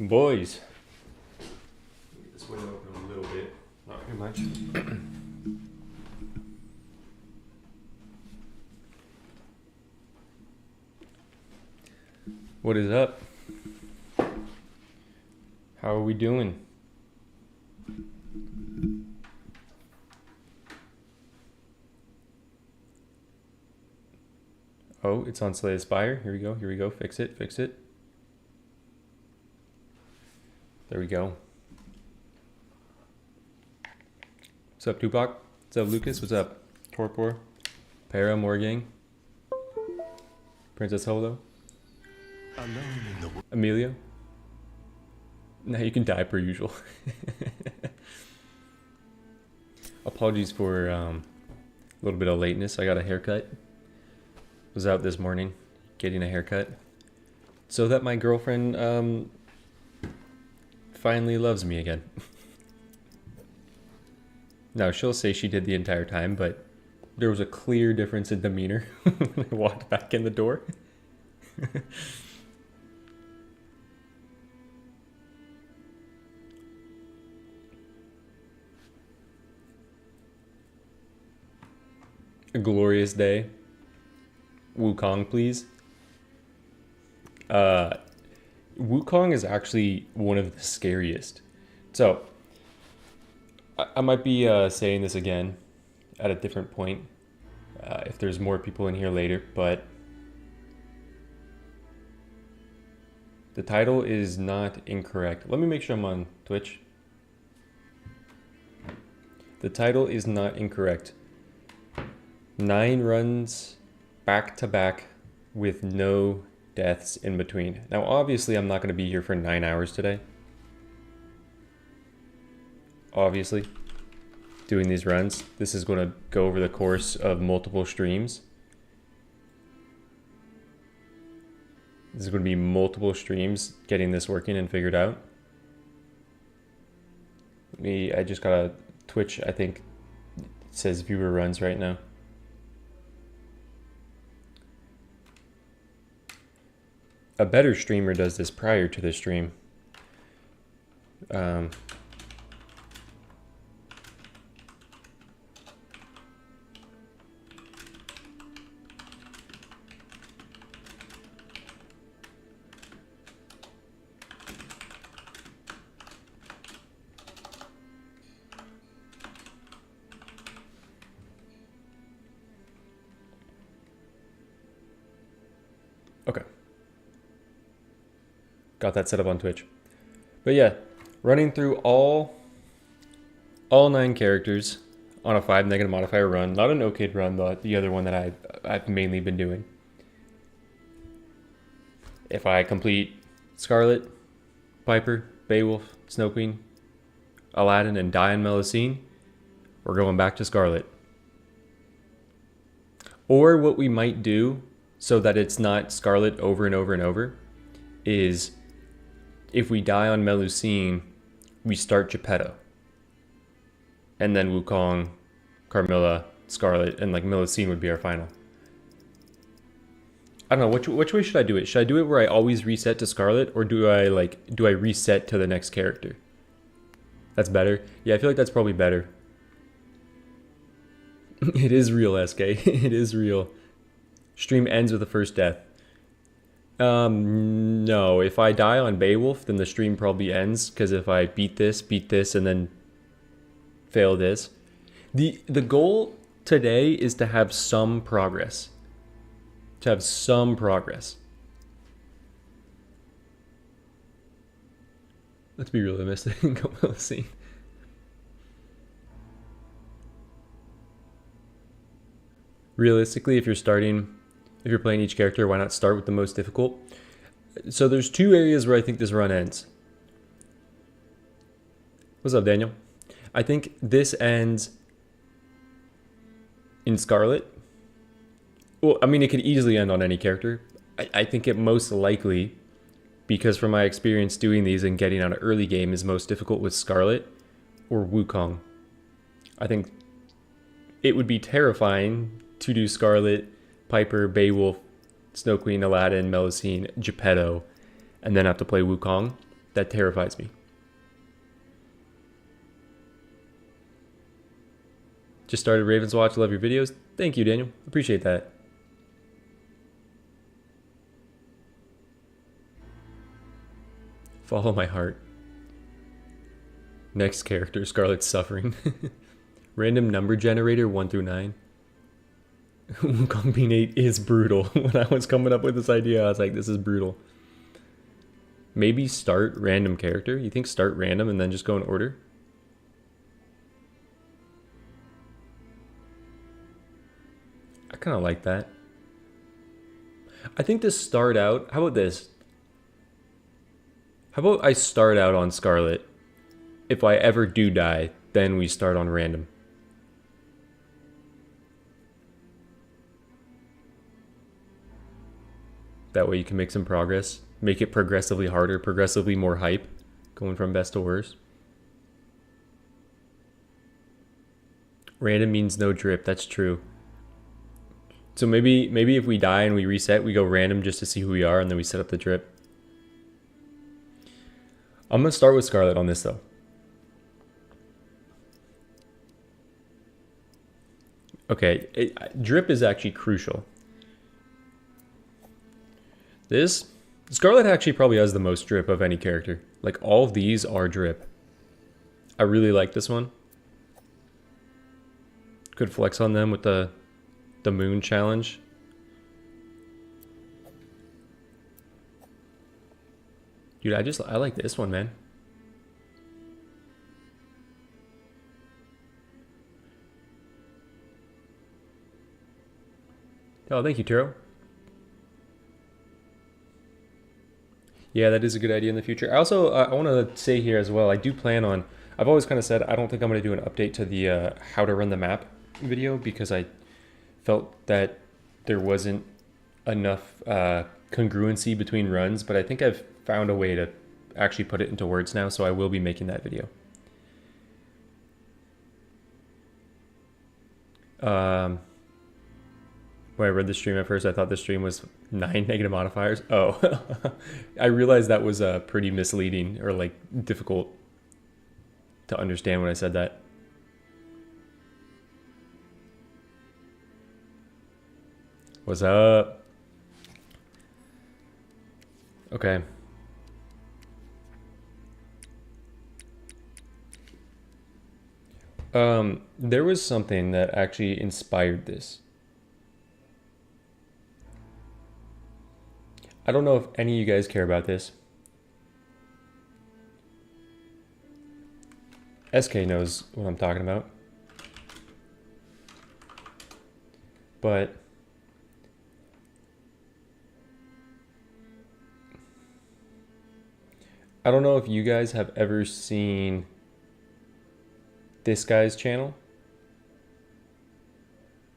Boys. Get this window open a little bit, not too much. What is up? How are we doing? Oh, it's on Slay Aspire. Here we go. Fix it. There we go. What's up, Tupac? What's up, Lucas? What's up, Torpor? Para, Morgang? Princess Holo? Emilio? Now you can die per usual. Apologies for a little bit of lateness. I got a haircut. Was out this morning getting a haircut so that my girlfriend finally loves me again. Now she'll say she did the entire time, but there was a clear difference in demeanor when I walked back in the door. A glorious day. Wukong, please. Wukong is actually one of the scariest. So, I might be saying this again at a different point if there's more people in here later, but the title is not incorrect. Let me make sure I'm on Twitch. The title is not incorrect. 9 runs back to back with no deaths in between. Now, obviously, I'm not going to be here for 9 hours today. Obviously, doing these runs. This is going to go over the course of multiple streams. This is going to be multiple streams getting this working and figured out. I just got a Twitch, I think it says viewer runs right now. A better streamer does this prior to the stream. Okay. Got that set up on Twitch. But yeah, running through all 9 characters on a 5 negative modifier run. Not an okayed run, though, the other one that I've mainly been doing. If I complete Scarlet, Piper, Beowulf, Snow Queen, Aladdin, and die on Melusine, we're going back to Scarlet. Or what we might do, so that it's not Scarlet over and over and over, is if we die on Melusine, we start Geppetto. And then Wukong, Carmilla, Scarlet, and like Melusine would be our final. I don't know, which way should I do it? Should I do it where I always reset to Scarlet, or do I reset to the next character? That's better. Yeah, I feel like that's probably better. It is real, SK. It is real. Stream ends with the first death. No. If I die on Beowulf, then the stream probably ends, because if I beat this, and then fail this. The goal today is to have some progress. Let's be realistic and go Melusine. Realistically, if you're playing each character, why not start with the most difficult? So there's 2 areas where I think this run ends. What's up, Daniel? I think this ends in Scarlet. Well, I mean, it could easily end on any character. I think it most likely, because from my experience doing these and getting out an early game, is most difficult with Scarlet or Wukong. I think it would be terrifying to do Scarlet, Piper, Beowulf, Snow Queen, Aladdin, Melusine, Geppetto, and then have to play Wukong. That terrifies me. Just started Ravenswatch. Love your videos. Thank you, Daniel. Appreciate that. Follow my heart. Next character, Scarlet's suffering. Random number generator 1 through 9. Combinate is brutal. When I was coming up with this idea, I was like, this is brutal. Maybe start random character. You think start random and then just go in order? I kind of like that. I think to start out, how about this? How about I start out on Scarlet? If I ever do die, then we start on random. That way you can make some progress. Make it progressively harder, progressively more hype. Going from best to worst. Random means no drip, that's true. So maybe if we die and we reset, we go random just to see who we are, and then we set up the drip. I'm going to start with Scarlet on this, though. Okay, drip is actually crucial. This, Scarlet actually probably has the most drip of any character. Like, all of these are drip. I really like this one. Could flex on them with the moon challenge. Dude, I like this one, man. Oh, thank you, Turo. Yeah, that is a good idea in the future. I also, I want to say here as well, I do plan on, I've always kind of said, I don't think I'm going to do an update to the how to run the map video, because I felt that there wasn't enough congruency between runs, but I think I've found a way to actually put it into words now, so I will be making that video. When I read the stream at first, I thought the stream was 9 negative modifiers. Oh, I realized that was pretty misleading, or like difficult to understand when I said that. What's up? Okay. There was something that actually inspired this. I don't know if any of you guys care about this. SK knows what I'm talking about. But I don't know if you guys have ever seen this guy's channel.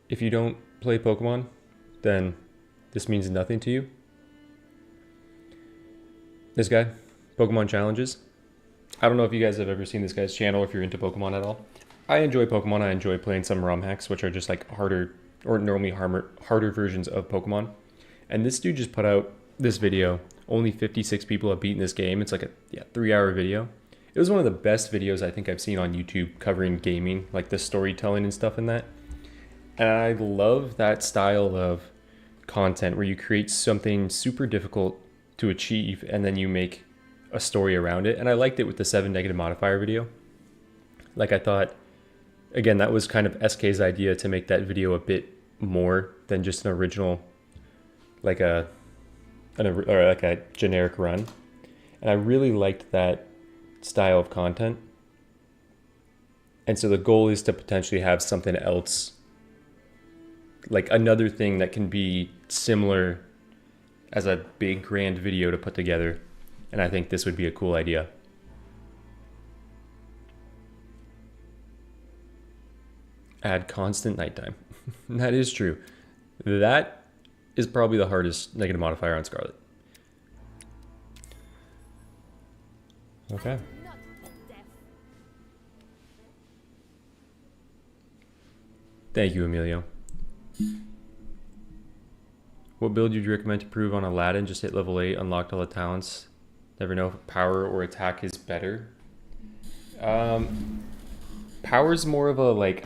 If you don't play Pokemon, then this means nothing to you. This guy, Pokemon Challenges. I don't know if you guys have ever seen this guy's channel, if you're into Pokemon at all. I enjoy Pokemon. I enjoy playing some ROM hacks, which are just like harder, or normally harder versions of Pokemon. And this dude just put out this video. Only 56 people have beaten this game. It's like a 3-hour video. It was one of the best videos I think I've seen on YouTube covering gaming, like the storytelling and stuff in that. And I love that style of content where you create something super difficult to achieve and then you make a story around it. And I liked it with the 7 negative modifier video. Like, I thought, again, that was kind of SK's idea to make that video a bit more than just an original, like a generic run. And I really liked that style of content. And so the goal is to potentially have something else, like another thing that can be similar as a big grand video to put together. And I think this would be a cool idea. Add constant nighttime. That is true. That is probably the hardest negative modifier on Scarlet. Okay. Thank you, Emilio. What build would you recommend to improve on Aladdin? Just hit level 8, unlocked all the talents, Never know if power or attack is better. Power's more of a like,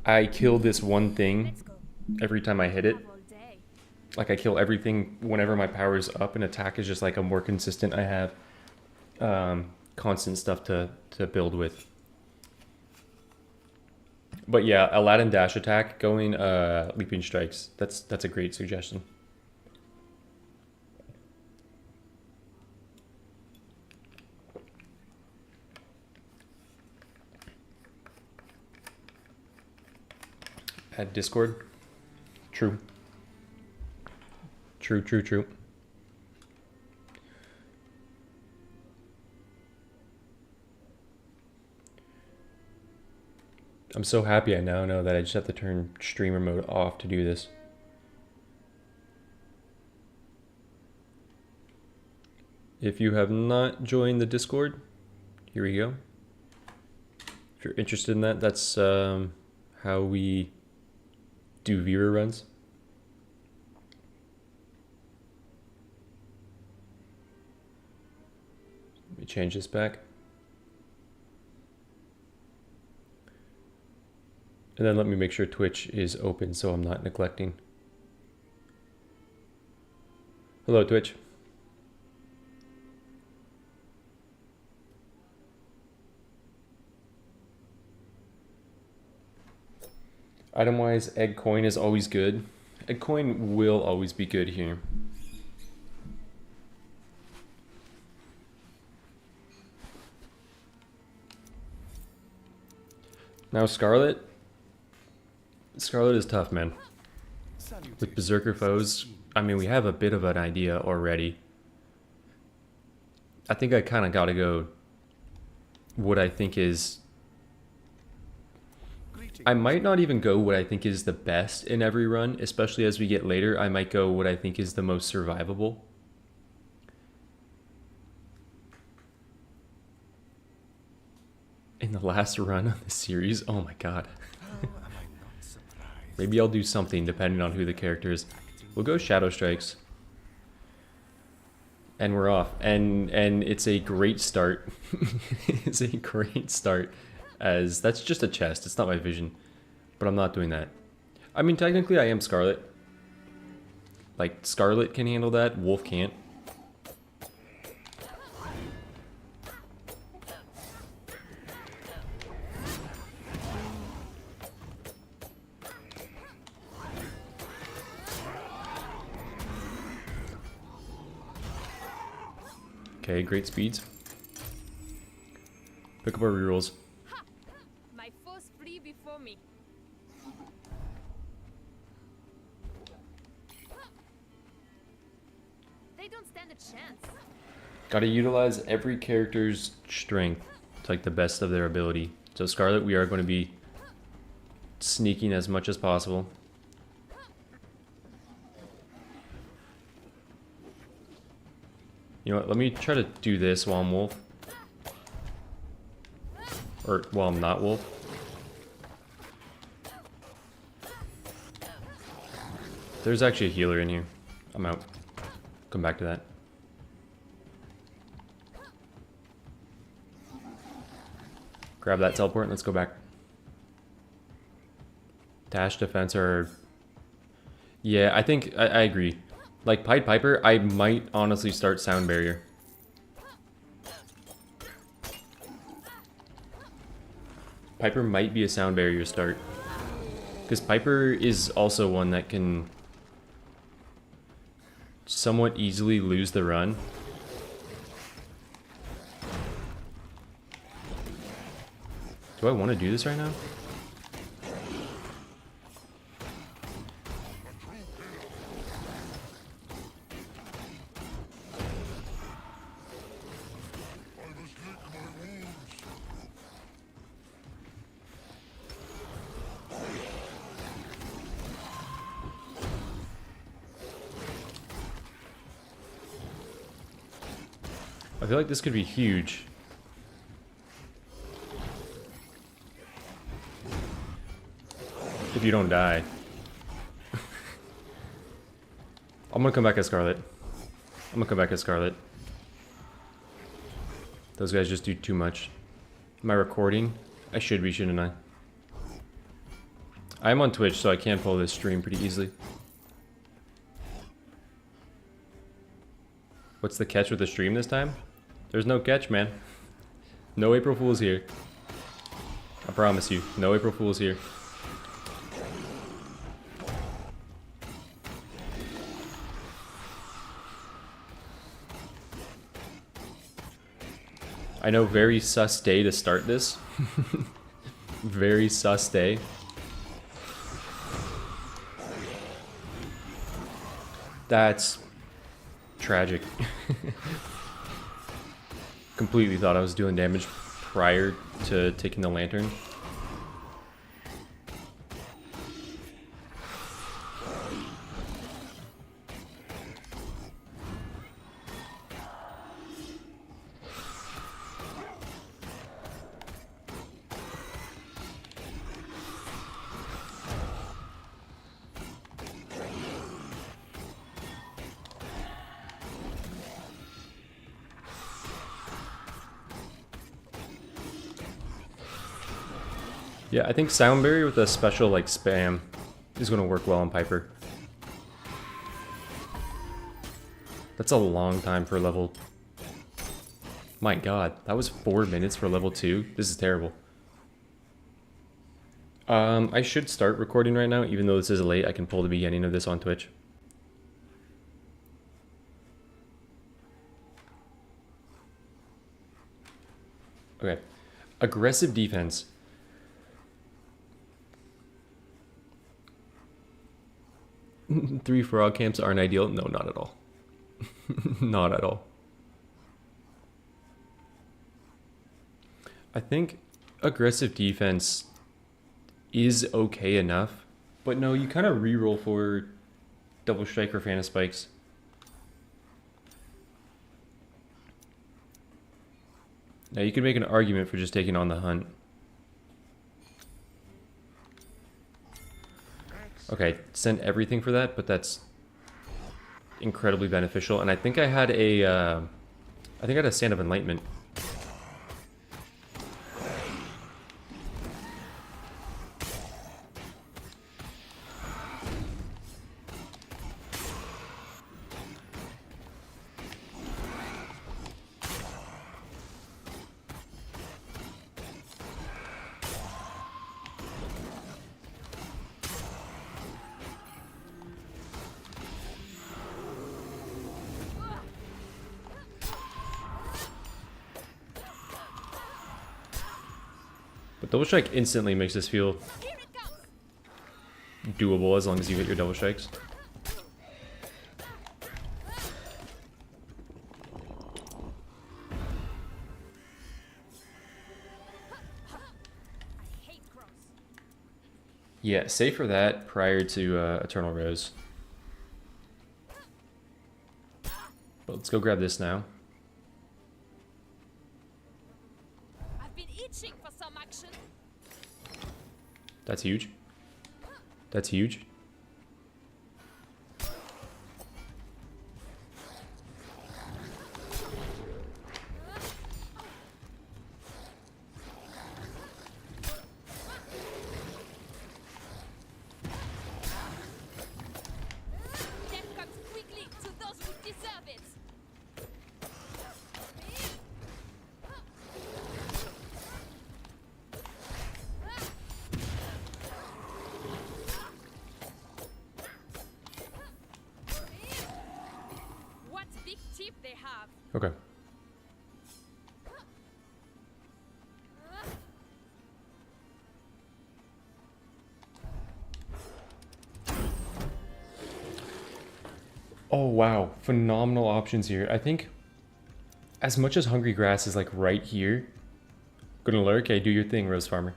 I kill this one thing every time I hit it. Like I kill everything whenever my power's up, and attack is just like a more consistent. I have constant stuff to build with. But yeah, Aladdin dash attack going leaping strikes. That's a great suggestion. Add Discord. True. True. I'm so happy I now know that I just have to turn streamer mode off to do this. If you have not joined the Discord, here we go. If you're interested in that, that's how we do viewer runs. Let me change this back. And then let me make sure Twitch is open so I'm not neglecting. Hello, Twitch. Item-wise, egg coin is always good. Egg coin will always be good here. Now Scarlet. Scarlet is tough, man. With Berserker foes, I mean, we have a bit of an idea already. I think I kind of got to go what I think is... I might not even go what I think is the best in every run, especially as we get later. I might go what I think is the most survivable. In the last run of the series, oh my god. Maybe I'll do something depending on who the character is. We'll go Shadow Strikes. And we're off. And it's a great start. It's a great start. As that's just a chest, it's not my vision. But I'm not doing that. I mean, technically I am Scarlet. Like, Scarlet can handle that, Wolf can't. Okay, great speeds. Pick up our rerolls. My foes flee before me. They don't stand a chance. Gotta utilize every character's strength to like the best of their ability. So Scarlet, we are going to be sneaking as much as possible. You know what, let me try to do this while I'm Wolf. Or while I'm not Wolf. There's actually a healer in here. I'm out. Come back to that. Grab that teleport and let's go back. Dash defense are... Yeah, I think I agree. Like Pied Piper, I might honestly start Sound Barrier. Piper might be a Sound Barrier start. Because Piper is also one that can somewhat easily lose the run. Do I want to do this right now? I feel like this could be huge. If you don't die. I'm gonna come back as Scarlet. I'm gonna come back as Scarlet. Those guys just do too much. Am I recording? I should be, shouldn't I? I'm on Twitch, so I can pull this stream pretty easily. What's the catch with the stream this time? There's no catch, man. No April Fool's here. I promise you, no April Fool's here. I know, very sus day to start this. Very sus day. That's tragic. Completely thought I was doing damage prior to taking the lantern. Yeah, I think Sound Barrier with a special like spam is going to work well on Piper. That's a long time for level. My god, that was 4 minutes for level 2. This is terrible. I should start recording right now, even though this is late. I can pull the beginning of this on Twitch. Okay. Aggressive defense. Three frog camps aren't ideal. No, not at all. Not at all. I think aggressive defense is okay enough, but no, you kind of reroll for double strike or Phantom Spikes. Now you could make an argument for just taking on the hunt. Okay, send everything for that, but that's incredibly beneficial. And I think I had a, I had a Stand of Enlightenment. But double strike instantly makes this feel doable as long as you hit your double strikes. Yeah, save for that prior to Eternal Rose. But let's go grab this now. That's huge. That's huge. Okay. Oh wow, phenomenal options here. I think as much as Hungry Grass is like right here, gonna lurk. Okay, do your thing, Rose Farmer.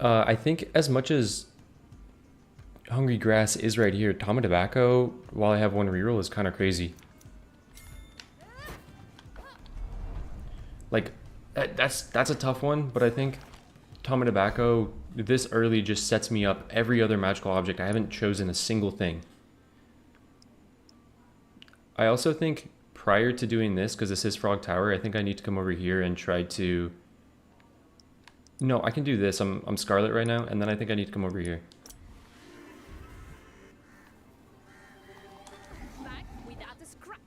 I think as much as Hungry Grass is right here, Tom of Tobacco, while I have one reroll, is kind of crazy. Like, that's a tough one, but I think Tom of Tobacco this early just sets me up every other magical object. I haven't chosen a single thing. I also think prior to doing this, because this is Frog Tower, I think I need to come over here and try to... No, I can do this. I'm Scarlet right now, and then I think I need to come over here. Back without a scratch.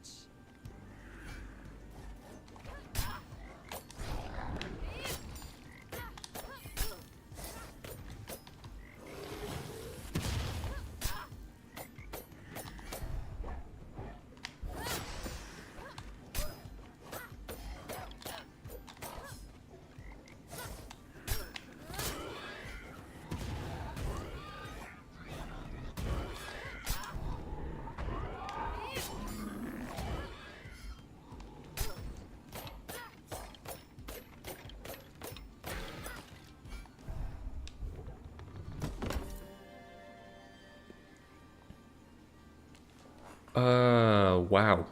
Wow.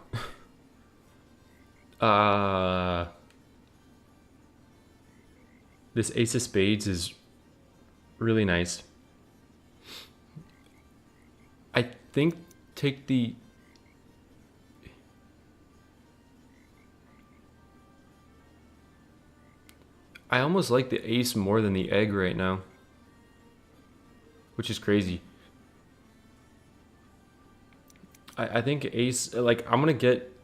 This Ace of Spades is really nice. I think take the... I almost like the ace more than the egg right now, which is crazy. I think ace, like, I'm gonna get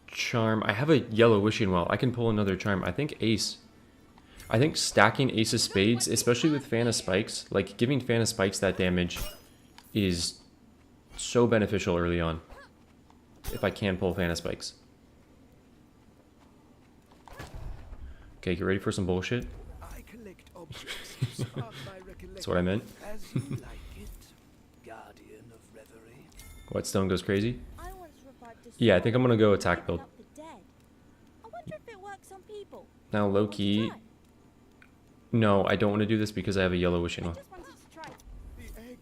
charm. I have a yellow wishing well. I can pull another charm. I think ace. I think stacking ace of spades, especially with Fan of Spikes, like giving Fan of Spikes that damage is so beneficial early on. If I can pull Fan of Spikes. Okay, get ready for some bullshit. I collect objects to spark my recollection. That's what I meant. As you like it, guardian of reverie. Whetstone goes crazy. I once revived a Yeah, I think I'm gonna go soul attack build. picking up the dead. I wonder if it works on people. Now low Want to key. try? No, I don't want to do this because I have a yellow wishing I well. just wanted to try. The egg.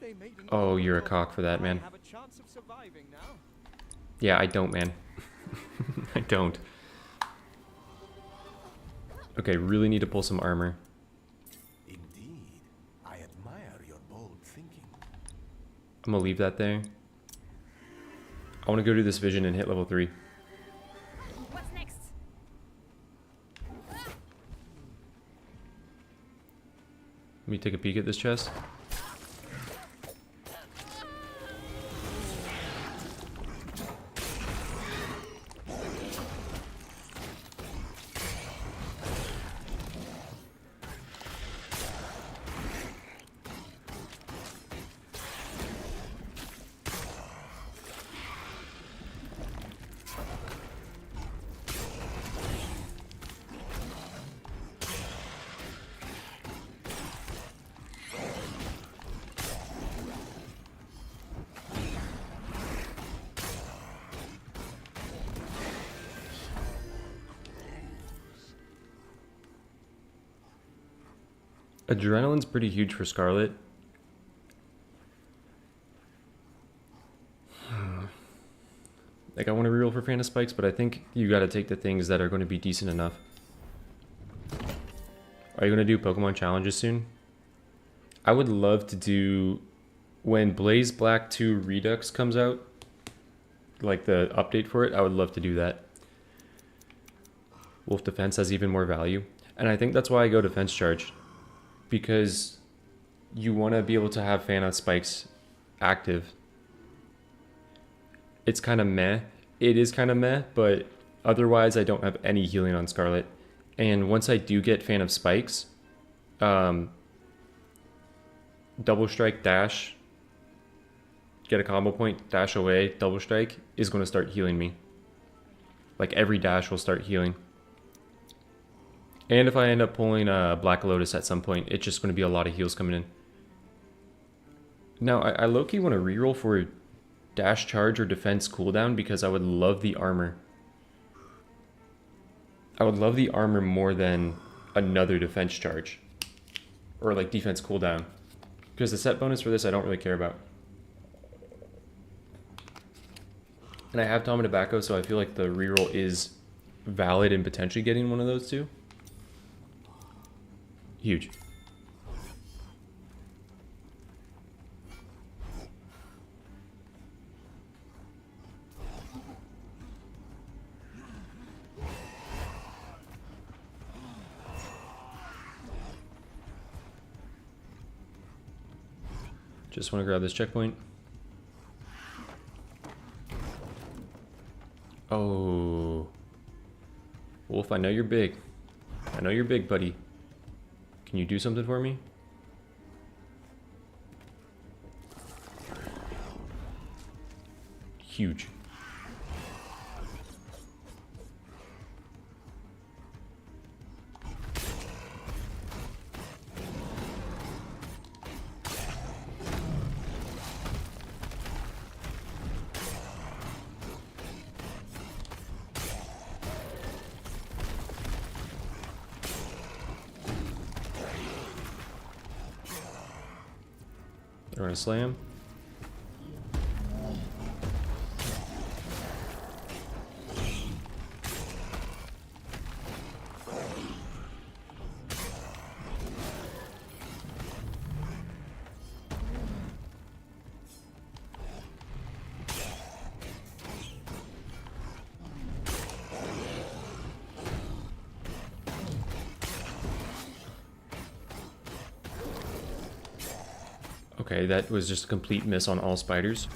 They made an Oh, you're a offer. cock for that, man. I have a chance of surviving now. Yeah, I don't, man. I don't. Okay, really need to pull some armor. Indeed, I admire your bold thinking. I'm gonna leave that there. I want to go do this vision and hit level 3. What's next? Let me take a peek at this chest. Adrenaline's pretty huge for Scarlet. Like, I want to reroll for Fan of Spikes, but I think you got to take the things that are going to be decent enough. Are you going to do Pokemon challenges soon? I would love to do... When Blaze Black 2 Redux comes out, like the update for it, I would love to do that. Wolf Defense has even more value. And I think that's why I go Defense Charge. Because you want to be able to have Fan of Spikes active. It's kind of meh. It is kind of meh, but otherwise I don't have any healing on Scarlet. And once I do get Fan of Spikes, double strike dash, get a combo point, dash away, double strike is going to start healing me. Like every dash will start healing. And if I end up pulling a Black Lotus at some point, it's just going to be a lot of heals coming in. Now, I low-key want to reroll for dash charge or defense cooldown because I would love the armor. I would love the armor more than another defense charge. Or like defense cooldown. Because the set bonus for this I don't really care about. And I have Tom and Tobacco, so I feel like the reroll is valid in potentially getting one of those two. Huge. Just want to grab this checkpoint. Oh. Wolf, I know you're big. I know you're big, buddy. Can you do something for me? Huge. They're gonna slam. Okay, that was just a complete miss on all spiders.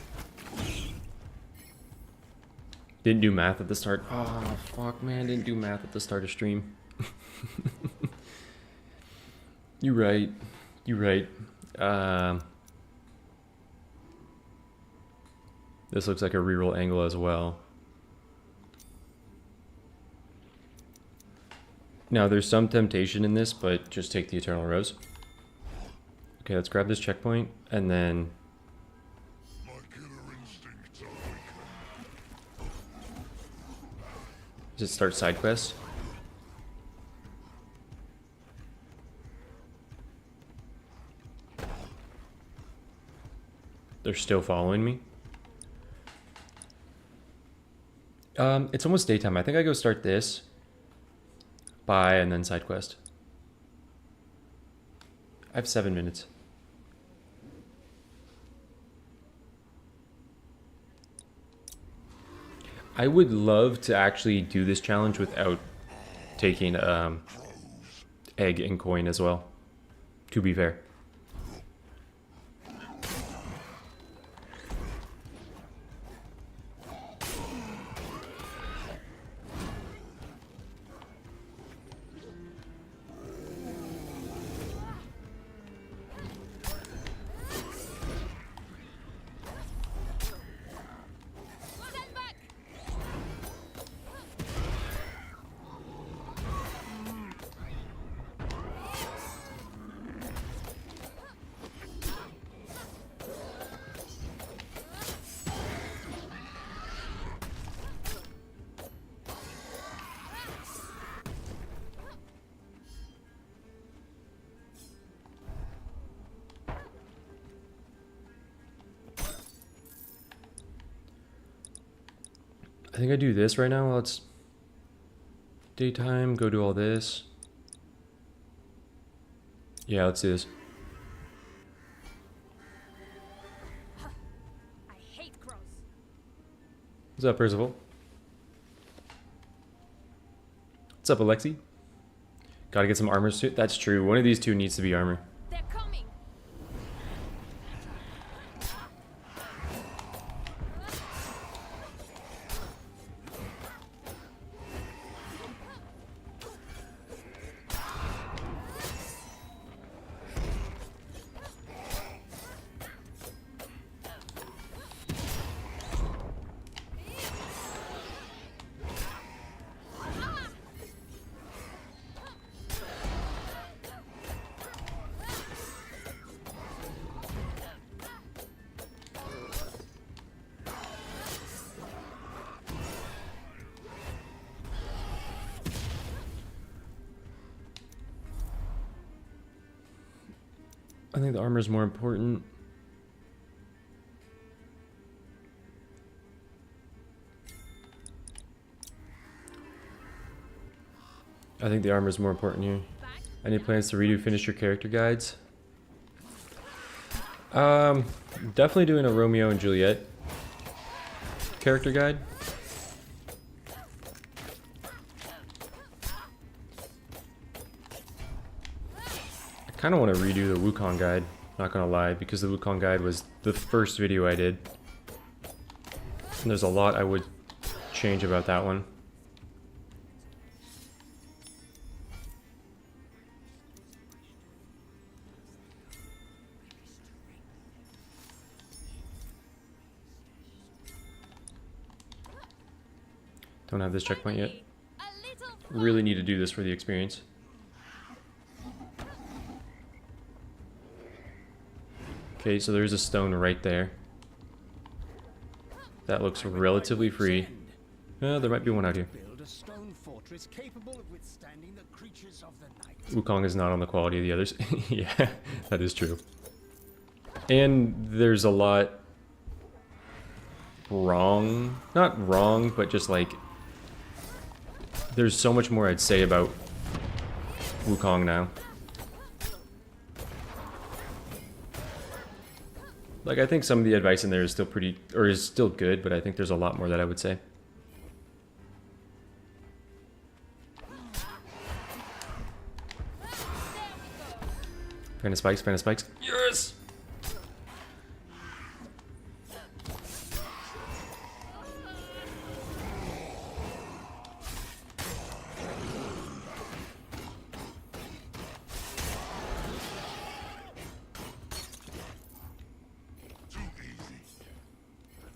Didn't do math at the start. Oh, fuck, man. Didn't do math at the start of stream. You're right. You're right. This looks like a reroll angle as well. Now, there's some temptation in this, but just take the Eternal Rose. Okay, let's grab this checkpoint, and then... Does it start side quest? They're still following me. It's almost daytime. I think I go start this. Bye, and then side quest. I have 7 minutes. I would love to actually do this challenge without taking egg and coin as well, to be fair. I think I do this right now while it's daytime. Go do all this. Yeah, let's do this. I hate crows. What's up, Percival? What's up, Alexi? Gotta get some armor suit. That's true. One of these two needs to be armor. They're coming. I think the armor is more important. I think the armor is more important here. Any plans to redo finish your character guides? Definitely doing a Romeo and Juliet character guide. I kind of want to redo the Wukong guide. not gonna lie, because the Wukong guide was the first video I did. And there's a lot I would change about that one. Don't have this checkpoint yet. A little Really need to do this for the experience. Okay, so there's a stone right there. That looks relatively free. There might be one out here. Build a stone fortress capable of withstanding the creatures of the night. Wukong is not on the quality of the others. Yeah, that is true. And there's a lot wrong. Not wrong, but just like... There's so much more I'd say about Wukong now. Like, I think some of the advice in there is still pretty... or is still good, but I think there's a lot more that I would say. Fan of spikes, fan of spikes. Yes!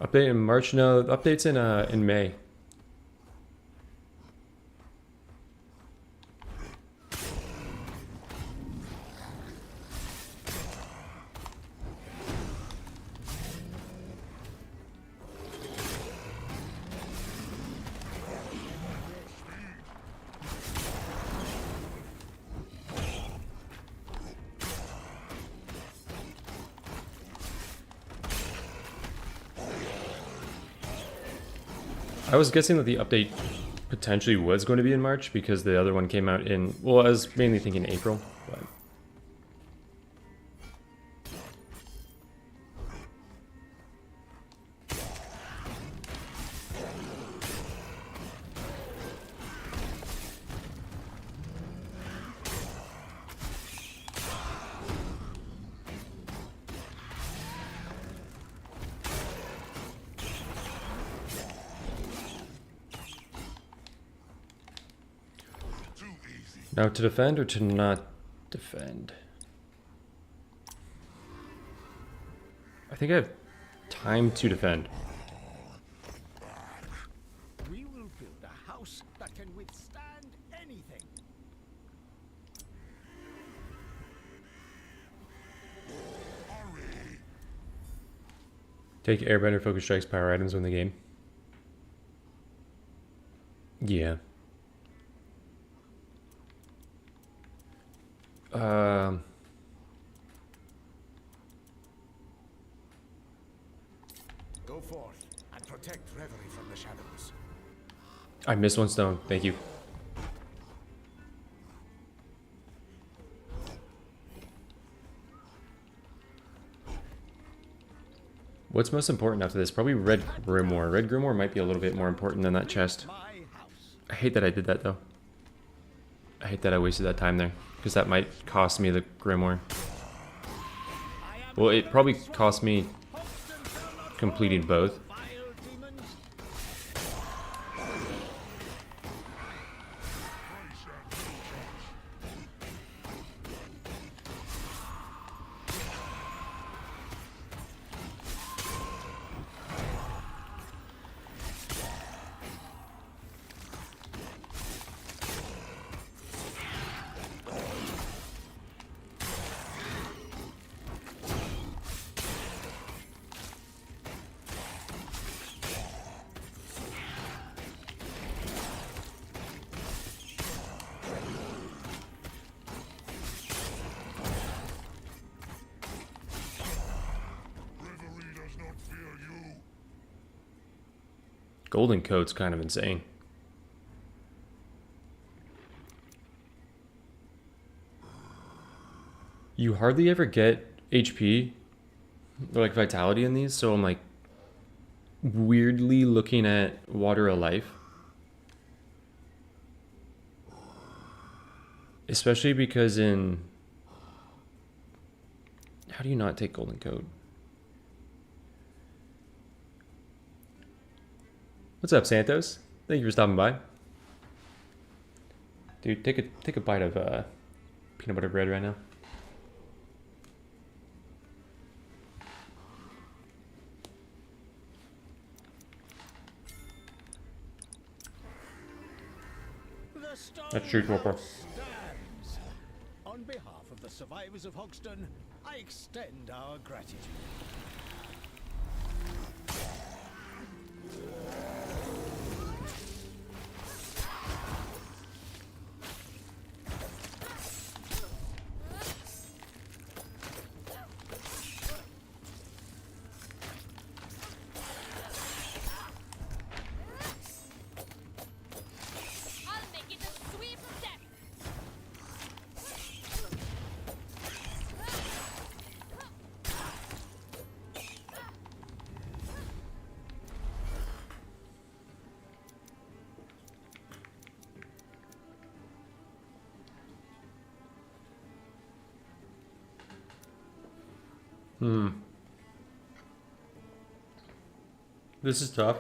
Update in March? No, the update's in May. I was guessing that the update potentially was going to be in March because the other one came out in... Well, I was mainly thinking April, but... Now, to defend or to not defend? I think I have time to defend. We will build a house that can withstand anything. Take Airbender, Focus Strikes, Power Items win the game. Yeah. Go forth and protect Reverie from the shadows. I missed one stone. Thank you. What's most important after this? Probably Red Grimoire. Red Grimoire might be a little bit more important than that chest. My house. I hate that I did that, though. I hate that I wasted that time there. Because that might cost me the Grimoire. Well, it probably cost me completing both. Vile demons. Reverie does not fear you. Golden Coat's kind of insane. You hardly ever get HP or like vitality in these, so I'm like weirdly looking at Water of Life. Especially because in How do you not take golden coat? What's up, Santos? Thank you for stopping by. Dude, take a bite of peanut butter bread right now. That's true, Corporal. Stands. On behalf of the survivors of Hogston, I extend our gratitude. I'll make it a sweep of death. This is tough.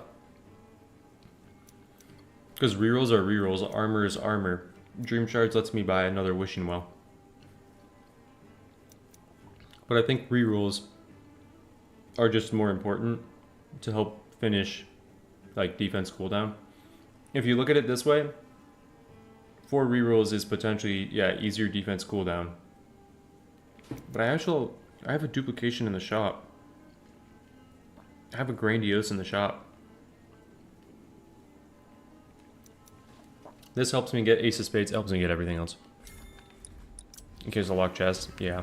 Because rerolls are rerolls, armor is armor. Dream Shards lets me buy another Wishing Well. But I think rerolls are just more important to help finish like defense cooldown. If you look at it this way, 4 rerolls is potentially, yeah, easier defense cooldown. But I have a duplication in the shop. I have a grandiose in the shop. This helps me get Ace of Spades, helps me get everything else. In case of lock chest, yeah.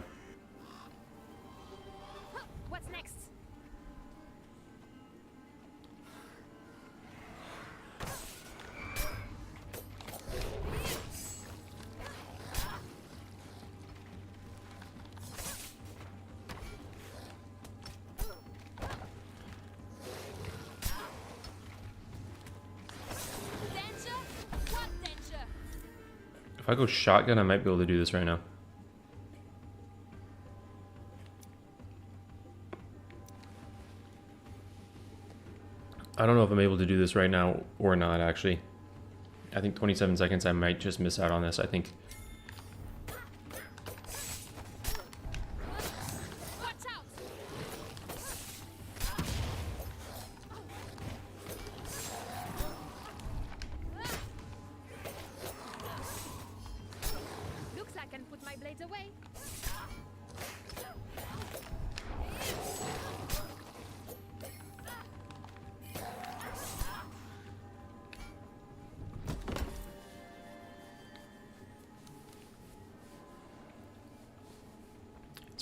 What's next? Danger? What danger? If I go shotgun, I might be able to do this right now. I don't know if I'm able to do this right now or not, actually. I think 27 seconds, I might just miss out on this. I think Watch out! Looks like I can put my blades away.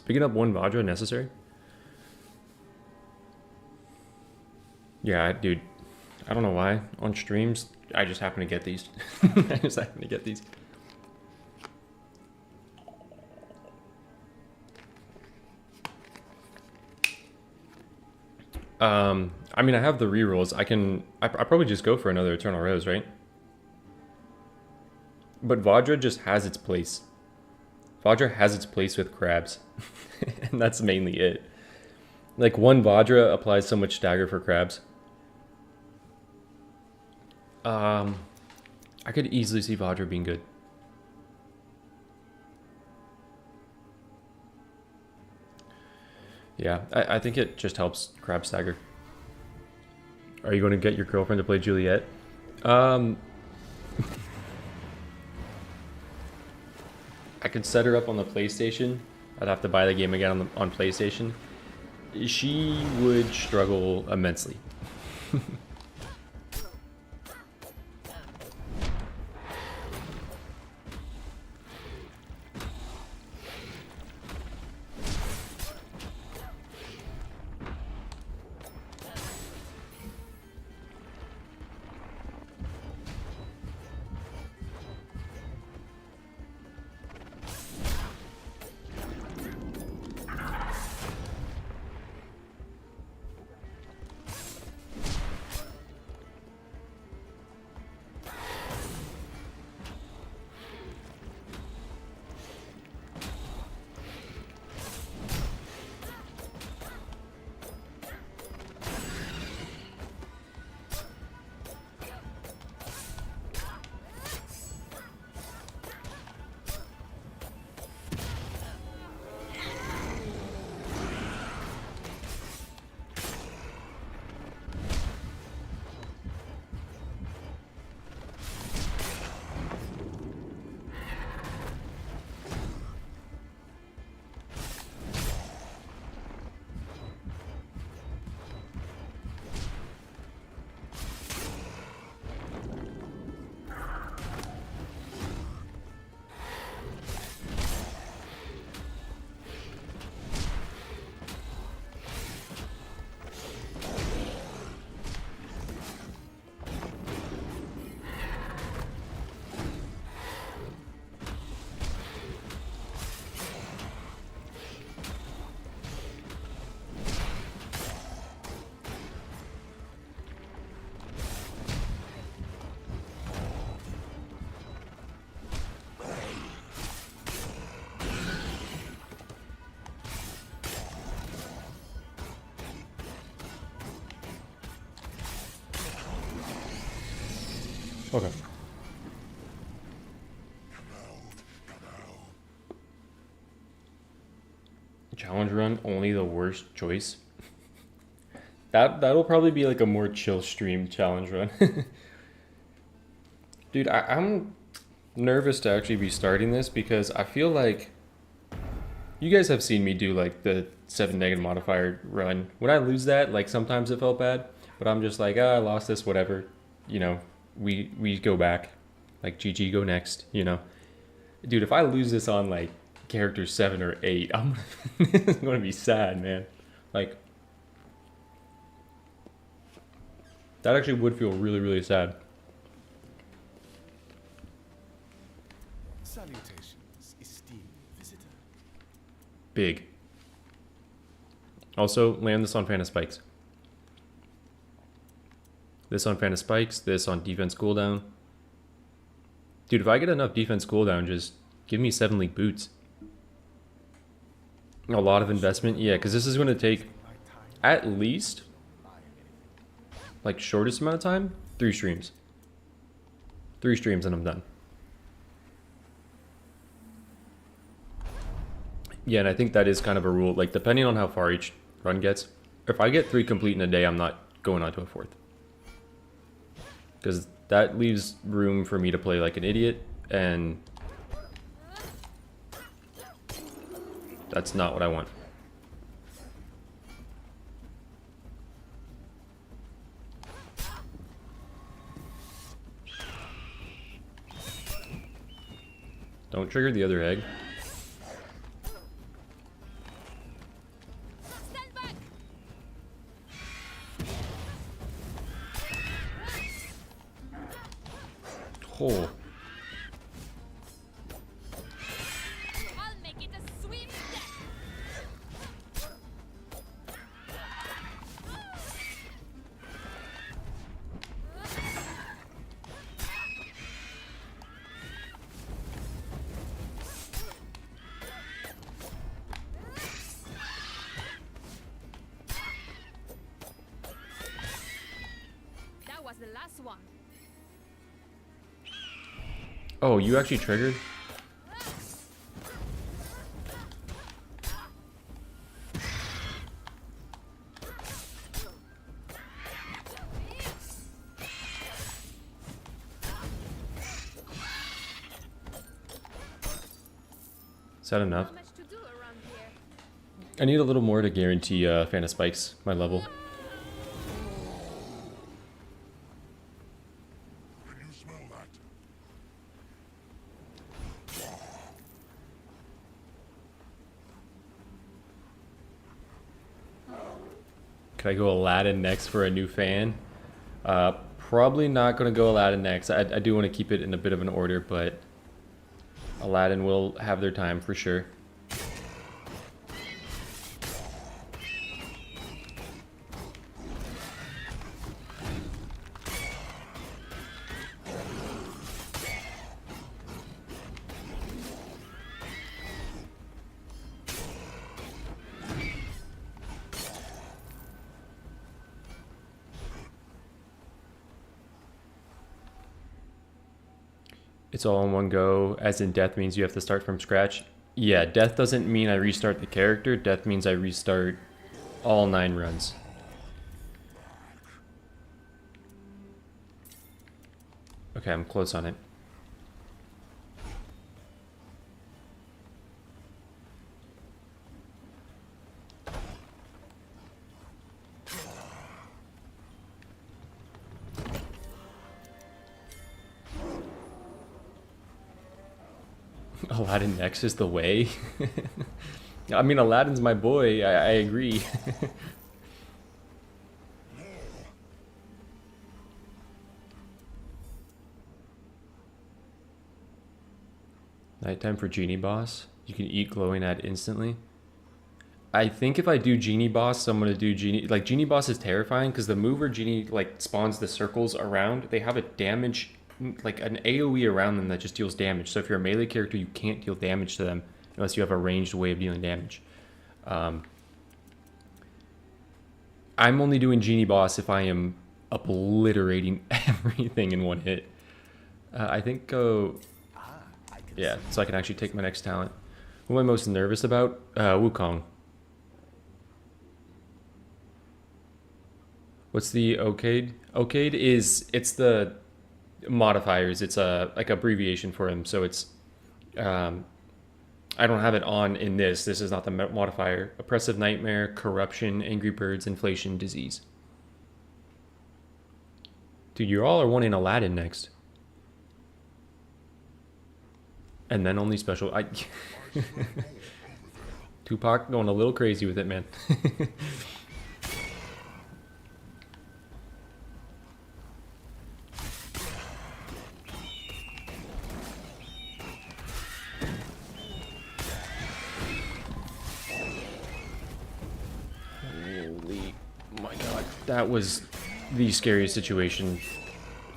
is picking up 1 Vajra necessary? Yeah, dude. I don't know why. On streams, I just happen to get these. I just happen to get these. I mean, I have the rerolls. I probably just go for another Eternal Rose, right? But Vajra just has its place. Vajra has its place with crabs. And that's mainly it. Like, 1 Vajra applies so much stagger for crabs. I could easily see Vajra being good. Yeah, I think it just helps crab stagger. Are you going to get your girlfriend to play Juliet? I could set her up on the PlayStation. I'd have to buy the game again on PlayStation. She would struggle immensely. Okay. Challenge run, only the worst choice. That'll probably be like a more chill stream challenge run. Dude, I'm nervous to actually be starting this because I feel like you guys have seen me do like the 7 negative modifier run. When I lose that, like sometimes it felt bad, but I'm just like, I lost this, whatever. You know, we go back. Like GG, go next, you know. Dude, if I lose this on like character 7 or 8, I'm gonna be sad, man. Like, that actually would feel really, really sad. Salutations, esteemed visitor. Big. Also, land this on Fan of Spikes. This on Fan of Spikes, this on defense cooldown. Dude, if I get enough defense cooldown, just give me 7 league boots. A lot of investment, yeah, because this is going to take at least, like, shortest amount of time, 3 streams. 3 streams and I'm done. Yeah, and I think that is kind of a rule, like, depending on how far each run gets. If I get 3 complete in a day, I'm not going on to a 4th. Because that leaves room for me to play like an idiot, and that's not what I want. Don't trigger the other egg. Stand back! Oh. I'll make it a swift death! That was the last one. Oh, you actually triggered? Is that enough? Not much to do around here. I need a little more to guarantee Fan of Spikes, my level. Can you smell that? Could I go Aladdin next for a new fan? Probably not going to go Aladdin next. I do want to keep it in a bit of an order, but Aladdin will have their time for sure. It's all in one go, as in death means you have to start from scratch. Yeah, death doesn't mean I restart the character. Death means I restart all 9 runs. Okay, I'm close on it. Aladdin next is the way. I mean, Aladdin's my boy. I agree. Nighttime for Genie Boss. You can eat glowing ad instantly. I think if I do Genie Boss, I'm gonna do Genie. Like, Genie Boss is terrifying because the move where Genie like spawns the circles around, they have a damage, like an AoE around them that just deals damage. So if you're a melee character, you can't deal damage to them unless you have a ranged way of dealing damage. I'm only doing Genie Boss if I am obliterating everything in one hit. I think go... Yeah, so I can actually take my next talent. What am I most nervous about? Wukong. What's the Okade? Okade is... It's the modifiers. It's a like abbreviation for him. So it's... I don't have it on in this. This is not the modifier. Oppressive Nightmare, Corruption, Angry Birds, Inflation, Disease. Dude, you all are wanting Aladdin next. And then only special. Tupac going a little crazy with it, man. Holy, my God, that was the scariest situation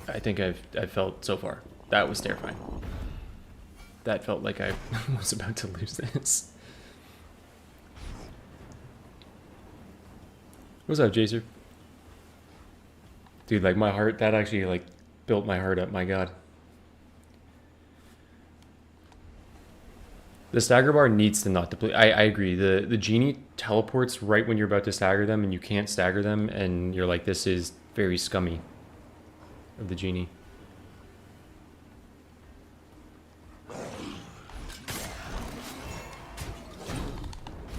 I think I've felt so far. That was terrifying. That felt like I was about to lose this. What's up, Jacer? Dude, like my heart, that actually like built my heart up, my God. The stagger bar needs to not deplete. I agree. The genie teleports right when you're about to stagger them and you can't stagger them and you're like, this is very scummy of the genie.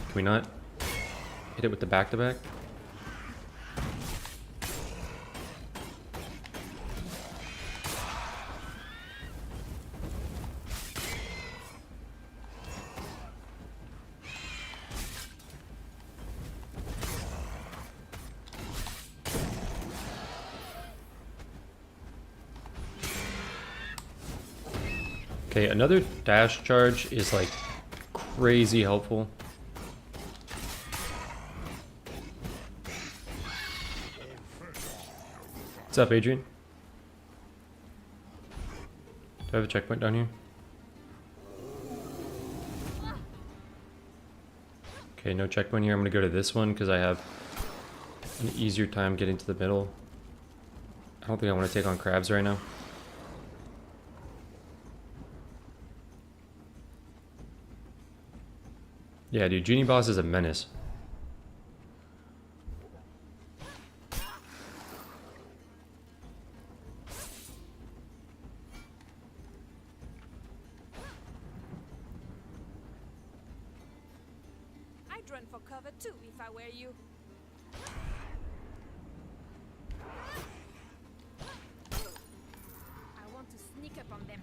Can we not hit it with the back-to-back? Okay, another dash charge is like crazy helpful. What's up, Adrian? Do I have a checkpoint down here? Okay, no checkpoint here. I'm gonna go to this one because I have an easier time getting to the middle. I don't think I want to take on crabs right now. Yeah, dude, Genie Boss is a menace. I'd run for cover too if I were you. I want to sneak up on them.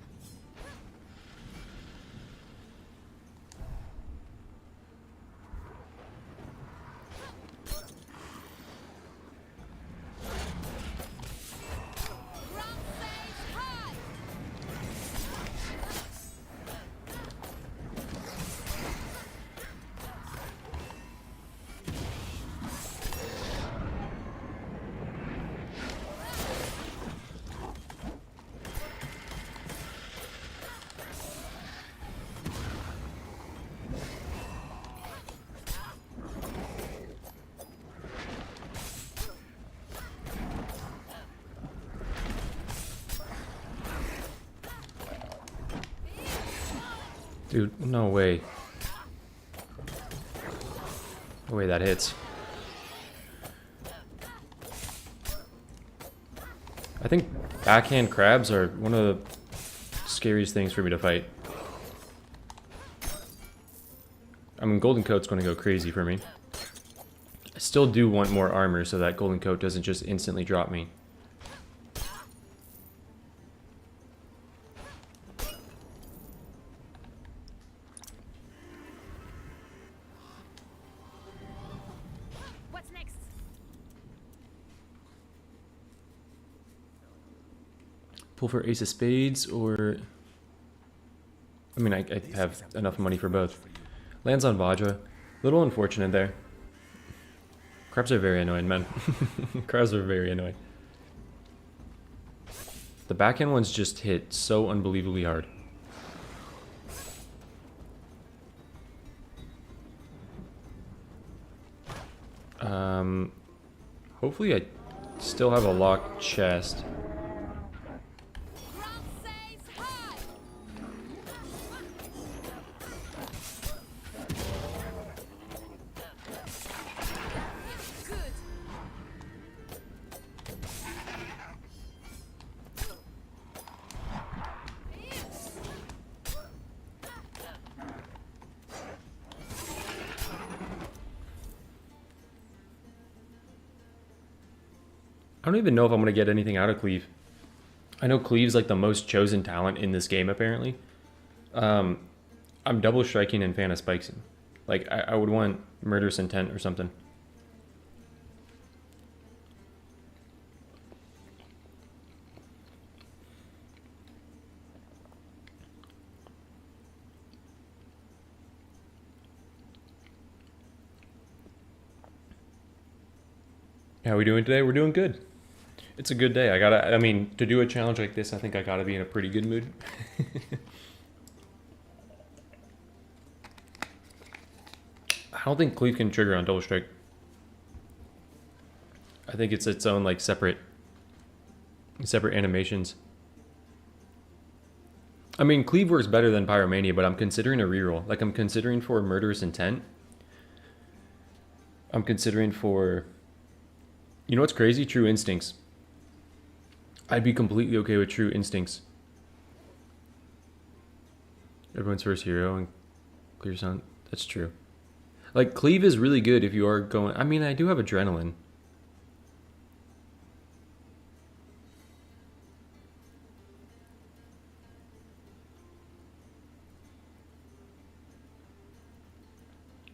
Dude, no way. No way that hits. I think backhand crabs are one of the scariest things for me to fight. I mean, Golden Coat's going to go crazy for me. I still do want more armor so that Golden Coat doesn't just instantly drop me. What's next? Pull for Ace of Spades or... I mean, I have enough money for both. Lands on Vajra. Little unfortunate there. Crabs are very annoying, man. Crabs are very annoying. The backhand ones just hit so unbelievably hard. Hopefully I still have a locked chest. Ground safe I don't even know if I'm going to get anything out of Cleve. I know Cleve's like the most chosen talent in this game, apparently. I'm double striking and Fan of Spikesing. Like, I would want Murderous Intent or something. How we doing today? We're doing good. It's a good day. I mean, to do a challenge like this, I think I gotta be in a pretty good mood. I don't think Cleve can trigger on double strike. I think it's its own like separate animations. I mean, Cleve works better than Pyromania, but I'm considering a reroll. Like, I'm considering for Murderous Intent. I'm considering for... You know what's crazy? True Instincts. I'd be completely okay with True Instincts. Everyone's first hero and Clear Sound. That's true. Like, Cleve is really good if you are going... I mean, I do have Adrenaline.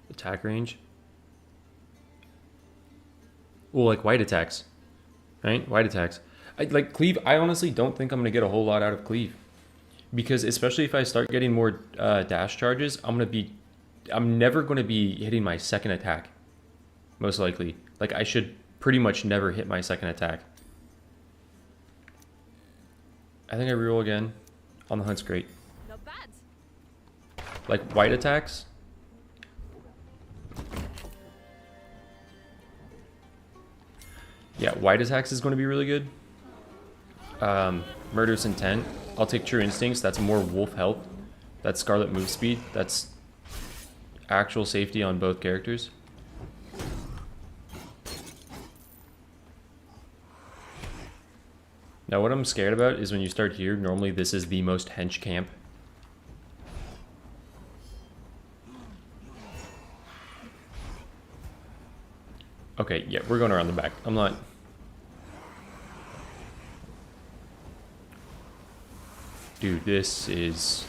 Attack range. Well, like white attacks. Right? White attacks. Like Cleve, I honestly don't think I'm going to get a whole lot out of Cleve. Because especially if I start getting more dash charges, I'm never going to be hitting my second attack. Most likely. Like, I should pretty much never hit my second attack. I think I reroll again. On the Hunt's great. Not bad. Like, white attacks. Yeah, white attacks is going to be really good. Murderous Intent. I'll take True Instincts. That's more wolf health. That's Scarlet move speed. That's actual safety on both characters. Now what I'm scared about is when you start here, normally this is the most hench camp. Okay, yeah, we're going around the back. I'm not... Dude, this is...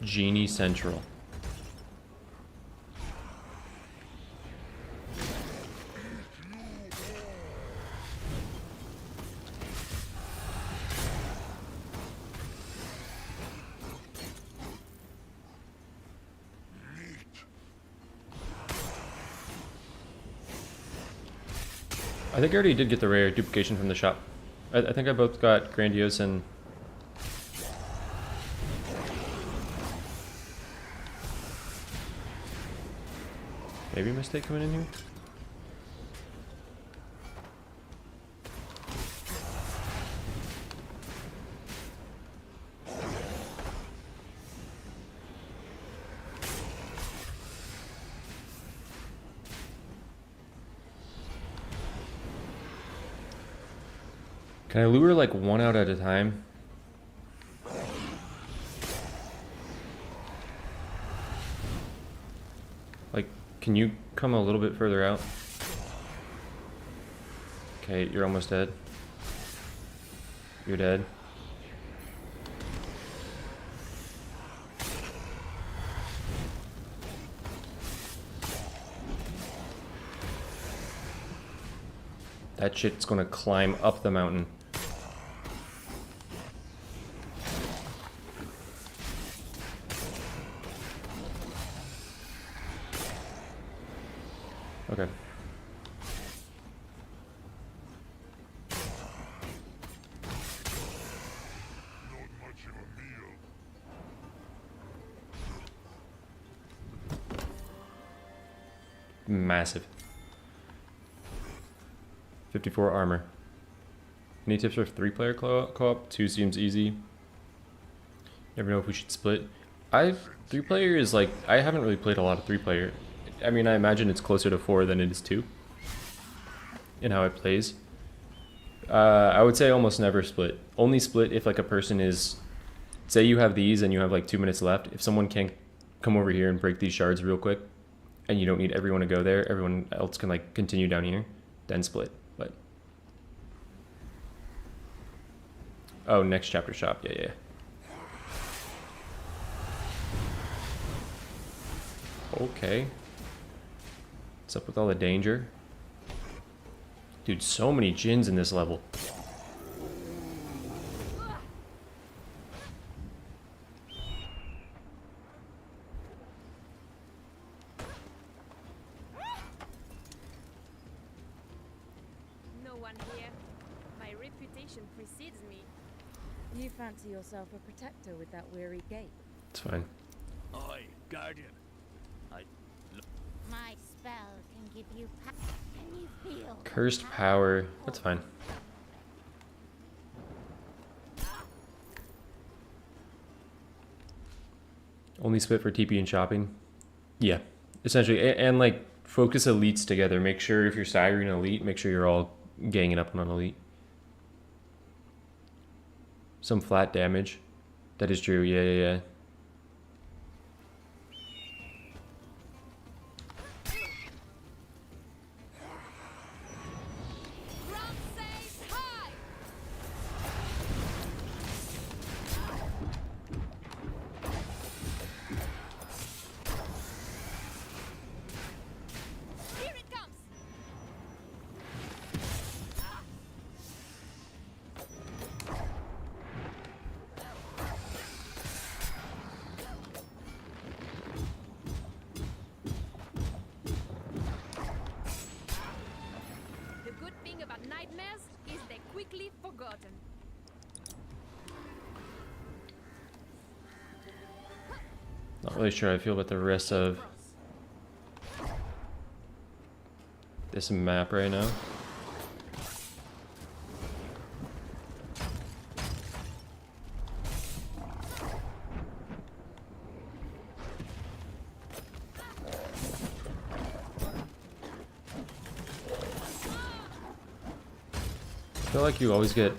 Genie Central. I think I already did get the rare duplication from the shop. I think I both got Grandiose and... Maybe a mistake coming in here? Can I lure like one out at a time? Like, can you come a little bit further out? Okay, you're almost dead. You're dead. That shit's gonna climb up the mountain. Okay. Massive. 54 armor. Any tips for 3-player co-op? 2 seems easy. Never know if we should split. 3-player is like, I haven't really played a lot of 3-player. I mean, I imagine it's closer to 4 than it is 2 in how it plays. I would say almost never split. Only split if like a person is, say you have these and you have like 2 minutes left. If someone can come over here and break these shards real quick and you don't need everyone to go there, everyone else can like continue down here. then split. But oh, next chapter shop. Yeah, yeah. Okay. What's up with all the danger? Dude, so many djinns in this level. No one here. My reputation precedes me. You fancy yourself a protector with that weary gait? It's fine. Oi, Guardian. My spell can give you Can you feel? Cursed power. That's fine. Only split for TP and shopping. Yeah, essentially, and like focus elites together. Make sure if you're staggering an elite, make sure you're all ganging up on an elite. Some flat damage. That is true. Yeah, yeah, yeah. Ground safe high! Here it comes! The good thing about nightmares is they're quickly forgotten. Not really sure how I feel about the rest of this map right now. I feel like you always get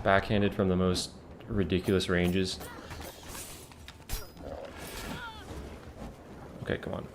backhanded from the most ridiculous ranges. Okay, come on.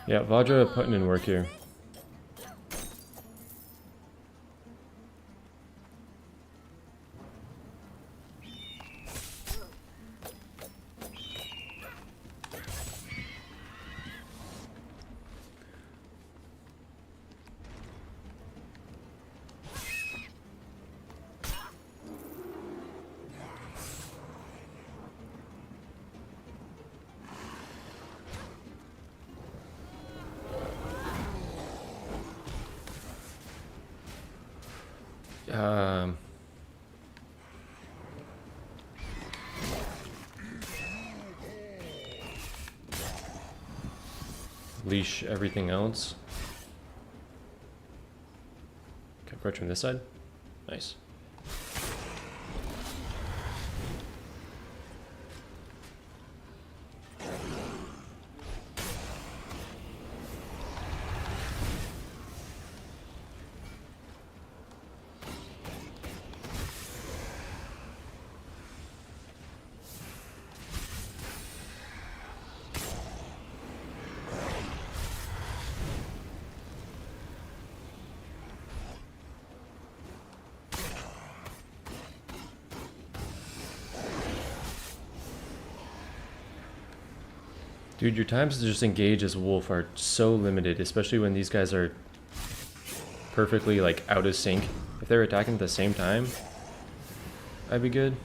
Yeah, Vajra putting in work here. Leash everything else. Okay, approach from this side. Nice. Dude, your times to just engage as Wolf are so limited, especially when these guys are perfectly like out of sync. If they're attacking at the same time, I'd be good.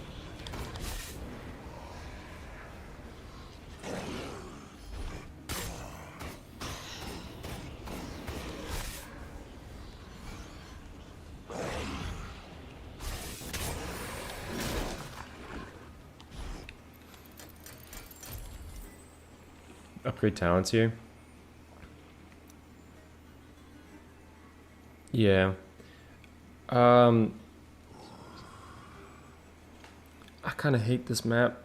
Upgrade talents here. Yeah. I kind of hate this map.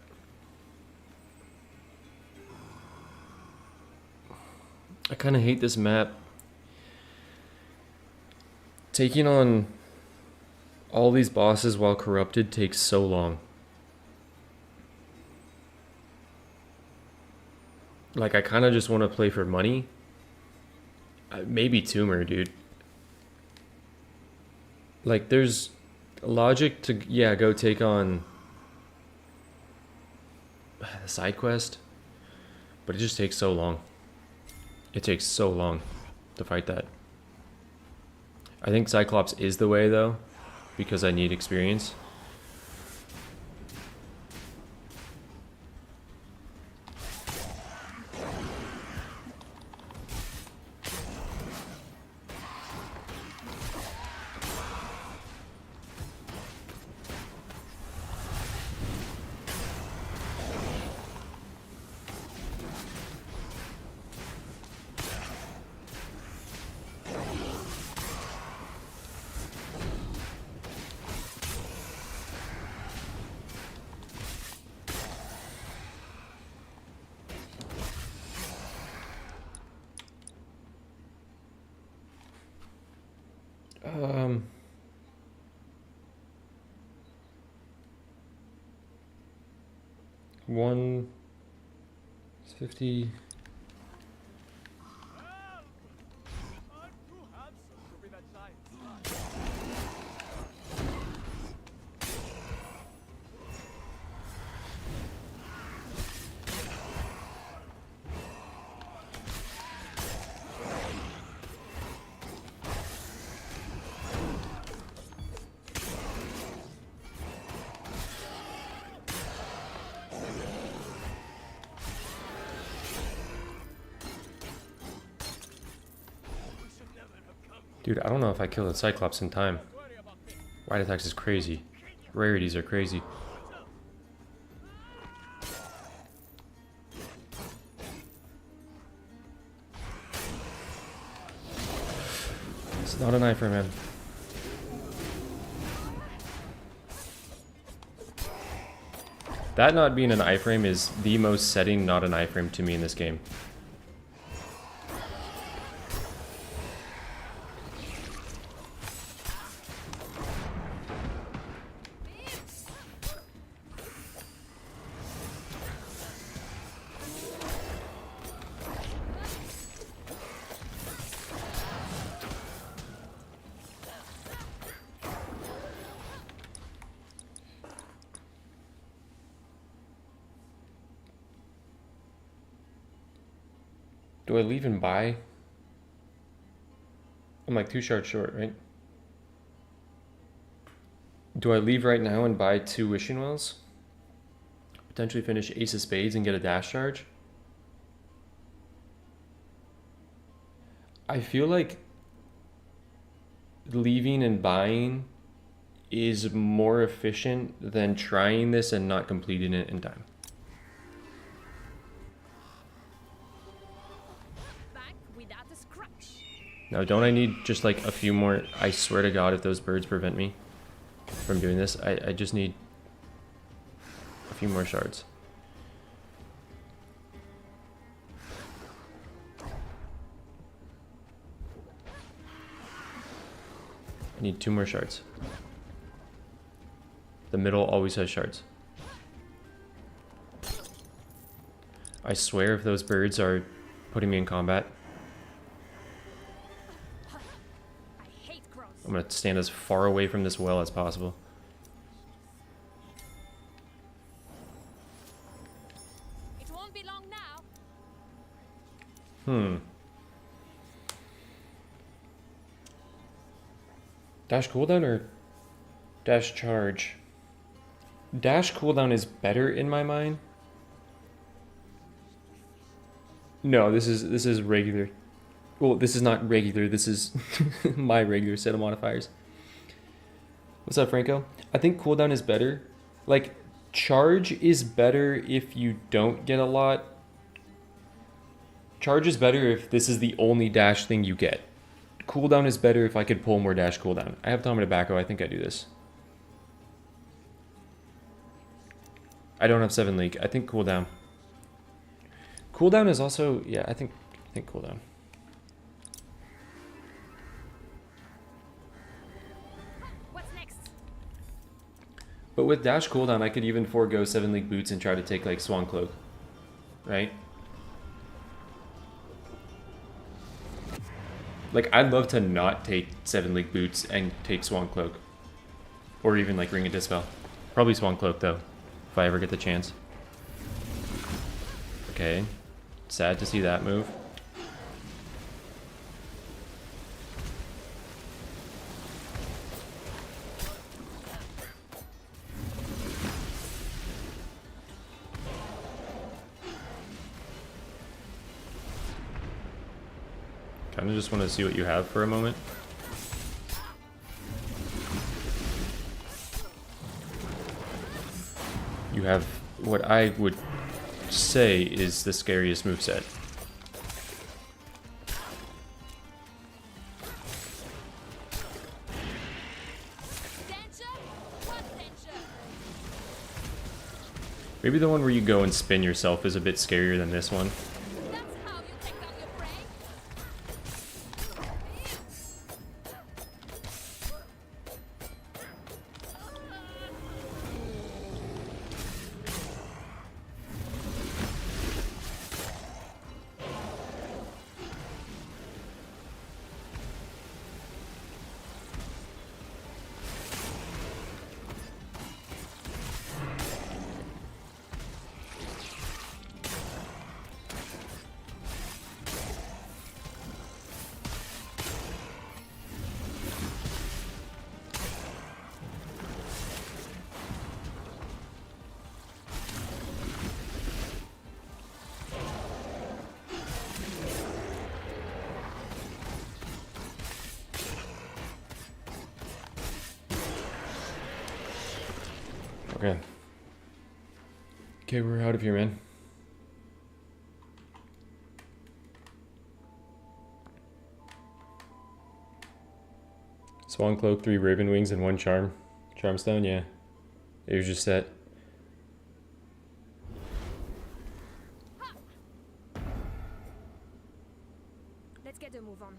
Taking on all these bosses while corrupted takes so long. Like, I kind of just want to play for money. Maybe Tumor, dude. Like, there's logic to, yeah, go take on the side quest, but it just takes so long. It takes so long to fight that. I think Cyclops is the way, though, because I need experience. $150. Dude, I don't know if I kill the Cyclops in time. Wide attacks is crazy. Rarities are crazy. It's not an iframe, man. That not being an iframe is the most setting not an iframe to me in this game. Do I leave and buy? I'm like 2 shards short, right? Do I leave right now and buy 2 wishing wells? Potentially finish Ace of Spades and get a dash charge? I feel like leaving and buying is more efficient than trying this and not completing it in time. Now, don't I need just like a few more? I swear to God, if those birds prevent me from doing this, I just need a few more shards. I need 2 more shards. The middle always has shards. I swear if those birds are putting me in combat, I'm gonna stand as far away from this well as possible. It won't be long now. Dash cooldown or dash charge? Dash cooldown is better in my mind. No, this is regular. Well, this is not regular. This is my regular set of modifiers. What's up, Franco? I think cooldown is better. Like, charge is better if you don't get a lot Charge is better if this is the only dash thing you get. Cooldown is better if I could pull more dash cooldown. I have Tom and Tobacco, I think I do this. I don't have 7 leak. I think cooldown. Cooldown is also, yeah, I think cooldown. What's next? But with dash cooldown, I could even forego 7 league boots and try to take like Swan Cloak, right? Like, I'd love to not take 7 league boots and take Swan Cloak, or even like Ring of Dispel. Probably Swan Cloak though, if I ever get the chance. Okay, sad to see that move. Kind of just want to see what you have for a moment. You have what I would say is the scariest moveset. Danger? What danger? Maybe the one where you go and spin yourself is a bit scarier than this one. That's how you take down your prey? Okay. Okay, we're out of here, man. Swan Cloak, 3 Raven Wings, and 1 Charmstone, yeah. It was just set. Let's get a move on.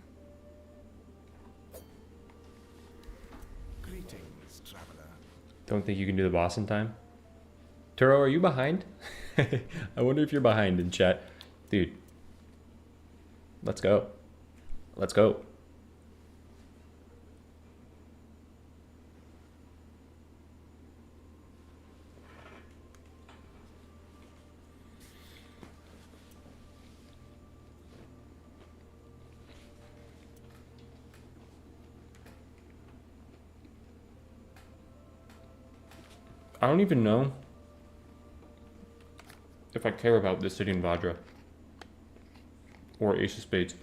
Greetings, traveler. Don't think you can do the boss in time. Turo, are you behind? I wonder if you're behind in chat. Dude. Let's go. Let's go. I don't even know if I care about this city in Vajra or Ace of Spades.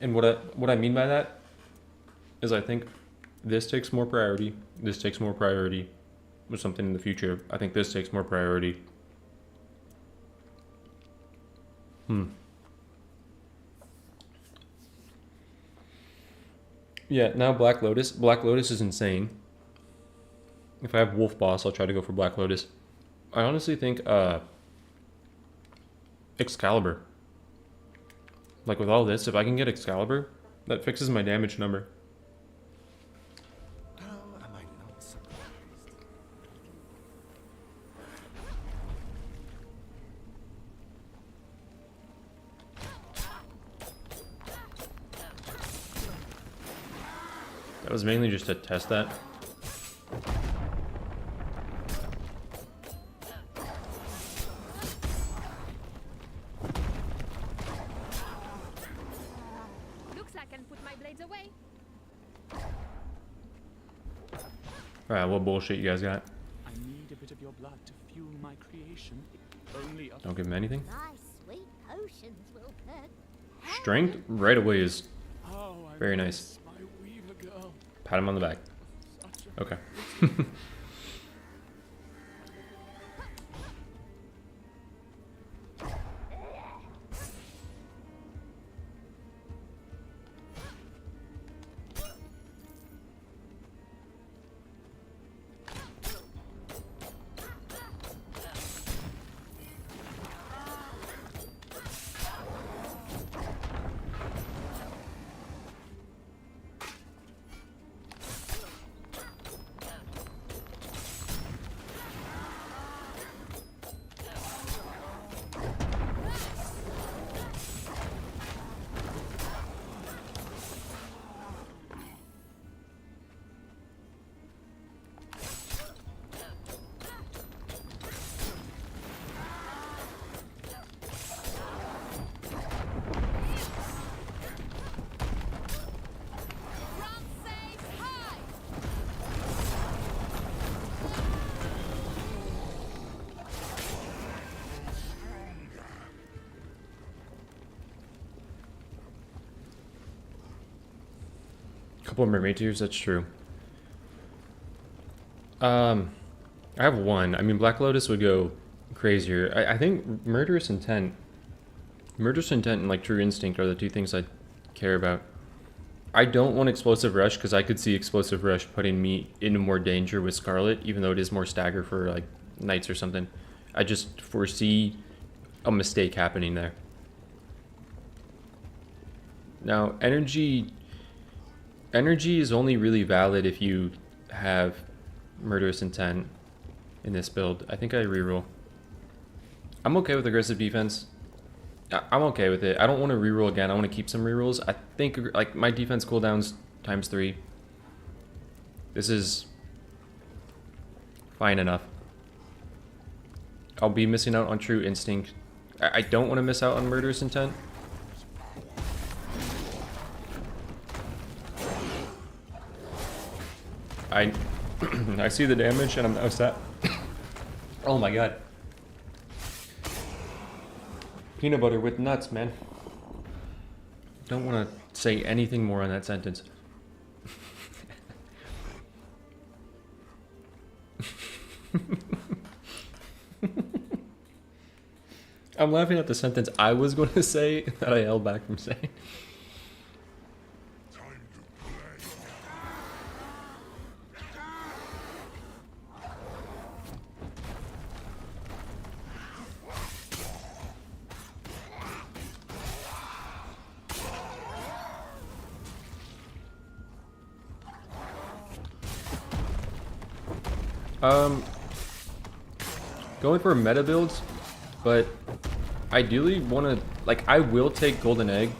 And what I mean by that is I think this takes more priority, this takes more priority with something in the future. I think this takes more priority. Yeah, now Black Lotus. Black Lotus is insane. If I have Wolf Boss, I'll try to go for Black Lotus. I honestly think Excalibur. Like with all this, if I can get Excalibur, that fixes my damage number. How am I not surprised? That was mainly just to test that. Looks like I can put my blades away. Alright, what bullshit you guys got? I need a bit of your blood to fuel my creation. Only a Don't give him anything. My sweet potions will hurt. Strength right away is Oh, I very nice. miss my weaver girl. Pat him on the back. Okay. Run safe high! Couple of mermaid tears, that's true. I have one. I mean, Black Lotus would go crazier. I think Murderous Intent and like True Instinct are the two things I care about. I don't want Explosive Rush because I could see Explosive Rush putting me into more danger with Scarlet, even though it is more stagger for like knights or something. I just foresee a mistake happening there. Now, energy is only really valid if you have Murderous Intent in this build. I think I reroll. I'm okay with aggressive defense. I'm okay with it. I don't want to reroll again. I want to keep some rerolls. I think like my defense cooldowns ×3. This is fine enough. I'll be missing out on True Instinct. I don't want to miss out on Murderous Intent. I see the damage and I'm upset. Oh my god. Peanut butter with nuts, man. Don't want to say anything more on that sentence. I'm laughing at the sentence I was going to say that I held back from saying. Going for meta builds, but ideally want to, like, I will take Golden Egg,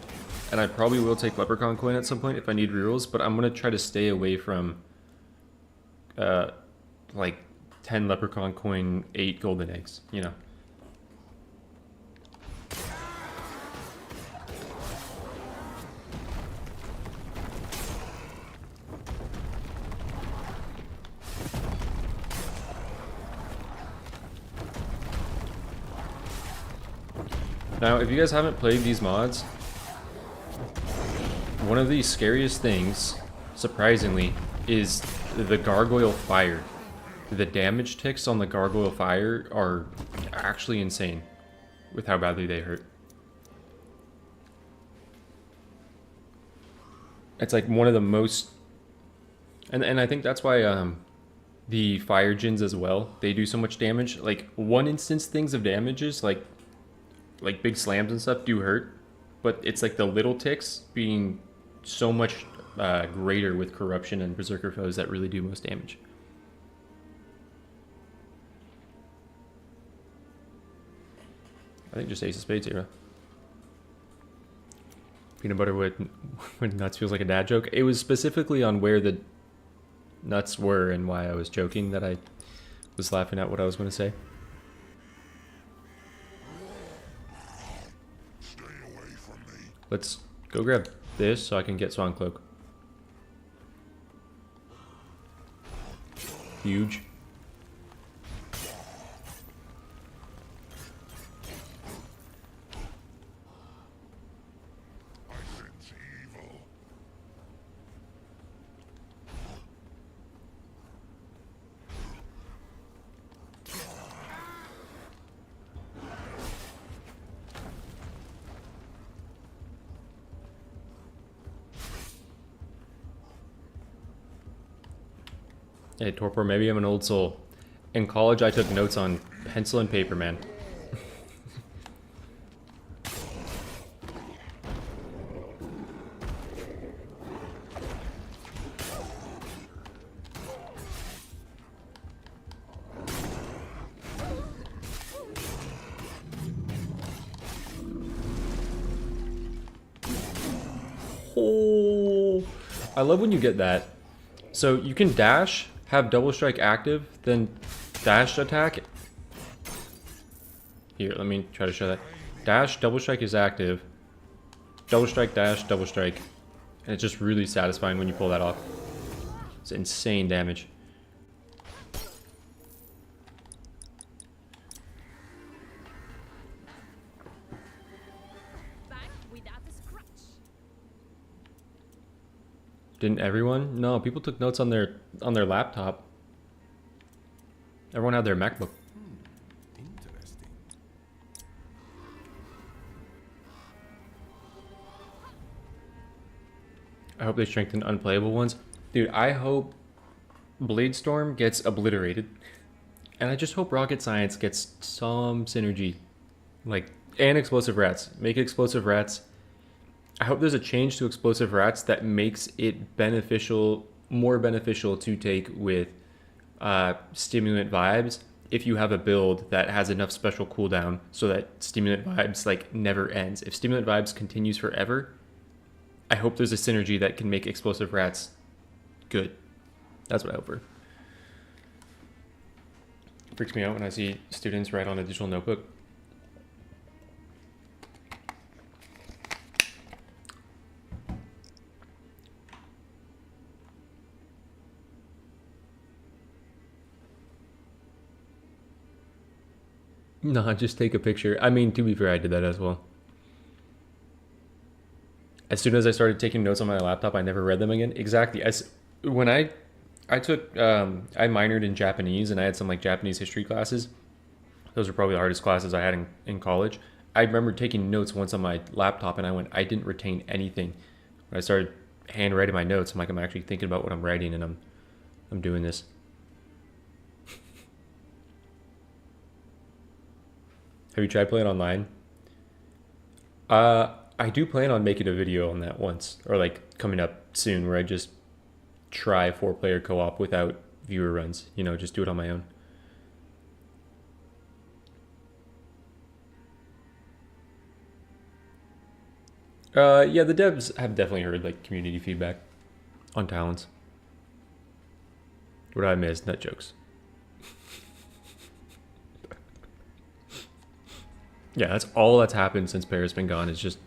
and I probably will take Leprechaun Coin at some point if I need rerolls, but I'm going to try to stay away from, like, 10 Leprechaun Coin, 8 Golden Eggs, you know. Now, if you guys haven't played these mods, one of the scariest things, surprisingly, is the Gargoyle Fire. The damage ticks on the Gargoyle Fire are actually insane with how badly they hurt. It's like one of the most... And I think that's why the Fire Djinns as well, they do so much damage. Like, one instance things of damages, like big slams and stuff do hurt, but it's like the little ticks being so much greater with Corruption and Berserker foes that really do most damage. I think just Ace of Spades here. Peanut butter with nuts feels like a dad joke. It was specifically on where the nuts were and why I was joking that I was laughing at what I was going to say. Let's go grab this so I can get Swan Cloak. Huge. Hey, Torpor, maybe I'm an old soul. In college, I took notes on pencil and paper, man. Oh, I love when you get that. So you can dash, have double strike active, then dash attack. Here, let me try to show that. Dash, double strike is active. Double strike, dash, double strike. And it's just really satisfying when you pull that off. It's insane damage. Back without a scratch. Didn't everyone? No, people took notes on their laptop. Everyone had their MacBook. Interesting. I hope they strengthen unplayable ones. Dude, I hope Bladestorm gets obliterated. And I just hope Rocket Science gets some synergy. Like, and Explosive Rats. Make Explosive Rats. I hope there's a change to Explosive Rats that makes it beneficial, more beneficial to take with Stimulant Vibes if you have a build that has enough special cooldown so that Stimulant Vibes like never ends. If Stimulant Vibes continues forever, I hope there's a synergy that can make Explosive Rats good. That's what I hope for. It freaks me out when I see students write on a digital notebook. No, just take a picture. I mean, to be fair, I did that as well. As soon as I started taking notes on my laptop, I never read them again. Exactly. When I took, I minored in Japanese and I had some like Japanese history classes. Those were probably the hardest classes I had in college. I remember taking notes once on my laptop and I didn't retain anything. When I started handwriting my notes, I'm like, I'm actually thinking about what I'm writing and I'm doing this. Have you tried playing online? I do plan on making a video on that once, or like coming up soon, where I just try 4-player co-op without viewer runs. You know, just do it on my own. Yeah, the devs have definitely heard like community feedback on talents. What I miss, nut jokes. Yeah, that's all that's happened since Paris been gone is just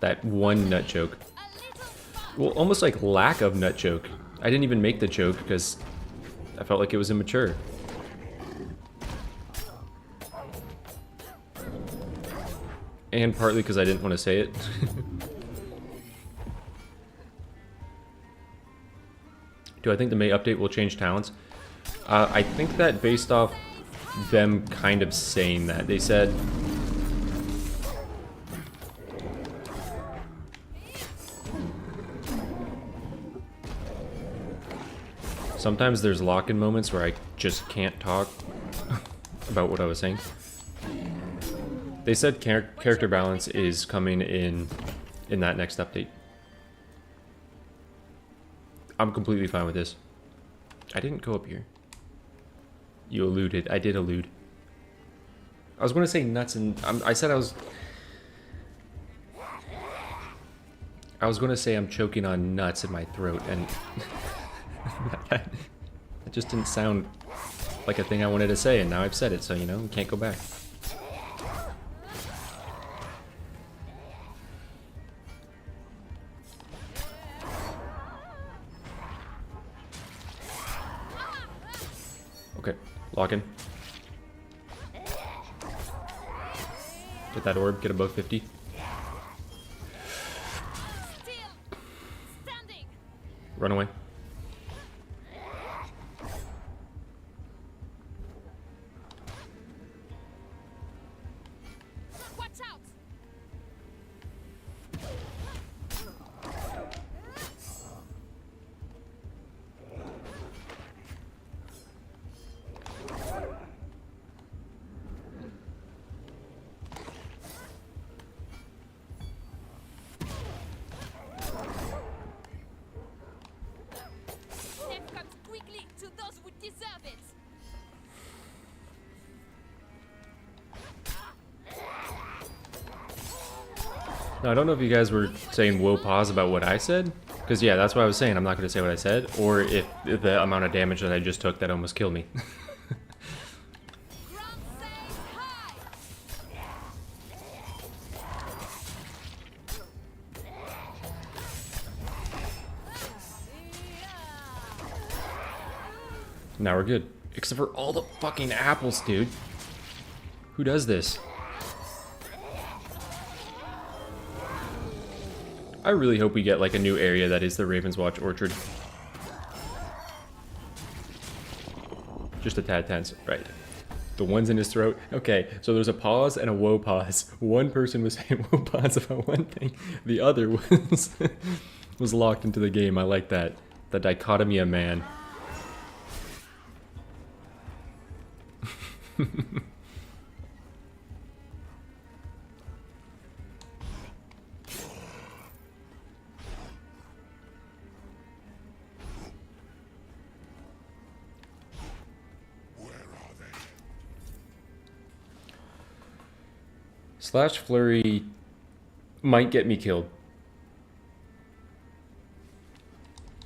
that one nut joke. Well, almost like lack of nut joke. I didn't even make the joke because I felt like it was immature. And partly because I didn't want to say it. Do I think the May update will change talents? I think that based off them kind of saying that. They said sometimes there's lock-in moments where I just can't talk about what I was saying. They said character balance is coming in that next update. I'm completely fine with this. I didn't go up here. You alluded. I did allude. I was going to say nuts and... I said I was going to say I'm choking on nuts in my throat, and... It just didn't sound like a thing I wanted to say, and now I've said it, so, you know, we can't go back. Okay, lock in. Get that orb, get above 50. Still standing. Run away. Watch out. Now, I don't know if you guys were saying whoa pause about what I said, because yeah, that's what I was saying. I'm not going to say what I said, or if the amount of damage that I just took that almost killed me. Now we're good. Except for all the fucking apples, dude. Who does this? I really hope we get like a new area that is the Ravenswatch Orchard. Just a tad tense, right? The one's in his throat. Okay, so there's a pause and a whoa pause. One person was saying whoa pause about one thing. The other was locked into the game. I like that. The dichotomy of man. Slash Flurry might get me killed.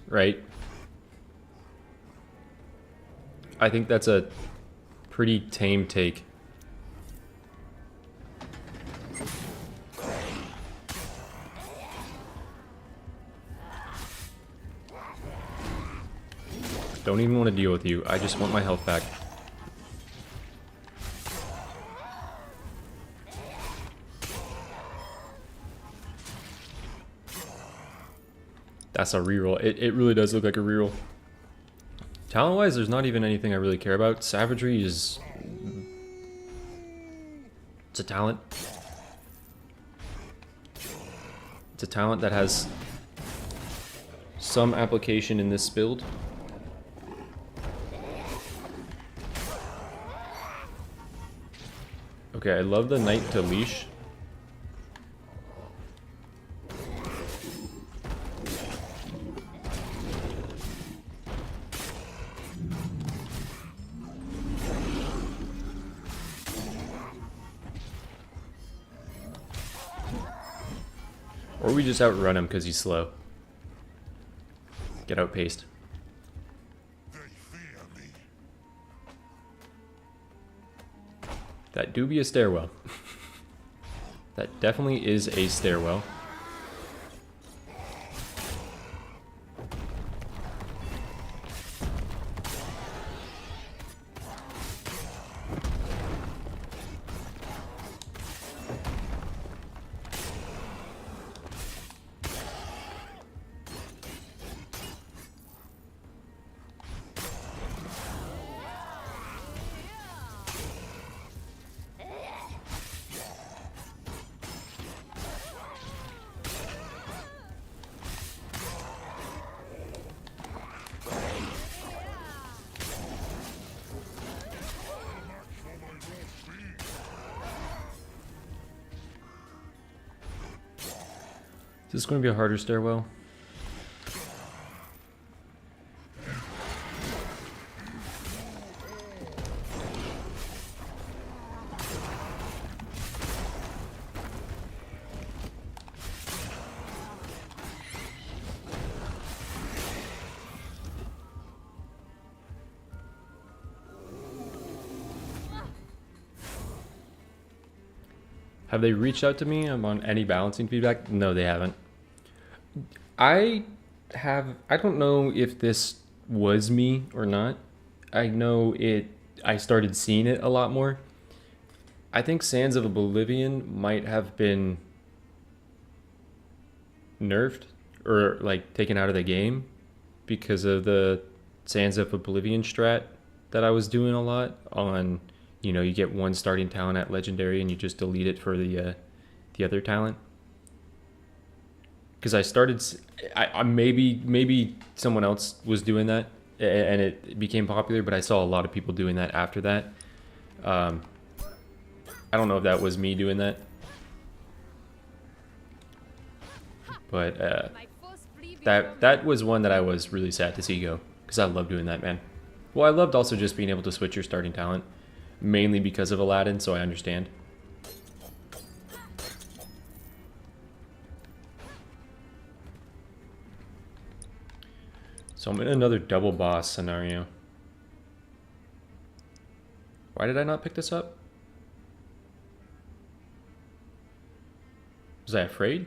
Right? I think that's a pretty tame take. Don't even want to deal with you. I just want my health back. That's a reroll. It really does look like a reroll. Talent-wise, there's not even anything I really care about. Savagery is... it's a talent. It's a talent that has some application in this build. Okay, I love the Knight to Leash. Or we just outrun him because he's slow. Get outpaced. That do be a stairwell. That definitely is a stairwell. Is this going to be a harder stairwell? Have they reached out to me on any balancing feedback? No, they haven't. I don't know if this was me or not. I know I started seeing it a lot more. I think Sands of Oblivion might have been nerfed or like taken out of the game because of the Sands of Oblivion strat that I was doing a lot on. You know, you get one starting talent at Legendary and you just delete it for the other talent. Because I started, maybe someone else was doing that and it became popular, but I saw a lot of people doing that after that. I don't know if that was me doing that. But that was one that I was really sad to see go. Because I love doing that, man. Well, I loved also just being able to switch your starting talent. Mainly because of Aladdin, so I understand. So I'm in another double boss scenario. Why did I not pick this up? Was I afraid?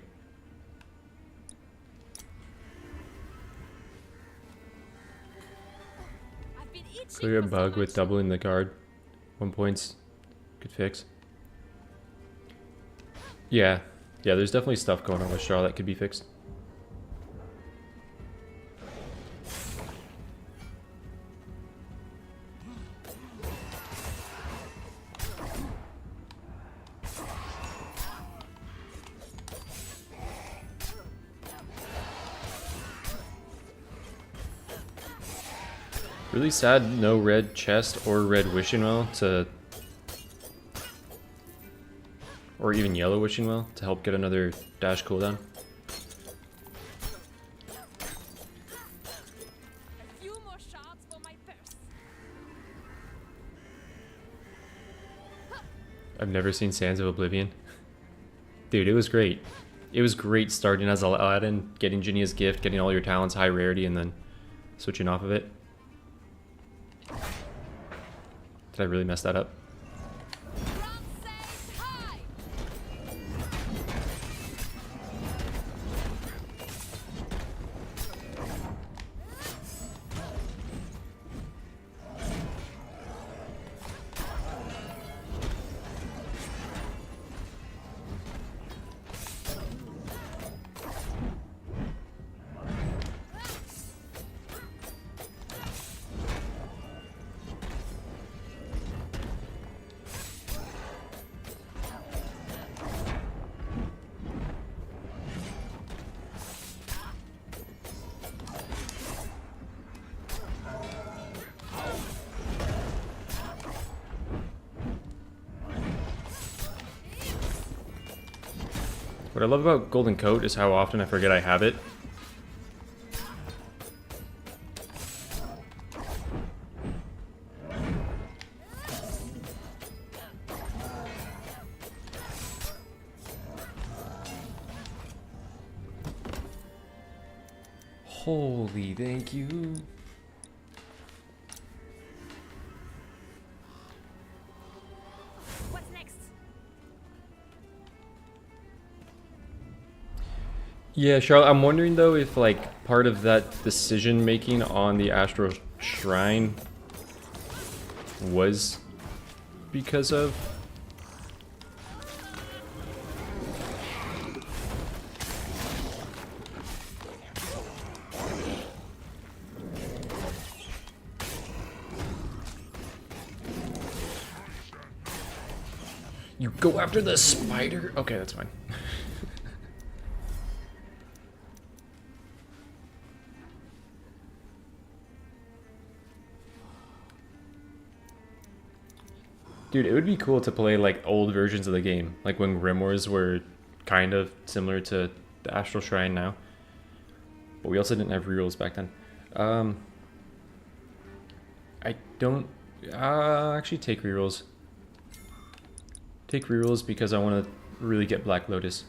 I've been itching Clear a for so bug with much. doubling the guard. 1 points. Good fix. Yeah. Yeah, there's definitely stuff going on with Charlotte that could be fixed. Really sad no red chest or red wishing well to... or even yellow wishing well to help get another dash cooldown. A few more shots for my purse. I've never seen Sands of Oblivion. Dude, it was great. It was great starting as Aladdin, getting Ginny's gift, getting all your talents high rarity, and then switching off of it. Did I really mess that up? Front says hi. What I love about Golden Coat is how often I forget I have it. Holy, thank you. What's next? Yeah, Charlotte, I'm wondering though if like part of that decision making on the Astral Shrine was because of you go after the spider? Okay, that's fine. Dude, it would be cool to play like old versions of the game, like when Grimoires were kind of similar to the Astral Shrine now. But we also didn't have rerolls back then. I don't actually take rerolls. Take rerolls because I want to really get Black Lotus.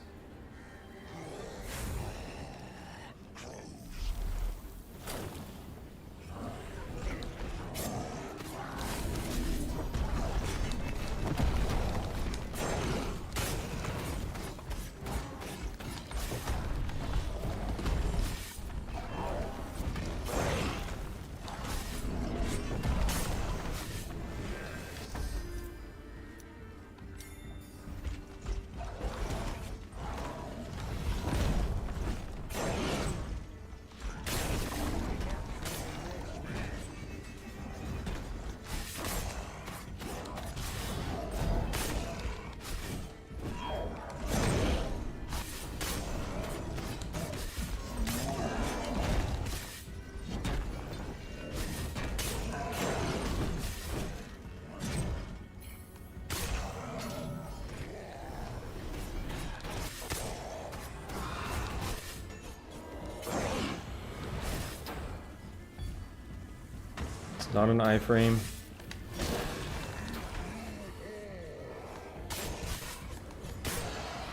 It's not an iframe.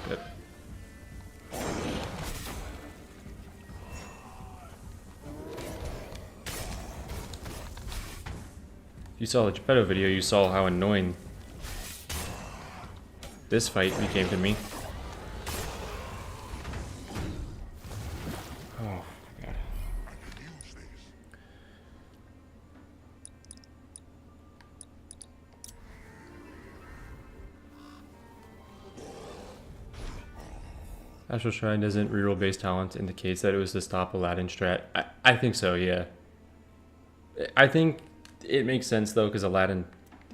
Good. you saw the Geppetto video, you saw how annoying this fight became to me. Oh, God. Astral Shrine doesn't reroll base talent indicates that it was to stop Aladdin strat. I think so, yeah. I think it makes sense though, because Aladdin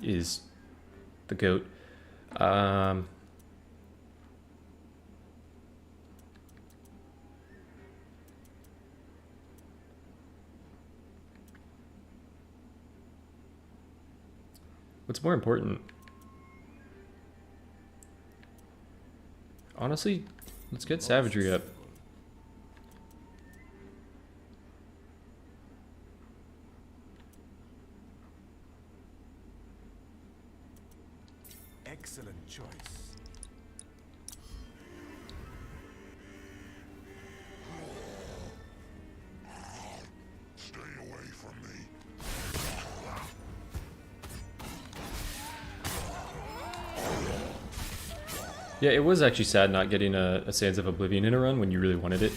is the GOAT. What's more important? Honestly, let's get savagery up. Excellent choice. Stay away from me. Yeah, it was actually sad not getting a Sands of Oblivion in a run when you really wanted it.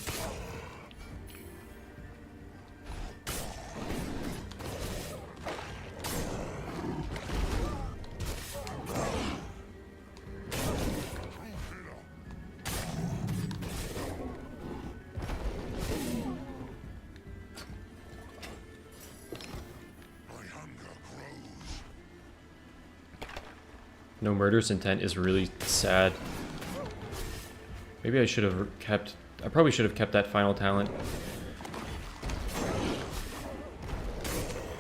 No murderous intent is really sad. Maybe I should have kept... I probably should have kept that final talent.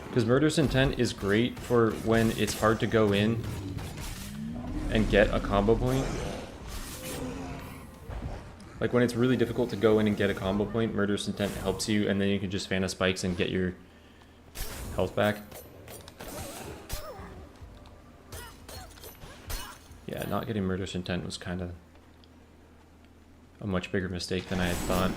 Because murderous intent is great for when it's hard to go in and get a combo point. Like when it's really difficult to go in and get a combo point, murderous intent helps you, and then you can just Phantom Spikes and get your health back. Yeah, not getting murderous intent was kind of a much bigger mistake than I had thought.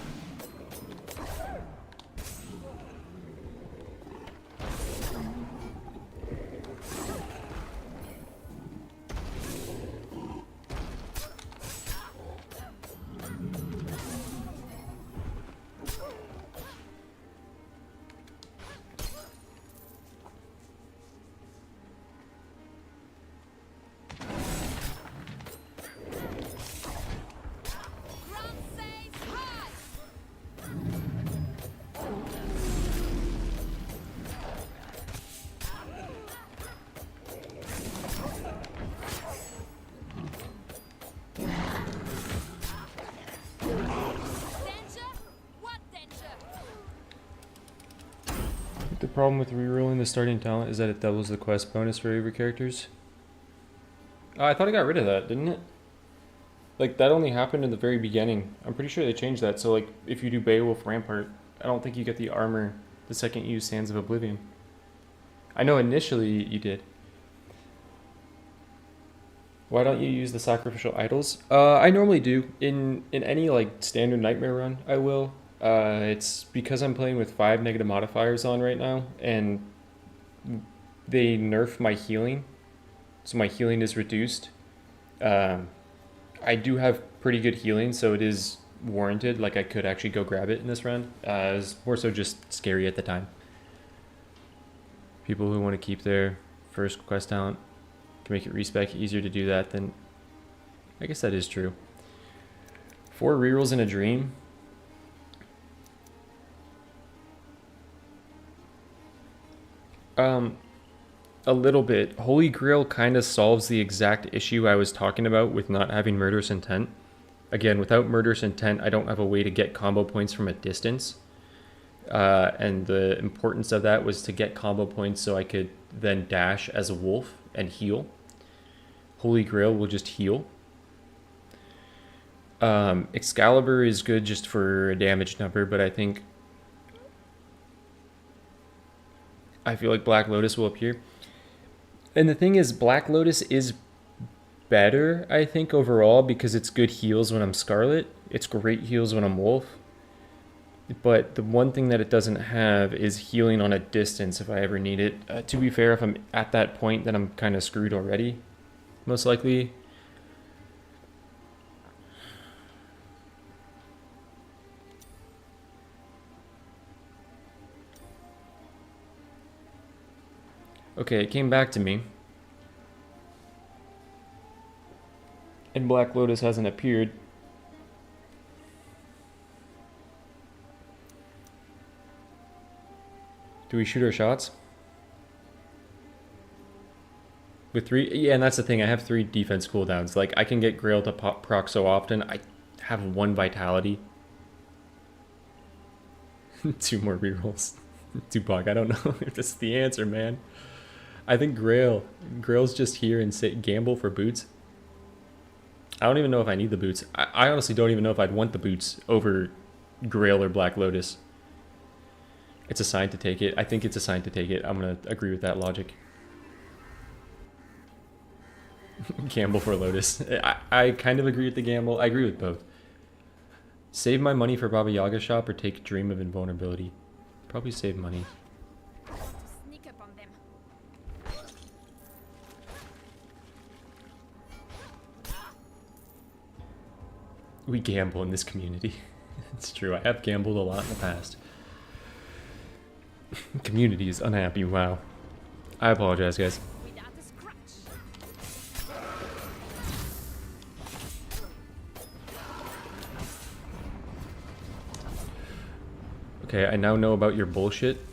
The problem with rerolling the starting talent is that it doubles the quest bonus for every characters. Oh, I thought I got rid of that, didn't it? Like, that only happened in the very beginning. I'm pretty sure they changed that, so like, if you do Beowulf Rampart, I don't think you get the armor the second you use Sands of Oblivion. I know initially you did. Why don't you use the sacrificial idols? I normally do. In any like standard Nightmare run, I will. It's because I'm playing with 5 negative modifiers on right now, and they nerf my healing, so my healing is reduced. I do have pretty good healing, so it is warranted. Like, I could actually go grab it in this run. It was more so just scary at the time. People who want to keep their first quest talent can make it respec easier to do that. Then I guess that is true. 4 rerolls in a dream. A little bit. Holy Grail kind of solves the exact issue I was talking about with not having murderous intent. Again, without murderous intent, I don't have a way to get combo points from a distance. And the importance of that was to get combo points so I could then dash as a wolf and heal. Holy Grail will just heal. Excalibur is good just for a damage number, but I feel like Black Lotus will appear. And the thing is, Black Lotus is better, I think, overall, because it's good heals when I'm Scarlet. It's great heals when I'm Wolf. But the one thing that it doesn't have is healing on a distance if I ever need it. To be fair, if I'm at that point, then I'm kind of screwed already, most likely. Okay, it came back to me. And Black Lotus hasn't appeared. Do we shoot our shots? With 3? Yeah, and that's the thing. I have 3 defense cooldowns. Like, I can get Grail to pop proc so often. I have 1 vitality. 2 more rerolls. Tupac, I don't know if that's the answer, man. I think Grail's just here and sit gamble for boots. I don't even know if I need the boots. I honestly don't even know if I'd want the boots over Grail or Black Lotus. It's a sign to take it. I think it's a sign to take it. I'm going to agree with that logic. Gamble for Lotus. I kind of agree with the gamble. I agree with both. Save my money for Baba Yaga shop or take Dream of Invulnerability. Probably save money. Sneak up on them. We gamble in this community. It's true. I have gambled a lot in the past. Community is unhappy. Wow. I apologize, guys. Without a scratch. Okay, I now know about your bullshit.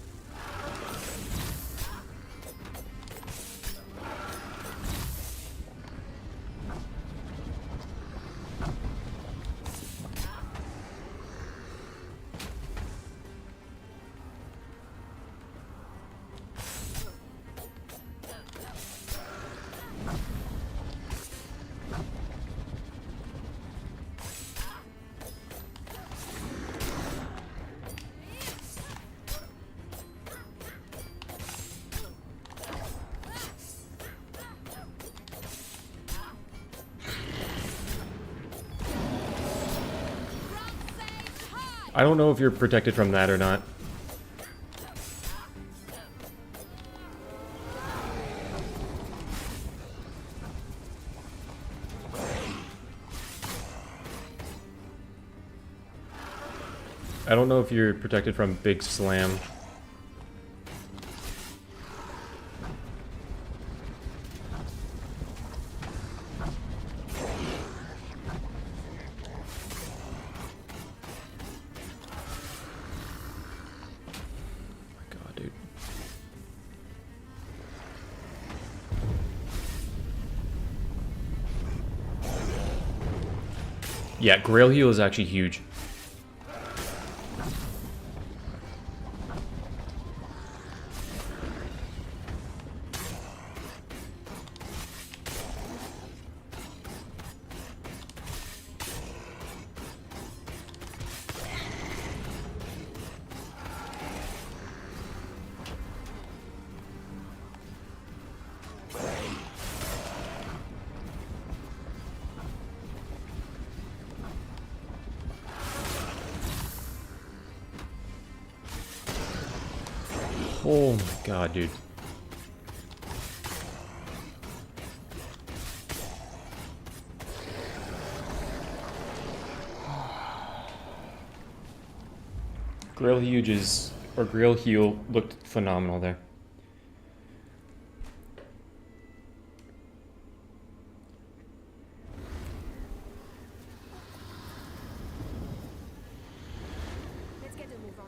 I don't know if you're protected from that or not. I don't know if you're protected from Big Slam. Yeah, Grail heal is actually huge. Oh my god, dude. Grail Huge or Grail Heal looked phenomenal there. Let's get a move on.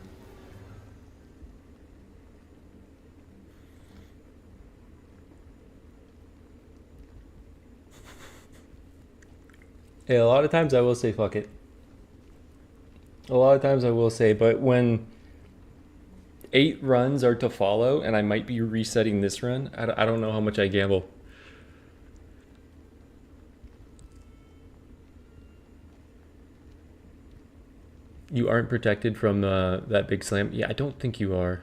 Yeah, a lot of times I will say fuck it. A lot of times I will say, but when 8 runs are to follow and I might be resetting this run, I don't know how much I gamble. You aren't protected from that big slam? Yeah, I don't think you are.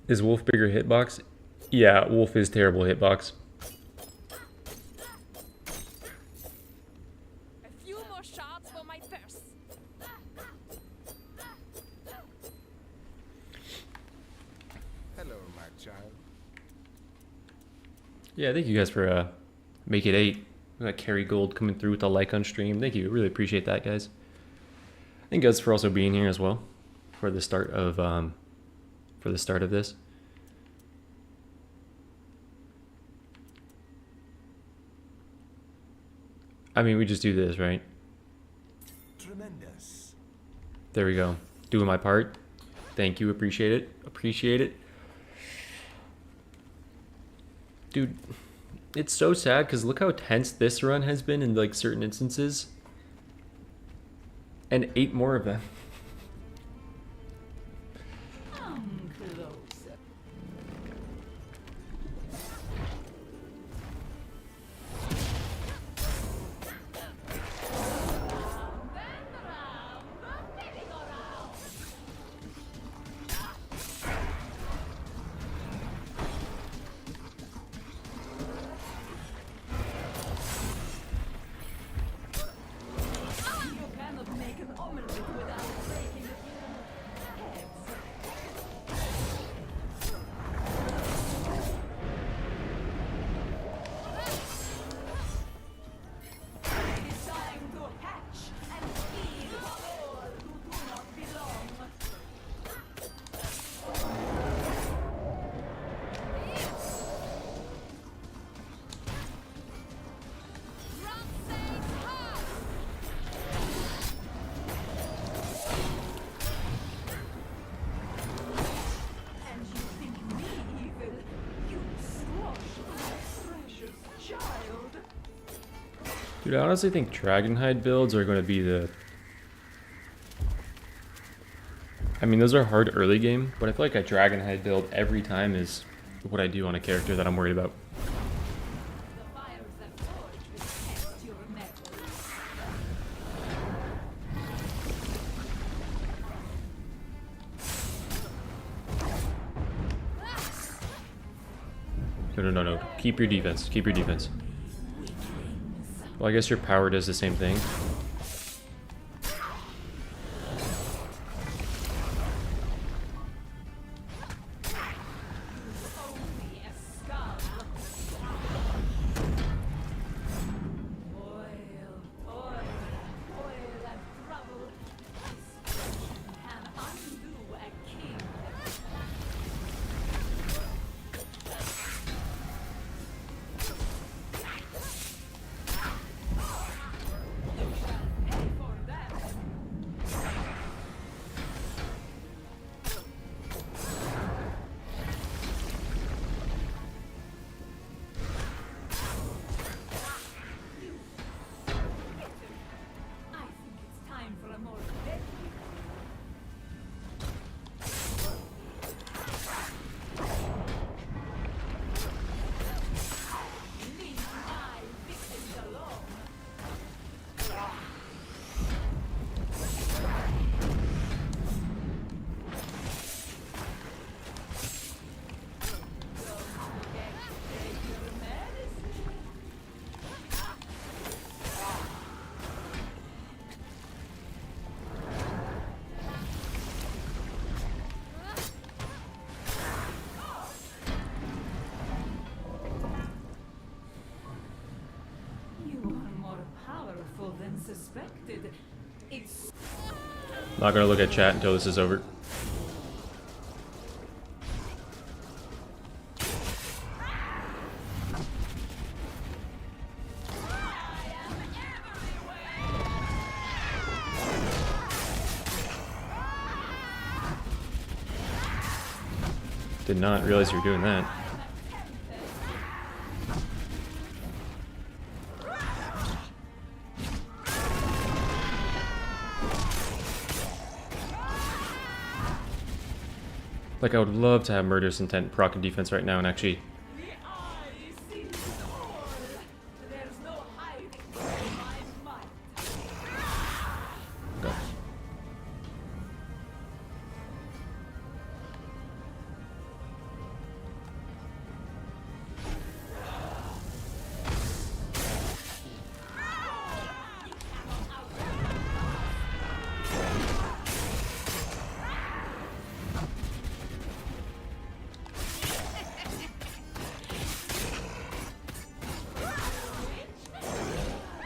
Is Wolf bigger hitbox? Yeah, Wolf is terrible hitbox. more shards for my purse. Hello, my child. Yeah, thank you guys for make it 8. We got Carrie Gold coming through with the like on stream. Thank you, really appreciate that, guys. Thank you guys for also being here as well for the start of this. I mean, we just do this, right? Tremendous. There we go. Doing my part. Thank you, appreciate it. Appreciate it. Dude, it's so sad because look how tense this run has been in like certain instances. And 8 more of them. Dude, I honestly think Dragonhide builds are going to be the... I mean, those are hard early game, but I feel like a Dragonhide build every time is what I do on a character that I'm worried about. No. Keep your defense. Keep your defense. Well, I guess your power does the same thing. Suspected. It's Not gonna look at chat until this is over. Did not realize you were doing that. Like, I would love to have Murderous Intent proc and defense right now and actually... Go.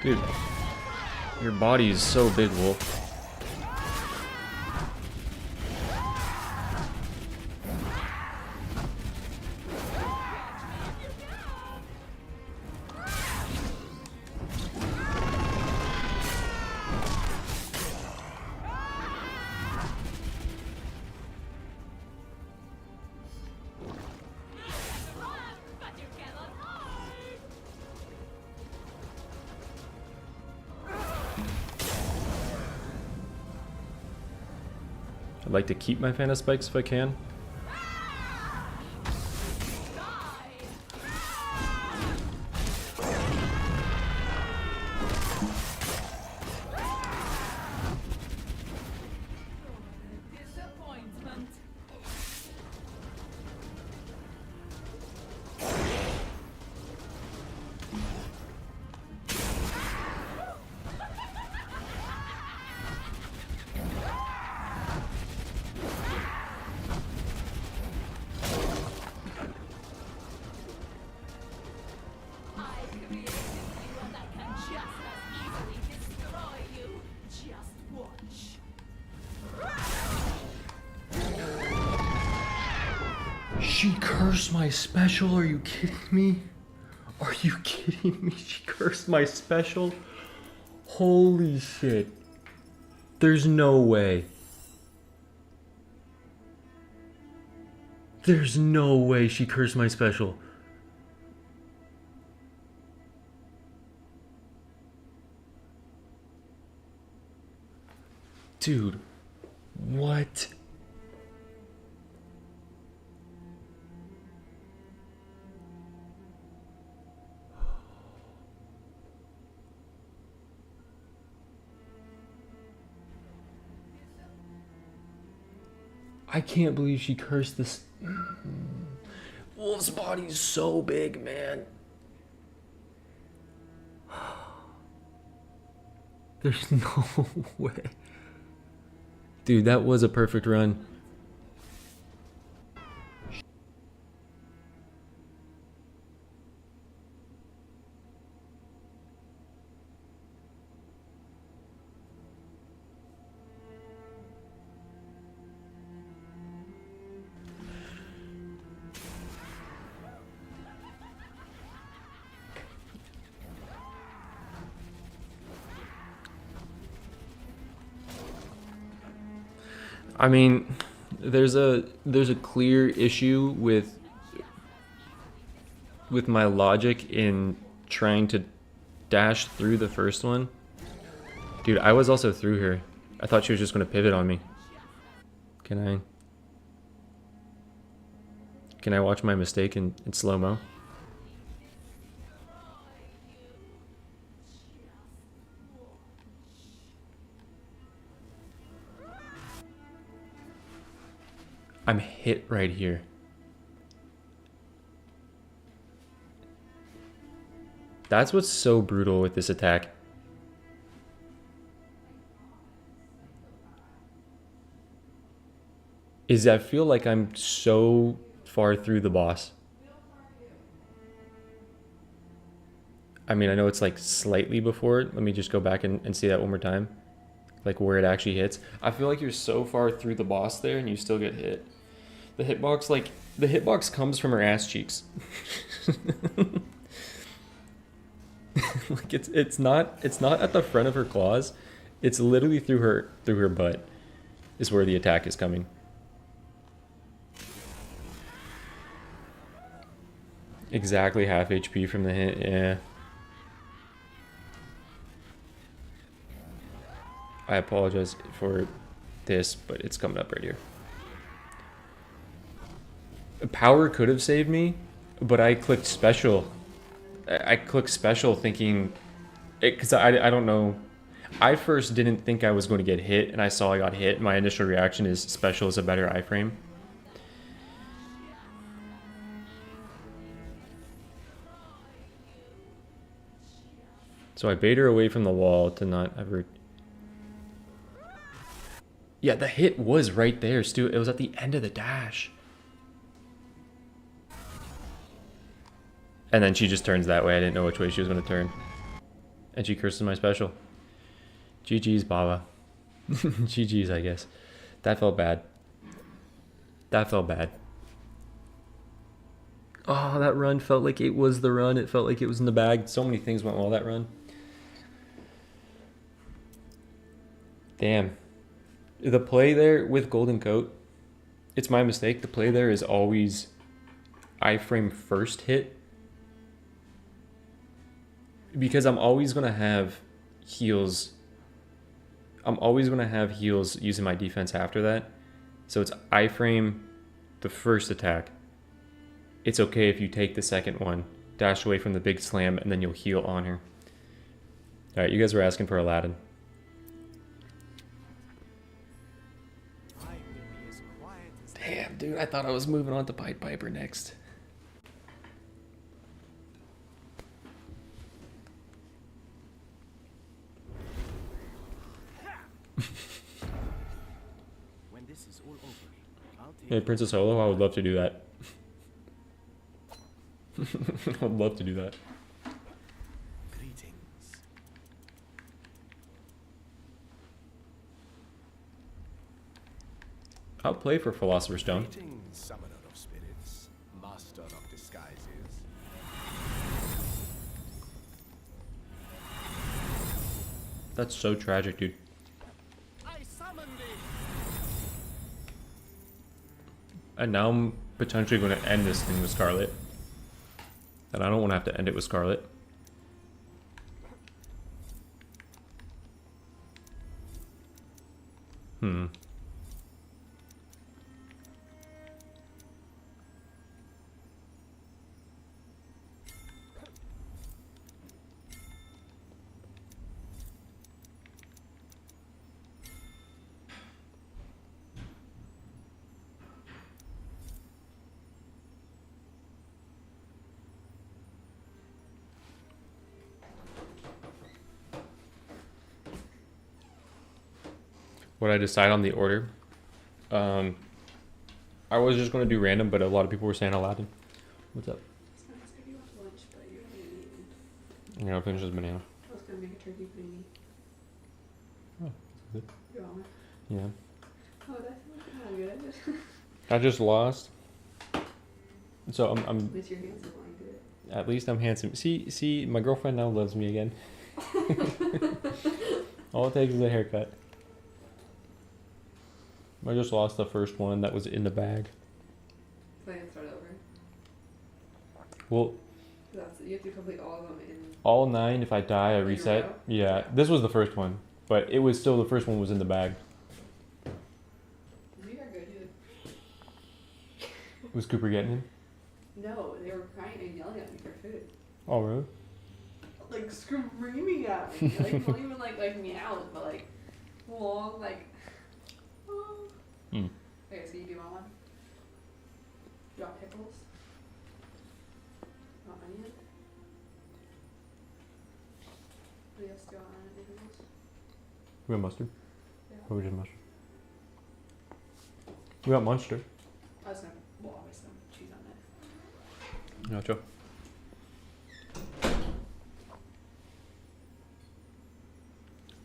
Dude, your body is so big, Wolf. I'd like to keep my Phantom Spikes if I can. Disappointment. I created you and I can just as easily destroy you. Just watch. She cursed my special? Are you kidding me? Are you kidding me? She cursed my special? Holy shit. There's no way. There's no way she cursed my special. Dude, what? I can't believe she cursed this. Wolf's body's so big, man. There's no way. Dude, that was a perfect run. I mean, there's a clear issue with my logic in trying to dash through the first one. Dude, I was also through here. I thought she was just going to pivot on me. Can I watch my mistake in slow-mo? I'm hit right here. That's what's so brutal with this attack. Is I feel like I'm so far through the boss. I mean, I know it's like slightly before it. Let me just go back and see that one more time. Like where it actually hits. I feel like you're so far through the boss there and you still get hit. The hitbox, like, the hitbox comes from her ass cheeks. Like it's not at the front of her claws. It's literally through her butt is where the attack is coming. Exactly half HP from the hit, yeah. I apologize for this, but it's coming up right here. Power could have saved me, but I clicked special. I clicked special thinking, because I don't know. I first didn't think I was going to get hit, and I saw I got hit. My initial reaction is special is a better iframe. So I bait her away from the wall to not ever... Yeah, the hit was right there, Stu. It was at the end of the dash. And then she just turns that way. I didn't know which way she was going to turn. And she curses my special. GG's, Baba. GG's, I guess. That felt bad. That felt bad. Oh, that run felt like it was the run. It felt like it was in the bag. So many things went well that run. Damn. The play there with Golden Coat, it's my mistake. The play there is always iframe first hit. Because I'm always going to have heals. I'm always going to have heals using my defense after that. So it's iframe the first attack. It's okay if you take the second one, dash away from the big slam, and then you'll heal on her. Alright, you guys were asking for Aladdin. Damn, dude, I thought I was moving on to Pied Piper next. When this is all over, I'll take Hey, Princess Holo, I would love to do that. I'd love to do that. Greetings. I'll play for Philosopher's Stone. Greetings, summoner of spirits, master of disguises. That's so tragic, dude. I summon thee. And now I'm potentially going to end this thing with Scarlet. And I don't want to have to end it with Scarlet. What I decide on the order. I was just going to do random, but a lot of people were saying Aladdin. What's up? I was gonna ask if you want lunch, but you haven't eaten. I'm going to finish this banana. I was gonna make a turkey panini. Oh, that's good. You want one? Yeah. Oh, that's not good. I just lost. So I'm At least your hands are going good. at least I'm handsome. See, my girlfriend now loves me again. All it takes is a haircut. I just lost the first one that was in the bag. So I can start over. Well, You have to complete all of them in. all 9, if I die, I In a reset. row? Yeah, this was the first one. But it was still, the first one was in the bag. You are good. Was Cooper getting him? No, they were crying and yelling at me for food. Oh, really? Like screaming at me. Like not even like meows, but like long like. Oh. Hmm. Okay, so you do want one? You want pickles? Want onion? What else do you want on pickles? We got mustard? Yeah. Or we just mustard? We got monster. I was gonna, well, obviously cheese on it. Nacho.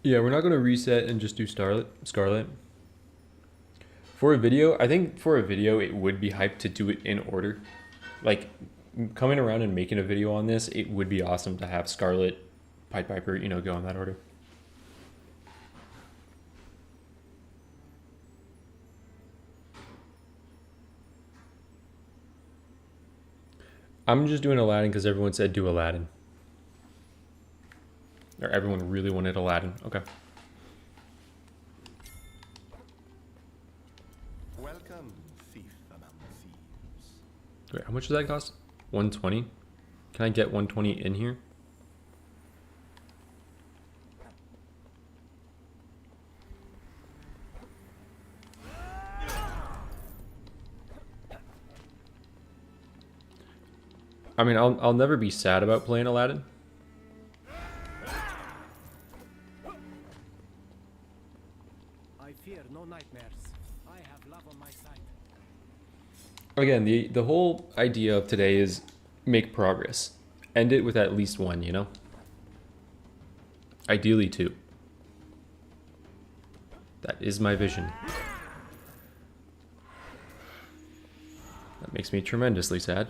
Yeah, we're not going to reset and just do Scarlet. For a video, I think for a video, it would be hyped to do it in order. Like, coming around and making a video on this, it would be awesome to have Scarlet, Pied Piper, you know, go in that order. I'm just doing Aladdin because everyone said do Aladdin. Or everyone really wanted Aladdin. Okay. Welcome, thief among thieves. Wait, how much does that cost? 120? Can I get 120 in here? I mean, I'll never be sad about playing Aladdin. I fear no nightmares. I have love on my side. Again, the whole idea of today is make progress. End it with at least one, you know? Ideally 2. That is my vision. That makes me tremendously sad.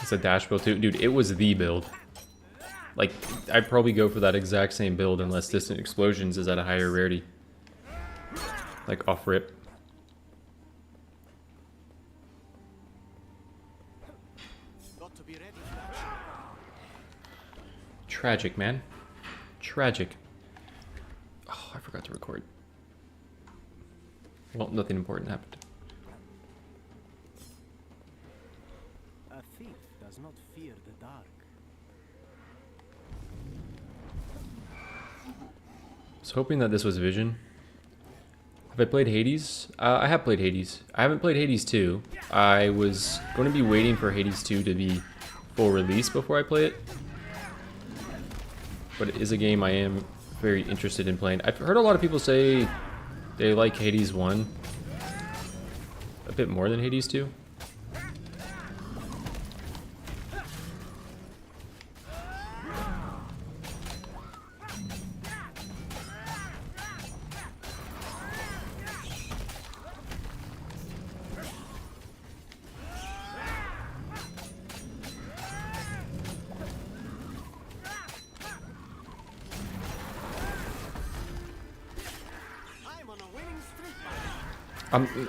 It's a dash build too. Dude, it was the build. Like, I'd probably go for that exact same build unless Distant Explosions is at a higher rarity. Like, off rip. Got to be ready for that. Tragic, man. Tragic. Oh, I forgot to record. Well, nothing important happened. A thief does not fear the dark. I was hoping that this was Vision. Have I played Hades? I have played Hades. I haven't played Hades 2. I was going to be waiting for Hades 2 to be full release before I play it. But it is a game I am very interested in playing. I've heard a lot of people say they like Hades 1 a bit more than Hades 2.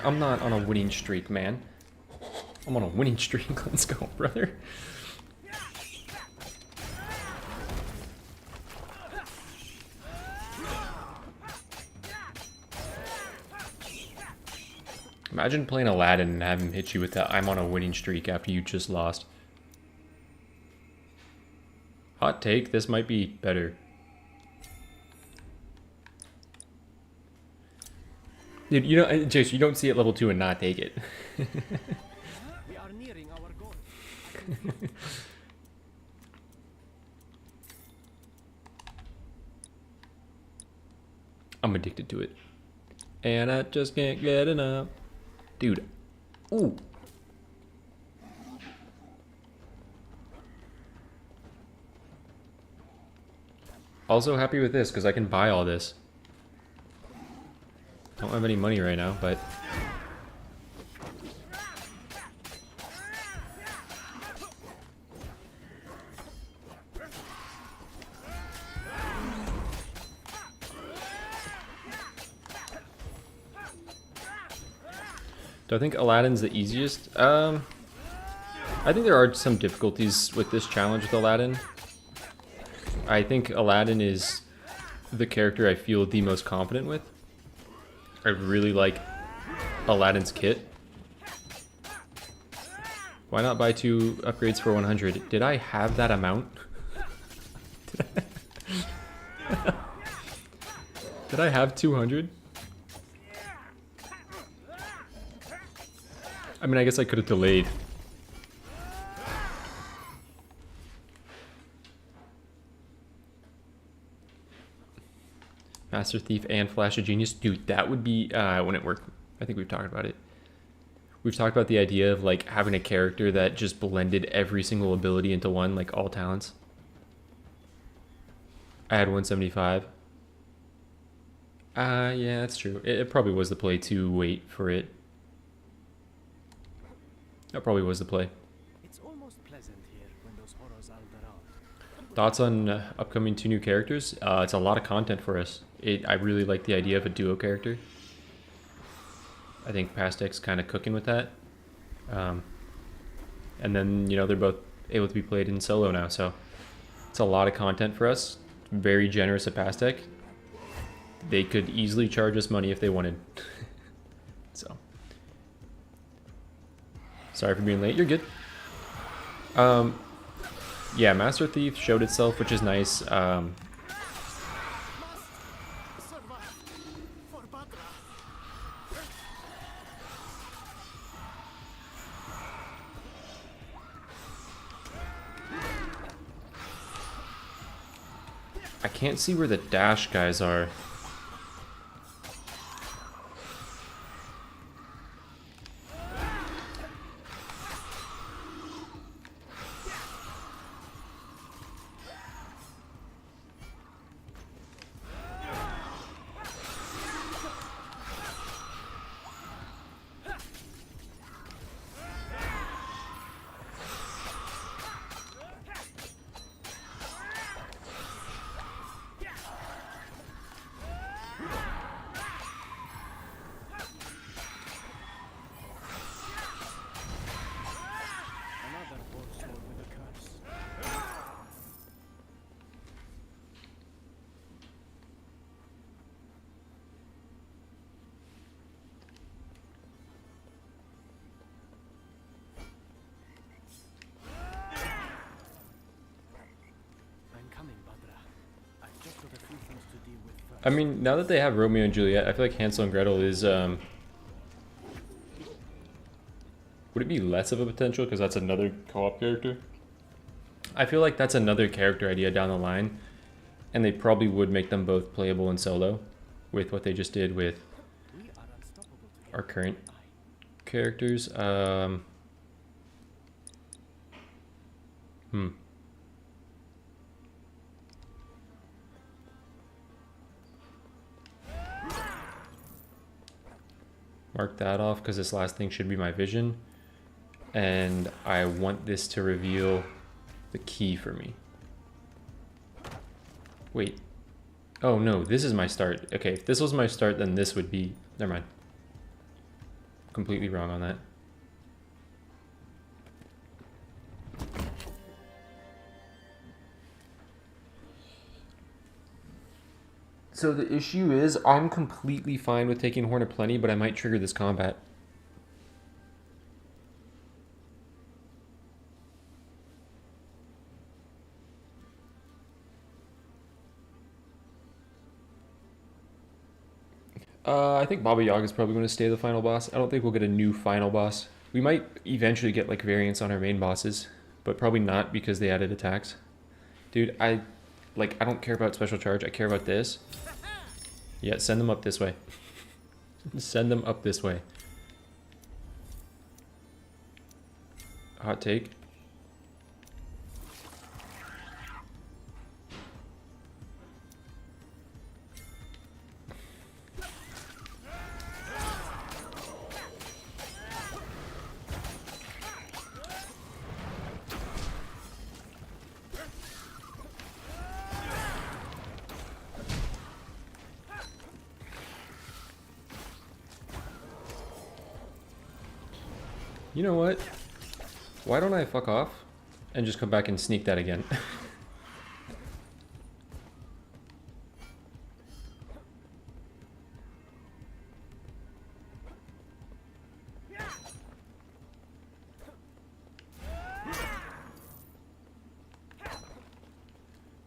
I'm not on a winning streak, man. I'm on a winning streak. Let's go, brother. Imagine playing Aladdin and have him hit you with that I'm on a winning streak after you just lost. Hot take, this might be better. Dude, you know, Jace, you don't see it level 2 and not take it. We are nearing our goal. I'm addicted to it. And I just can't get enough. Dude. Ooh. Also happy with this because I can buy all this. Don't have any money right now, but do I think Aladdin's the easiest? I think there are some difficulties with this challenge with Aladdin. I think Aladdin is the character I feel the most confident with. I really like Aladdin's kit. Why not buy 2 upgrades for 100? Did I have that amount? Did I have 200? I mean, I guess I could have delayed. Master Thief and Flash of Genius. Dude, that would be, wouldn't work. I think we've talked about it. We've talked about the idea of like having a character that just blended every single ability into one, like all talents. I had 175. Yeah, that's true. It probably was the play to wait for it. That probably was the play. It's almost pleasant here when those horrors aren't around. Thoughts on upcoming 2 new characters? It's a lot of content for us. I really like the idea of a duo character. I think Pastek's kind of cooking with that. And then, you know, they're both able to be played in solo now, so it's a lot of content for us. Very generous at Pastek. They could easily charge us money if they wanted. So, Sorry for being late. You're good. Yeah, Master Thief showed itself, which is nice. Survive for Badra. I can't see where the dash guys are. Another board sword with a curse. I'm coming, Badra. I've just got a few things to deal with first. I mean, now that they have Romeo and Juliet, I feel like Hansel and Gretel is, would it be less of a potential because that's another co-op character? I feel like that's another character idea down the line, and they probably would make them both playable in solo with what they just did with We are unstoppable together. our current characters. Mark that off because this last thing should be my vision. And I want this to reveal the key for me. Wait. Oh no, this is my start. Okay, if this was my start, then this would be... Never mind. Completely wrong on that. So the issue is, I'm completely fine with taking Horn of Plenty, but I might trigger this combat. I think Baba Yaga is probably going to stay the final boss. I don't think we'll get a new final boss. We might eventually get like variants on our main bosses, but probably not because they added attacks. Dude, I don't care about special charge. I care about this. Yeah, send them up this way. Send them up this way. Hot take. You know what? Why don't I fuck off and just come back and sneak that again?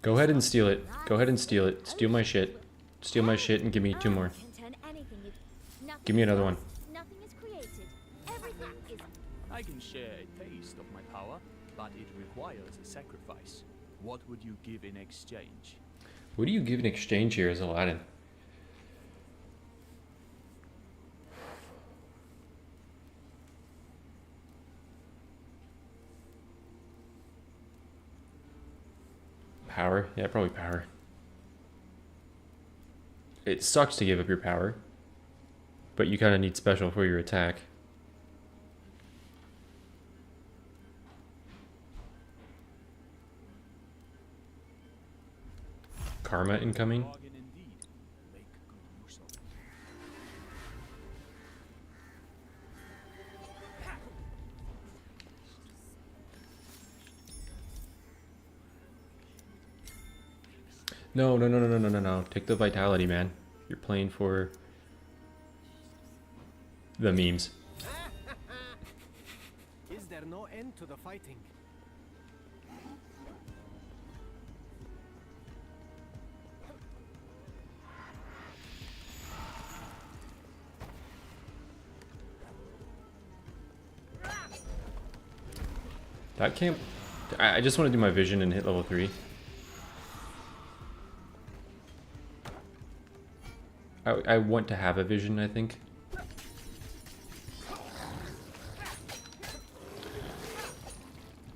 Go ahead and steal it. Go ahead and steal it. Steal my shit. Steal my shit and give me 2 more. Give me another one. Nothing is created. Everything is. I can share a taste of my power, but it requires a sacrifice. What would you give in exchange? What do you give in exchange here as Aladdin? Power? Yeah, probably power. It sucks to give up your power, but you kind of need special for your attack. Karma incoming. Bargain indeed. Make good use of it. No, no, no, no, no, no, no, no. Take the vitality, man. You're playing for the memes. there no end to the fighting? That can't... I just want to do my vision and hit level 3. I want to have a vision, I think.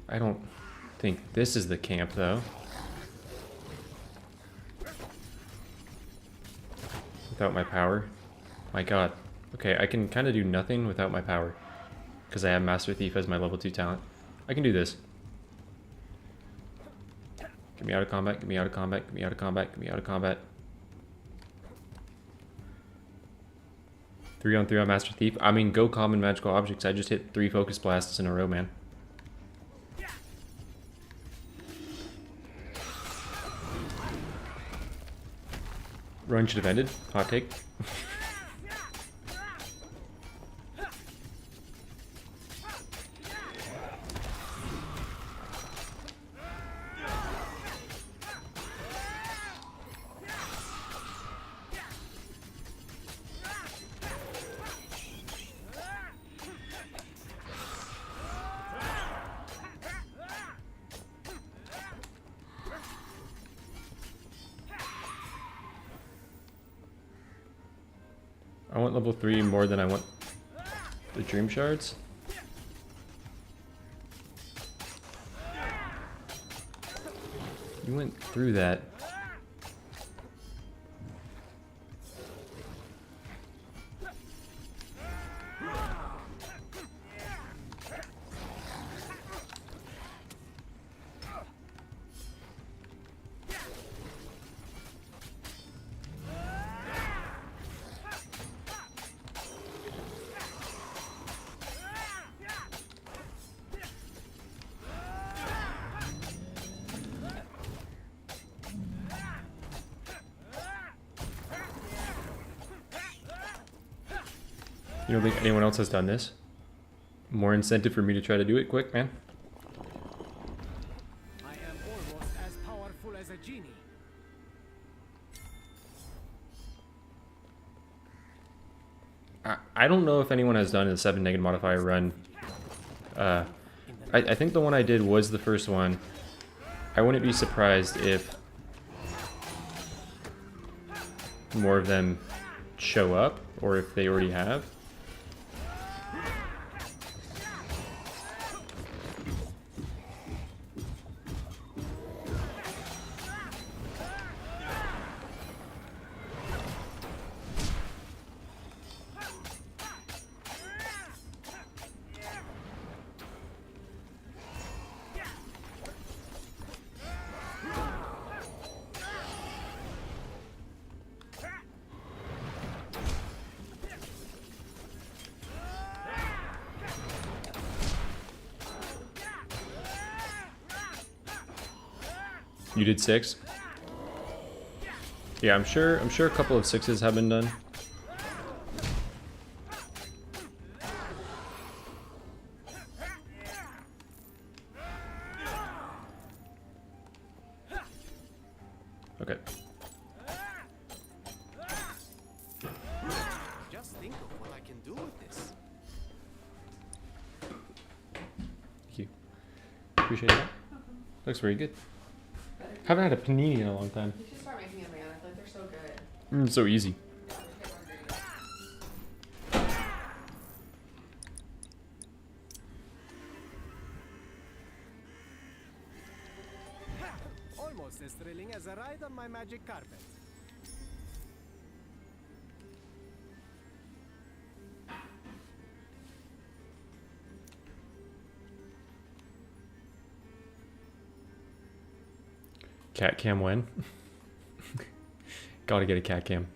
I don't think this is the camp, though. Without my power. My god. Okay, I can kind of do nothing without my power. Because I have Master Thief as my level 2 talent. I can do this. Get me out of combat, get me out of combat, get me out of combat, get me out of combat. 3-on-3 on Master Thief. I mean, go common magical objects. I just hit 3 focus blasts in a row, man. Run should have ended. Hot take. I want level 3 more than I want the dream shards. You went through that. You don't think anyone else has done this? More incentive for me to try to do it quick, man. I am almost as powerful as a genie. I don't know if anyone has done a 7 negative modifier run. I think the one I did was the first one. I wouldn't be surprised if more of them show up, or if they already have. You did 6? Yeah, I'm sure a couple of 6s have been done. Okay. Just think of what I can do with this. Thank you. Appreciate that. Looks very good. Haven't had a panini in a long time. You should start making them, man. I feel like they're so good. So easy. Almost as thrilling as a ride on my magic carpet. Cat cam when? Gotta get a cat cam.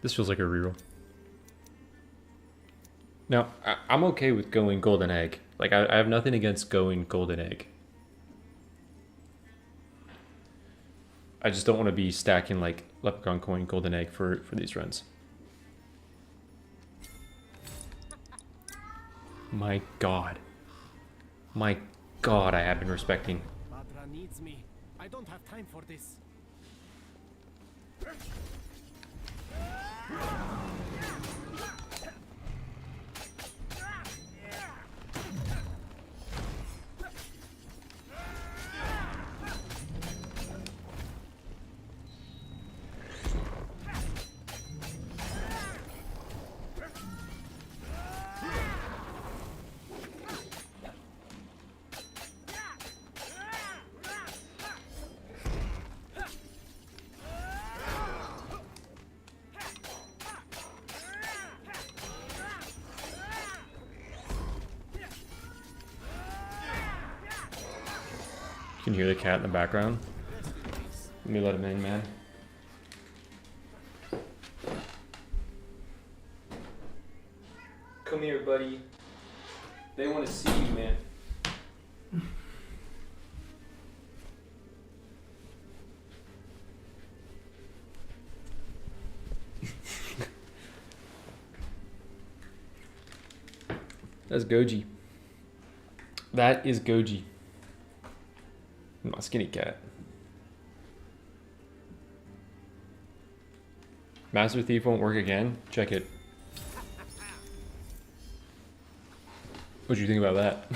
This feels like a reroll. Now, I'm okay with going golden egg. Like, I have nothing against going golden egg. I just don't want to be stacking like Leprechaun Coin, Golden Egg for these runs. My God. My God, I have been respecting. Badra needs me. I don't have time for this. You can hear the cat in the background. Let me let him in, man. Come here, buddy. They want to see you, man. That's Goji. That is Goji. My skinny cat. Master Thief won't work again? Check it. What do you think about that?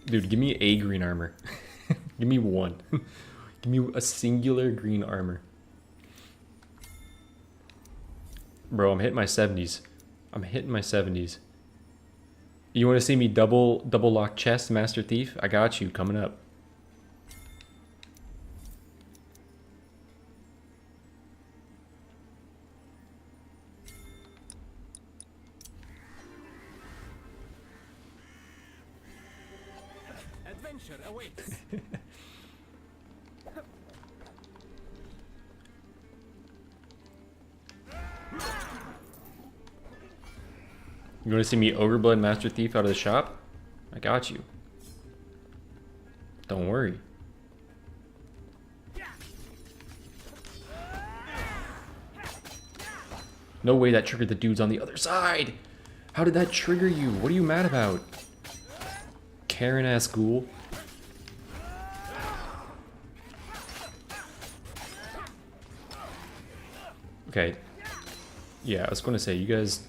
Dude, give me a green armor. Give me one. Give me a singular green armor. Bro, I'm hitting my 70s. I'm hitting my 70s. You want to see me double lock chest Master Thief? I got you coming up. Adventure awaits. You want to see me Ogre Blood Master Thief out of the shop? I got you. Don't worry. No way that triggered the dudes on the other side. How did that trigger you? What are you mad about? Karen ass ghoul. Okay. Yeah, I was going to say, you guys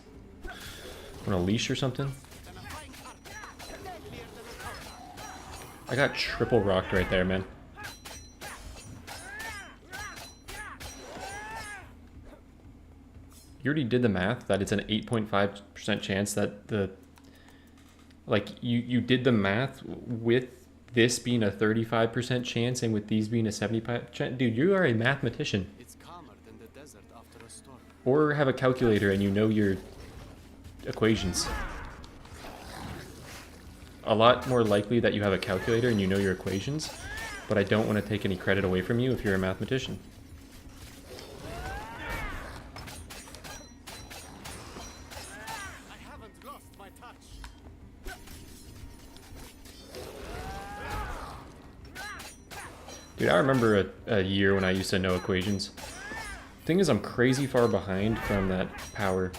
on a leash or something? I got triple rocked right there, man. You already did the math that it's an 8.5% chance that the... Like, you did the math with this being a 35% chance and with these being a 75%. Dude, you are a mathematician. It's calmer than the desert after a storm. Or have a calculator and you know your equations. A lot more likely that you have a calculator and you know your equations, but I don't want to take any credit away from you if you're a mathematician. I haven't lost my touch. Dude, I remember a year when I used to know equations. Thing is, I'm crazy far behind from that power.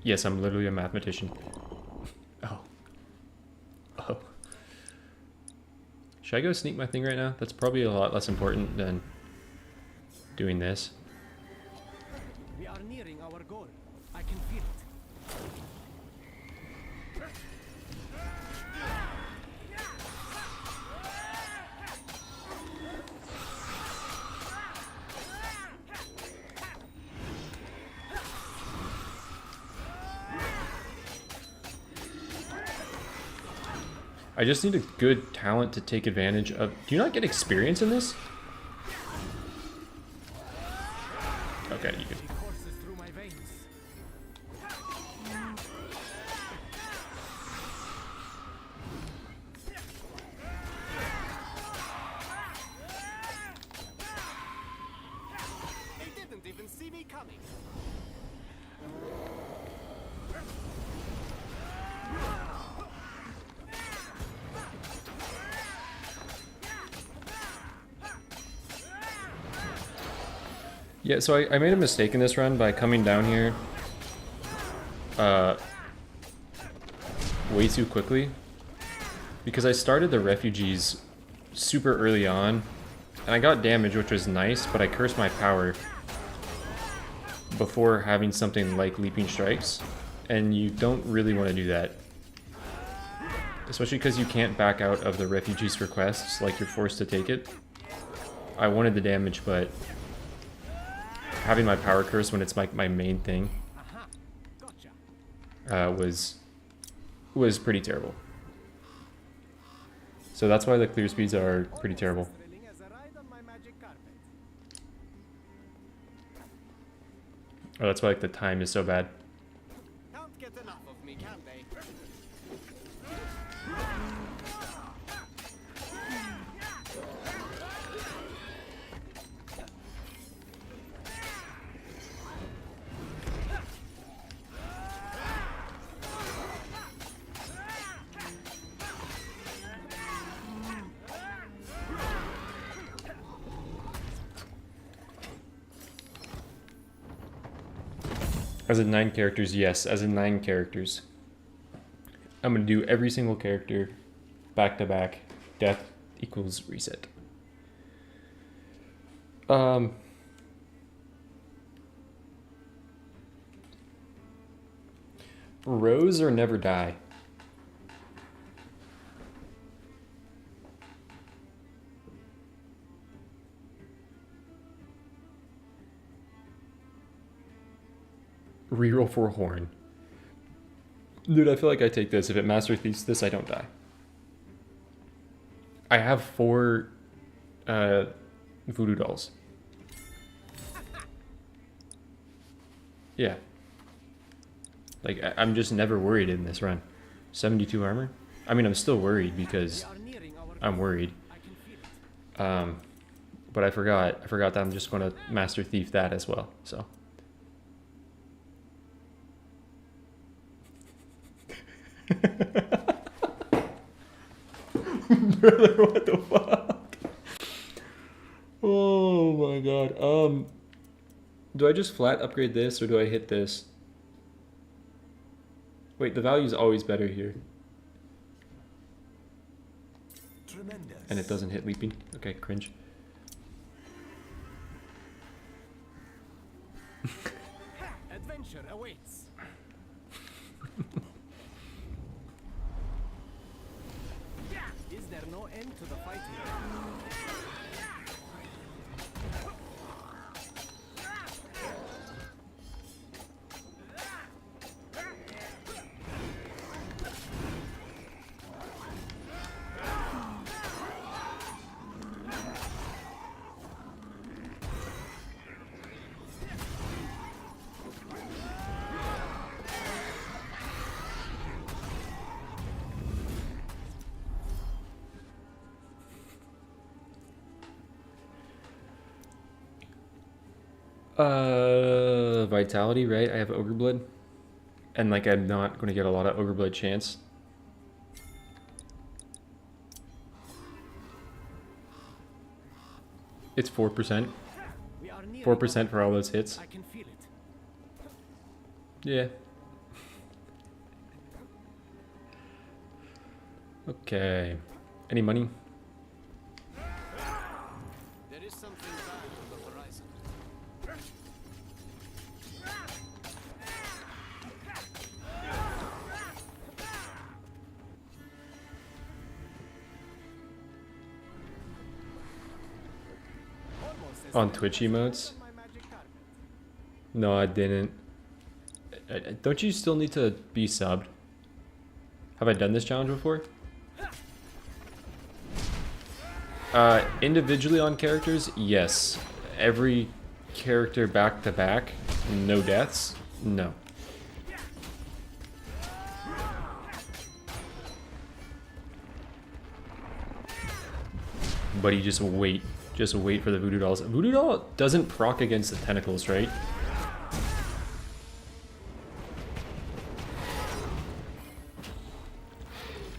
Yes, I'm literally a mathematician. Oh. Oh. Should I go sneak my thing right now? That's probably a lot less important than doing this. We are nearing our goal. I can feel it. I just need a good talent to take advantage of... Do you not get experience in this? Okay, you can... It courses through my veins. They didn't even see me coming. Yeah, so I made a mistake in this run by coming down here way too quickly. Because I started the refugees super early on, and I got damage, which was nice, but I cursed my power before having something like Leaping Strikes, and you don't really want to do that. Especially because you can't back out of the refugees' requests, like you're forced to take it. I wanted the damage, but having my power curse when it's like my main thing was pretty terrible. So that's why the clear speeds are pretty terrible. Oh, that's why like the time is so bad. Can't get enough of me, can they? As in 9 characters, yes, as in 9 characters. I'm gonna do every single character back to back. Death equals reset. Rose or never die. Reroll for a horn. Dude, I feel like I take this. If it master thieves this, I don't die. I have 4 voodoo dolls. Yeah. Like, I'm just never worried in this run. 72 armor? I mean, I'm still worried because I'm worried. But I forgot that I'm just going to master thief that as well, so. Brother, what the fuck? Oh my god. Do I just flat upgrade this or do I hit this? Wait, the value's always better here. Tremendous. And it doesn't hit leaping. Okay, cringe. Adventure awaits. Is there no end to the fighting? Vitality, right? I have Ogre Blood. And like I'm not going to get a lot of Ogre Blood chance. It's 4%. 4% for all those hits. I can feel it. Yeah. Okay. Any money? There is something bad on the horizon. On Twitch emotes? No, I didn't. Don't you still need to be subbed? Have I done this challenge before? Individually on characters, yes. Every character back to back, no deaths, no. But you just wait for the voodoo dolls. Voodoo doll doesn't proc against the tentacles, right?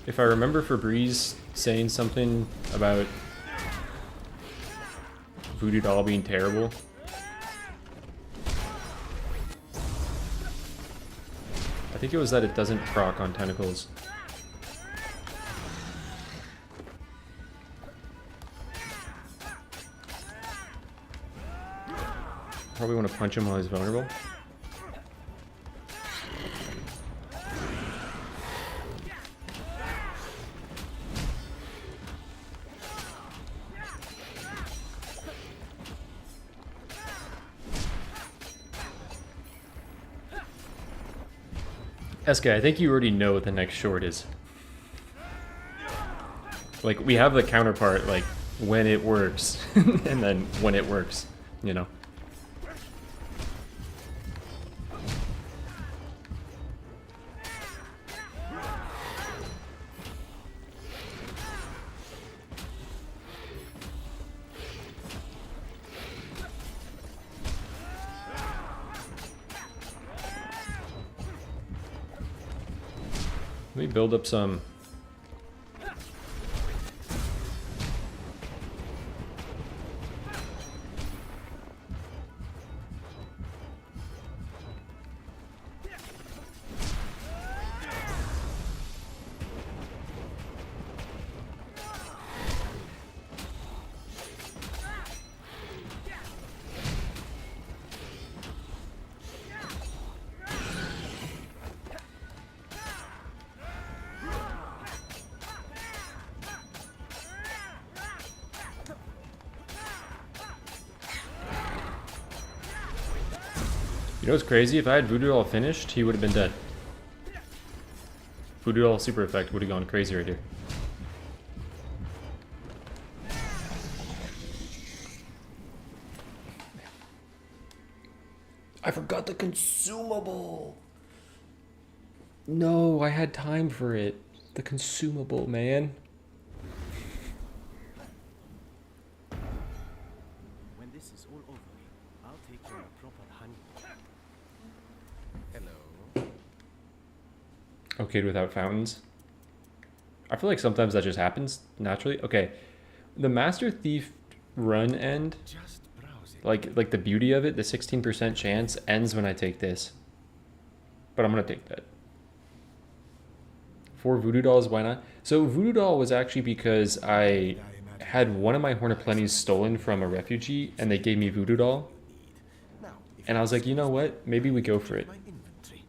If I remember Febreze saying something about voodoo doll being terrible, think it was that it doesn't proc on tentacles. Probably want to punch him while he's vulnerable. SK, I think you already know what the next short is. Like, we have the counterpart, like, when it works, and then when it works, you know? Let me build up some. You know what's crazy? If I had Voodoo Doll finished, he would have been dead. Voodoo Doll super effect would have gone crazy right here. I forgot the consumable. No, I had time for it. The consumable, man. When this is all over, I'll take you on a proper honey. Hello. Okay, without fountains. I feel like sometimes that just happens naturally. Okay, the Master Thief run end, Just browsing. like the beauty of it, the 16% chance ends when I take this. But I'm gonna take that. 4 Voodoo Dolls, why not? So Voodoo Doll was actually because I had one of my Horn of Plenties stolen from a refugee, and they gave me Voodoo Doll. Now, if And I was like, you know what? Maybe we go for it. my inventory.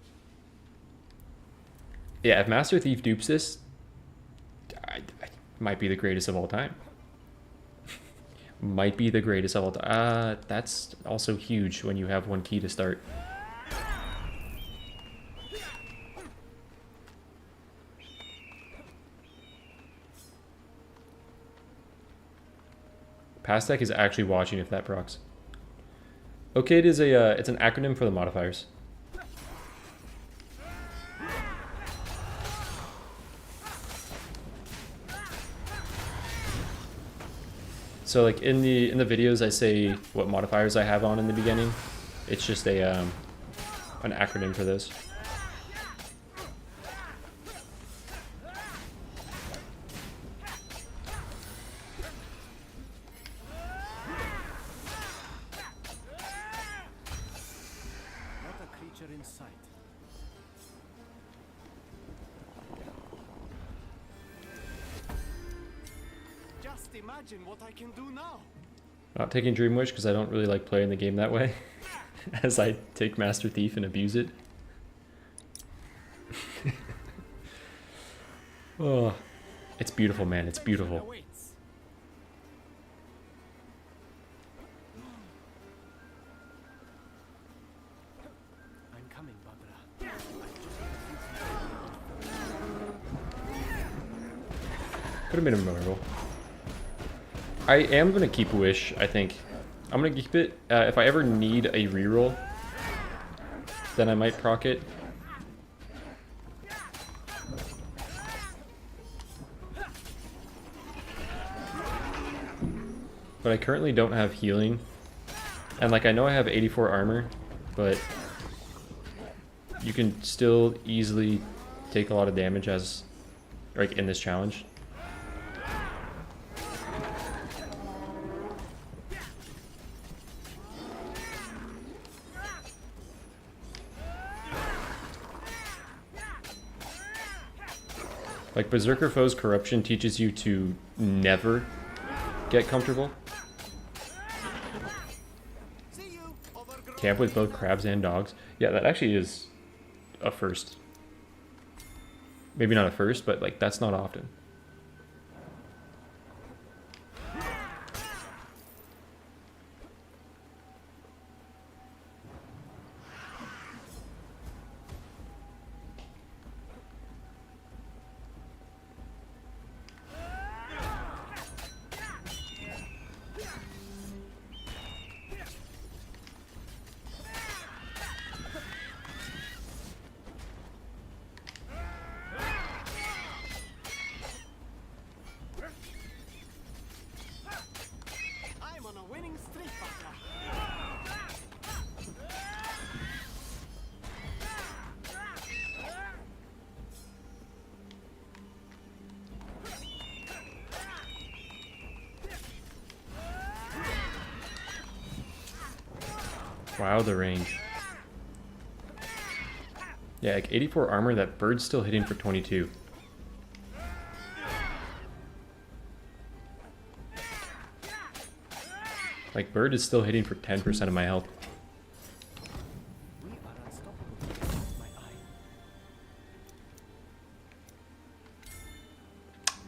Yeah, if Master Thief dupes this, I might be the greatest of all time. Might be the greatest of all time. That's also huge when you have one key to start. Pastec is actually watching if that procs. Okay, it is a it's an acronym for the modifiers. So like in the videos I say what modifiers I have on in the beginning. It's just a an acronym for this. Not a creature in sight. Just imagine what I can do now. Not taking Dream Wish because I don't really like playing the game that way. As I take Master Thief and abuse it. Oh, it's beautiful, man. It's beautiful. Awaits. I'm coming, Barbara. Could have made him memorable. I am going to keep Wish, I think. I'm going to keep it. If I ever need a reroll, then I might proc it. But I currently don't have healing. And like I know I have 84 armor, but you can still easily take a lot of damage as like in this challenge. Like, Berserker Foe's corruption teaches you to never get comfortable. Camp with both crabs and dogs. Yeah, that actually is a first. Maybe not a first, but like that's not often. Wow, the range. Yeah, like 84 armor, that bird's still hitting for 22. Like, bird is still hitting for 10% of my health.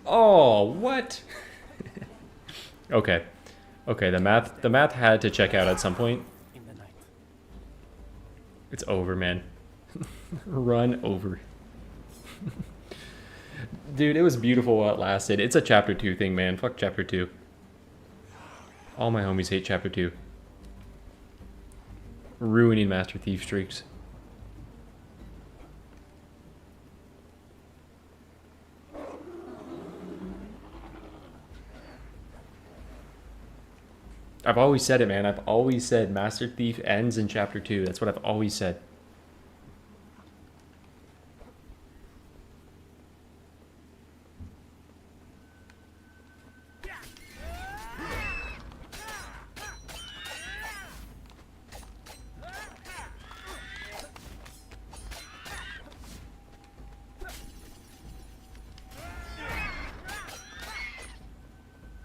Oh, what? Okay. Okay, the math had to check out at some point. It's over, man. Run over. Dude, it was beautiful while it lasted. It's a chapter 2 thing, man. Fuck chapter 2. All my homies hate chapter 2. Ruining Master Thief streaks. I've always said it, man. I've always said Master Thief ends in chapter 2. That's what I've always said.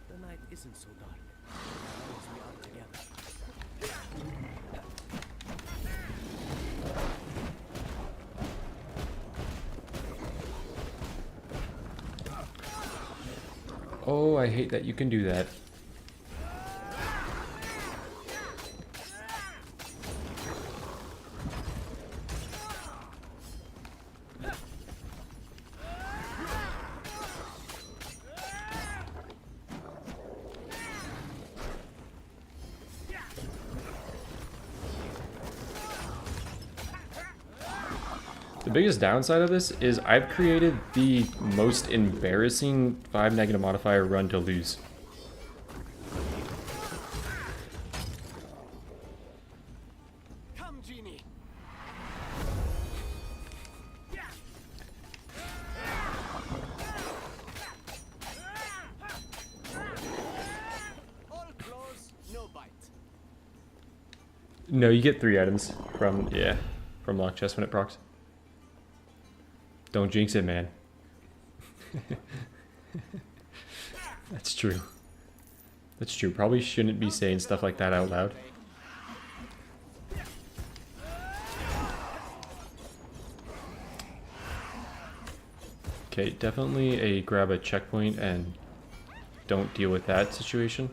The night isn't so dark. Oh, I hate that you can do that. The biggest downside of this is I've created the most embarrassing 5 negative modifier run to lose. Come, Genie. All close, no bite. No, you get 3 items from, yeah, from lock chest when it procs. Don't jinx it, man. That's true. That's true. Probably shouldn't be saying stuff like that out loud. Okay, definitely a grab a checkpoint and don't deal with that situation.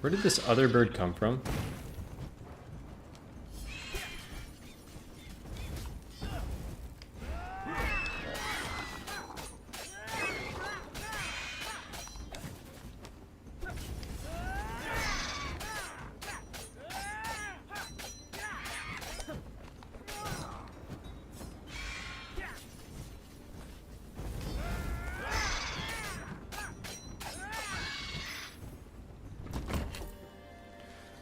Where did this other bird come from?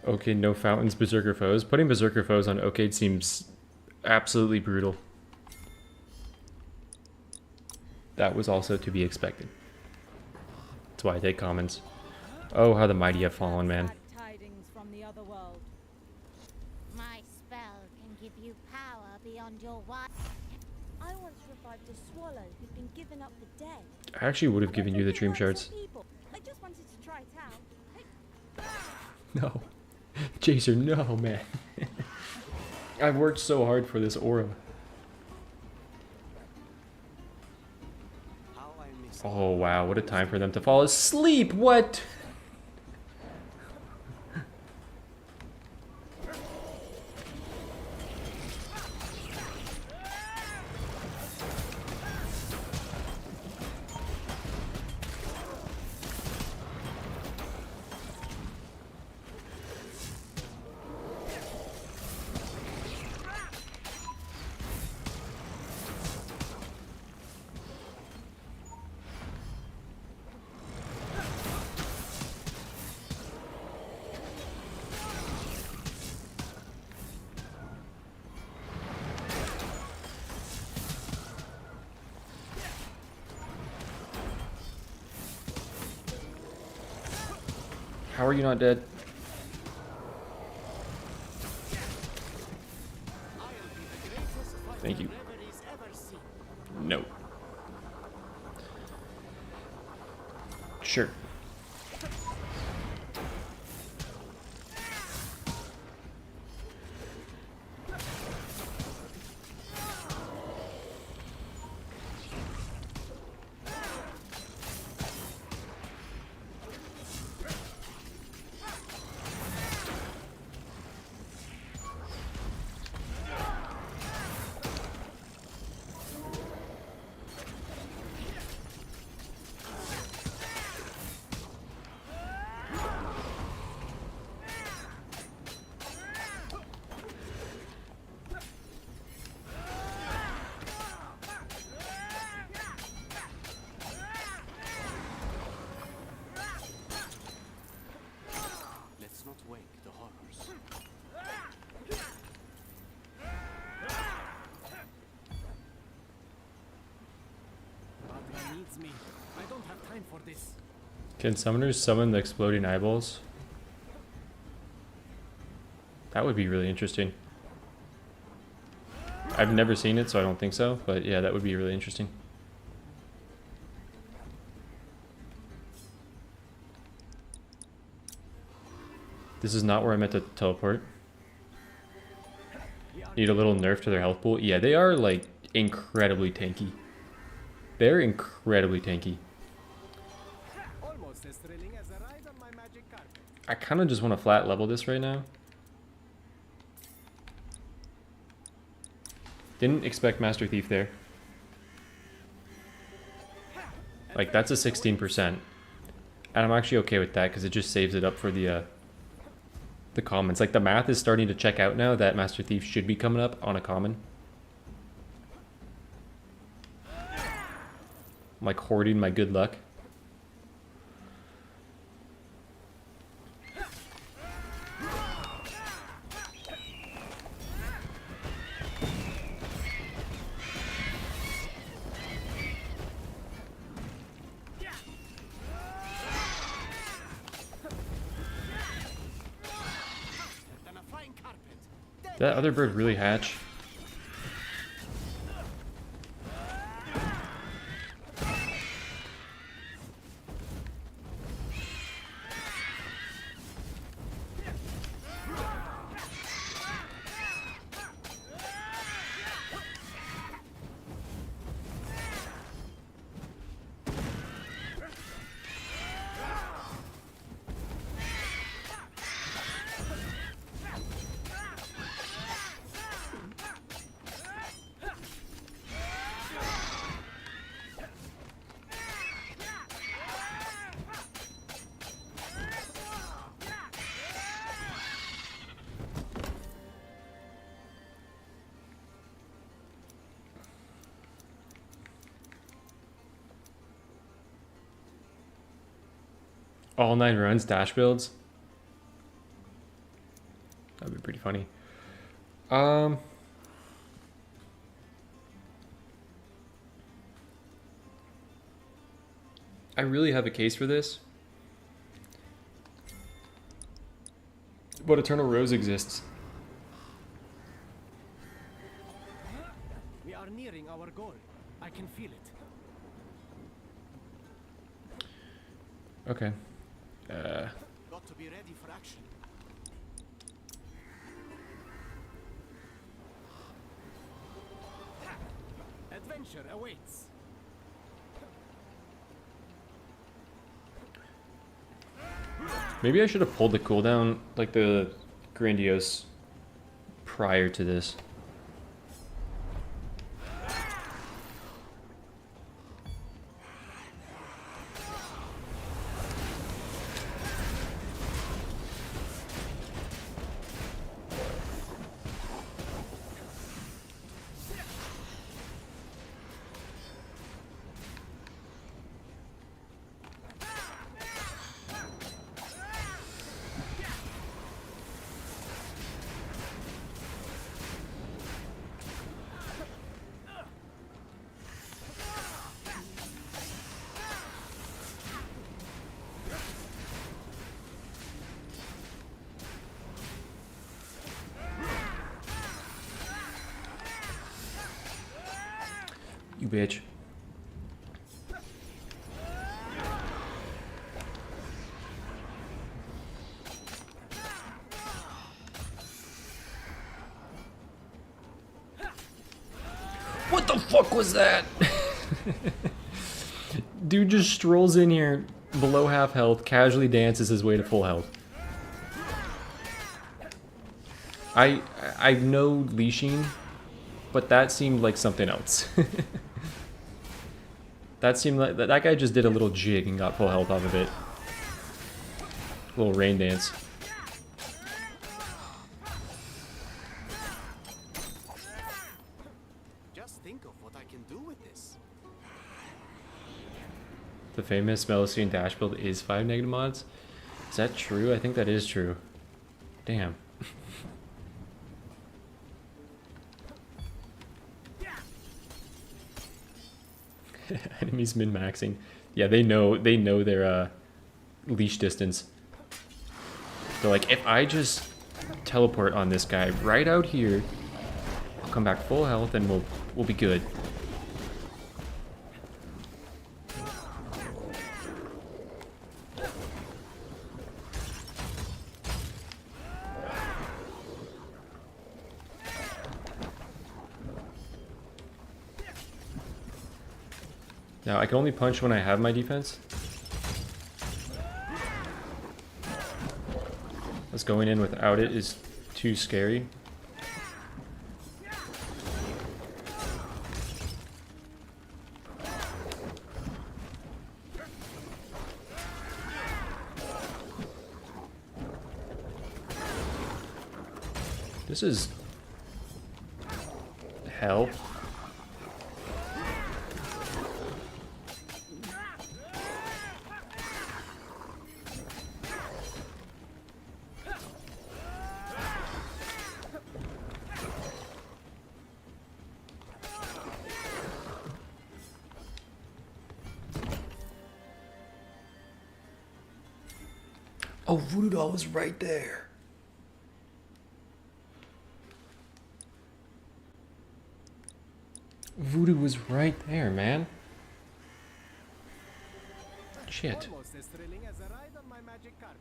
Okay, no fountains, berserker foes. Putting berserker foes on Okade seems absolutely brutal. That was also to be expected. That's why I take commons. Oh, how the mighty have fallen, man. Bad tidings from the other world. My spell can give you power beyond your wild. I once revived a swallow who'd been given up for dead. I actually would have given you the dream Like some shards. people. I just wanted to try it out. No. Jacer, no, man. I've worked so hard for this aura. Oh, wow. What a time for them to fall asleep. What? How are you not dead? Thank you. No. Sure. Let's not wake the horrors. Padre needs me. I don't have time for this. Can summoners summon the exploding eyeballs? That would be really interesting. I've never seen it, so I don't think so. But yeah, that would be really interesting. This is not where I meant to teleport. Need a little nerf to their health pool. Yeah, they are like incredibly tanky. They're incredibly tanky. Almost as thrilling as a ride on my magic carpet. I kind of just want to flat level this right now. Didn't expect Master Thief there. Like, that's a 16%. And I'm actually okay with that because it just saves it up for the commons. Like, the math is starting to check out now that Master Thief should be coming up on a common. I'm like hoarding my good luck. Did that other bird really hatch? All 9 runs, dash builds. funny. I really have a case for this. But Eternal Rose exists. We are nearing our goal. I can feel it. Okay. Got to be ready for action. Adventure awaits. Maybe I should have pulled the cooldown, like the Grandiose, prior to this. You bitch. What the fuck was that? Dude just strolls in here below half health, casually dances his way to full health. I know leashing, but that seemed like something else. That seemed like that guy just did a little jig and got full health off of it. A little rain dance. Just think of what I can do with this. The famous Melocene dash build is 5 negative mods. Is that true? I think that is true. Damn. Enemies min-maxing. Yeah, they know their leash distance. They're like, if I just teleport on this guy right out here, I'll come back full health and we'll be good. Now, I can only punch when I have my defense. Us going in without it is too scary. This is hell. Oh, Voodoo Doll was right there. Voodoo was right there, man. Shit. Almost as thrilling as a ride on my magic carpet.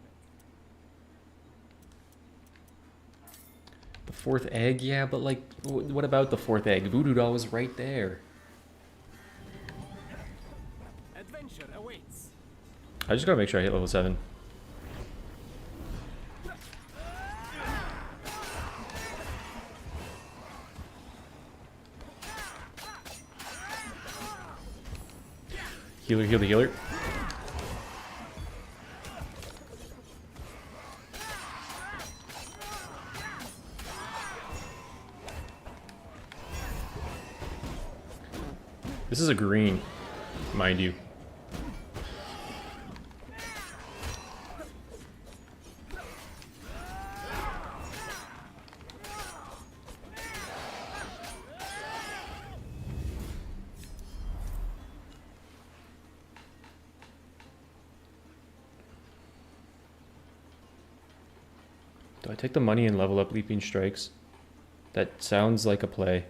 The fourth egg? Yeah, but like, what about the fourth egg? Voodoo Doll was right there. Adventure awaits. I just gotta make sure I hit level 7. Healer, healer, healer. This is a green, mind you. Do I take the money and level up Leaping Strikes? That sounds like a play.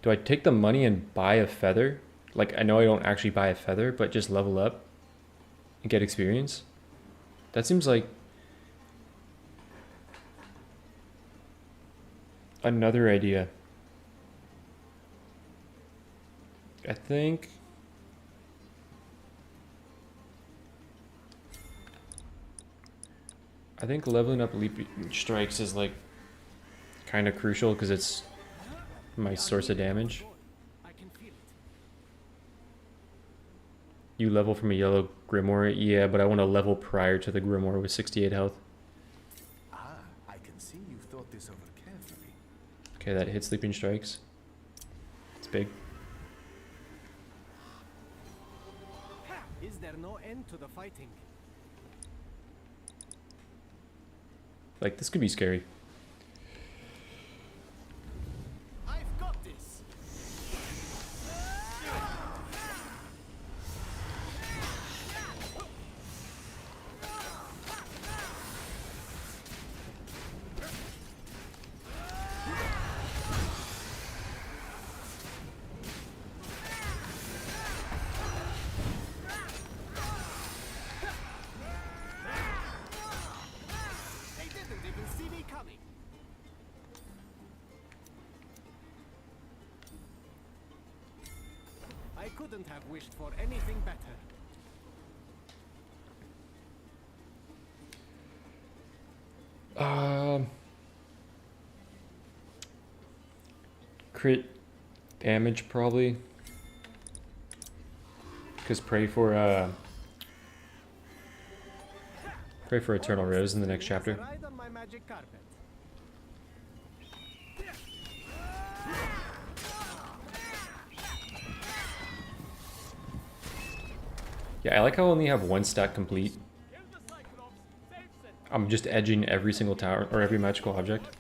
Do I take the money and buy a feather? Like, I know I don't actually buy a feather, but just level up and get experience? That seems like another idea. I think leveling up Leaping Strikes is like kind of crucial because it's my source of damage. I can feel it. You level from a yellow Grimoire? Yeah, but I want to level prior to the Grimoire with 68 health. Ah, I can see you thought this over carefully. Okay, that hits Leaping Strikes. It's big. Is there no end to the fighting? Like, this could be scary. I've got this. They didn't even see me coming. I couldn't have wished for anything better. Crit damage probably. Because pray for Eternal Rose in the next chapter. Ride on my magic carpet. Yeah, I like how I only have one stack complete. I'm just edging every single tower or every magical object.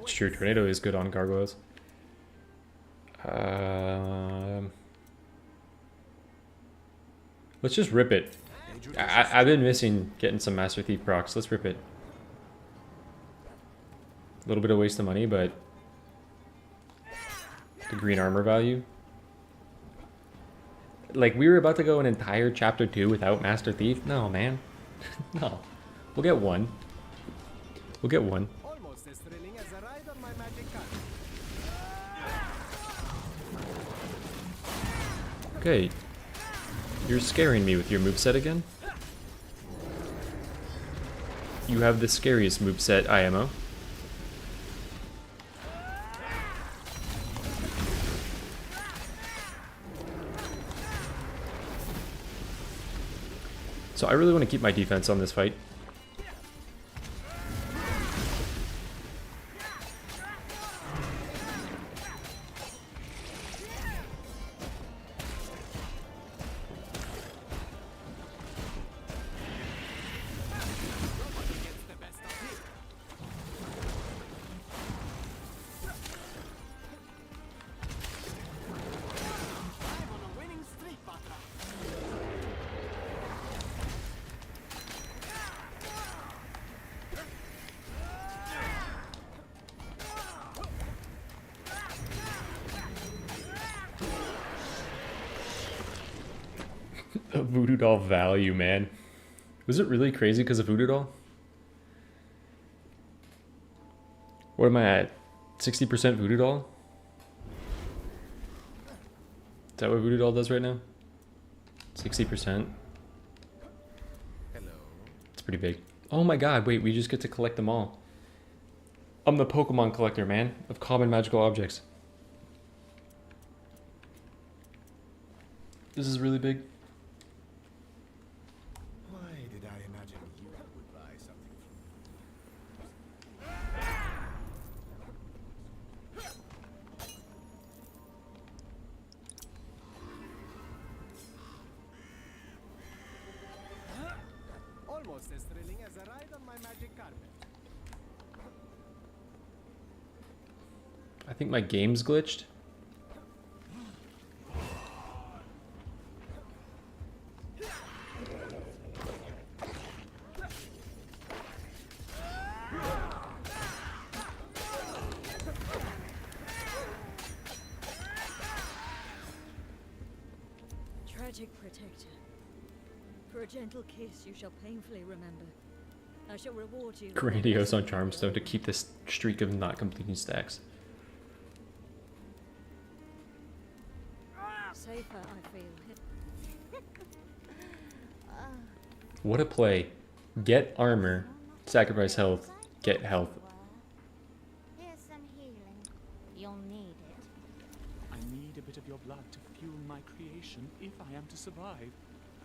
It's true, Tornado is good on gargoyles. Let's just rip it. I've been missing getting some Master Thief procs. Let's rip it. A little bit of waste of money, but the green armor value. Like, we were about to go an entire chapter 2 without Master Thief. No, man. No. We'll get one. We'll get one. Almost as thrilling as a ride on my magic carpet. Okay. You're scaring me with your moveset again? You have the scariest moveset, IMO. So I really want to keep my defense on this fight. A voodoo doll value, man. Was it really crazy because of voodoo doll? What am I at? 60% voodoo doll? Is that what voodoo doll does right now? 60%. Hello. It's pretty big. Oh my god, wait, we just get to collect them all. I'm the Pokemon collector, man, of common magical objects. This is really big. Why did I imagine you would buy something Almost as thrilling as a ride on my magic carpet. I think my game's glitched. Tragic protector. For a gentle kiss you shall painfully remember. I shall reward you. Grandiose on Charmstone to keep this streak of not completing stacks. Safer, I feel. What a play. Get armor, sacrifice health, get health. Here's some healing. You'll need it. I need a bit of your blood to fuel my creation if I am to survive.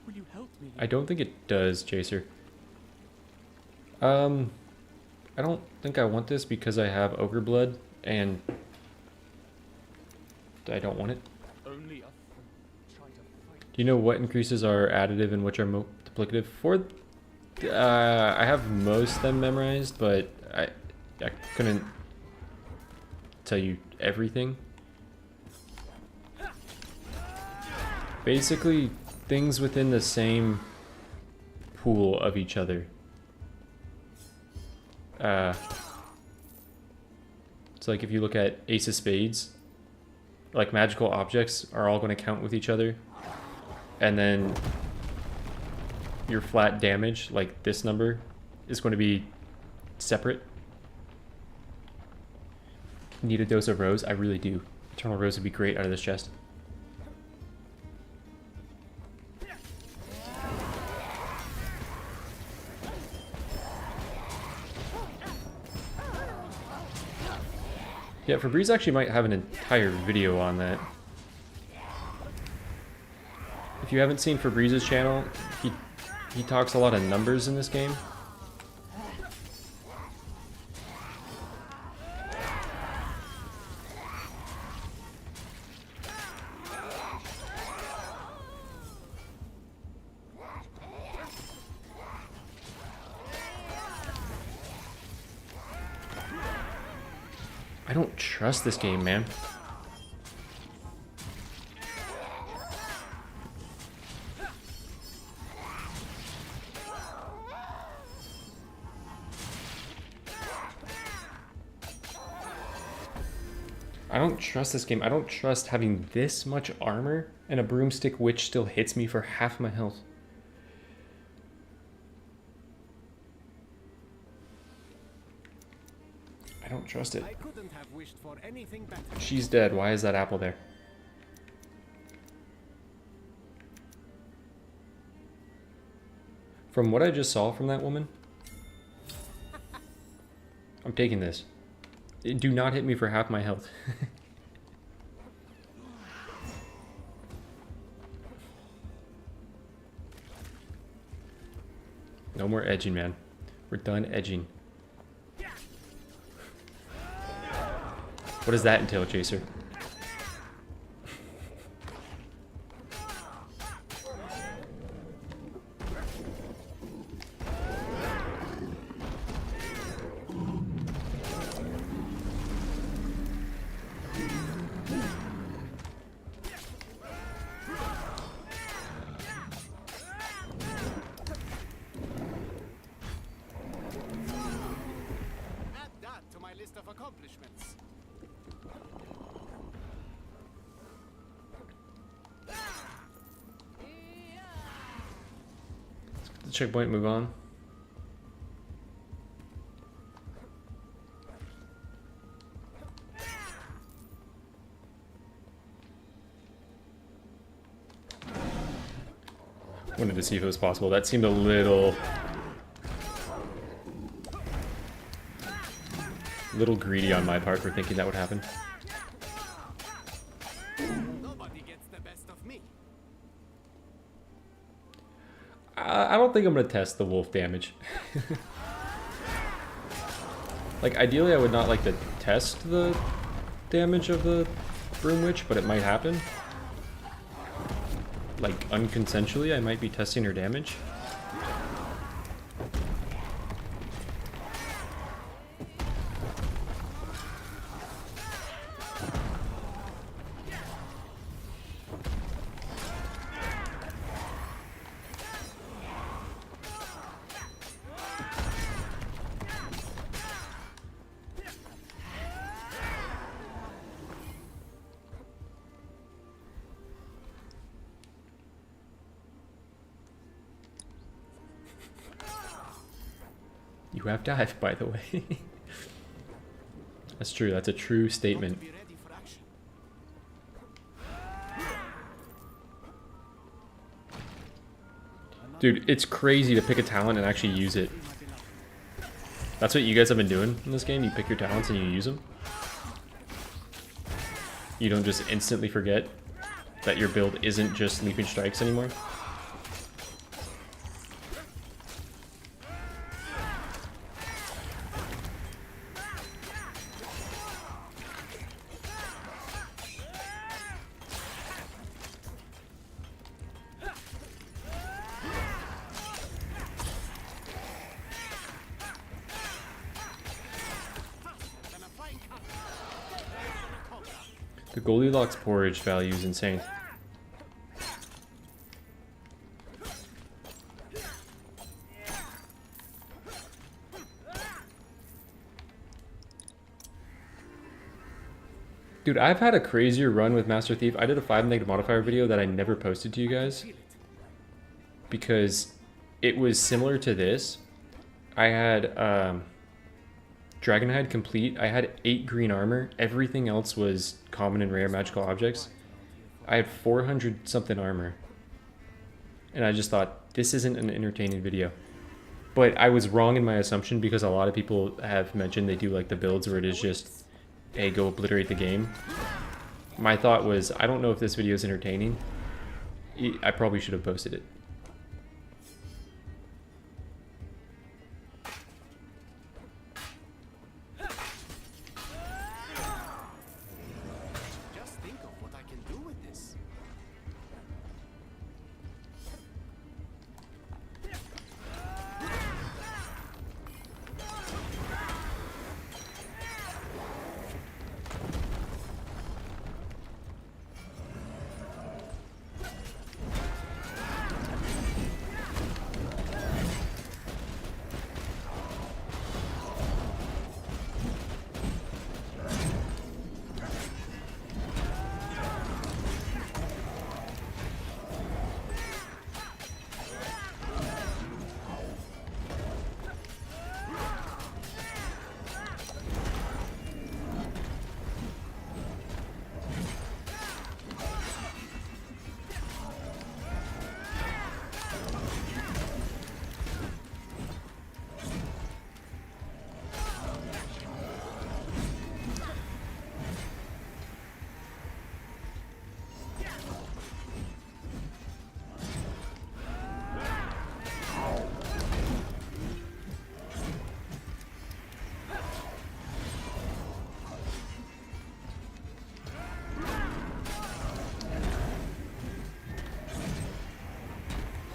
Will you help me? I don't think it does, Chaser. I don't think I want this because I have ogre blood and I don't want it. Only a try to fight. Do you know what increases are additive and which are multiplicative? I have most of them memorized, but I couldn't tell you everything. Basically, things within the same pool of each other. So like if you look at Ace of Spades, like magical objects are all going to count with each other. And then your flat damage, like this number, is going to be separate. Need a dose of Rose? I really do. Eternal Rose would be great out of this chest. Yeah, Febreze actually might have an entire video on that. If you haven't seen Febreze's channel, he talks a lot of numbers in this game. I don't trust this game, man. I don't trust this game. I don't trust having this much armor and a broomstick which still hits me for half my health. I don't trust it. I couldn't have wished for anything better. She's dead. Why is that apple there? From what I just saw from that woman, I'm taking this. Do not hit me for half my health. No more edging, man. We're done edging. What does that entail, Chaser? Add that to my list of accomplishments. The checkpoint, move on. Wanted to see if it was possible. That seemed a little greedy on my part for thinking that would happen. Nobody gets the best of me. I don't think I'm gonna test the wolf damage. Like, ideally I would not like to test the damage of the Broom Witch, but it might happen. Like, unconsensually, I might be testing her damage. You have dive, by the way. That's true. That's a true statement. Be ready for action. Dude, it's crazy to pick a talent and actually use it. That's what you guys have been doing in this game? You pick your talents and you use them? You don't just instantly forget that your build isn't just Leaping Strikes anymore? The Goldilocks porridge value is insane. Dude, I've had a crazier run with Master Thief. I did a 5 negative modifier video that I never posted to you guys because it was similar to this. I had Dragonhide complete. I had 8 green armor. Everything else was common and rare magical objects. I had 400 something armor. And I just thought, this isn't an entertaining video. But I was wrong in my assumption because a lot of people have mentioned they do like the builds where it is just, hey, go obliterate the game. My thought was, I don't know if this video is entertaining. I probably should have posted it. Just think of what I can do with this.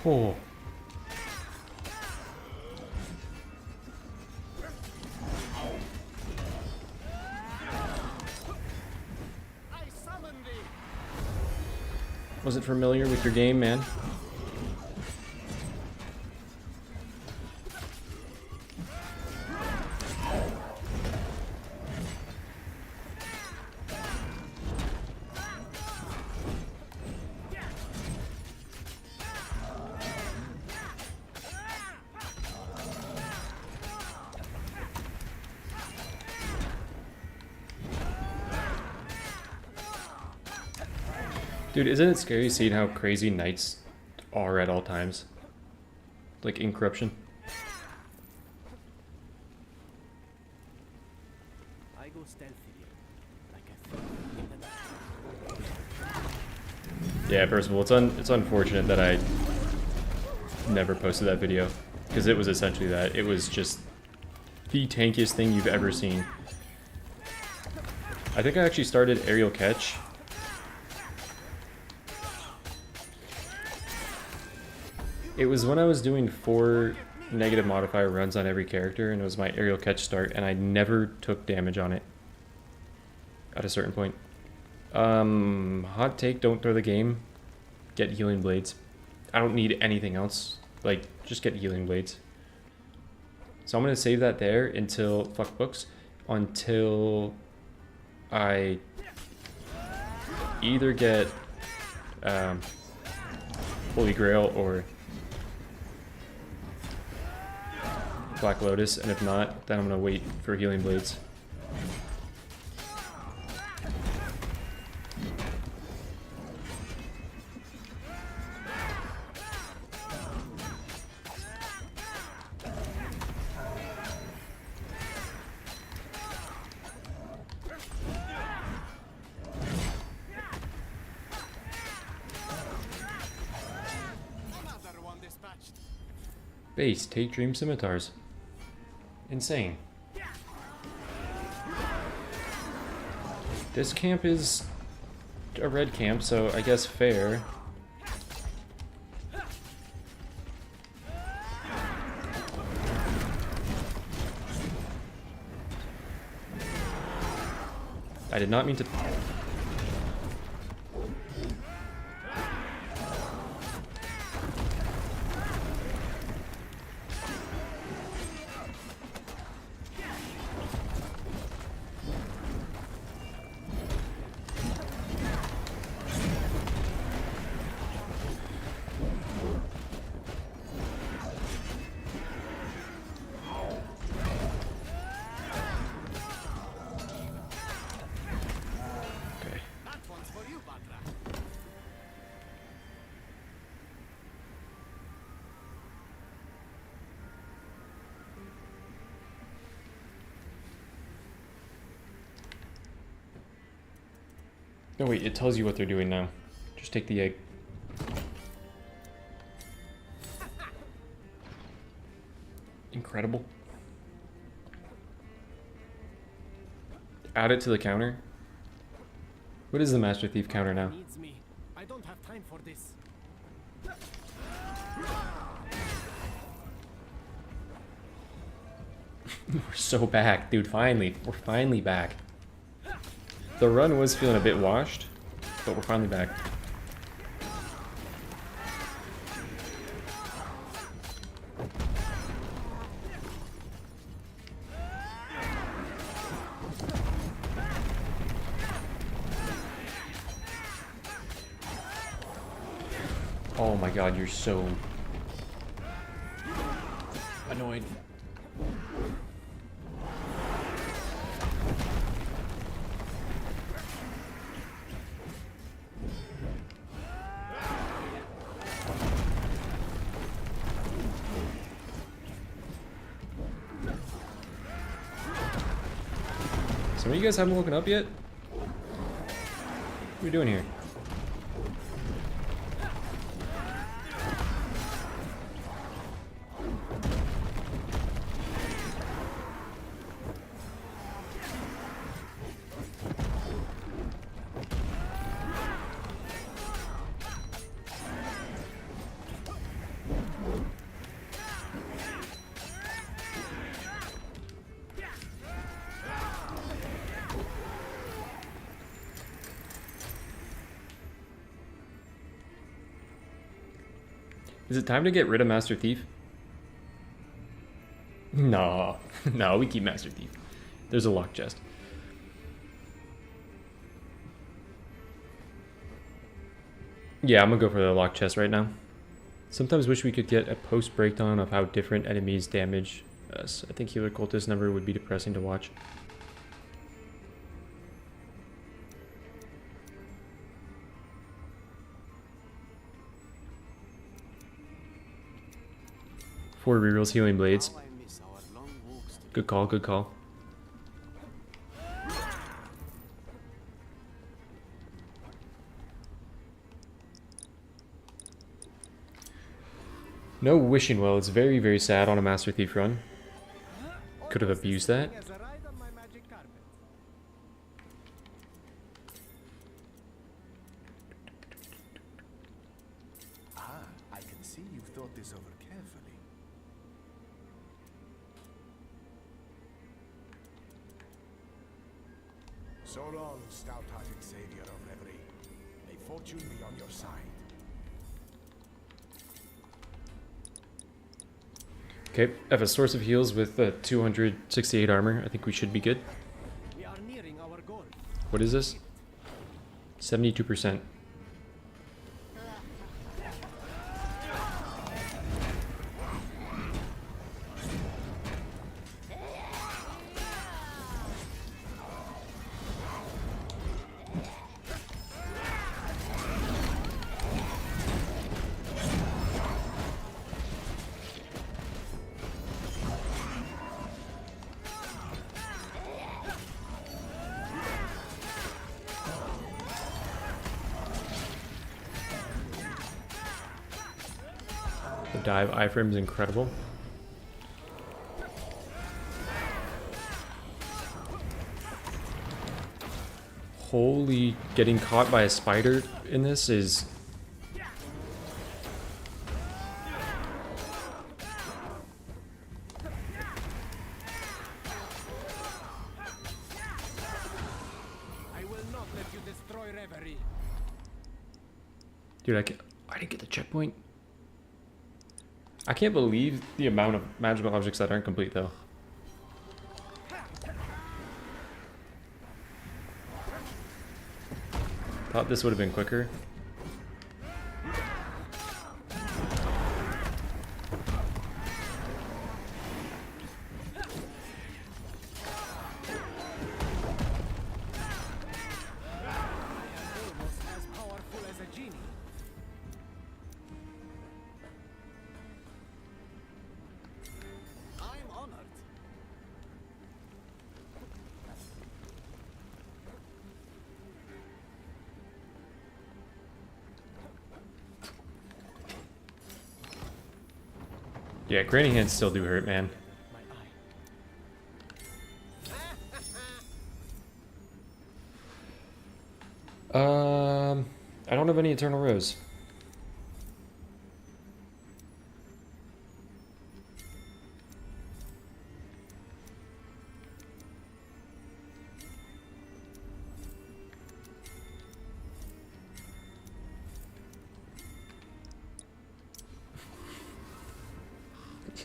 Oh. Wasn't familiar with your game, man. Dude, isn't it scary seeing how crazy knights are at all times? Like in corruption. I go stealthily, like a thief in the night. Yeah, first of all, it's unfortunate that never posted that video because it was essentially that. It was just the tankiest thing you've ever seen. I think I actually started aerial catch. It was when I was doing 4 negative modifier runs on every character, and it was my aerial catch start, and I never took damage on it at a certain point. Hot take, don't throw the game. Get healing blades. I don't need anything else. Like, just get healing blades. So I'm going to save that there until, fuck books, until I either get Holy Grail or Black Lotus, and if not, then I'm going to wait for healing blades. Base, take Dream Scimitars. Insane. This camp is a red camp, so I guess fair. I did not mean to... Oh wait, it tells you what they're doing now. Just take the egg. Incredible. Add it to the counter. What is the Master Thief counter now? Needs me. I don't have time for this. We're so back, dude. Finally. We're finally back. The run was feeling a bit washed, but we're finally back. Oh my god, you're so annoyed. Some of you guys haven't woken up yet? What are we doing here? Is it time to get rid of Master Thief? No. No, we keep Master Thief. There's a lock chest. Yeah, I'm gonna go for the lock chest right now. Sometimes wish we could get a post breakdown of how different enemies damage us. I think Healer Cultist number would be depressing to watch. Four rerolls, healing blades. Good call, good call. No wishing well. It's very, very sad on a Master Thief run. Could have abused that. As a ride on my magic carpet. Ah, I can see you've thought this over carefully. So long, stout-hearted savior of reverie. May fortune be on your side. Okay, I have a source of heals with 268 armor. I think we should be good. We are nearing our goal. What is this? 72%. The dive iframe is incredible. Holy, getting caught by a spider in this is... I will not let you destroy reverie. Dude, I didn't get the checkpoint. I can't believe the amount of magical objects that aren't complete, though. Thought this would have been quicker. Almost as powerful as a genie. I'm honored. Yeah, granny hands still do hurt, man. My eye. I don't have any Eternal Rose.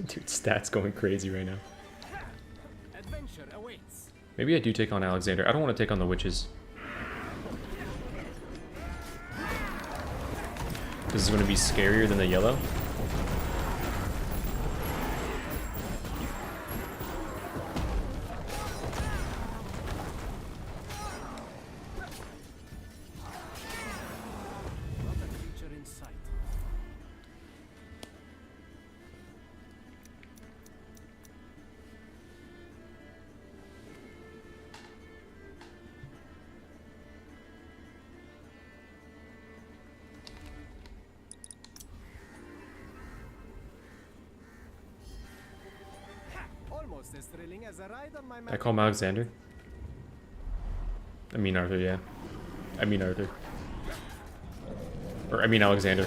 Dude, stats going crazy right now. Adventure awaits. Maybe I do take on Alexander. I don't want to take on the witches. This is going to be scarier than the yellow. Not a creature in sight. Almost as thrilling as a ride on my I call him Alexander. I mean Arthur, yeah. I mean Arthur. Or I mean Alexander.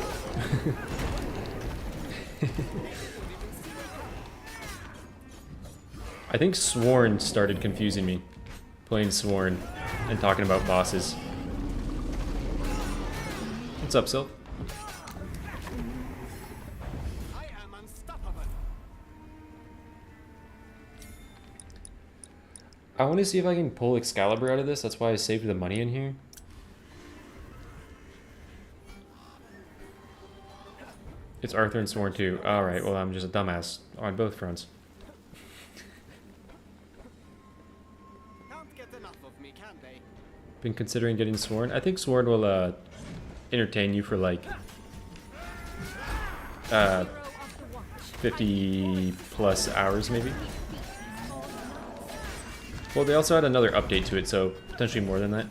I think Sworn started confusing me. Playing Sworn and talking about bosses. What's up, Sylph? I am unstoppable. I want to see if I can pull Excalibur out of this. That's why I saved the money in here. It's Arthur and Sworn too. Alright, well I'm just a dumbass on both fronts. Can't get enough of me, can they? Been considering getting Sworn. I think Sworn will entertain you for like 50 plus hours maybe. Well, they also had another update to it, so potentially more than that.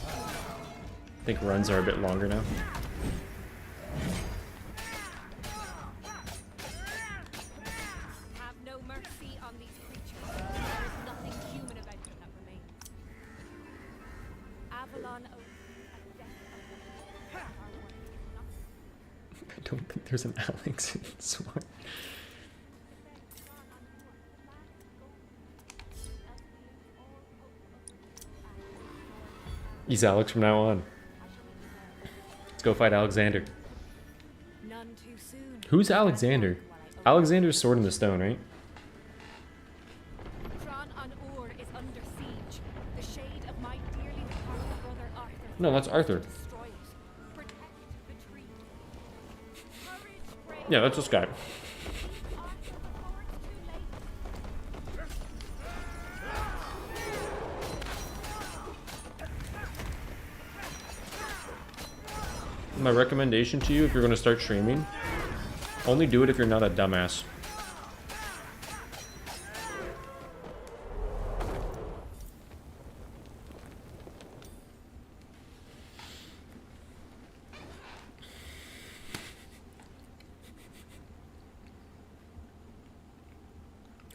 I think runs are a bit longer now. upon these creatures. There is nothing human about them that remains. Avalon Oak and death of our work is not I don't think there's an Alex in Sword. He's Alex from now on. Let's go fight Alexander. None too soon. Who's Alexander? Alexander's Sword in the Stone, right? Tron on Ur is under siege. The shade of my dearly departed brother Arthur. No, that's Arthur. Destroy it. Protect the tree. Courage, brave. Yeah, that's this guy. Arthur, before it's too late. My recommendation to you, if you're going to start streaming, only do it if you're not a dumbass.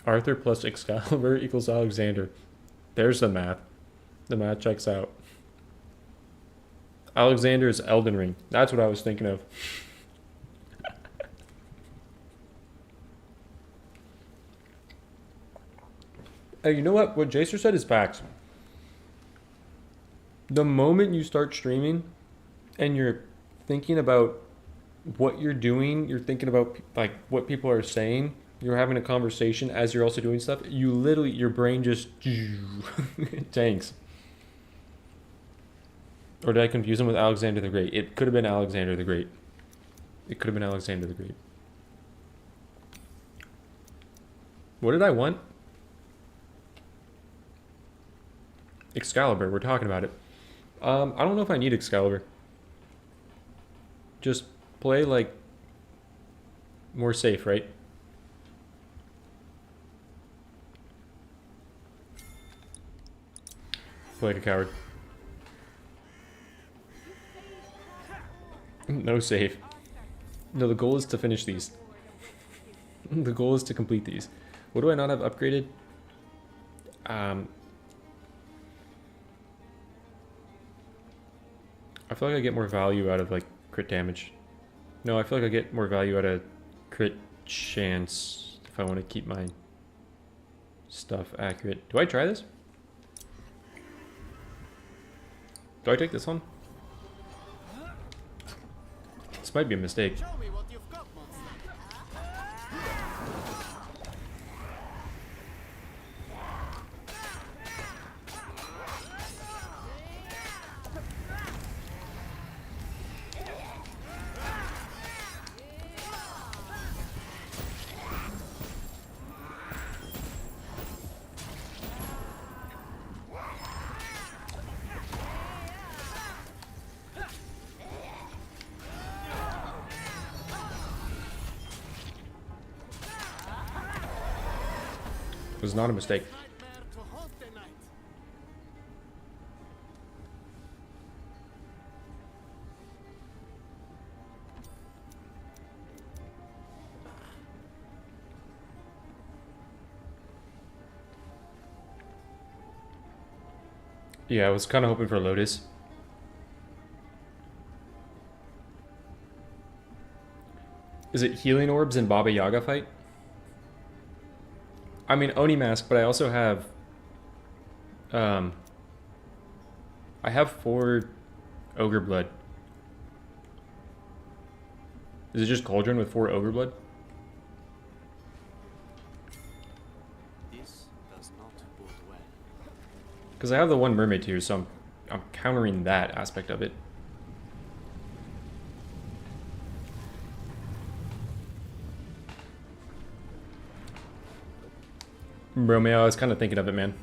Arthur plus Excalibur equals Alexander. There's the math. The math checks out. Alexander is Elden Ring. That's what I was thinking of. Hey, you know what? What Jacer said is facts. The moment you start streaming and you're thinking about what you're doing, you're thinking about like what people are saying, you're having a conversation as you're also doing stuff, you literally, your brain just tanks. Or did I confuse him with Alexander the Great? It could have been Alexander the Great. It could have been Alexander the Great. What did I want? Excalibur, we're talking about it. I don't know if I need Excalibur. Just play like more safe, right? Play like a coward. No save. No, the goal is to finish these. The goal is to complete these. What do I not have upgraded? I feel like I get more value out of like crit damage. No, I feel like I get more value out of crit chance if I want to keep my stuff accurate. Do I try this? Do I take this one? This might be a mistake. Show me what you've got, monster. It was not a mistake. Nightmare to haunt the night. Yeah, I was kind of hoping for Lotus. Is it healing orbs in Baba Yaga fight? I mean, Oni Mask, but I also have... I have 4 Ogre Blood. Is it just Cauldron with 4 Ogre Blood? This does not bode well. Because I have the 1 Mermaid tier, so I'm countering that aspect of it. Bro, man, I was kind of thinking of it, man.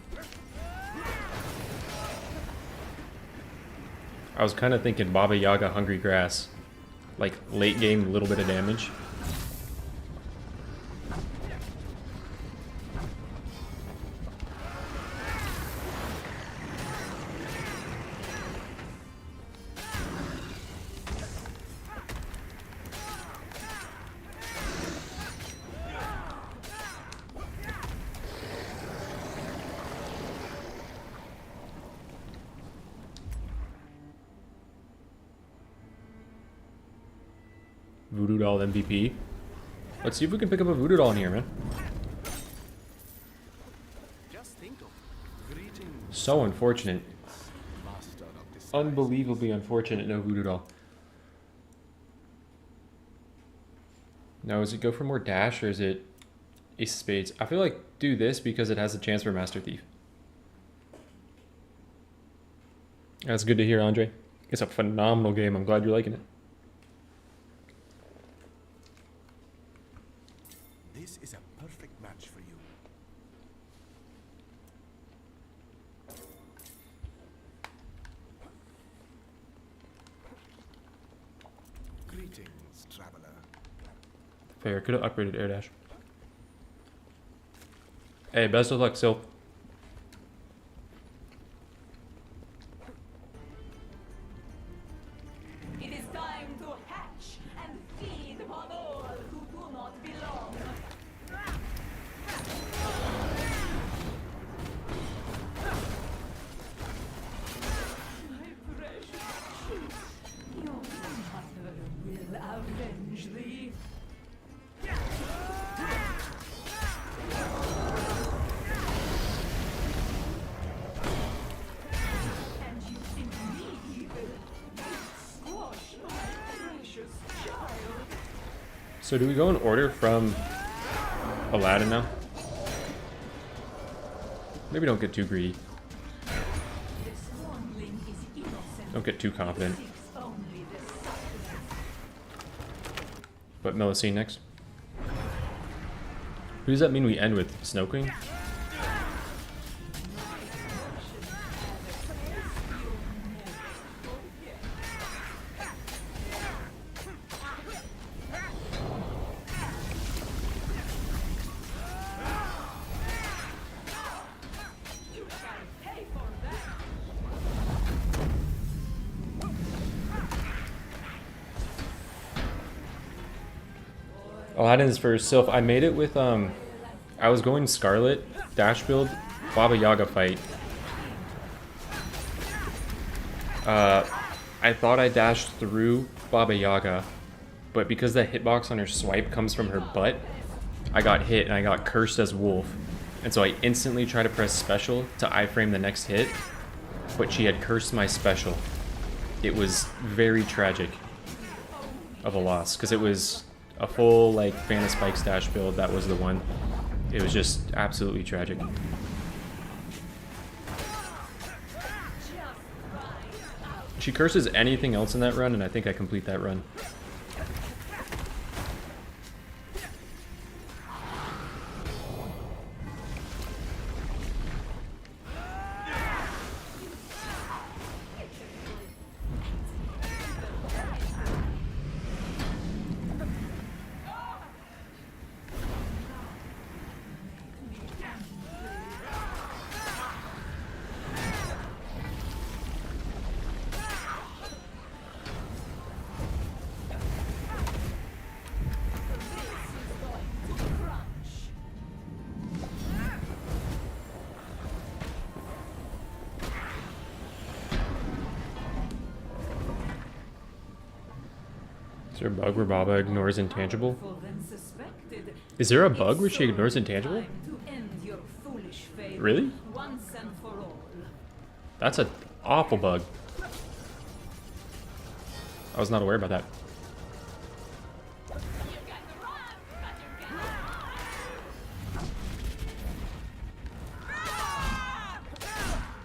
I was kind of thinking Baba Yaga Hungry Grass. Like, late game, a little bit of damage. Voodoo Doll MVP. Let's see if we can pick up a Voodoo Doll in here, man. Just think of greetings. So unfortunate. Master of disguise. Unbelievably unfortunate, no Voodoo Doll. Now, is it go for more dash or is it Ace of Spades? I feel like do this because it has a chance for Master Thief. That's good to hear, Andre. It's a phenomenal game. I'm glad you're liking it. This is a perfect match for you. Greetings, traveler. Fair. Could have upgraded air dash. Hey, best of luck, Sylph. It is time to hatch and feed upon all who do not belong. My precious, your mother will avenge thee. And you think me will squash my precious child? So do we go in order from Aladdin now? Maybe don't get too greedy. This wandling is innocent. Don't get too confident. Seeks only the sustenance. But Melusine next. Who does that mean we end with? Snow Queen? Aladdin's for Sylph. I made it with I was going Scarlet, dash build, Baba Yaga fight. I thought I dashed through Baba Yaga, but because the hitbox on her swipe comes from her butt, I got hit and I got cursed as Wolf. And so I instantly tried to press special to iframe the next hit, but she had cursed my special. It was very tragic of a loss, because it was a full like Fan of Spikes dash build. That was the one. It was just absolutely tragic. She curses anything else in that run, and I think I complete that run. Is there a bug where Baba ignores intangible? Is there a bug where she ignores intangible? Really? That's an awful bug. I was not aware about that.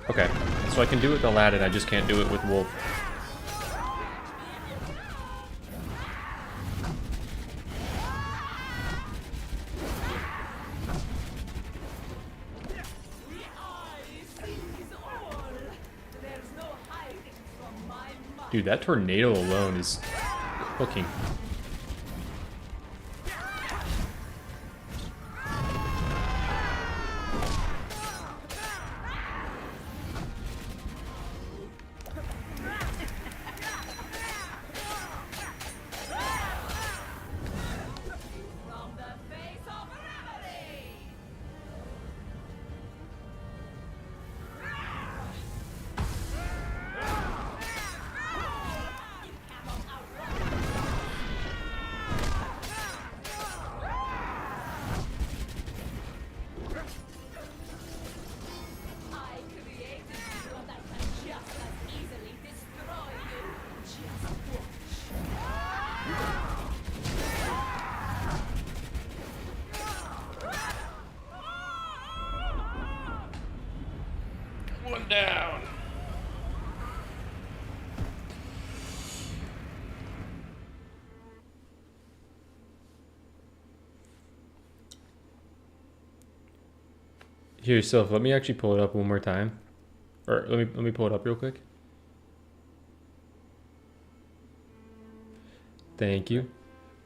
Okay, so I can do it with Aladdin, I just can't do it with Wolf. Dude, that tornado alone is cooking. I'm down. Here, Sylph, let me actually pull it up one more time. Or let me pull it up real quick. Thank you.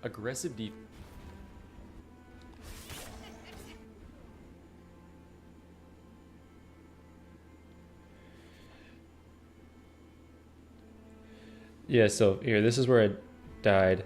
Aggressive defense. Yeah, so here, this is where I died.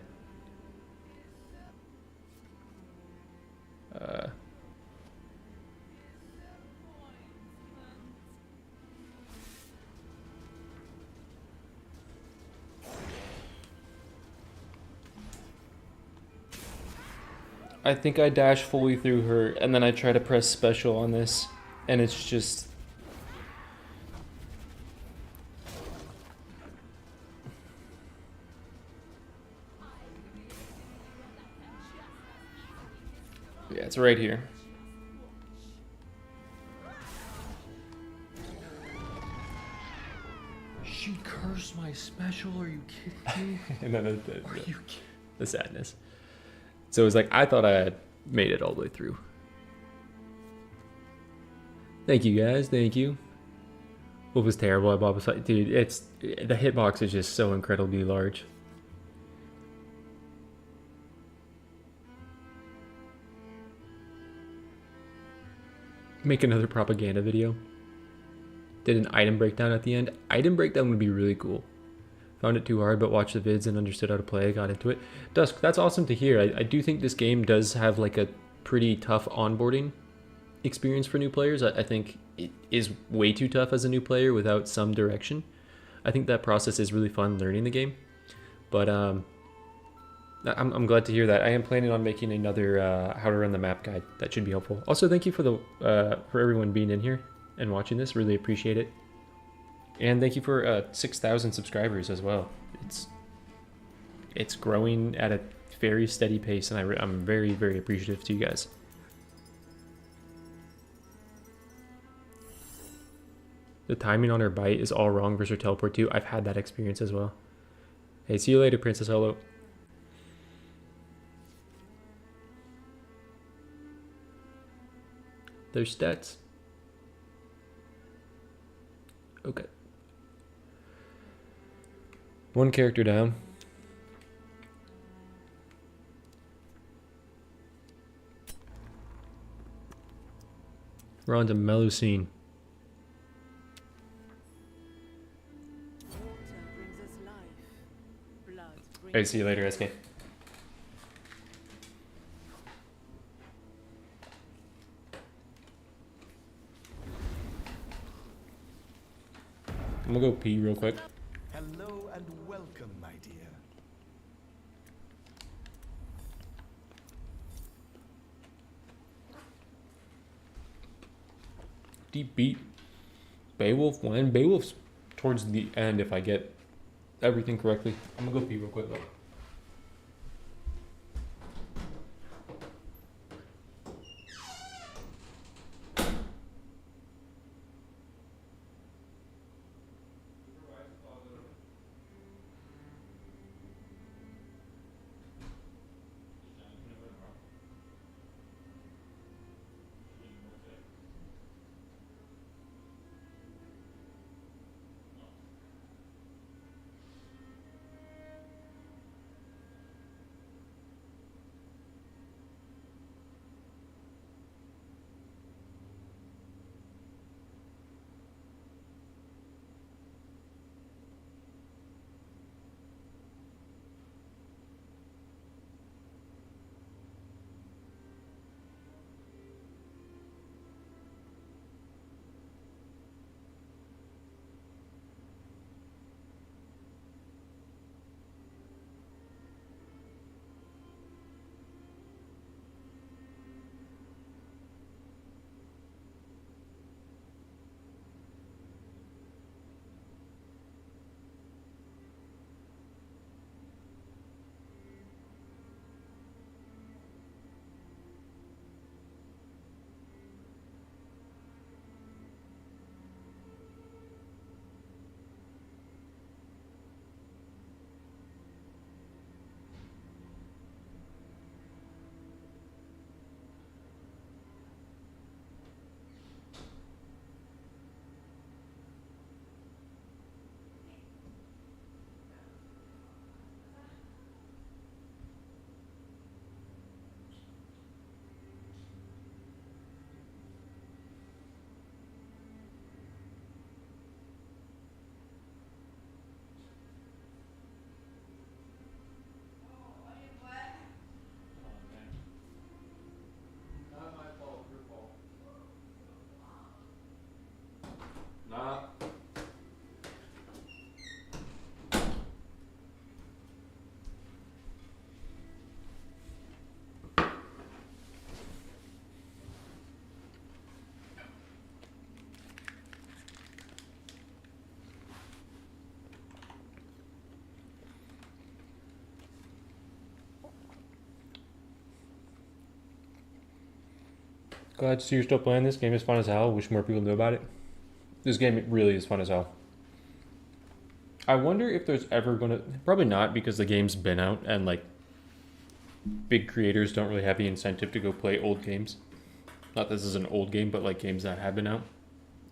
I think I dash fully through her, and then I try to press special on this, and it's just... Yeah, it's right here. She cursed my special. Are you kidding me? And then the sadness. So it was like, I thought I had made it all the way through. Thank you guys, thank you. What was terrible at Bob? Dude, the hitbox is just so incredibly large. Make another propaganda video. Did an item breakdown at the end. Item breakdown would be really cool. Found it too hard, but watched the vids and understood how to play. Got into it. Dusk, that's awesome to hear. I do think this game does have like a pretty tough onboarding experience for new players. I think it is way too tough as a new player without some direction. I think that process is really fun learning the game. But I'm glad to hear that. I am planning on making another how to run the map guide. That should be helpful. Also, thank you for everyone being in here and watching this. Really appreciate it. And thank you for 6,000 subscribers as well. It's growing at a very steady pace, and I'm very, very appreciative to you guys. The timing on her bite is all wrong versus her teleport too. I've had that experience as well. Hey, see you later, Princess Hello. There's stats. Okay. One character down. We're on to Melusine. Alright, see you later, SK. I'm gonna go pee real quick. Hello and welcome, my dear. Deep beat. Beowulf win. Beowulf's towards the end if I get everything correctly. I'm gonna go pee real quick though. Glad to see you're still playing this. Game is fun as hell. Wish more people knew about it. This game really is fun as hell. I wonder if there's ever gonna... Probably not, because the game's been out and like big creators don't really have the incentive to go play old games. Not this is an old game, but like games that have been out.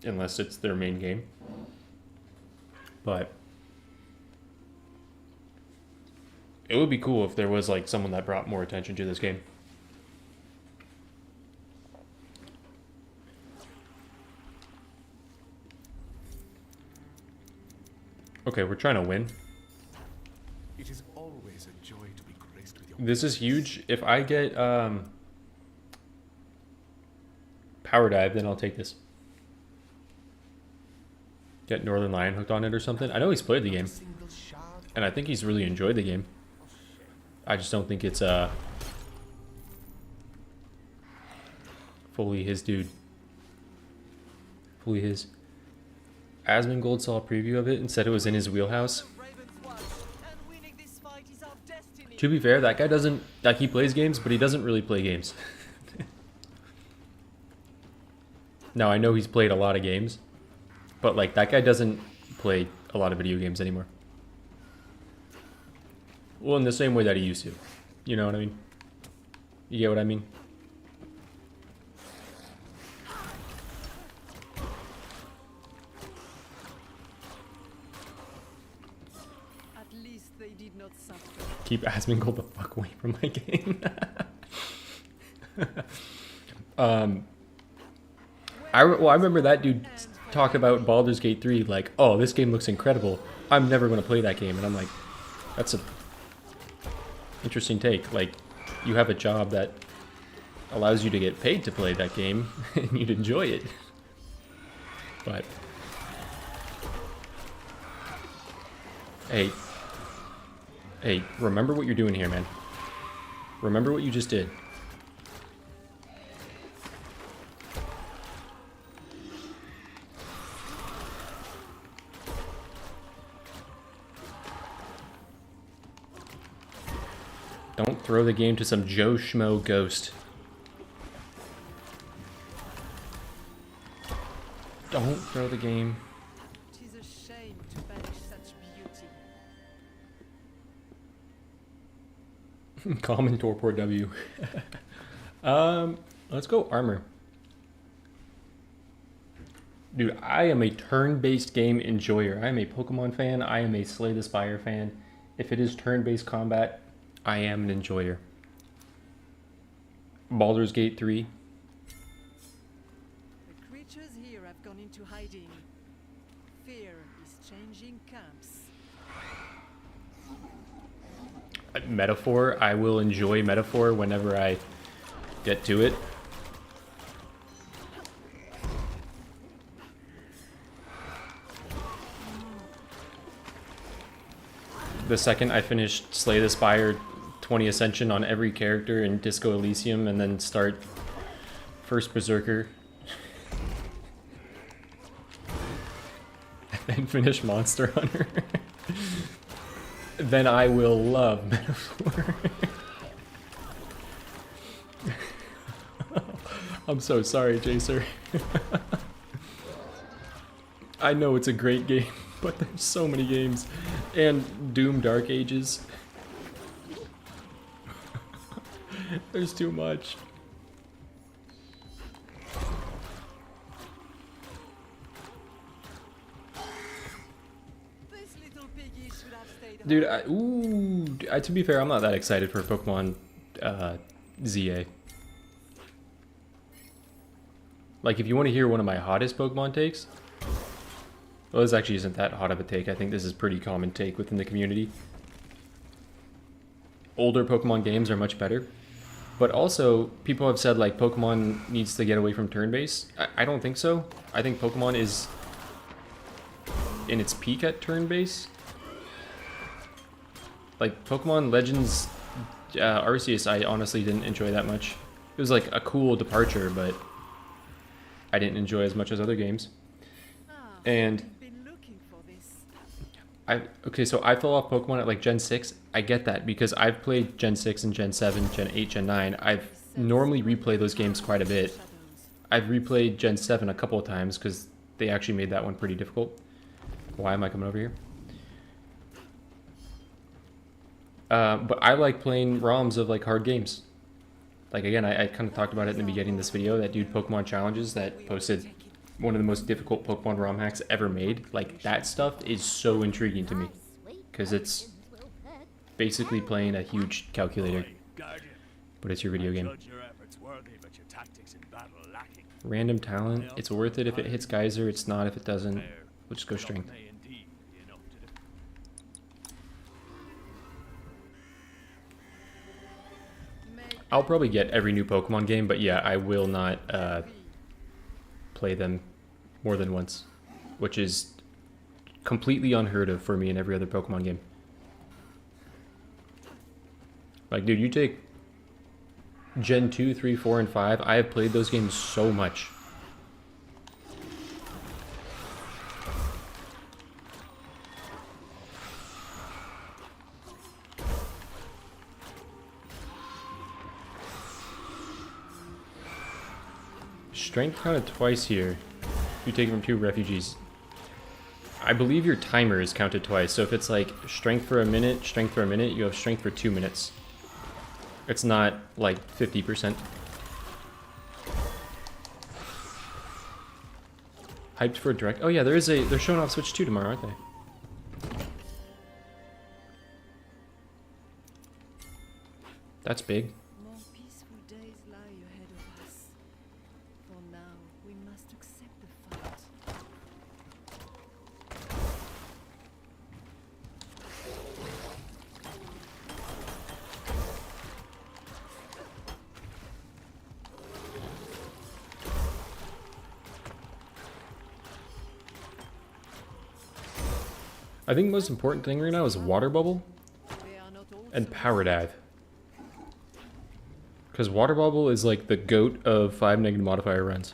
Unless it's their main game. But it would be cool if there was like someone that brought more attention to this game. Okay, we're trying to win. It is always a joy to be graced with your This is huge. If I get Power Dive, then I'll take this. Get Northern Lion hooked on it or something. I know he's played the game. single shard. And I think he's really enjoyed the game. I just don't think it's fully his dude. Fully his. Asmongold saw a preview of it and said it was in his wheelhouse. To be fair, that guy doesn't... Like, he plays games, but he doesn't really play games. Now, I know he's played a lot of games, but, like, that guy doesn't play a lot of video games anymore. Well, in the same way that he used to. You know what I mean? You get what I mean? At least they did not suffer. Keep Asmongold the fuck away from my game. I remember that dude talked about Baldur's Gate 3 like, oh, this game looks incredible. I'm never going to play that game. And I'm like, that's a interesting take. Like, you have a job that allows you to get paid to play that game and you'd enjoy it. But hey, remember what you're doing here, man. Remember what you just did. Don't throw the game to some Joe Schmo ghost. Don't throw the game. Tis a shame to banish such beauty. Common Torpor W. Let's go armor. Dude, I am a turn-based game enjoyer. I am a Pokemon fan. I am a Slay the Spire fan. If it is turn-based combat, I am an enjoyer. Baldur's Gate 3. The creatures here have gone into hiding. Fear is changing camps. Metaphor. I will enjoy Metaphor whenever I get to it. The second I finish Slay the Spire 20 Ascension on every character in Disco Elysium and then start first Berserker and finish Monster Hunter, then I will love Metaphor. I'm so sorry, Jacer. I know it's a great game, but there's so many games. And Doom Dark Ages. There's too much. This little piggy should have stayed Dude, to be fair, I'm not that excited for Pokemon ZA. Like, if you want to hear one of my hottest Pokemon takes... Well, this actually isn't that hot of a take. I think this is pretty common take within the community. Older Pokemon games are much better. But also, people have said, like, Pokemon needs to get away from turn-based. I don't think so. I think Pokemon is in its peak at turn-based. Like, Pokemon Legends Arceus, I honestly didn't enjoy that much. It was, like, a cool departure, but I didn't enjoy as much as other games. And okay, so I fell off Pokemon at like Gen 6. I get that because I've played Gen 6 and Gen 7, Gen 8, Gen 9. I've normally replay those games quite a bit. I've replayed Gen 7 a couple of times because they actually made that one pretty difficult. Why am I coming over here? But I like playing ROMs of like hard games. Like again, I kind of talked about it in the beginning of this video, that dude Pokemon Challenges that posted one of the most difficult Pokemon ROM hacks ever made. Like that stuff is so intriguing to me because it's basically playing a huge calculator, but it's your video game. Random talent, it's worth it if it hits Geyser, it's not if it doesn't. We'll just go strength. I'll probably get every new Pokemon game, but yeah, I will not play them more than once, which is completely unheard of for me in every other Pokemon game. Like, dude, you take Gen 2, 3, 4, and 5, I have played those games so much. Strength counted twice here. You take it from 2 refugees. I believe your timer is counted twice, so if it's like strength for a minute, you have strength for 2 minutes. It's not like 50%. Hyped for a direct. Oh yeah, they're showing off Switch 2 tomorrow, aren't they? That's big. More peaceful days lie ahead of us. For now, we must accept the fight. I think the most important thing right now is Water Bubble and Power Dive. Because Water Bubble is like the GOAT of 5 negative modifier runs.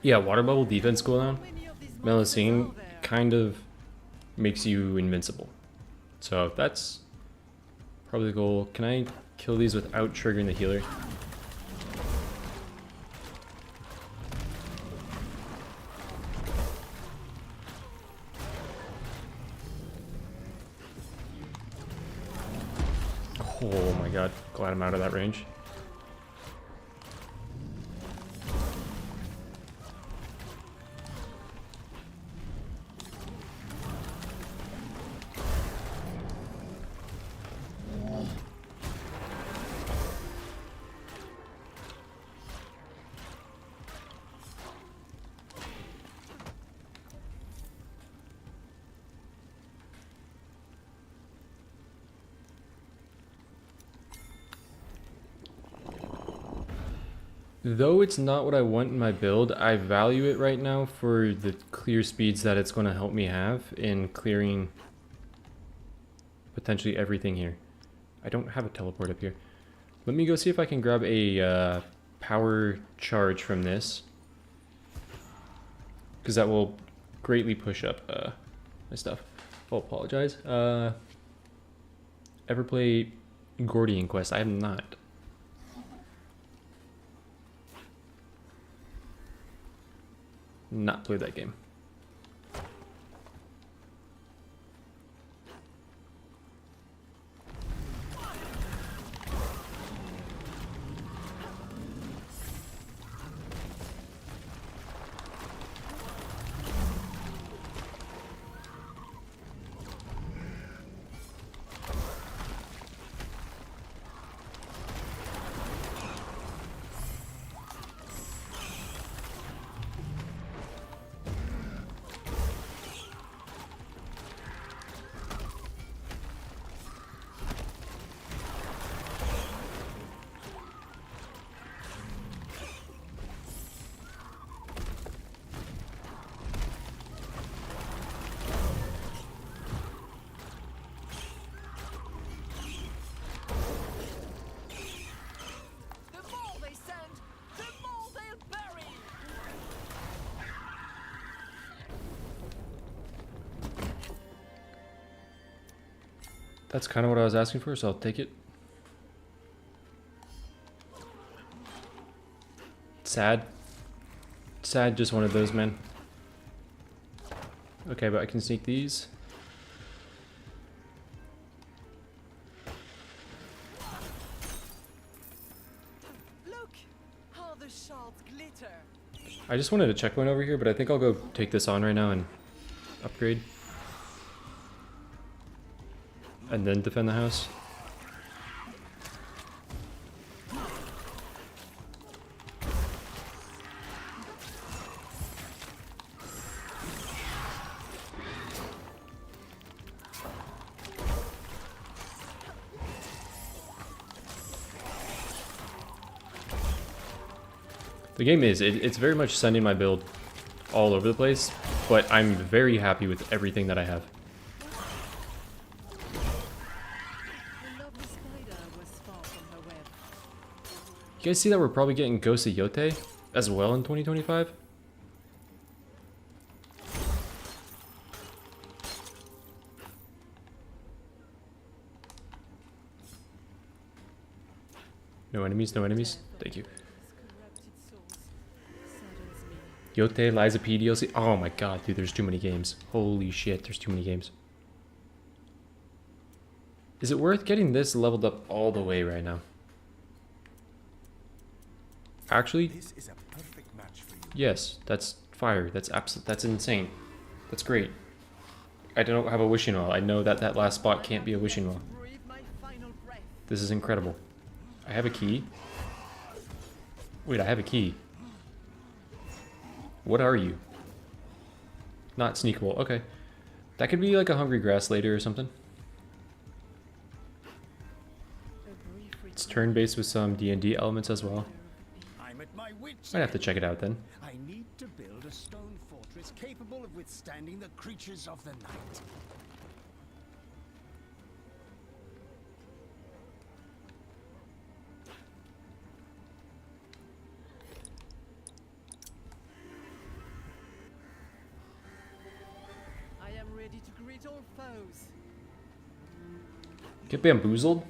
Yeah, Water Bubble defense cooldown, Melusine kind of makes you invincible. So that's probably the goal. Can I kill these without triggering the healer? Oh my god, glad I'm out of that range. Though it's not what I want in my build, I value it right now for the clear speeds that it's going to help me have in clearing potentially everything here. I don't have a teleport up here. Let me go see if I can grab a power charge from this, because that will greatly push up my stuff. I'll apologize. Ever play Gordian Quest? I have not. Not played that game. That's kind of what I was asking for, so I'll take it. Sad. Sad, just one of those, man. Okay, but I can sneak these. Look, how the shards glitter. I just wanted a checkpoint over here, but I think I'll go take this on right now and upgrade. And then defend the house. The game it's very much sending my build all over the place, but I'm very happy with everything that I have. The lovely spider was far from her web. You guys see that we're probably getting Ghost of Yote as well in 2025? No enemies, no enemies. Thank you. Corrupted souls saddens me. Yote, Liza P DLC. Oh my god, dude, there's too many games. Holy shit, there's too many games. Is it worth getting this leveled up all the way right now? Actually, This is a perfect match for you. yes, that's fire. That's insane. That's great. I don't have a wishing well. I know that that last spot can't be a wishing well. Breathe my final breath. This is incredible. I have a key. Wait, I have a key. What are you? Not sneakable. Okay. That could be like a hungry grass later or something. A brief It's turn-based with some D&D elements as well. I'm at my wits' Might have to end. check it out then. I need to build a stone fortress capable of withstanding the creatures of the night. I am ready to greet all foes. Get bamboozled?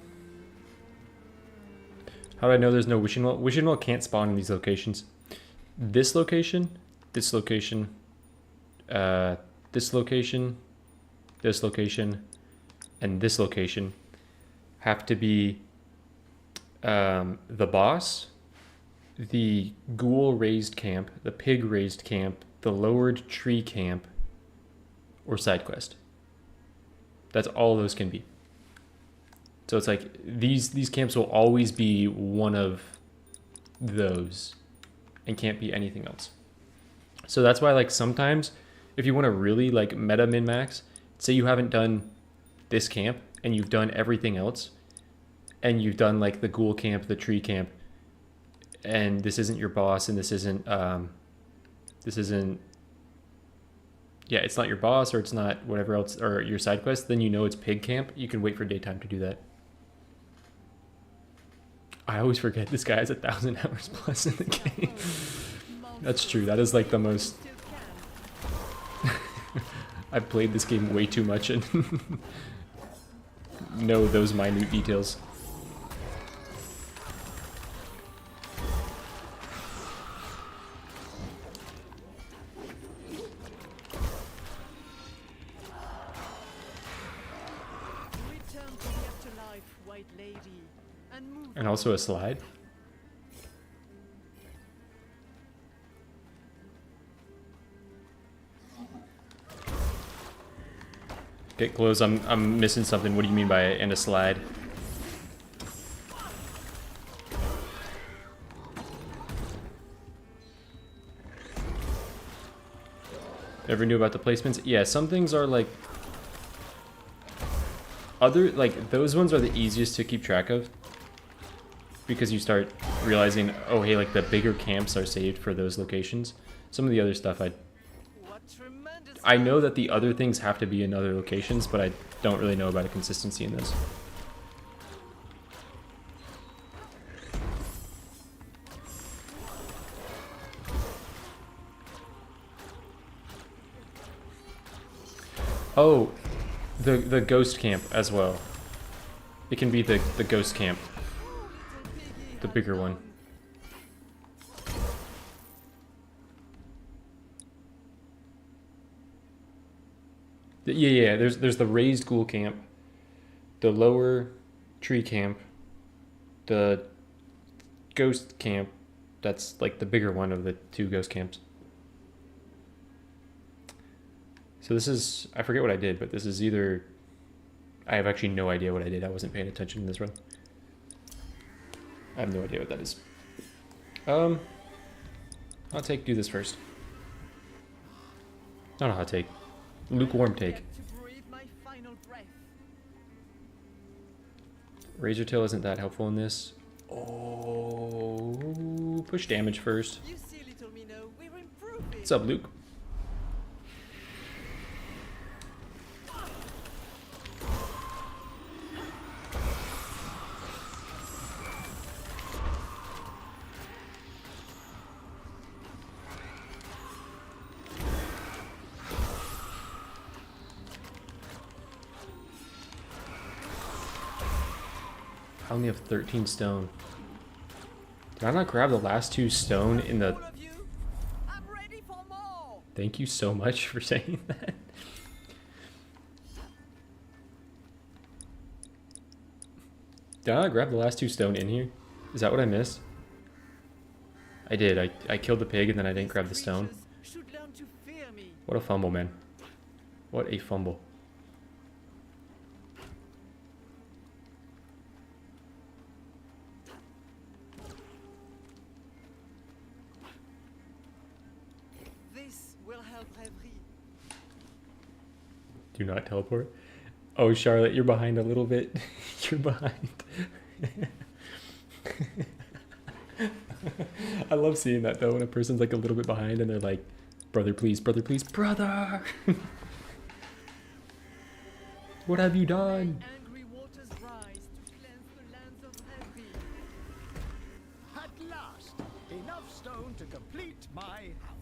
How do I know there's no wishing well? Wishing well can't spawn in these locations. This location, this location, this location, this location, and this location have to be the boss, the ghoul raised camp, the pig raised camp, the lowered tree camp, or side quest. That's all those can be. So it's like these camps will always be one of those and can't be anything else. So that's why like sometimes if you want to really like meta min-max, say you haven't done this camp and you've done everything else and you've done like the ghoul camp, the tree camp, and this isn't your boss and this isn't yeah, it's not your boss or it's not whatever else or your side quest, then you know it's pig camp. You can wait for daytime to do that. I always forget this guy has 1,000 hours plus in the game. That's true. That is like the most. I've played this game way too much and know those minute details. Return to the afterlife, white lady, and move. And also a slide. Get close. I'm missing something. What do you mean by and a slide? Ever knew about the placements? Yeah, some things are like other like those ones are the easiest to keep track of because you start realizing, oh hey, like the bigger camps are saved for those locations. Some of the other stuff What tremendous I know that the other things have to be in other locations, but I don't really know about a consistency in this. Oh, the ghost camp as well. It can be the ghost camp. The bigger one. Yeah, there's the raised ghoul camp, the lower tree camp, the ghost camp, that's like the bigger one of the two ghost camps. So this is, I forget what I did, but this is either, I have actually no idea what I did. I wasn't paying attention in this run. I have no idea what that is. I'll do this first. Not a hot take. Lukewarm take. Razor Tail isn't that helpful in this. Oh, push damage first. What's up, Luke? I only have 13 stone. Did I not grab the last 2 stone in the... Thank you so much for saying that. Did I not grab the last 2 stone in here? Is that what I missed? I did. I killed the pig and then I didn't grab the stone. What a fumble, man. What a fumble. Do not teleport. Oh, Charlotte, you're behind a little bit. You're behind. I love seeing that though, when a person's like a little bit behind and they're like, brother, please, brother, please, brother. What have you done? At last, enough stone to complete my house.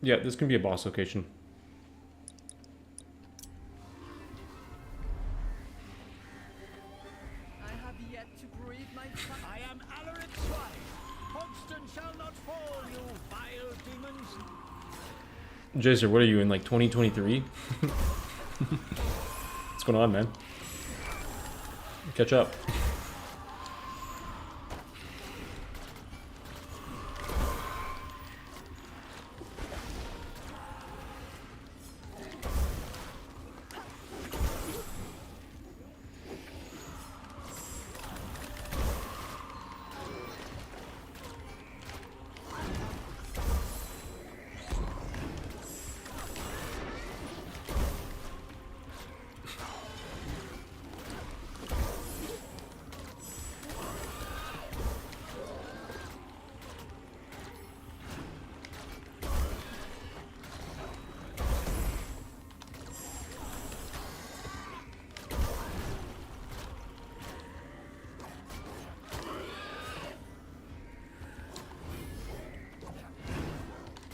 Yeah, this can be a boss location. I have yet to breathe my fire. I am Alarit's wife. Hogston shall not fall, you vile demons. Jaser, what are you in, like 2023? What's going on, man? Catch up.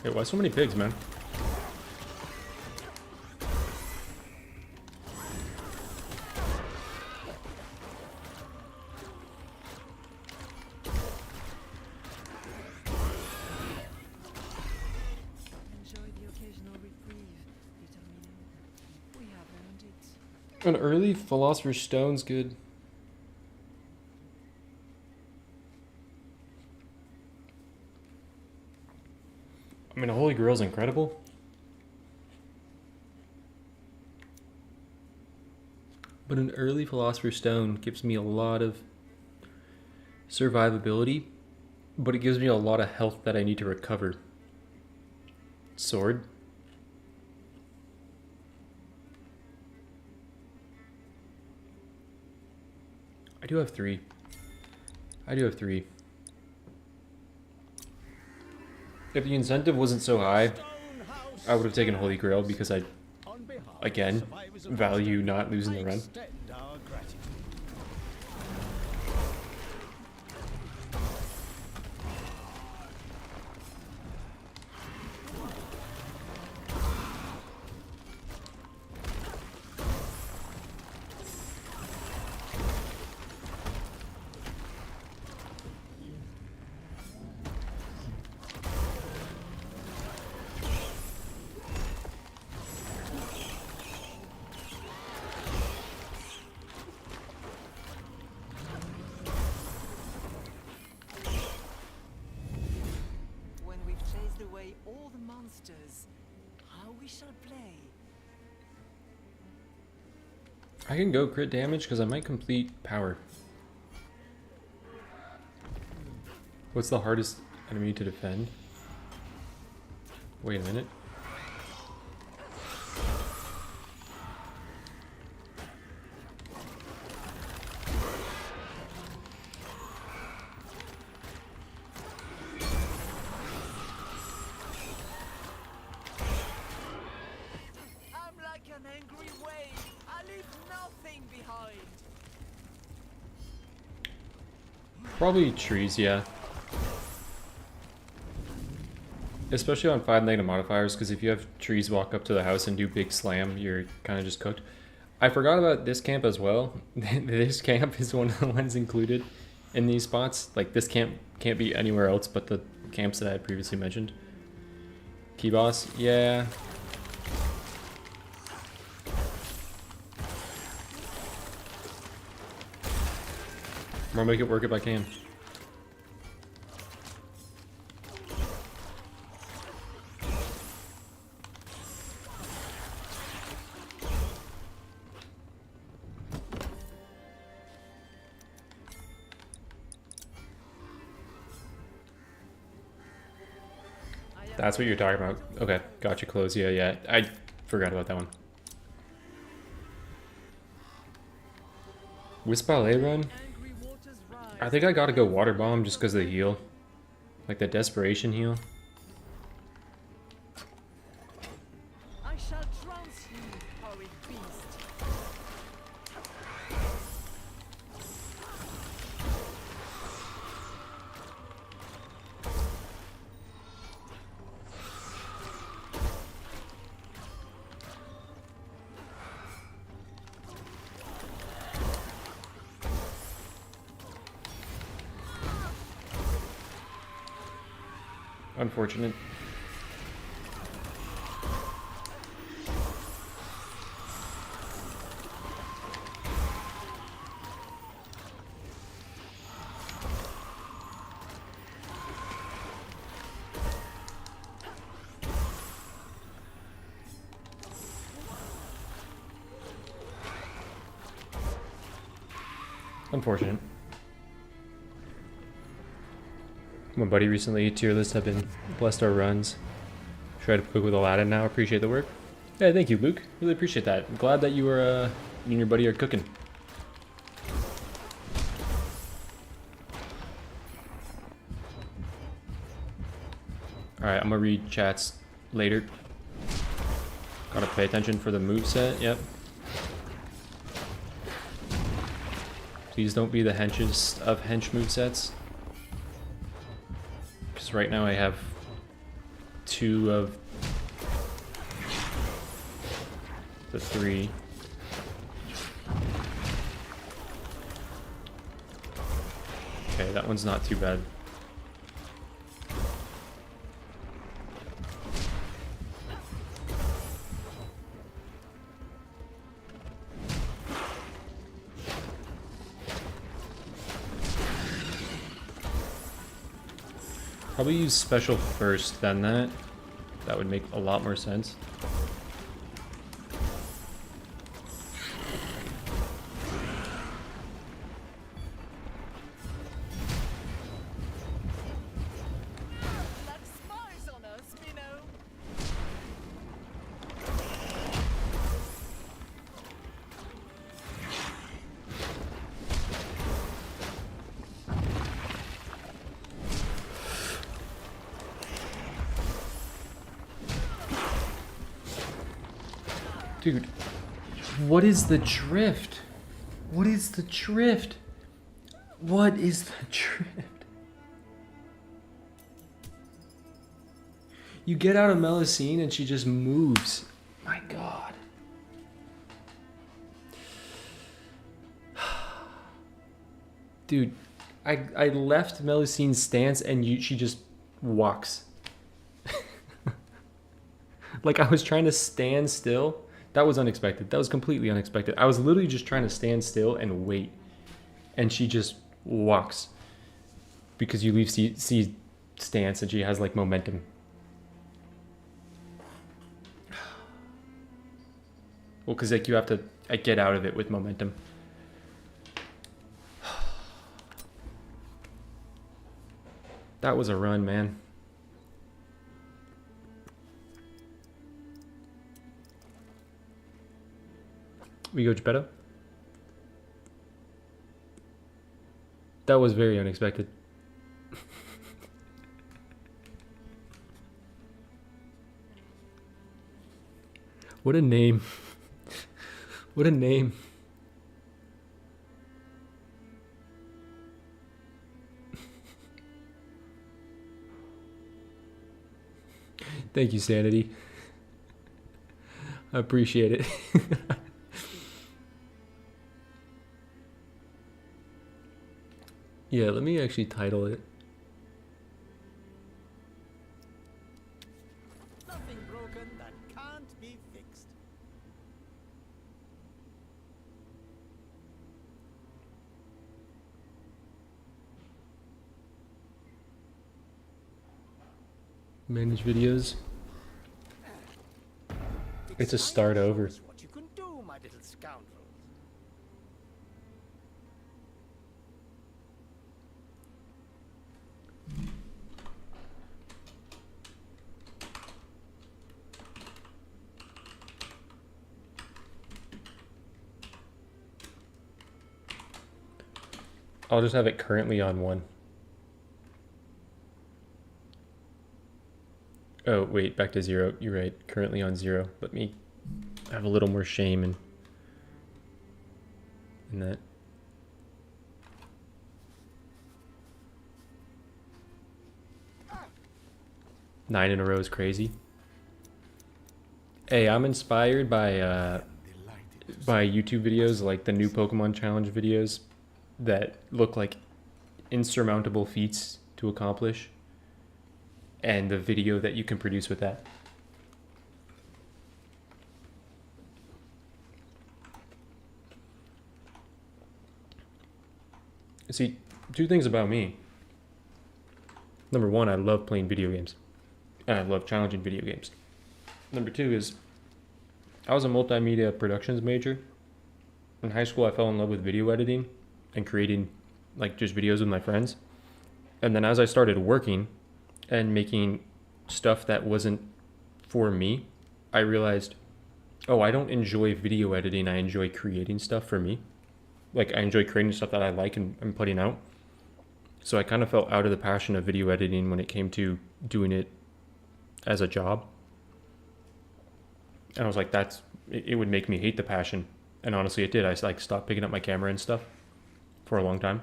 Hey, why so many pigs, man? Enjoy the occasional reprieve, Vitamin. We have earned it. An early Philosopher's Stone's good. I mean, a Holy Grail's incredible. But an early Philosopher's Stone gives me a lot of survivability, but it gives me a lot of health that I need to recover. Sword. I do have 3. I do have 3. If the incentive wasn't so high, I would have taken Holy Grail because I, again, value not losing the run. monsters. How we shall play. I can go crit damage because I might complete power. What's the hardest enemy to defend? Wait a minute. I'm like an angry wave. I leave nothing behind. Probably trees, yeah. Especially on 5 negative modifiers, because if you have trees walk up to the house and do big slam, you're kind of just cooked. I forgot about this camp as well. This camp is one of the ones included in these spots. Like, this camp can't be anywhere else but the camps that I had previously mentioned. Key boss, yeah. I'll make it work if I can. That's what you're talking about. Okay, gotcha, close. Yeah, yeah. I forgot about that one. Wisp Ballet Run? I think I gotta go Water Bomb just because of the heal. Like the Desperation heal. I shall trounce you, horrid beast. Unfortunate. Unfortunate. My buddy recently, tier lists have been blessed our runs. Try to cook with Aladdin now. Appreciate the work. Yeah, thank you, Luke. Really appreciate that. I'm glad that you were, you and your buddy are cooking. Alright, I'm gonna read chats later. Gotta pay attention for the moveset, yep. Please don't be the henchest of hench movesets. Because right now I have 2 of the 3. Okay, that one's not too bad. Probably use special first, then that. That would make a lot more sense. Luck smiles on us, we know. Dude, what is the drift? What is the drift? What is the drift? You get out of Melusine and she just moves. My god. Dude, I left Melusine's stance and she just walks. Like I was trying to stand still. That was unexpected. That was completely unexpected. I was literally just trying to stand still and wait. And she just walks. Because you leave C stance and she has like momentum. Well, because like you have to get out of it with momentum. That was a run, man. We go Geppetto. That was very unexpected. What a name. What a name. Thank you, Sanity. I appreciate it. Yeah, let me actually title it. Nothing broken that can't be fixed. Manage videos. It's a start over. What you can do, my little scoundrels. I'll just have it currently on 1. Oh, wait, back to 0. You're right, currently on 0. Let me have a little more shame in that. Nine in a row is crazy. Hey, I'm inspired by YouTube videos like the new Pokemon Challenge videos that look like insurmountable feats to accomplish, and the video that you can produce with that. See, 2 things about me. Number 1, I love playing video games, and I love challenging video games. Number 2 is I was a multimedia productions major. In high school, I fell in love with video editing and creating like just videos with my friends. And then as I started working and making stuff that wasn't for me, I realized, oh, I don't enjoy video editing. I enjoy creating stuff for me. Like I enjoy creating stuff that I like and putting out. So I kind of felt out of the passion of video editing when it came to doing it as a job. And I was like, it would make me hate the passion. And honestly, it did. I like stopped picking up my camera and stuff for a long time.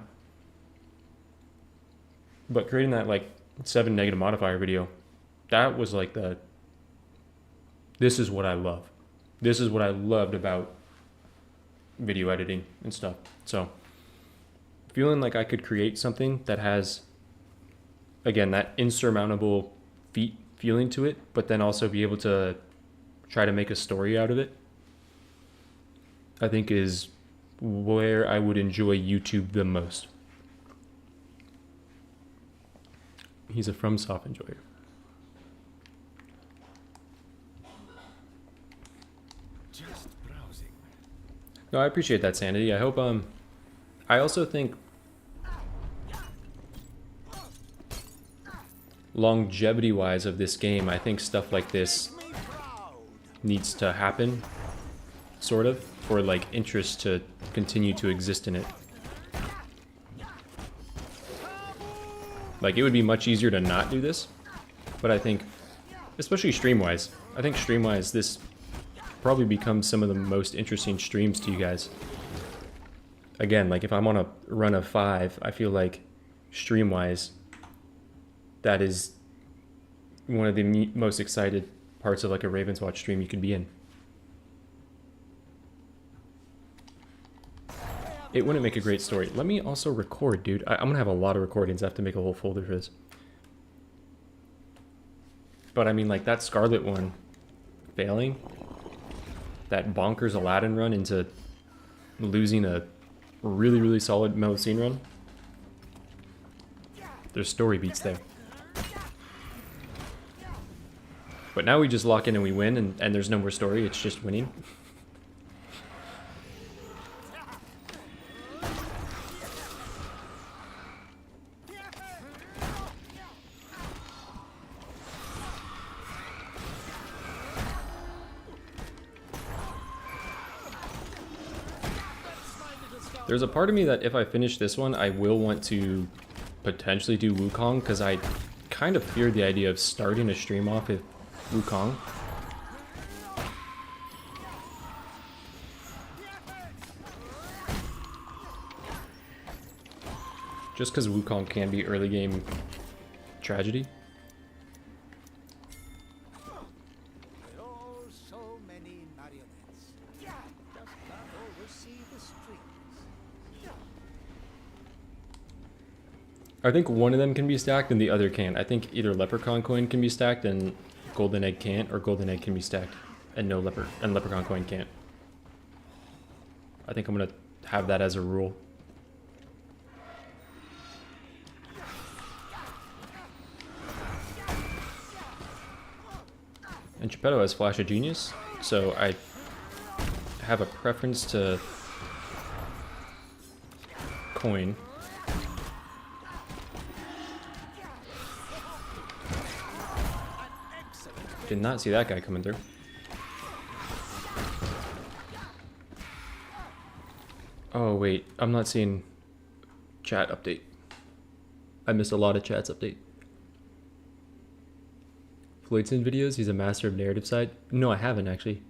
But creating that like 7 negative modifier video, that was like this is what I love. This is what I loved about video editing and stuff. So feeling like I could create something that has, again, that insurmountable feat feeling to it, but then also be able to try to make a story out of it, I think is where I would enjoy YouTube the most. He's a FromSoft enjoyer. Just browsing. No, I appreciate that, Sanity. I hope I also think longevity wise of this game, I think stuff like this needs to happen, sort of, for like interest to continue to exist in it. Like it would be much easier to not do this, but I think, especially stream-wise, I think stream-wise this probably becomes some of the most interesting streams to you guys. Again, like if I'm on a run of 5, I feel like stream-wise, that is one of the most excited parts of like a Ravenswatch stream you could be in. It wouldn't make a great story. Let me also record, dude. I'm gonna have a lot of recordings. I have to make a whole folder for this. But I mean, like that Scarlet one failing, that bonkers Aladdin run into losing a really, really solid Meliocene run. There's story beats there. But now we just lock in and we win, and there's no more story. It's just winning. There's a part of me that if I finish this one, I will want to potentially do Wukong, because I kind of fear the idea of starting a stream off with Wukong. Just because Wukong can be early game tragedy. Oh, so many marionettes. Just can't always see the strings. I think one of them can be stacked and the other can't. I think either Leprechaun coin can be stacked and Golden Egg can't, or Golden Egg can be stacked and Leprechaun coin can't. I think I'm gonna have that as a rule. And Geppetto has Flash of Genius, so I have a preference to coin. Did not see that guy coming through. Oh wait, I'm not seeing chat update. I missed a lot of chat's update. Floydson videos, he's a master of narrative side. No, I haven't actually.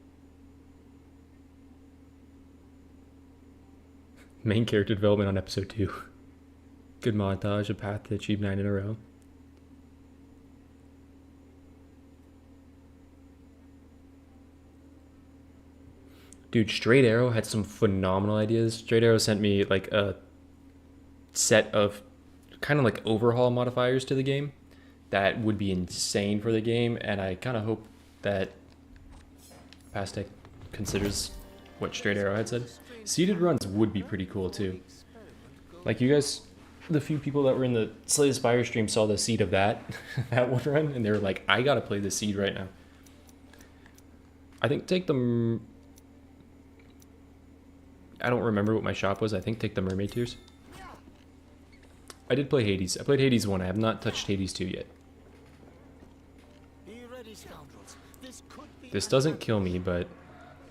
Main character development on episode 2. Good montage, a path to achieve 9 in a row. Dude, Straight Arrow had some phenomenal ideas. Straight Arrow sent me like a set of kind of like overhaul modifiers to the game that would be insane for the game, and I kind of hope that Pastec considers what Straight Arrow had said. Seeded runs would be pretty cool too. Like you guys, the few people that were in the Slay the Spire stream saw the seed of that, that one run, and they were like, I gotta play the seed right now. I think take the... I don't remember what my shop was. I think take the Mermaid Tears. I did play Hades. I played Hades 1. I have not touched Hades 2 yet. This doesn't kill me, but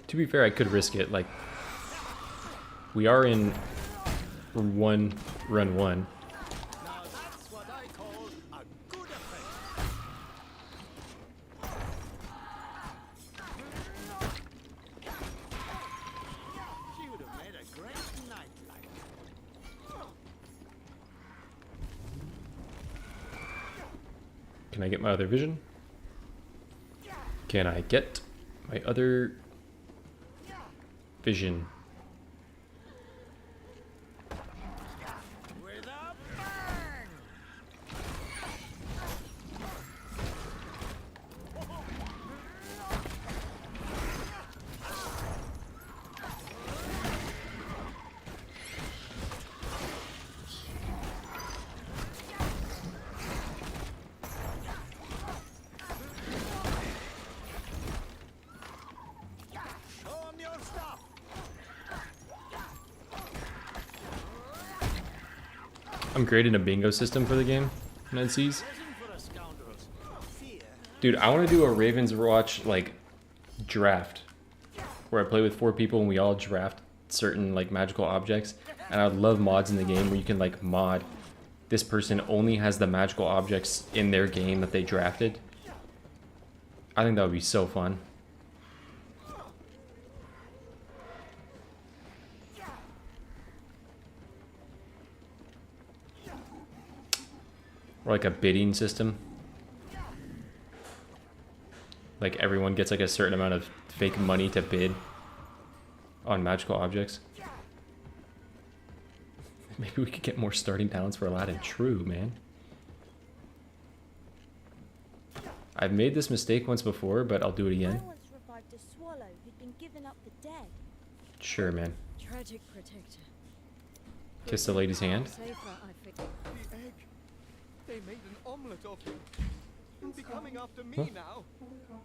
to be fair, I could risk it. Like, we are in run 1. Now that's what I call a good effect. She would have made a great nightlight. Can I get my other vision? Can I get my other vision? With a bang! Show 'em your stuff. I'm creating a bingo system for the game. NCs. For us scoundrels. Fear. Dude, I want to do a Ravenswatch like draft where I play with 4 people and we all draft certain like magical objects. And I'd love mods in the game where you can like mod this person only has the magical objects in their game that they drafted. I think that would be so fun. Or like a bidding system. Like everyone gets like a certain amount of fake money to bid on magical objects. Maybe we could get more starting talents for Aladdin. True, man. I've made this mistake once before, but I'll do it again. I once revived a swallow who'd been given up for dead. Sure, man. Tragic protector. Kiss the lady's hand. Safer, I figure. The egg. They made an omelette of him. He'll be coming after me Huh? now.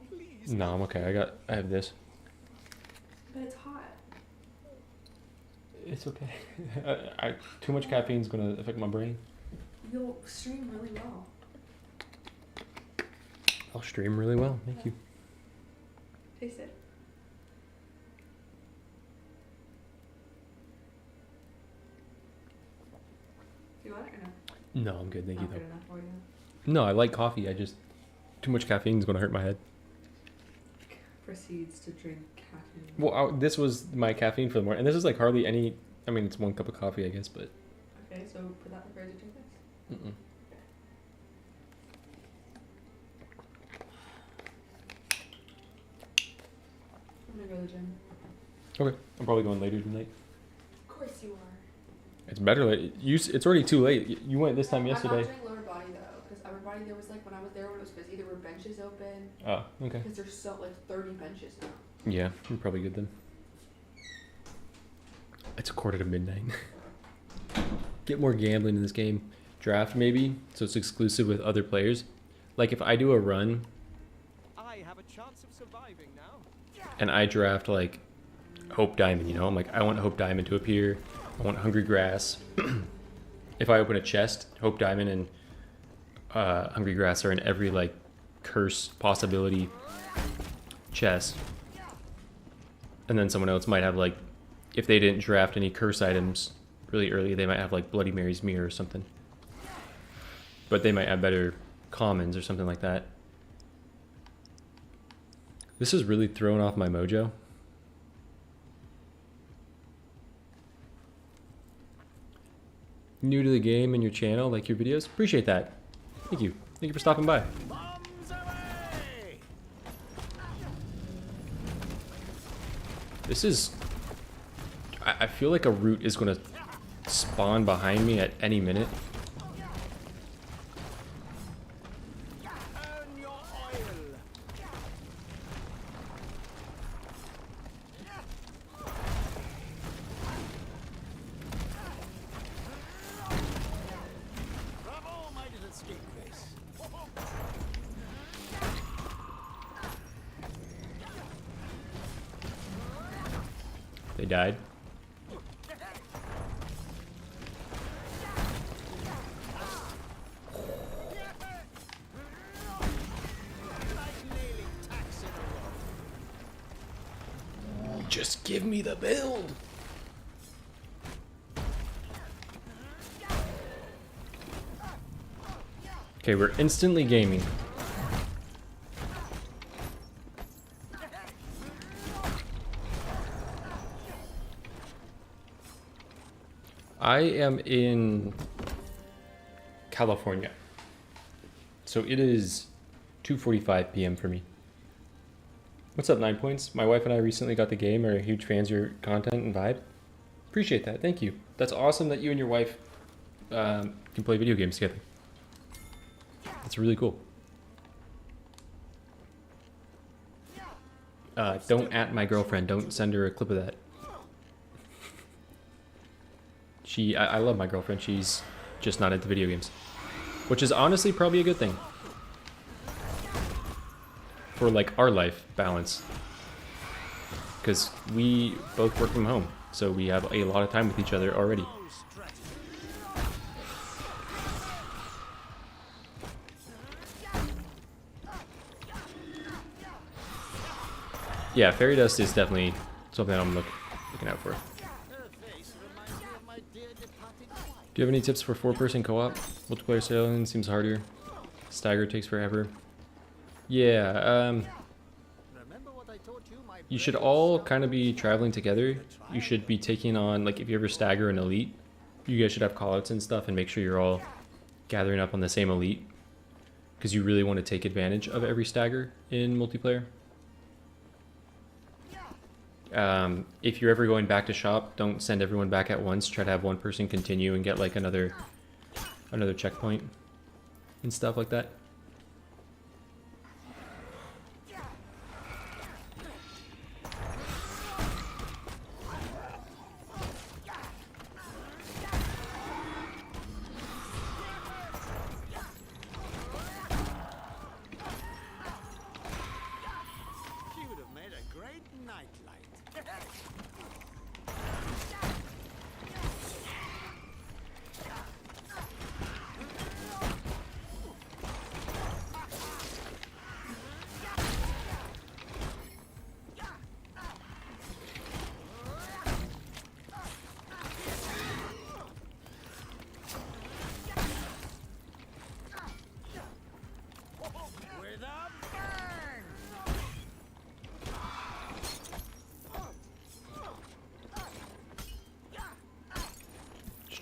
Please. No, I'm okay. I have this. But it's hot. It's okay. Too much caffeine is gonna affect my brain. You'll stream really well. I'll stream really well. Thank you. Taste it. No, I'm good. Thank you Not though. good enough for you. No, I like coffee. I just too much caffeine is going to hurt my head. Proceeds to drink caffeine. Well, this was my caffeine for the morning, and this is like hardly any. I mean, it's 1 cup of coffee, I guess, but. Okay, so put that in the fridge and drink this. Mm-mm. I'm gonna go to the gym. Okay, I'm probably going later tonight. Of course you are. It's better late. It's already too late. You went this time yesterday. I'm not doing lower body though, because upper body there was like when I was there when it was busy there were benches open. Oh, okay. Because there's so like 30 benches now. Yeah, you're probably good then. It's 1:45. Get more gambling in this game. Draft maybe, so it's exclusive with other players. Like if I do a run I have a chance of surviving now. and I draft like Hope Diamond, you know, I'm like, I want Hope Diamond to appear. I want Hungry Grass. If I open a chest, Hope Diamond and Hungry Grass are in every like curse possibility chest. And then someone else might have like, if they didn't draft any curse items really early, they might have like Bloody Mary's Mirror or something. But they might have better commons or something like that. This is really throwing off my mojo. New to the game and your channel, like your videos. Appreciate that. Thank you. Thank you for stopping by. Bombs away! This is... I feel like a root is going to spawn behind me at any minute. Earn your oil. Bravo, my little scapegrace. They died. Just give me the build. Okay, we're instantly gaming. I am in California. So it is 2:45 p.m. for me. What's up, 9 Points? My wife and I recently got the game. Are huge fans of your content and vibe. Appreciate that. Thank you. That's awesome that you and your wife can play video games together. That's really cool. Don't at my girlfriend. Don't send her a clip of that. I love my girlfriend. She's just not into video games. Which is honestly probably a good thing. For like our life balance. Because we both work from home. So we have a lot of time with each other already. Yeah, fairy dust is definitely something I'm looking out for. Do you have any tips for 4-person co-op? Multiplayer sailing seems harder. Stagger takes forever. Yeah, you should all kind of be traveling together. You should be taking on, like if you ever stagger an elite, you guys should have callouts and stuff and make sure you're all gathering up on the same elite. Because you really want to take advantage of every stagger in multiplayer. If you're ever going back to shop, don't send everyone back at once. Try to have one person continue and get like another checkpoint and stuff like that.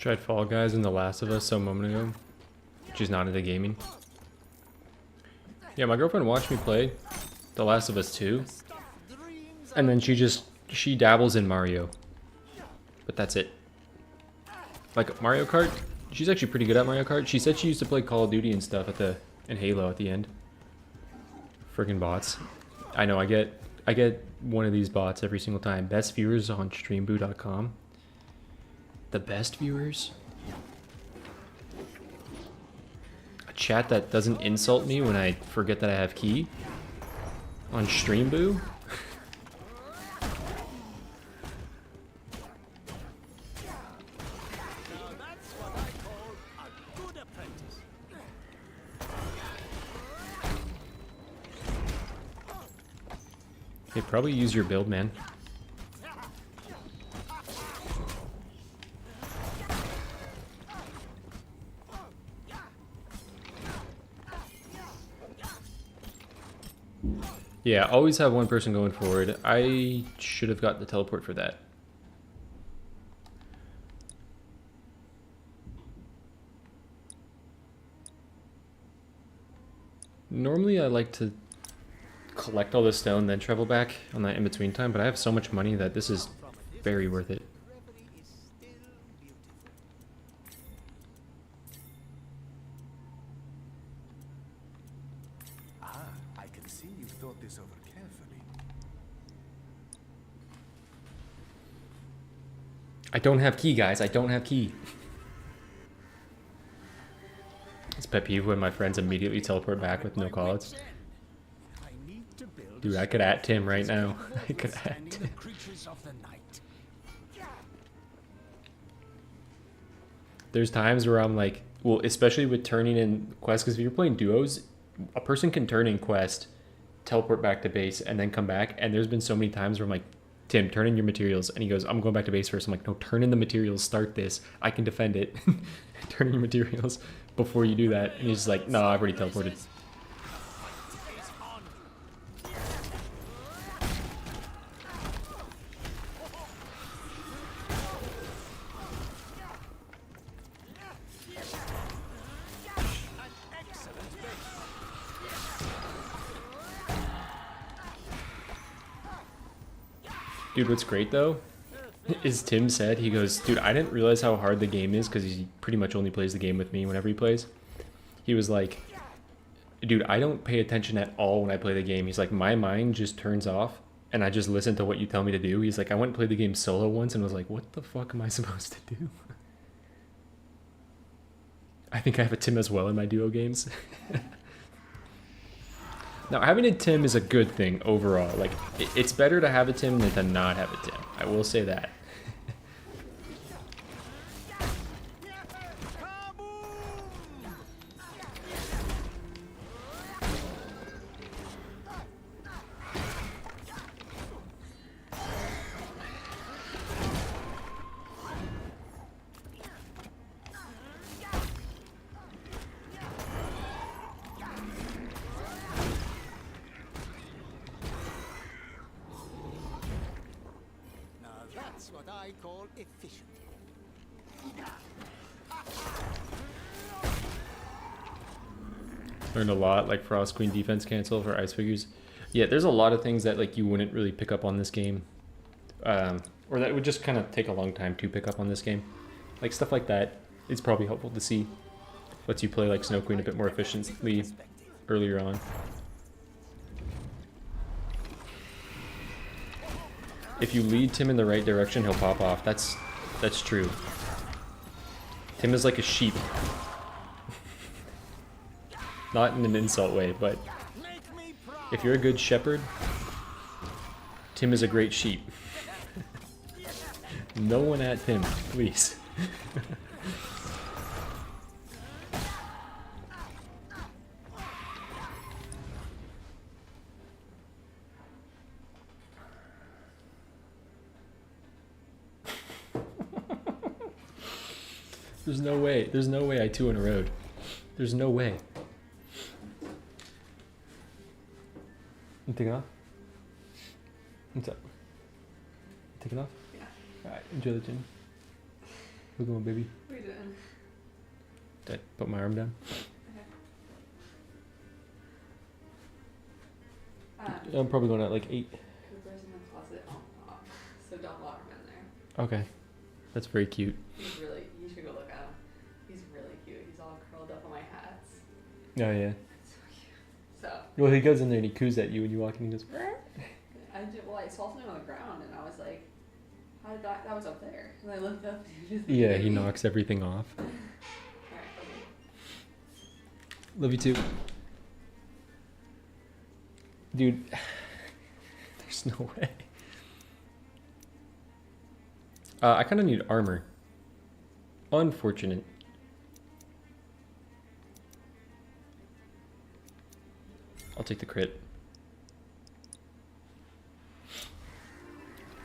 Tried Fall Guys and The Last of Us some moment ago. She's not into gaming. Yeah, my girlfriend watched me play The Last of Us 2. And then she dabbles in Mario. But that's it. Like Mario Kart, she's actually pretty good at Mario Kart. She said she used to play Call of Duty and stuff and Halo at the end. Friggin' bots. I know, I get one of these bots every single time. Best viewers on streamboo.com. The best viewers? A chat that doesn't insult me when I forget that I have key? On streamboo? They probably use your build, man. Yeah, always have one person going forward. I should have got the teleport for that. Normally I like to collect all this stone, then travel back on that in-between time, but I have so much money that this is very worth it. Ah, I can see you've thought this over carefully. I don't have key, guys. I don't have key. It's pet peeve when my friends immediately teleport back with no callouts. Dude, I could at Tim right now. I could at Tim. There's times where I'm like, well, especially with turning in quests, because if you're playing duos, a person can turn in quest, teleport back to base, and then come back. And there's been so many times where I'm like, Tim, turn in your materials. And he goes, I'm going back to base first. I'm like, no, turn in the materials, start this. I can defend it. Turn in your materials before you do that. And he's like, no, I've already teleported. Dude, what's great though is Tim said, he goes, dude, I didn't realize how hard the game is because he pretty much only plays the game with me whenever he plays. He was like, dude, I don't pay attention at all when I play the game. He's like, my mind just turns off and I just listen to what you tell me to do. He's like, I went and played the game solo once and was like, what the fuck am I supposed to do? I think I have a Tim as well in my duo games. Now, having a Tim is a good thing overall. Like, it's better to have a Tim than to not have a Tim. I will say that. That's what I call efficient. Learned a lot, like Frost Queen defense cancel for ice figures. Yeah, there's a lot of things that like you wouldn't really pick up on this game. Or that would just kind of take a long time to pick up on this game. Like stuff like that is probably helpful to see. Lets you play like Snow Queen a bit more efficiently earlier on. If you lead Tim in the right direction, he'll pop off. That's true. Tim is like a sheep. Not in an insult way, but if you're a good shepherd, Tim is a great sheep. No one at Tim, please. There's no way I 2 in a road. There's no way. You taking off? What's up? You taking off? Yeah. Alright, enjoy the gym. We're going, baby. What are you doing? Did I put my arm down? I'm probably going at like 8. Cooper's in the closet. Oh, so don't lock him in there. Okay. That's very cute. You should go look at him. He's really cute. He's all curled up on my hats. Oh, yeah. It's so cute. So, Well, he goes in there and he coos at you when you walk in and he goes, I saw something on the ground and I was like, how did that was up there. And I looked up and he just yeah, he knocks everything off. Alright, okay. Love you too. Dude, there's no way. I kind of need armor. Unfortunate. I'll take the crit.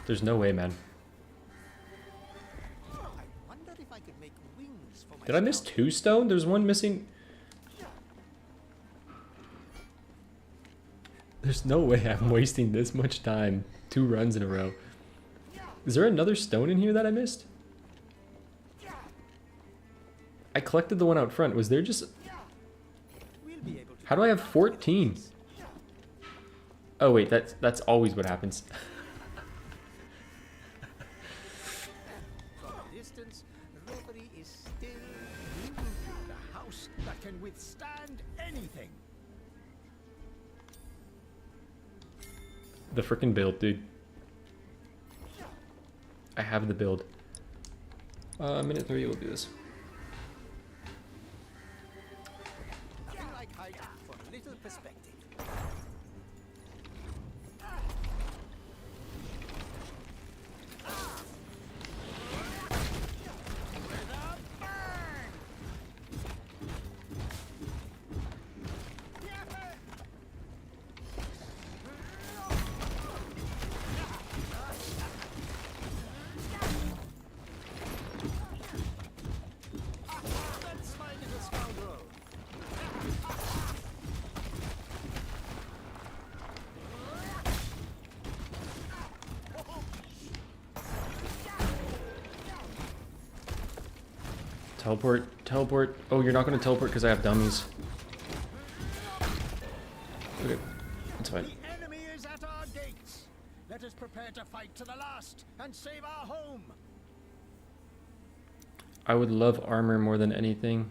There's no way, man. I wonder if I could make wings for my Did I miss 2 stone? There's one missing. There's no way I'm wasting this much time. 2 runs in a row. Is there another stone in here that I missed? I collected the one out front. Was there just... How do I have 14? Oh wait, that's always what happens. From a distance, Reverie is still the house that can withstand anything. The frickin' build, dude. I have the build. Minute 3, we'll do this. Nothing like height for a little perspective. Teleport, teleport. Oh, you're not gonna teleport because I have dummies. Okay, that's fine. The enemy is at our gates. Let us prepare to fight to the last and save our home. I would love armor more than anything.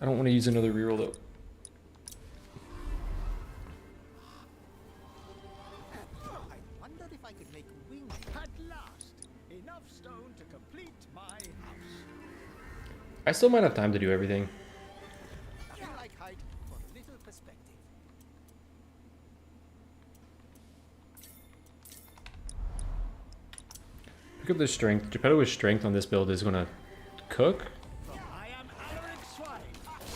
I don't want to use another reroll though. I wonder if I could make wings. At last, enough stone to complete my house. I still might have time to do everything. Nothing like height for a little perspective. Pick up the strength. Geppetto with strength on this build is gonna cook. I am Alaric Swine.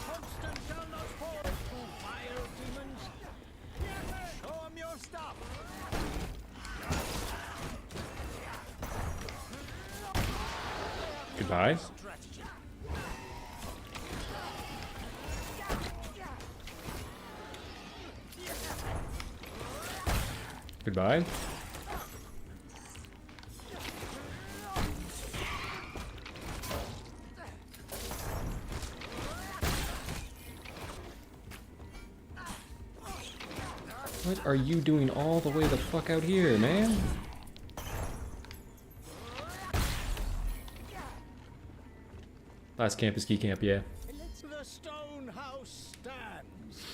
Constant shall not fall, you vile demons. Show 'em your stuff. Goodbye. Strategy. Goodbye. What are you doing all the way the fuck out here, man? Last camp is key camp, yeah. The stone house stands.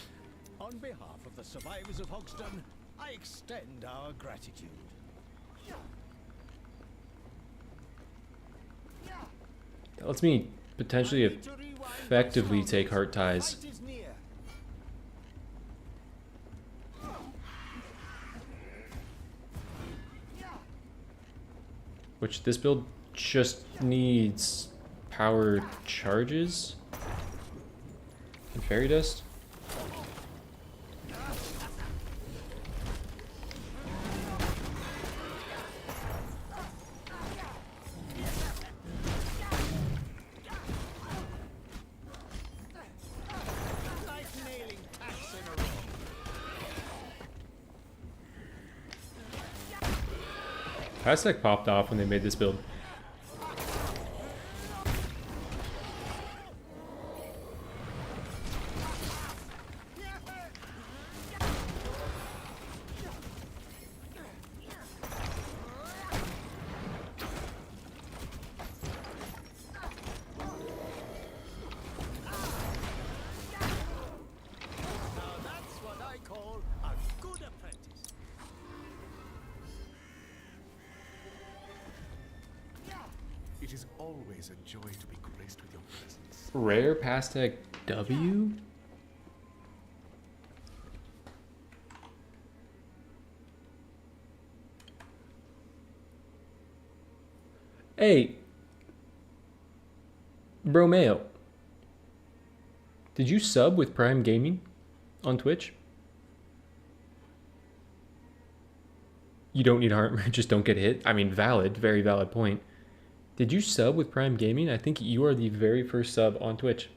On behalf of the survivors of Hogston, I extend our gratitude. That lets me potentially effectively take heart ties. Fight is near. Which this build just needs power charges and fairy dust. Like nailing tacks in a row. Aztec popped off when they made this build. Now that's what I call a good apprentice. It is always a joy to be graced with your presence. Rare Aztec W? Hey, Bromeo, did you sub with Prime Gaming on Twitch? You don't need armor, just don't get hit. I mean, valid, very valid point. Did you sub with Prime Gaming? I think you are the very first sub on Twitch.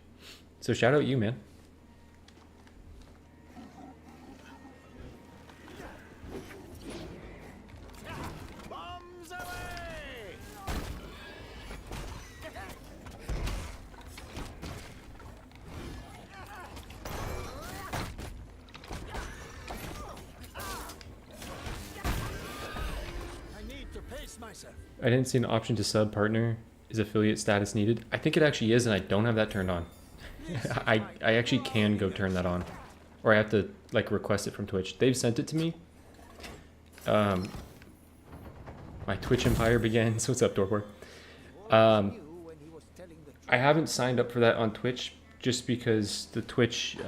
So shout out you, man. Bombs away! I need to pace myself. I didn't see an option to sub partner. Is affiliate status needed? I think it actually is, and I don't have that turned on. I actually can go turn that on. Or I have to like request it from Twitch. They've sent it to me. My Twitch empire begins. What's up, Dorpor? I haven't signed up for that on Twitch just because the Twitch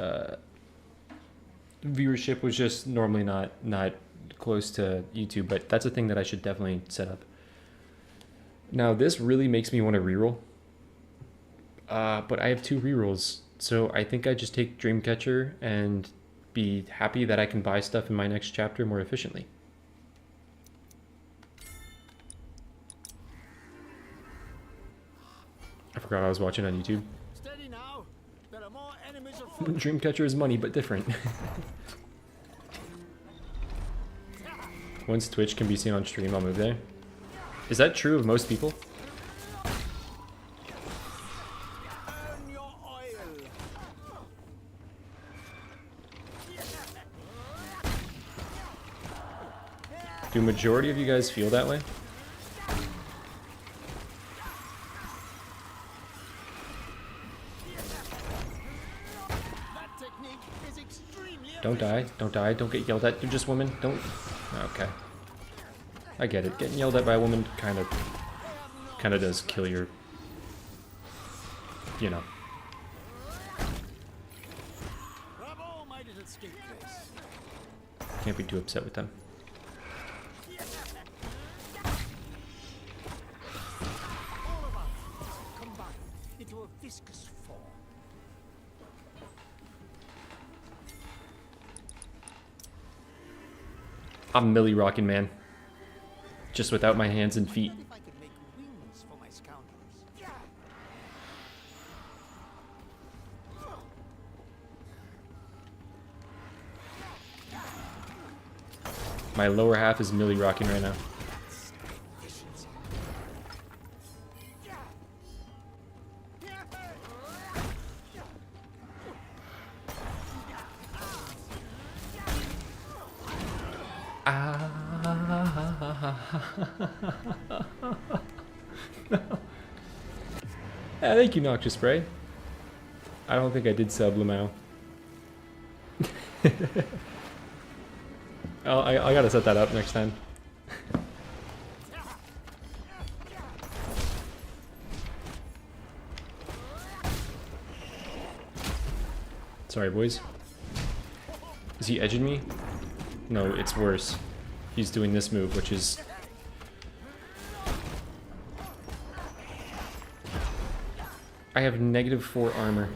viewership was just normally not close to YouTube, but that's a thing that I should definitely set up. Now this really makes me want to reroll, but I have 2 rerolls, so I think I just take Dreamcatcher and be happy that I can buy stuff in my next chapter more efficiently. I forgot I was watching on YouTube. Steady now. There are more enemies afoot. Dreamcatcher is money, but different. Once Twitch can be seen on stream, I'll move there. Is that true of most people? Earn your oil. Do majority of you guys feel that way? That technique is extremely Don't die, don't die, don't get yelled at. You're just women. Don't. Okay. I get it. Getting yelled at by a woman kind of does kill your, you know. Bravo, my little scapegrace. Can't be too upset with them. All of us combined into a viscous form. I'm Millie Rockin' Man. Just without my hands and feet. If I could make wings for my scoundrels. My lower half is Millie Rockin' right now. Yeah, thank you, Noxious Spray. I don't think I did sub Lamau. I gotta set that up next time. Sorry, boys. Is he edging me? No, it's worse. He's doing this move, which is... I have -4 armor.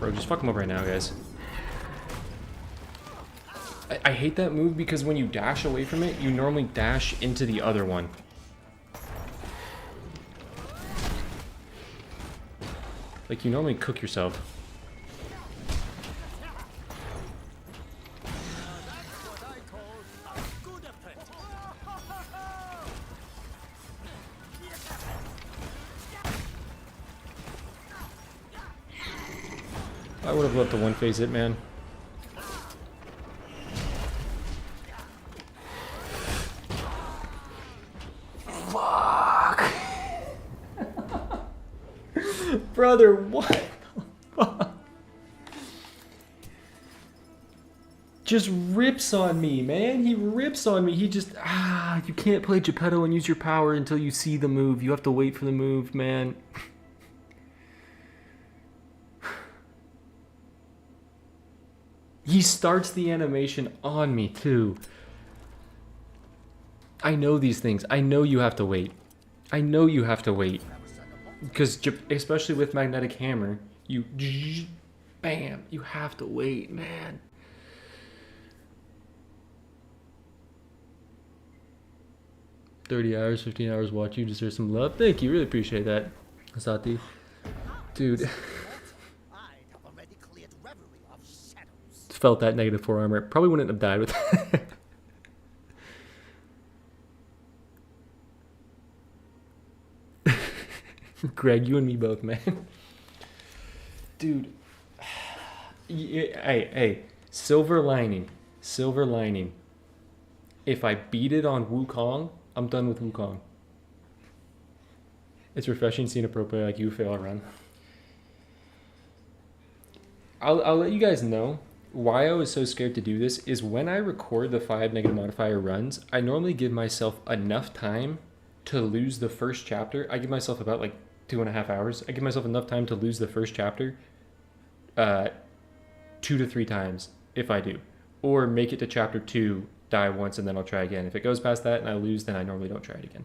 Bro, just fuck him up right now, guys. I hate that move because when you dash away from it, you normally dash into the other one. Like, you normally cook yourself. I would have loved to one-phase it, man. Fuck. Brother, what the fuck? Just rips on me, man. He rips on me. He just, you can't play Geppetto and use your power until you see the move. You have to wait for the move, man. He starts the animation on me, too. I know these things. I know you have to wait. I know you have to wait. Because, especially with Magnetic Hammer, you... Bam! You have to wait, man. $30 hours, 15 hours watch. You deserve some love. Thank you. Really appreciate that, Asati. Dude. Felt that -4 armor. Probably wouldn't have died with that. Greg, you and me both, man. Dude. Hey. Silver lining. Silver lining. If I beat it on Wukong, I'm done with Wukong. It's refreshing seeing a pro player like you fail a run. I'll let you guys know. Why I was so scared to do this is when I record the 5 negative modifier runs, I normally give myself enough time to lose the first chapter. I give myself about like 2.5 hours. I give myself enough time to lose the first chapter 2 to 3 times if I do. Or make it to chapter 2, die once, and then I'll try again. If it goes past that and I lose, then I normally don't try it again.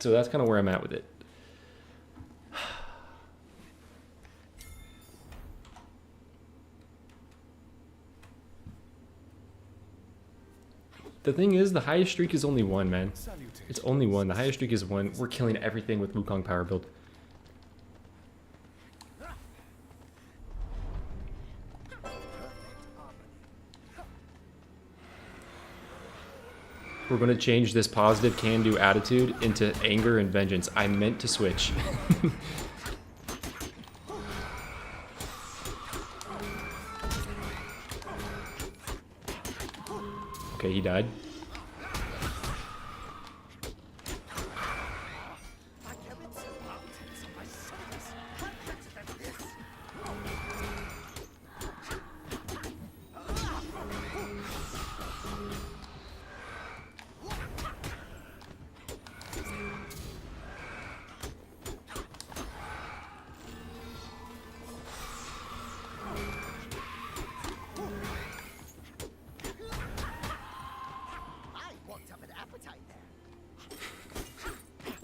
So that's kind of where I'm at with it. The thing is, the highest streak is only 1, man. It's only 1. The highest streak is 1. We're killing everything with Wukong power build. We're going to change this positive can-do attitude into anger and vengeance. I meant to switch. Okay, he died.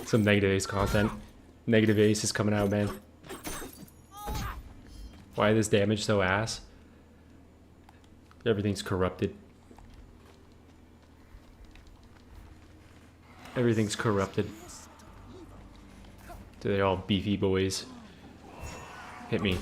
Some negative ace content. Negative ace is coming out, man. Why this damage so ass? Everything's corrupted. Everything's corrupted. So they're all beefy boys. Hit me.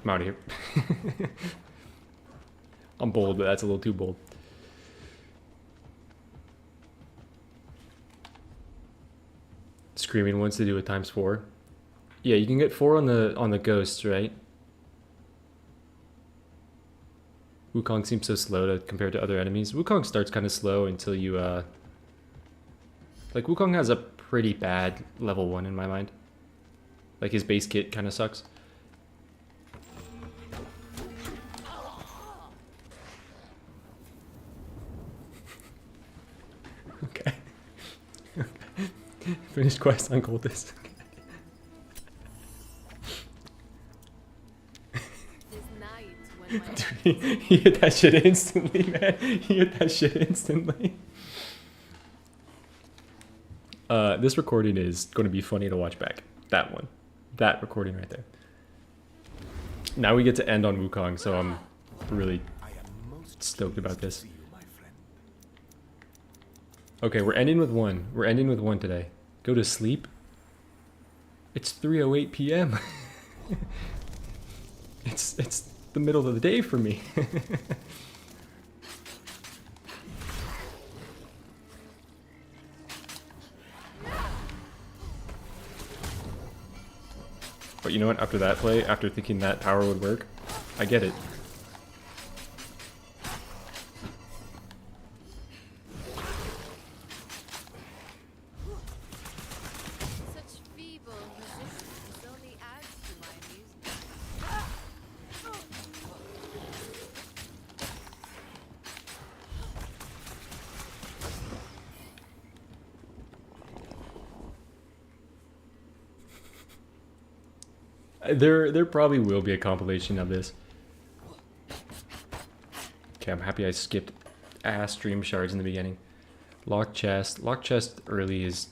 I'm out of here. I'm bold, but that's a little too bold. Screaming wants to do it ×4. Yeah, you can get 4 on the ghosts, right? Wukong seems so slow compared to other enemies. Wukong starts kind of slow until you like Wukong has a pretty bad level 1 in my mind. Like his base kit kind of sucks. Finish quest on cultist. This night when my He hit that shit instantly, man. He hit that shit instantly. This recording is going to be funny to watch back. That one. That recording right there. Now we get to end on Wukong, so I'm really stoked about this. Okay, we're ending with one. We're ending with one today. Go to sleep? It's 3:08 p.m. It's the middle of the day for me. But you know what? After that play, after thinking that power would work, I get it. such feeble resistance only adds to my amusement. There probably will be a compilation of this. Okay, I'm happy I skipped ass stream shards in the beginning. Lock chest. Lock chest early is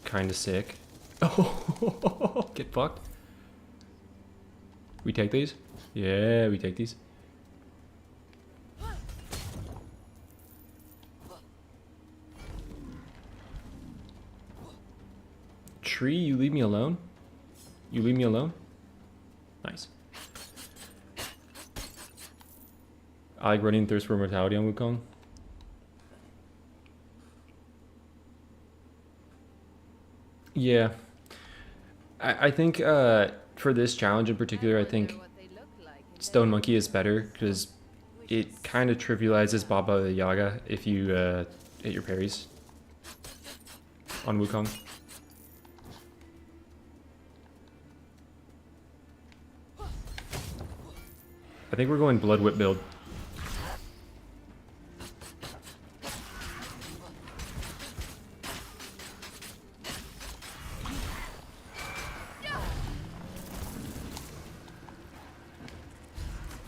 kind of sick. Oh, get fucked. We take these? Yeah, we take these. Tree, you leave me alone? You leave me alone? Nice. I like running Thirst for Mortality on Wukong. Yeah. I think for this challenge in particular, I think Stone Monkey is better because it kind of trivializes Baba Yaga if you hit your parries on Wukong. I think we're going Blood Whip build.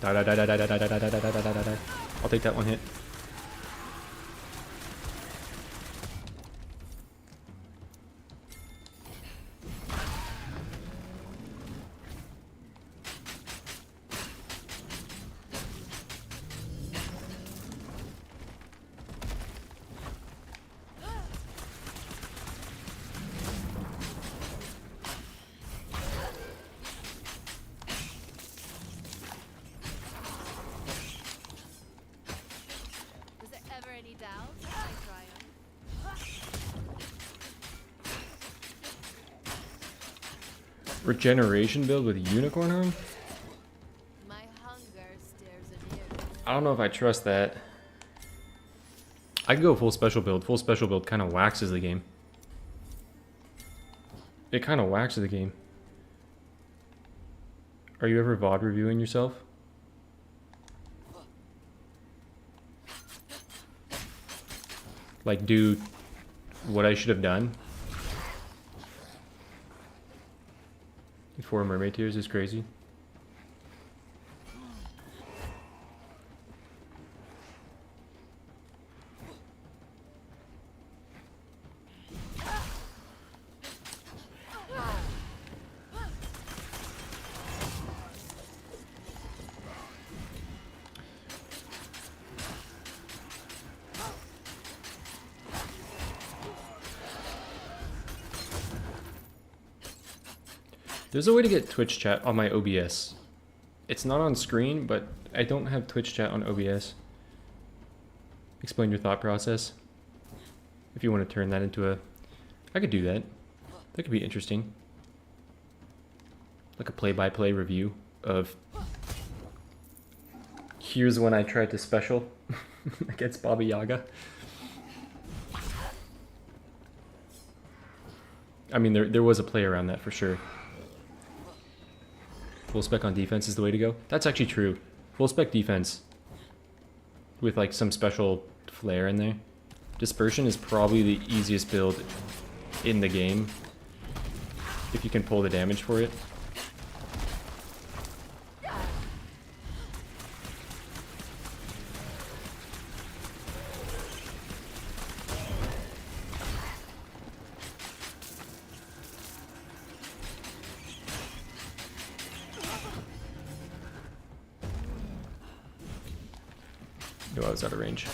Die, die, die, die, die, die, die, die, die, die, die, die, die, die. I'll take that one hit. Was there ever any doubt in my triumph? Regeneration build with Unicorn Horn? My hunger stares anear. I don't know if I trust that. I could go full special build. Full special build kind of waxes the game. It kind of waxes the game. Are you ever VOD reviewing yourself? Like, do what I should have done before Mermaid Tears is crazy. There's a way to get Twitch chat on my OBS. It's not on screen, but I don't have Twitch chat on OBS. Explain your thought process. If you want to turn that into a... I could do that. That could be interesting. Like a play-by-play review of... Here's when I tried to special against Baba Yaga. I mean, there was a play around that for sure. Full spec on defense is the way to go. That's actually true. Full spec defense with like some special flair in there. Dispersion is probably the easiest build in the game if you can pull the damage for it. No, I was out of range.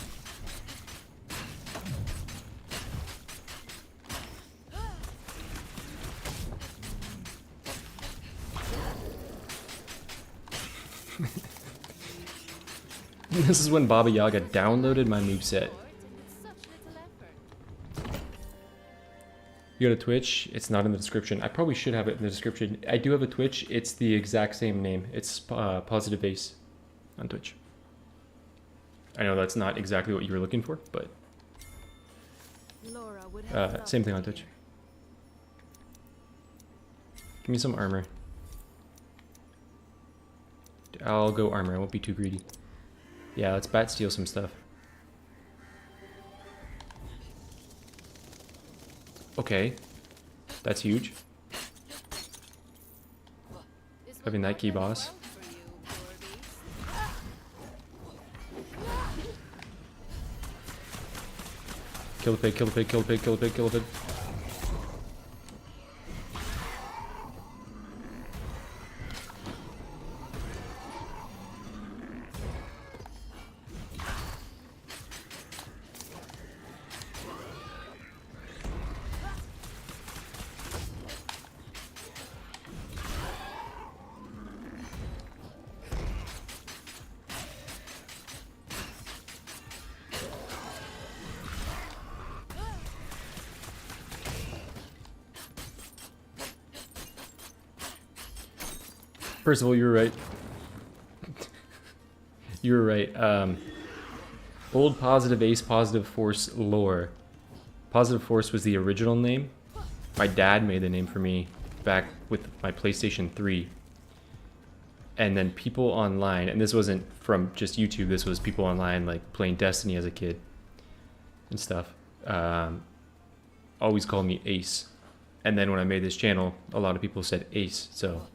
This is when Baba Yaga downloaded my moveset. You go to Twitch, it's not in the description. I probably should have it in the description. I do have a Twitch, it's the exact same name. It's Positive4ce on Twitch. I know that's not exactly what you were looking for, but same thing on Twitch. Give me some armor. I'll go armor, I won't be too greedy. Yeah, let's bat steal some stuff. Okay, that's huge. Having that key boss. Kill the pig, kill the pig, kill the pig, kill the pig, kill the pig. First of all, you were right. You were right. Old Positive4ce lore. Positive4ce was the original name. My dad made the name for me back with my PlayStation 3. And then people online, and this wasn't from just YouTube, this was people online like playing Destiny as a kid and stuff, always called me Ace. And then when I made this channel, a lot of people said Ace, so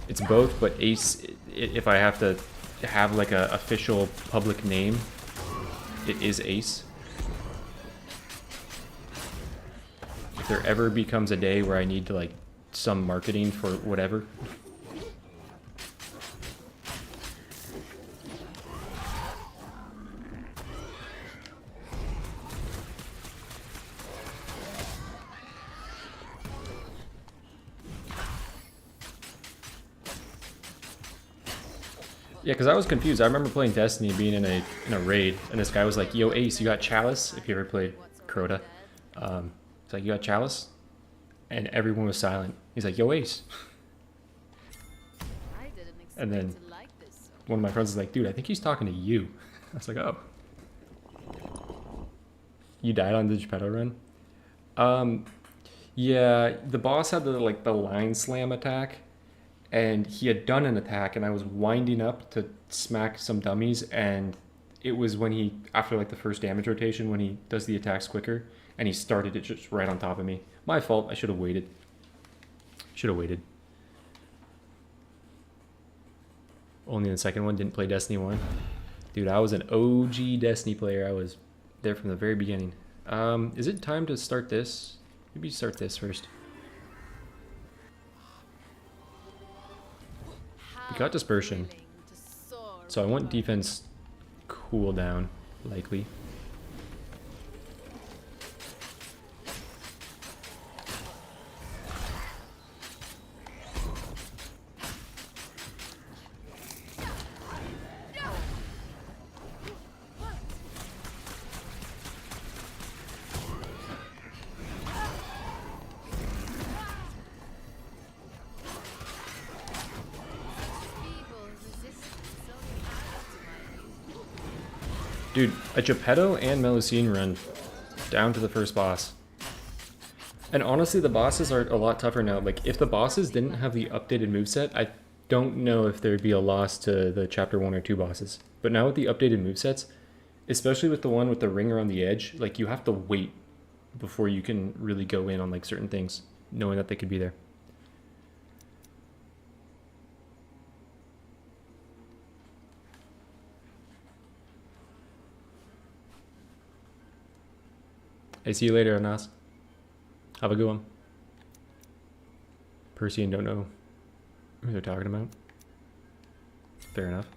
it's both, but Ace, if I have to have like a official public name, it is Ace. If there ever becomes a day where I need to like some marketing for whatever. Yeah, because I was confused. I remember playing Destiny, being in a raid, and this guy was like, "Yo, Ace, you got Chalice?" If you ever played Crota, it's like, "You got Chalice?" And everyone was silent. He's like, "Yo, Ace." And then one of my friends was like, "Dude, I think he's talking to you." I was like, "Oh." You died on the Geppetto run? Yeah, the boss had the line slam attack. And he had done an attack, and I was winding up to smack some dummies, and it was when he, after like the first damage rotation, when he does the attacks quicker, and he started it just right on top of me. My fault, I should have waited. Should have waited. Only in the second one, didn't play Destiny 1. Dude, I was an OG Destiny player. I was there from the very beginning. Is it time to start this? Maybe start this first. We got dispersion, so I want defense cooldown, likely. Dude, a Geppetto and Melusine run down to the first boss. And honestly, the bosses are a lot tougher now. Like, if the bosses didn't have the updated moveset, I don't know if there'd be a loss to the Chapter 1 or 2 bosses. But now with the updated movesets, especially with the one with the ring around the edge, like you have to wait before you can really go in on like certain things, knowing that they could be there. Hey, see you later, Anas. Have a good one. Percy and don't know who they're talking about. Fair enough.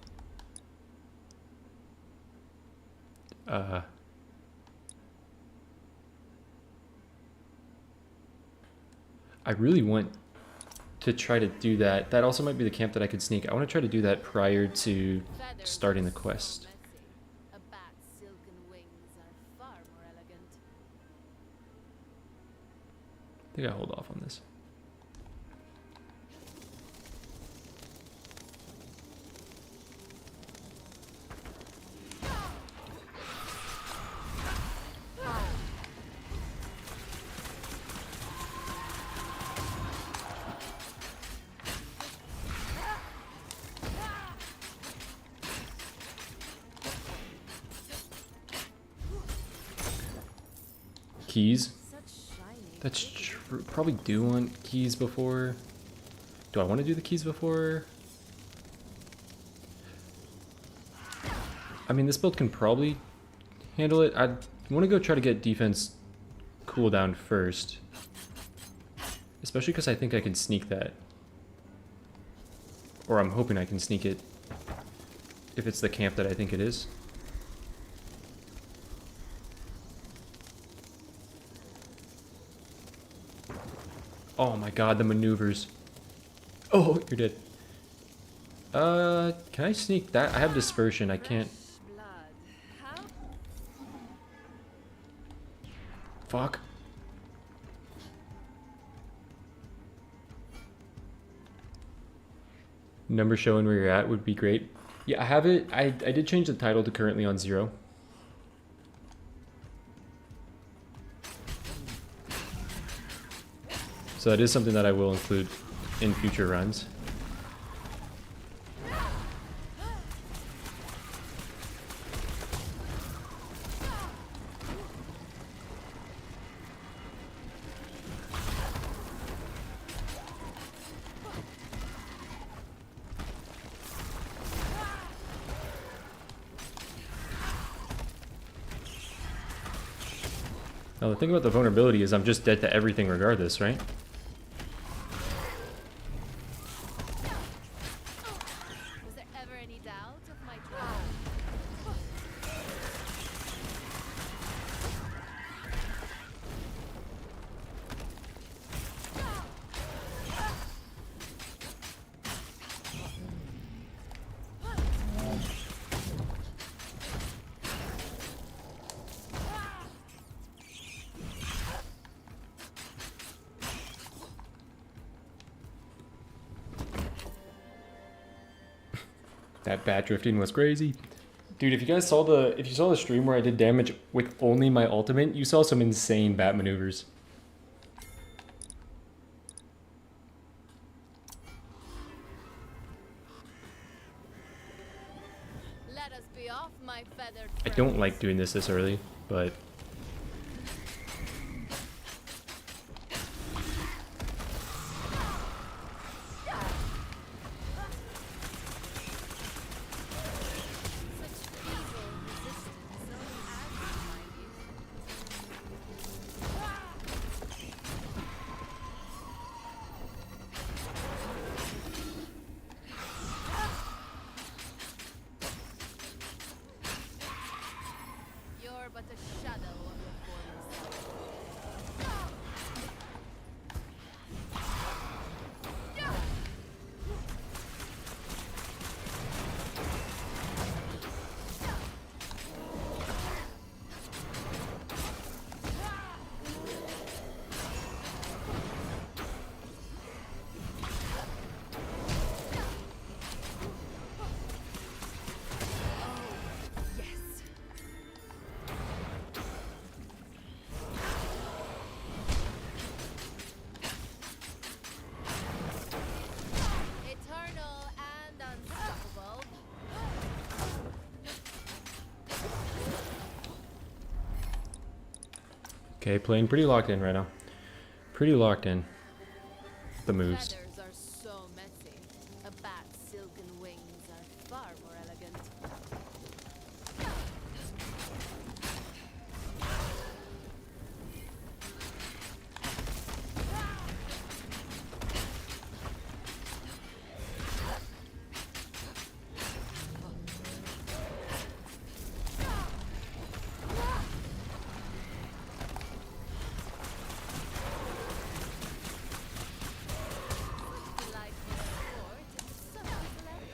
I really want to try to do that. That also might be the camp that I could sneak. I want to try to do that prior to starting the quest. A bat's silken wings are far more elegant. I think I'll hold off on this. Keys. That's true. Probably do want keys before. Do I want to do the keys before? I mean, this build can probably handle it. I want to go try to get defense cooldown first. Especially because I think I can sneak that. Or I'm hoping I can sneak it. If it's the camp that I think it is. Oh my god, the maneuvers. Oh, you're dead. Can I sneak that? I have dispersion, I can't. Fuck. Number showing where you're at would be great. Yeah, I have it. I did change the title to currently on 0. So that is something that I will include in future runs. Now the thing about the vulnerability is I'm just dead to everything regardless, right? Was there ever any doubt of my drive? That bat drifting was crazy. Dude, if you saw the stream where I did damage with only my ultimate, you saw some insane bat maneuvers. Let us be off, my feathered I don't like doing this early, but You're but a shadow Okay, playing pretty locked in right now. Pretty locked in. The moves. Feathers are so messy. A bat's silken wings are far more elegant. Delightful sport, so clever.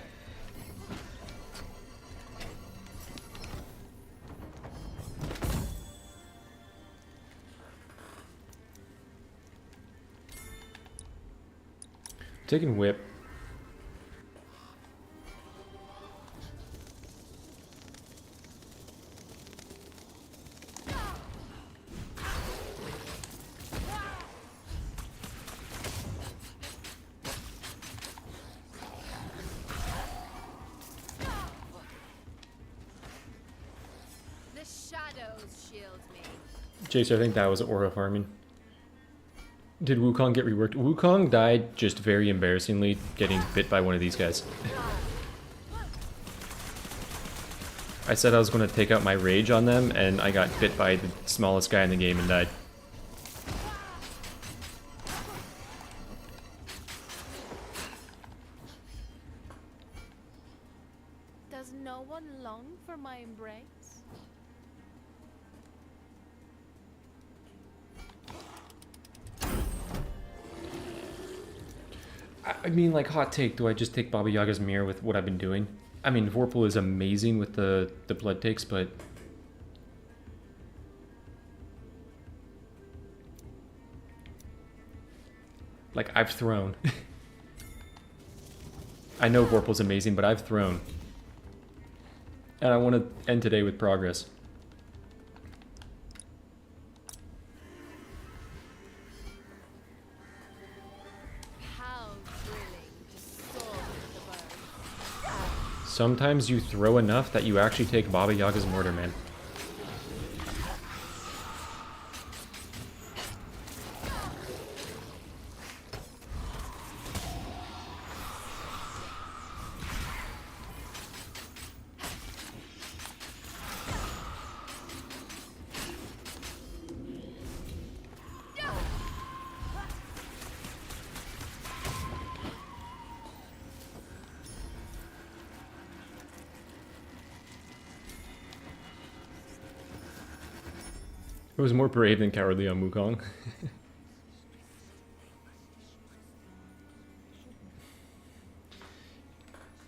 Taking whip. The shadows shield me. Jace, I think that was aura farming. Did Wukong get reworked? Wukong died just very embarrassingly getting bit by one of these guys. I said I was going to take out my rage on them, and I got bit by the smallest guy in the game and died. Does no one long for my embrace? I mean, like, hot take, do I just take Baba Yaga's mirror with what I've been doing? I mean, Vorpal is amazing with the blood takes, but... like, I've thrown. I know Vorpal's amazing, but I've thrown. And I want to end today with progress. How thrilling to soar with the birds. Sometimes you throw enough that you actually take Baba Yaga's mortar, man. It was more brave than cowardly on Wukong.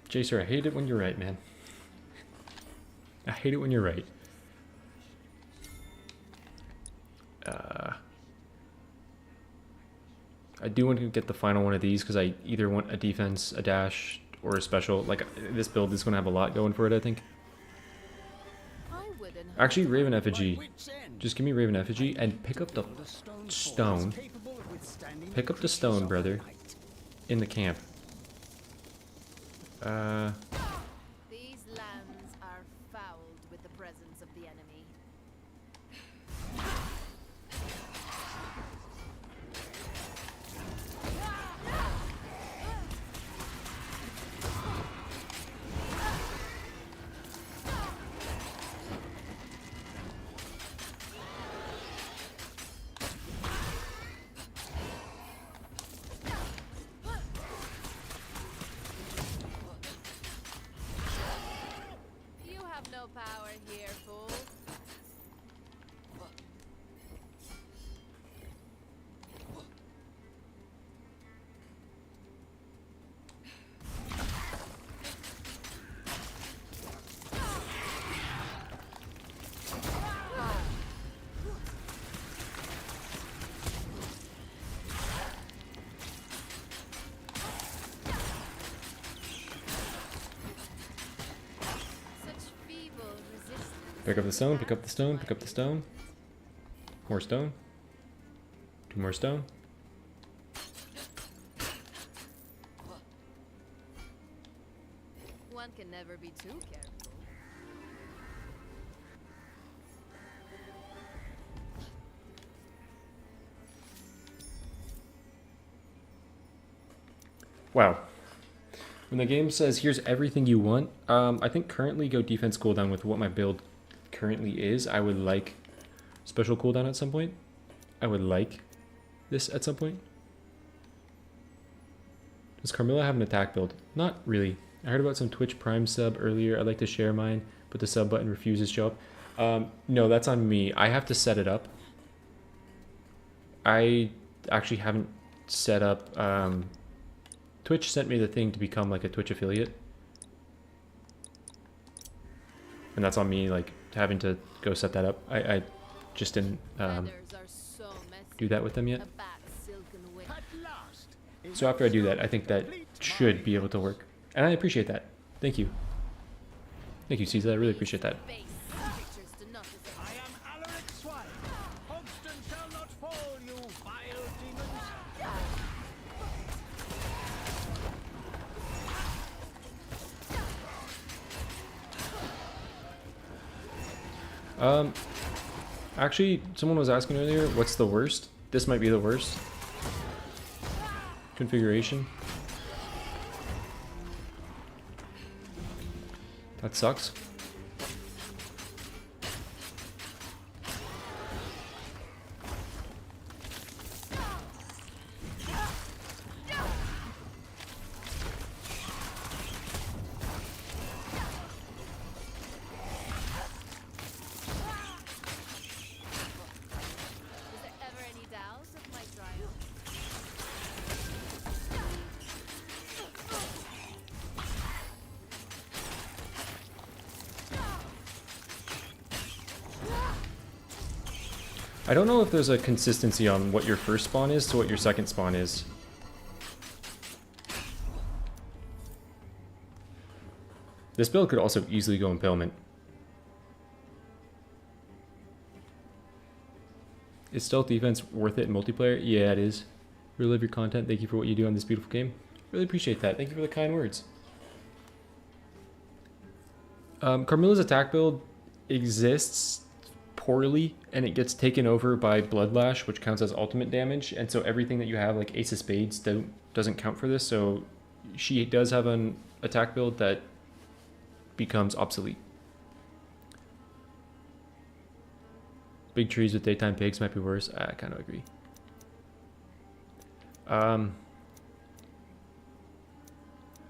Jacer, I hate it when you're right, man. I hate it when you're right. I do want to get the final one of these because I either want a defense, a dash, or a special. Like, this build is going to have a lot going for it, I think. Actually, Raven Effigy. Just give me Raven Effigy and pick up the stone. Pick up the stone, brother. In the camp. These lands are fouled with the presence of the enemy. You have no power here, fool. Such feeble resistance. Pick up the stone, pick up the stone, pick up the stone. More stone. 2 more stone. One can never be too careful. Wow. When the game says, here's everything you want, I think currently go defense cooldown with what my build currently is. I would like special cooldown at some point. I would like this at some point. Does Carmilla have an attack build? Not really. I heard about some Twitch Prime sub earlier. I'd like to share mine, but the sub button refuses to show up. No, that's on me. I have to set it up. I actually haven't set up... Twitch sent me the thing to become like a Twitch affiliate. And that's on me, like, having to go set that up. I just didn't do that with them yet. So after I do that, I think that should be able to work. And I appreciate that. Thank you. Thank you, Caesar. I really appreciate that. I am Alaric Swine. Hogston shall not fall, you vile demons. Actually, someone was asking earlier, what's the worst? This might be the worst. Configuration. That sucks. I don't know if there's a consistency on what your first spawn is to what your second spawn is. This build could also easily go Impalement. Is stealth defense worth it in multiplayer? Yeah, it is. Really love your content. Thank you for what you do on this beautiful game. Really appreciate that. Thank you for the kind words. Carmilla's attack build exists poorly, and it gets taken over by Bloodlash, which counts as ultimate damage, and so everything that you have, like Ace of Spades, doesn't count for this, so she does have an attack build that becomes obsolete. Big trees with daytime pigs might be worse. I kind of agree. I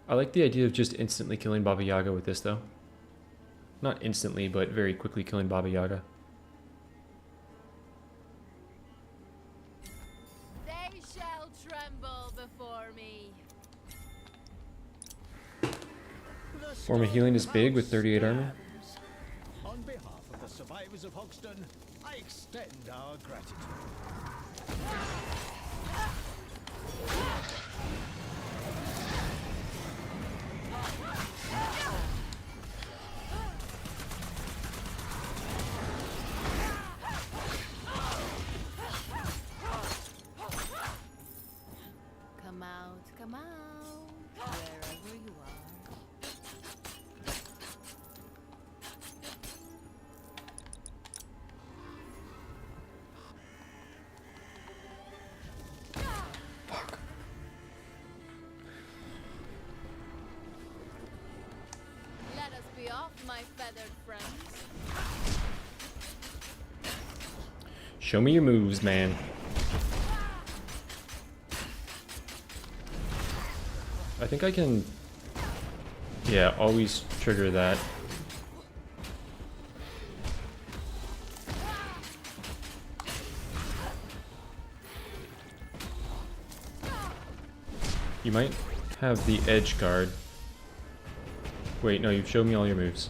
like the idea of just instantly killing Baba Yaga with this, though. Not instantly, but very quickly killing Baba Yaga. They shall tremble before me. Form of healing is big with 38 armor. On behalf of the survivors of Hogston, I extend our gratitude. Come out, wherever you are. Let us be off, my feathered friends. Show me your moves, man. I think I can, yeah, always trigger that. You might have the edge guard. Wait, no, you've showed me all your moves.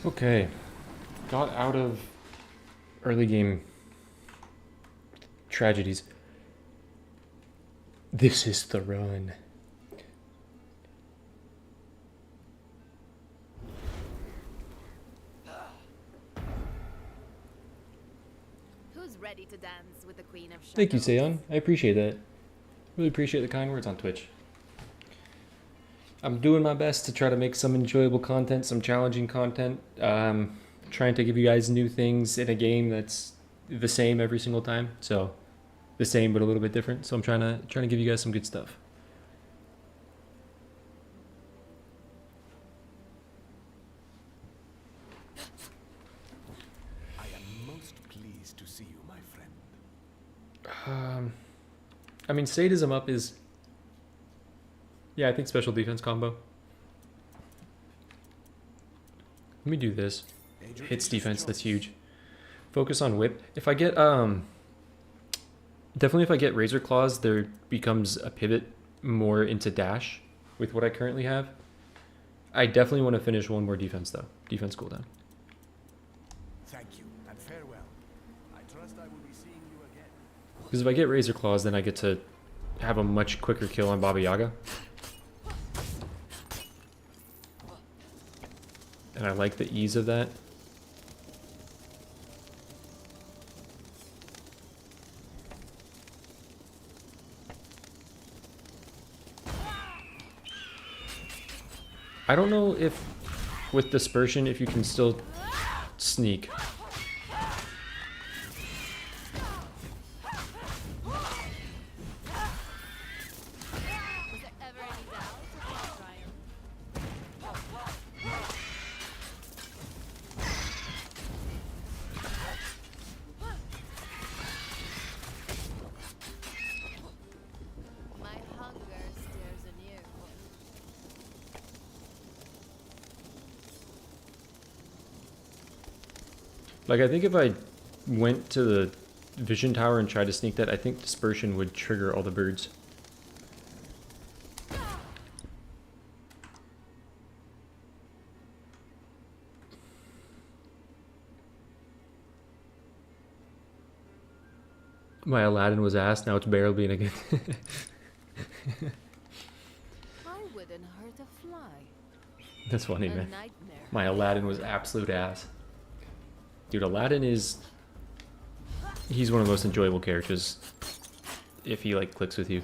Okay. Got out of early game tragedies. This is the run. Who's ready to dance with the Queen of Shadows? Thank you, Seon. I appreciate that. Really appreciate the kind words on Twitch. I'm doing my best to try to make some enjoyable content, some challenging content. Trying to give you guys new things in a game that's the same every single time. So, the same but a little bit different. So I'm trying to give you guys some good stuff. I am most pleased to see you, my friend. I mean, sadism up is... Yeah, I think special defense combo. Let me do this. Hits defense, that's huge. Focus on whip. If I get, definitely if I get Razor Claws, there becomes a pivot more into dash with what I currently have. I definitely want to finish one more defense though. Defense cooldown. Thank you, and farewell. I trust I will be seeing you again. Because if I get Razor Claws, then I get to have a much quicker kill on Baba Yaga. And I like the ease of that. I don't know if with dispersion if you can still sneak. Was there ever any doubt about Ryan? My hunger stares anear. Like I think if I went to the vision tower and tried to sneak that, I think dispersion would trigger all the birds. My Aladdin was ass, now it's barrel being again. I wouldn't hurt a fly. That's funny, A man. nightmare. My Aladdin was absolute ass. Dude, Aladdin is... He's one of the most enjoyable characters if he, like, clicks with you.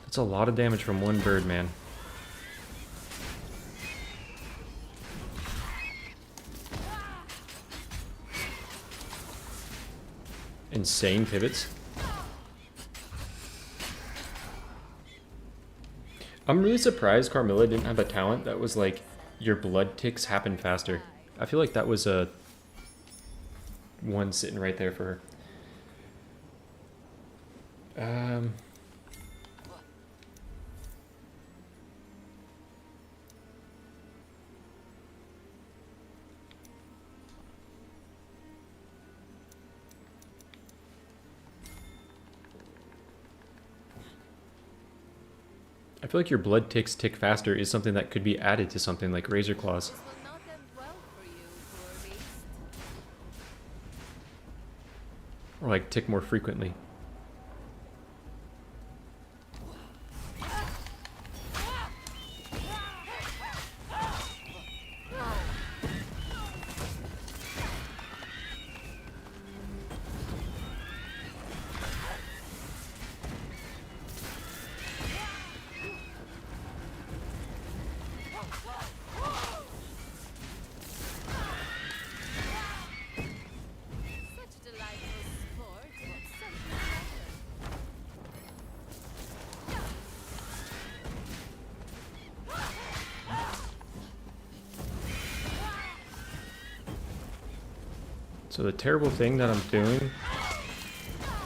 That's a lot of damage from one bird, man. Insane pivots. I'm really surprised Carmilla didn't have a talent that was like, your blood ticks happen faster. I feel like that was a one sitting right there for her. I feel like your blood ticks tick faster is something that could be added to something like Razor Claws. This will not end well for you, poor beast. Or like tick more frequently. Such delightful sport. Such pleasure. So the terrible thing that I'm doing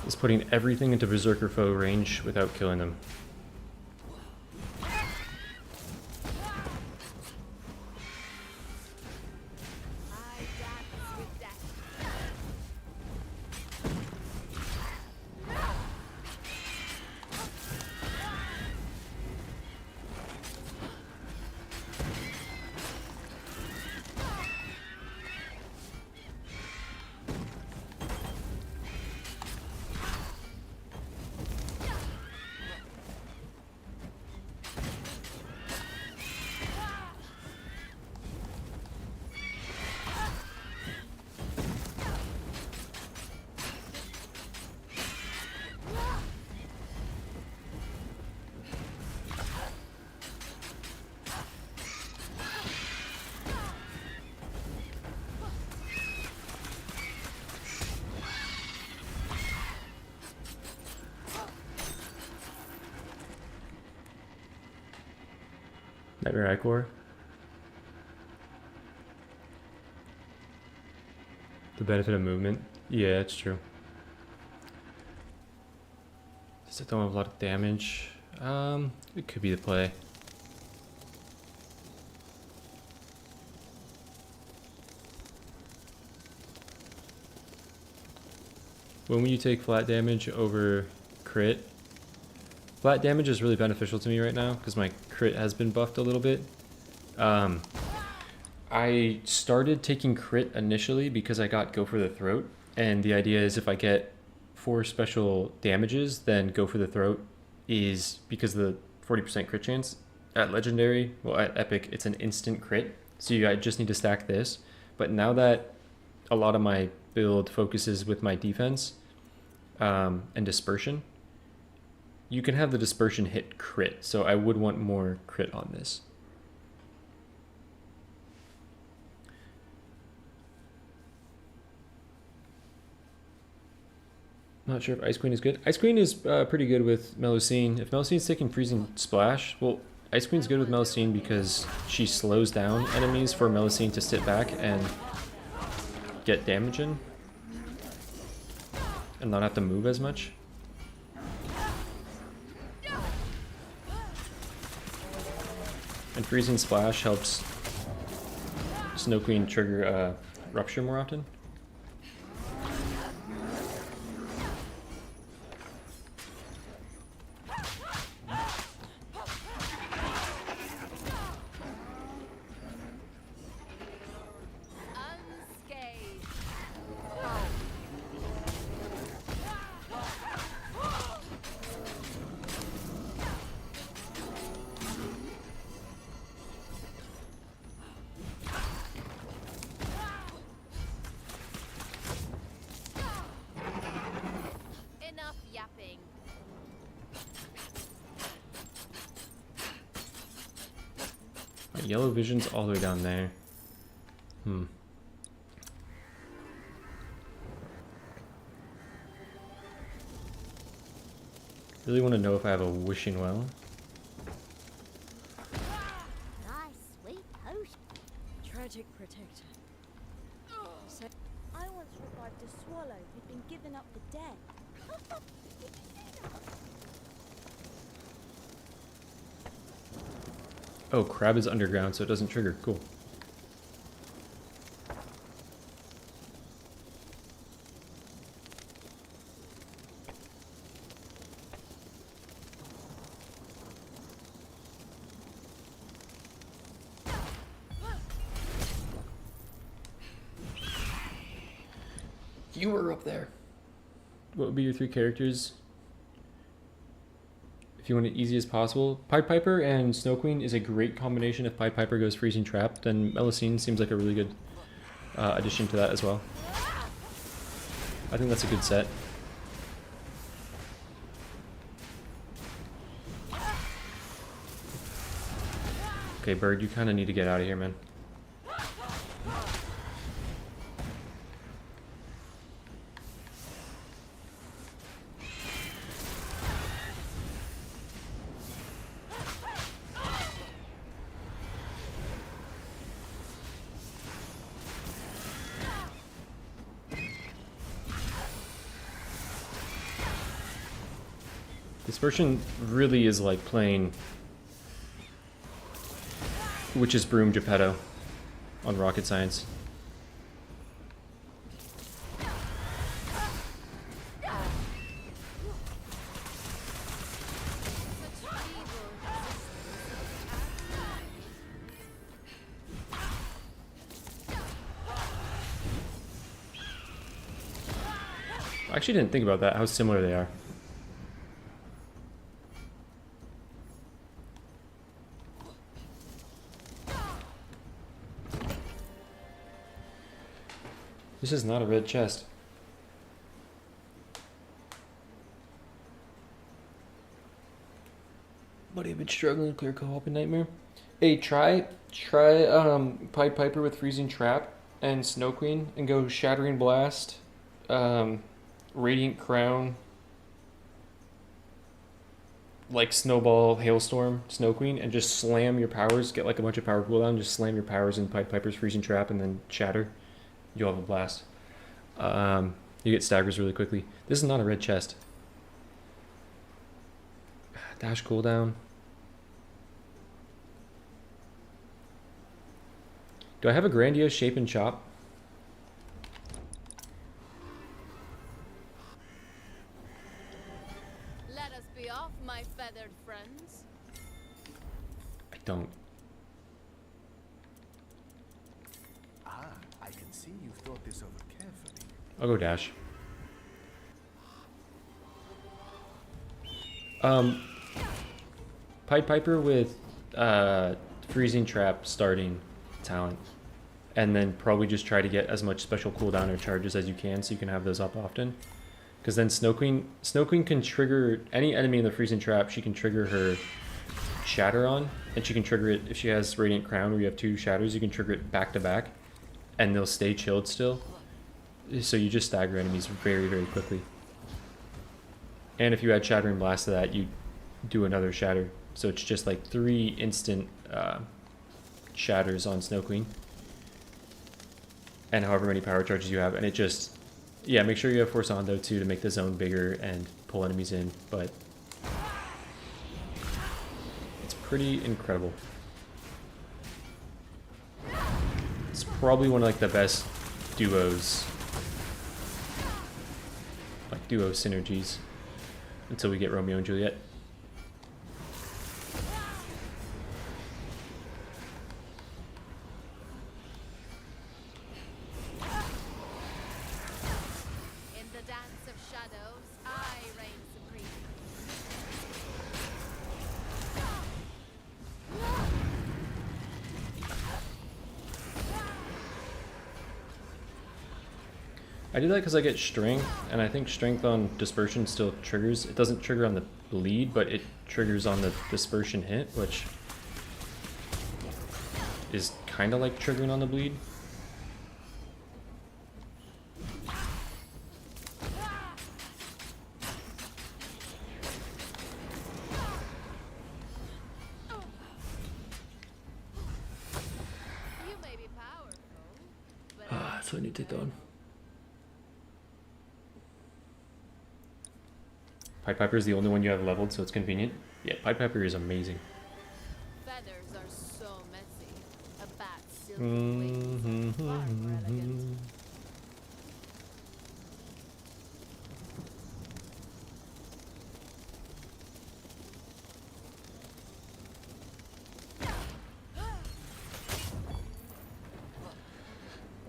is putting everything into Berserker foe range without killing them. I dance with death. Nightmare Icor. The benefit of movement. Yeah, it's true. Does it don't have a lot of damage? It could be the play. When will you take flat damage over crit? Flat damage is really beneficial to me right now because my crit has been buffed a little bit. I started taking crit initially because I got Go for the Throat, and the idea is if I get 4 special damages, then Go for the Throat is, because of the 40% crit chance, at Legendary, well at Epic, it's an instant crit, so I just need to stack this. But now that a lot of my build focuses with my defense and Dispersion, you can have the Dispersion hit crit, so I would want more crit on this. Not sure if Ice Queen is good. Ice Queen is pretty good with Melusine. If Melusine's taking Freezing Splash, well, Ice Queen's good with Melusine because she slows down enemies for Melusine to sit back and get damage in and not have to move as much. And Freezing Splash helps Snow Queen trigger Rupture more often. Yellow Vision's all the way down there. Really want to know if I have a Wishing Well. Nice, sweet potion. Tragic protector. I once revived a swallow who'd been given up for dead. Oh, Crab is underground, so it doesn't trigger. Cool. You were up there. What would be your 3 characters? If you want it easy as possible, Pied Piper and Snow Queen is a great combination. If Pied Piper goes Freezing Trap, then Melusine seems like a really good addition to that as well. I think that's a good set. Okay, Bird, you kind of need to get out of here, man. Dispersion really is like playing Witch's Broom Geppetto on Rocket Science. I actually didn't think about that, how similar they are. This is not a red chest. Buddy, I've been struggling to clear co-op in Nightmare. Hey, try Pied Piper with Freezing Trap and Snow Queen and go Shattering Blast, Radiant Crown, like Snowball, Hailstorm, Snow Queen, and just slam your powers, get like a bunch of power cooldown, just slam your powers in Pied Piper's Freezing Trap and then Shatter. You'll have a blast. You get staggers really quickly. This is not a red chest. Dash cooldown. Do I have a grandiose shape and chop? Let us be off, my feathered friends. I don't. Ah, I can see you've thought this over carefully. I'll go dash. Pied Piper with Freezing Trap starting talent. And then probably just try to get as much special cooldown or charges as you can so you can have those up often. Because then Snow Queen can trigger any enemy in the Freezing Trap. She can trigger her Shatter on, and she can trigger it if she has Radiant Crown where you have 2 shatters. You can trigger it back to back, and they'll stay chilled still. So you just stagger enemies very, very quickly. And if you add Shatter and Blast to that, you do another Shatter. So it's just like 3 instant shatters on Snow Queen. And however many power charges you have. And it just, yeah, make sure you have Force Ondo too to make the zone bigger and pull enemies in. But it's pretty incredible. It's probably one of like the best duos. Like duo synergies. Until we get Romeo and Juliet. In the dance of shadows, I reign supreme. I do that because I get strength, and I think strength on dispersion still triggers. It doesn't trigger on the bleed, but it triggers on the dispersion hit, which is kind of like triggering on the bleed. You may be powerful, but That's what I need to take down. Pied Piper is the only one you have leveled, so it's convenient. Yeah, Pied Piper is amazing. feathers are so messy. A bat's silky wings are far more elegant.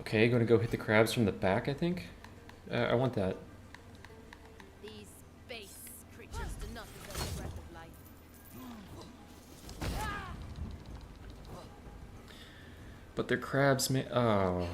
Okay, gonna go hit the crabs from the back, I think. I want that. These base creatures do not deserve the breath of life. But they're crabs, man. Oh.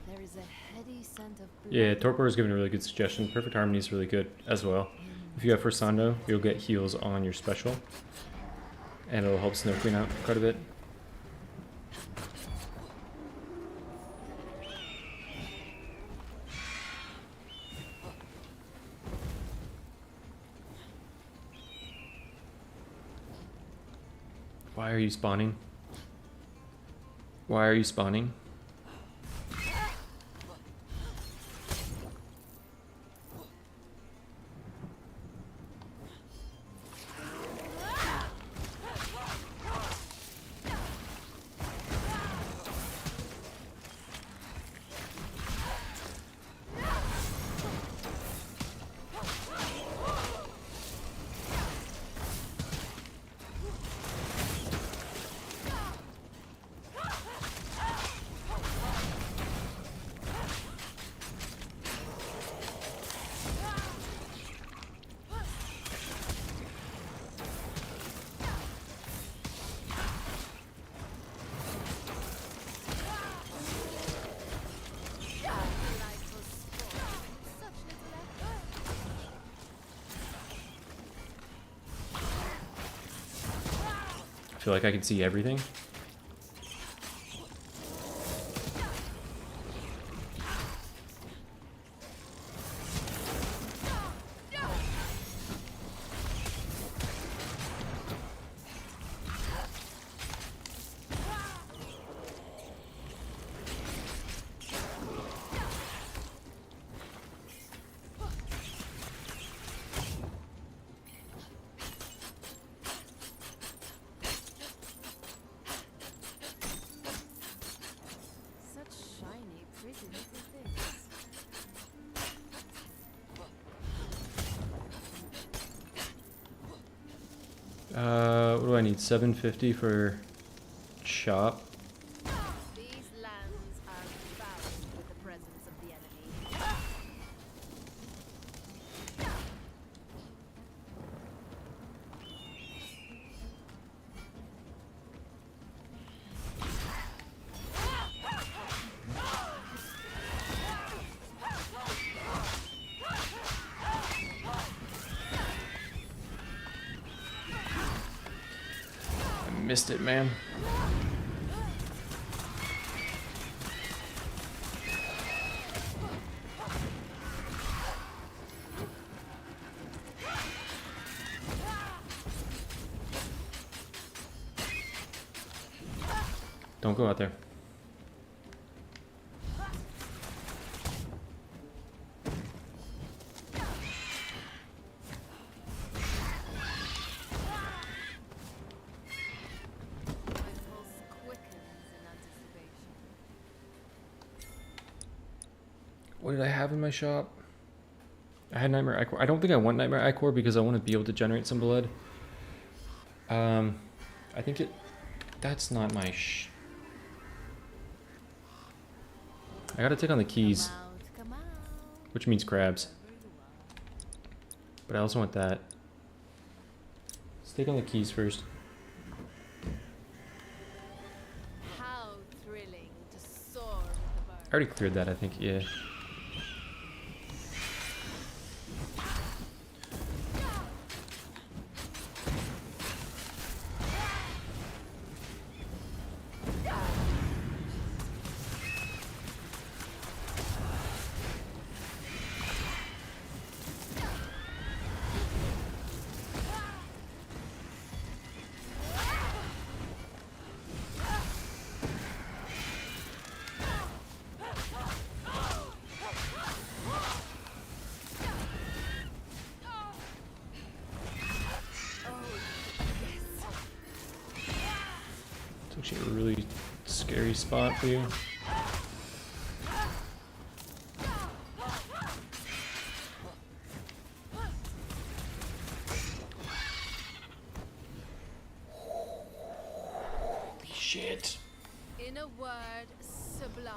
There is a heady scent of blood. Yeah, Torpor is giving a really good suggestion. Perfect Harmony is really good as well. If you have Forsando, you'll get heals on your special. And it'll help Snow Queen out quite a bit. Why are you spawning? Why are you spawning? feel like I can see everything. What do I need? 750 for chop. These lands are foul with the presence of the enemy. I missed it, man. Don't go out there. What did I have in my shop? I had Nightmare Ichor. I don't think I want Nightmare Ichor because I want to be able to generate some blood. I think it... That's not my I gotta take on the keys. Which means crabs. But I also want that. Let's take on the keys first. How thrilling to soar with the bird. I already cleared that, I think, yeah. It's actually a really scary spot for you. Holy shit. In a word, sublime.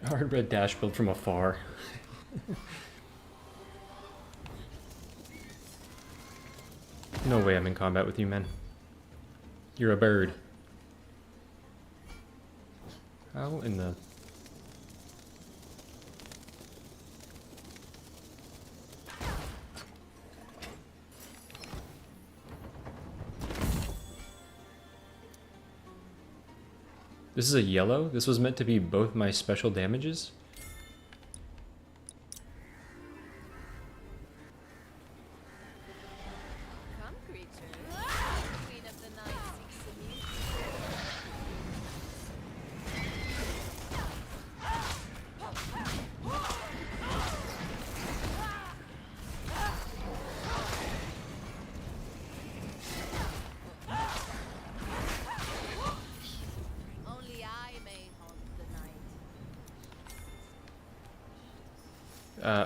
Hard red dash build from afar. No way I'm in combat with you, man. You're a bird. How in the... This is a yellow? This was meant to be both my special damages? Come, creature. Queen of the night seeks to meet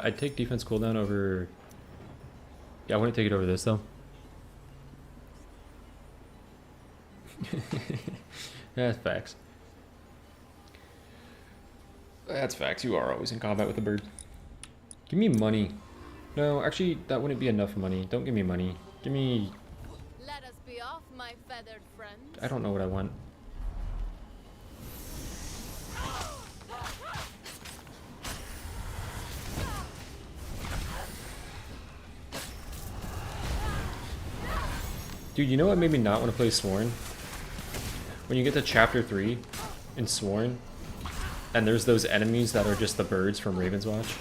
I'd take defense cooldown over... Yeah, I wouldn't take it over this, though. That's facts. That's facts. You are always in combat with a bird. Give me money. No, actually, that wouldn't be enough money. Don't give me money. Give me... Let us be off, my feathered friend. I don't know what I want. Dude, you know what made me not want to play Sworn? When you get to chapter 3 in Sworn, and there's those enemies that are just the birds from Ravenswatch.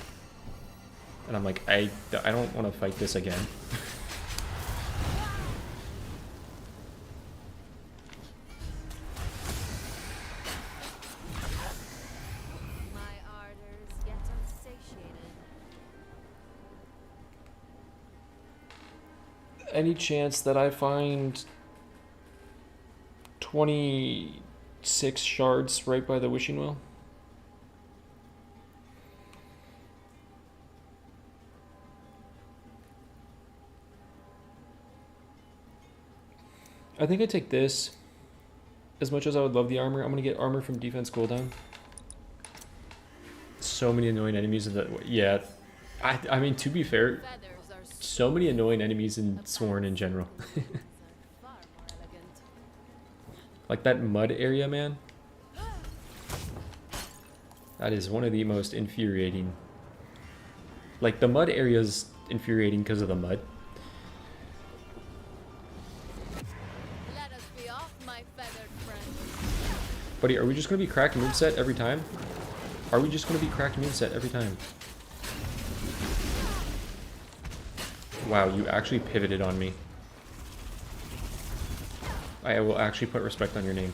And I'm like, I don't want to fight this again. My ardors yet unsatiated. Any chance that I find 26 shards right by the wishing well? I think I take this. As much as I would love the armor, I'm gonna get armor from defense cooldown. So many annoying enemies in that. Yeah, I mean, to be fair, so many annoying enemies in Sworn in general. Like that mud area, man. That is one of the most infuriating. Like the mud area is infuriating because of the mud. Let us be off, my feathered friend. Buddy, are we just gonna be cracked moveset every time? Are we just gonna be cracked moveset every time? Wow, you actually pivoted on me. I will actually put respect on your name.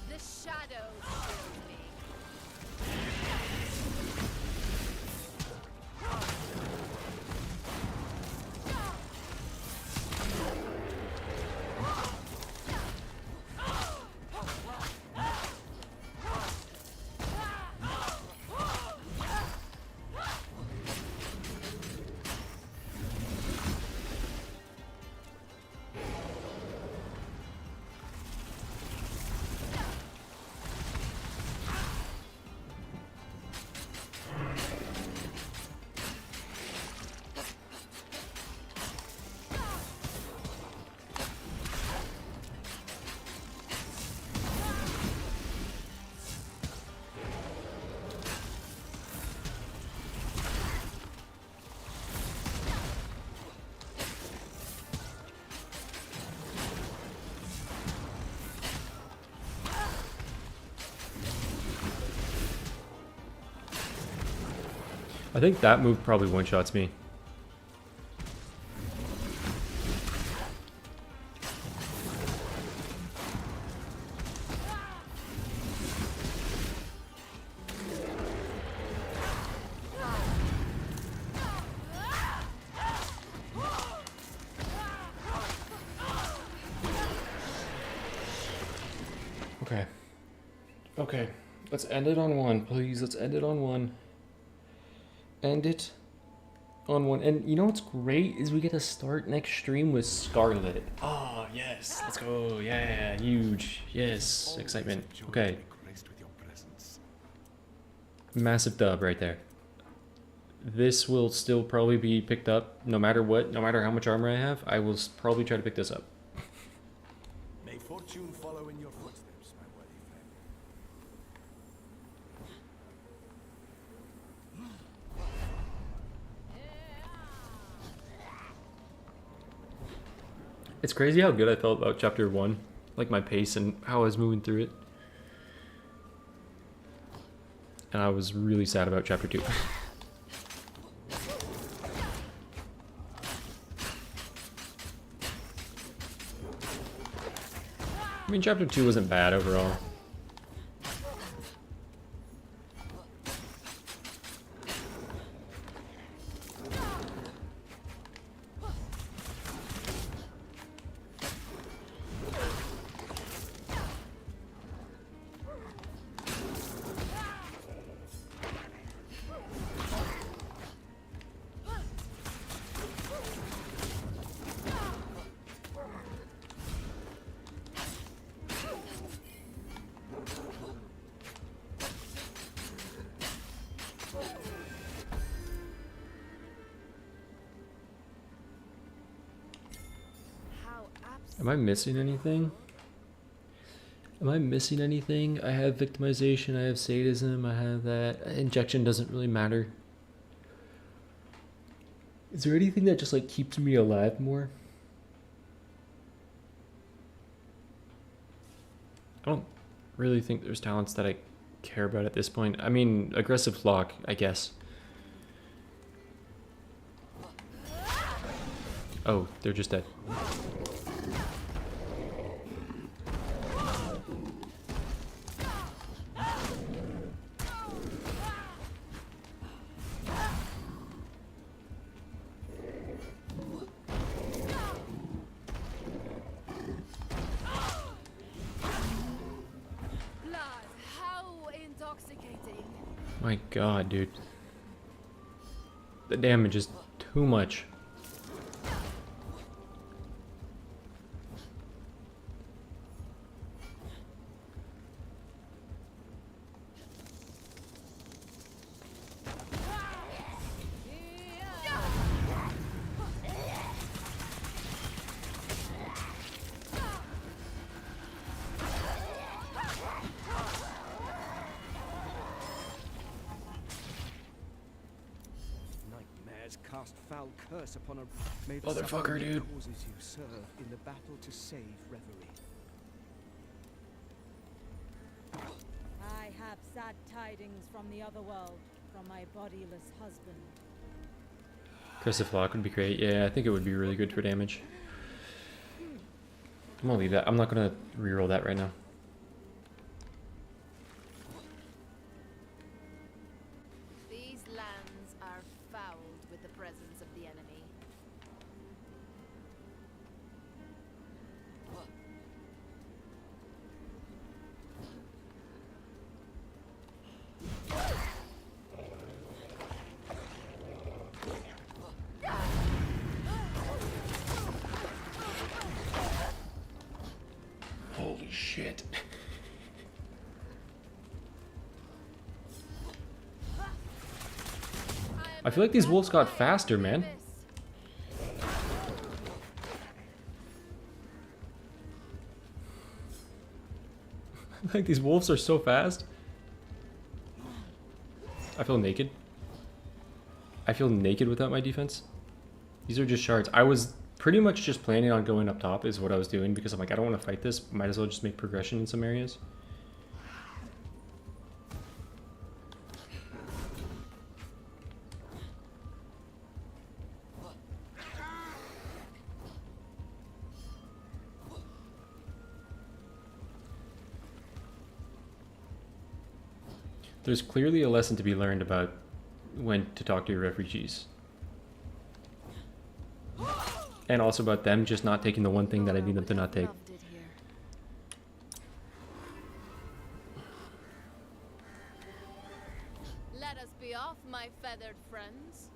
The shadows shield me. I think that move probably one-shots me. Okay. Okay. Let's end it on one, please. Let's end it on one. End it on one. And you know what's great is we get to start next stream with Scarlet. Oh, yes. Let's go. Yeah, huge. Yes. Excitement. Okay. Massive dub right there. This will still probably be picked up no matter what, no matter how much armor I have. I will probably try to pick this up. May fortune follow in your footsteps, my worthy friend. It's crazy how good I felt about chapter 1, like my pace and how I was moving through it. And I was really sad about chapter 2. I mean, chapter 2 wasn't bad overall. How Am I missing anything? Am I missing anything? I have victimization, I have sadism, I have that. Injection doesn't really matter. Is there anything that just like keeps me alive more? I don't really think there's talents that I care about at this point. I mean, aggressive lock, I guess. Oh, they're just dead. My god, dude. The damage is too much. Cast foul curse upon a may the Motherfucker, suffering dude. causes you serve in the battle to save Reverie. I have sad tidings from the other world, from my bodiless husband. Aggressive lock would be great. Yeah, I think it would be really good for damage. I'm gonna leave that. I'm not gonna reroll that right now. These lands are fouled with the presence of the enemy. Holy shit. I feel like these wolves got faster, man. Like these wolves are so fast. I feel naked. I feel naked without my defense. These are just shards. I was pretty much just planning on going up top is what I was doing because I'm like, I don't want to fight this. Might as well just make progression in some areas. There's clearly a lesson to be learned about when to talk to your refugees. And also about them just not taking the one thing that I need them to not take. Let us be off, my feathered friends.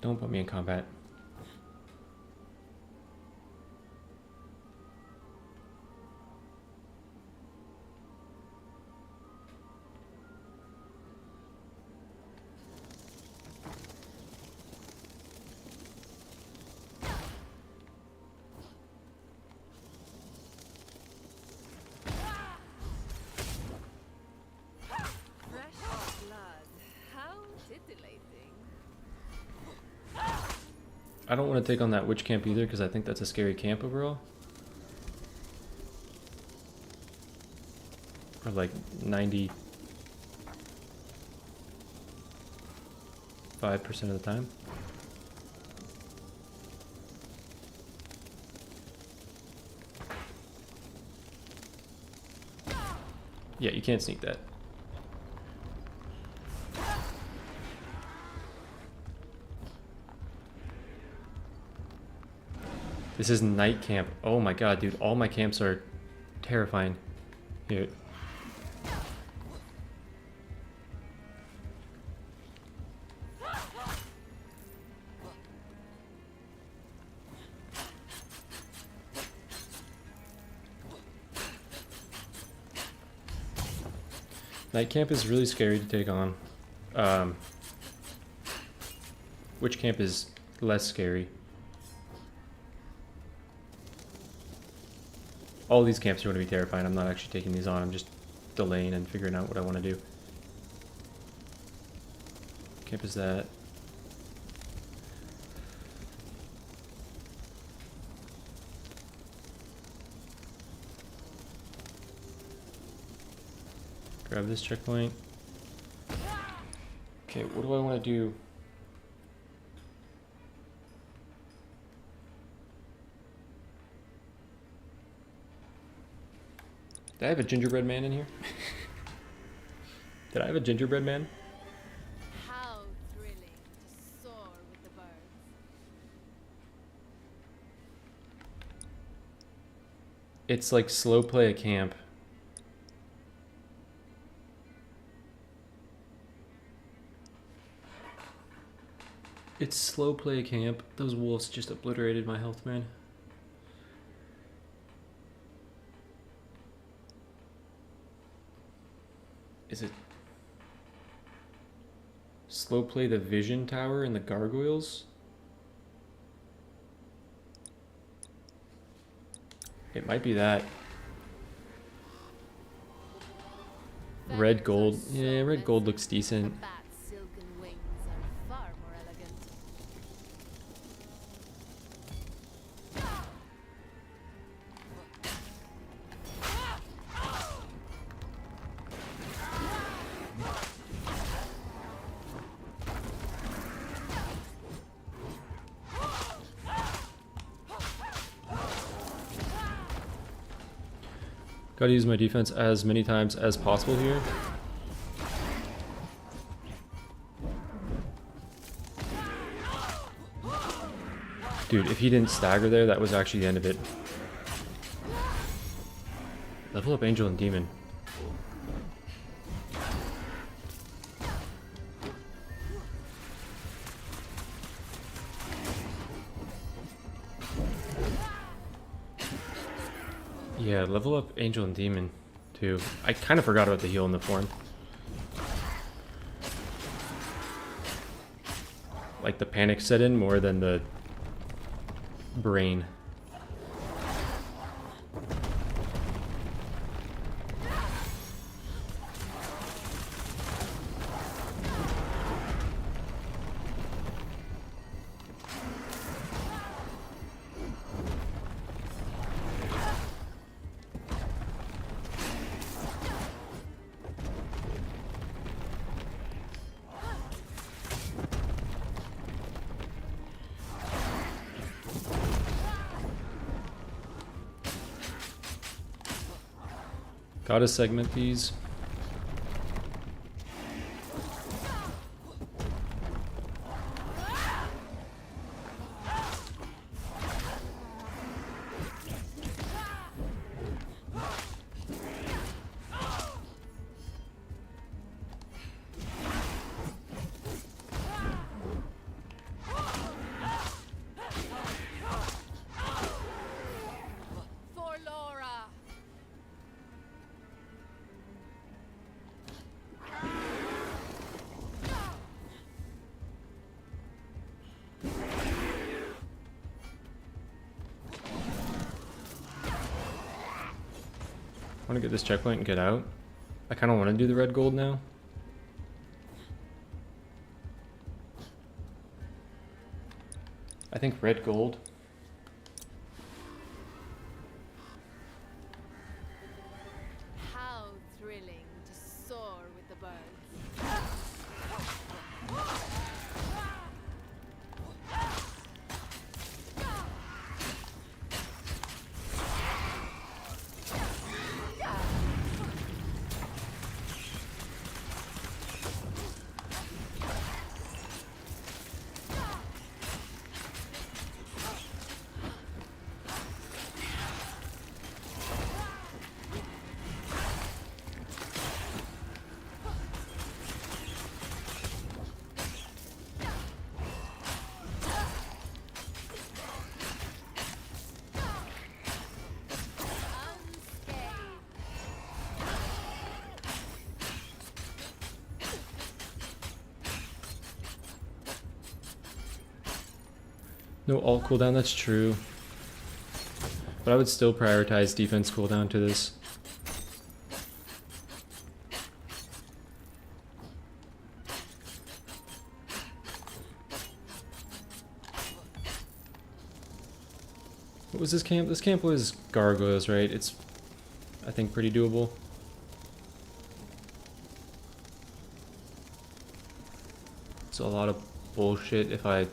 Don't put me in combat. I don't want to take on that witch camp either because I think that's a scary camp overall. Or like 95% of the time. Yeah, you can't sneak that. This is night camp. Oh my god, dude. All my camps are terrifying. Here. Night camp is really scary to take on. Which camp is less scary? All these camps are going to be terrifying. I'm not actually taking these on. I'm just delaying and figuring out what I want to do. Camp is that. Grab this checkpoint. Okay, what do I want to do? Did I have a gingerbread man in here? Did I have a gingerbread man? How thrilling to soar with the birds. It's like slow play a camp. It's slow play a camp. Those wolves just obliterated my health, man. Is it slow play the vision tower and the gargoyles? It might be that. Red gold. Yeah, red gold looks decent. The bat's silken wings are far more elegant. Gotta use my defense as many times as possible here. Dude, if he didn't stagger there, that was actually the end of it. Level up Angel and Demon. Yeah, level up Angel and Demon, too. I kind of forgot about the heal in the form. Like, the panic set in more than the brain. Gotta segment these. For Laura. I want to get this checkpoint and get out. I kind of want to do the red gold now. I think red gold. How thrilling to soar with the birds. No ult cooldown, that's true. But I would still prioritize defense cooldown to this. What was this camp? This camp was gargoyles, right? It's, I think, pretty doable. It's a lot of bullshit if I...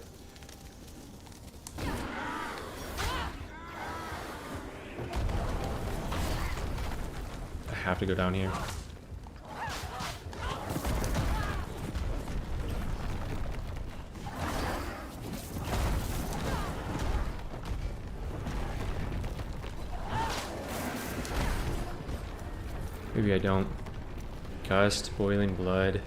have to go down here. Maybe I don't. Gust, boiling blood.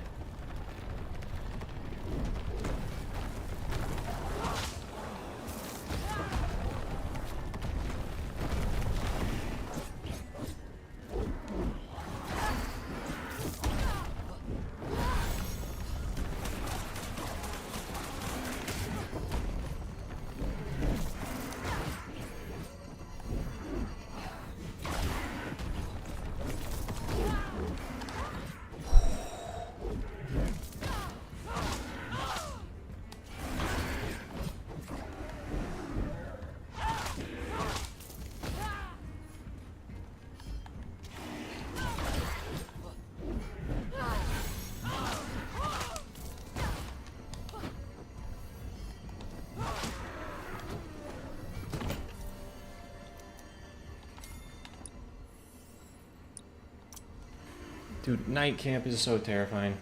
Dude, night camp is so terrifying.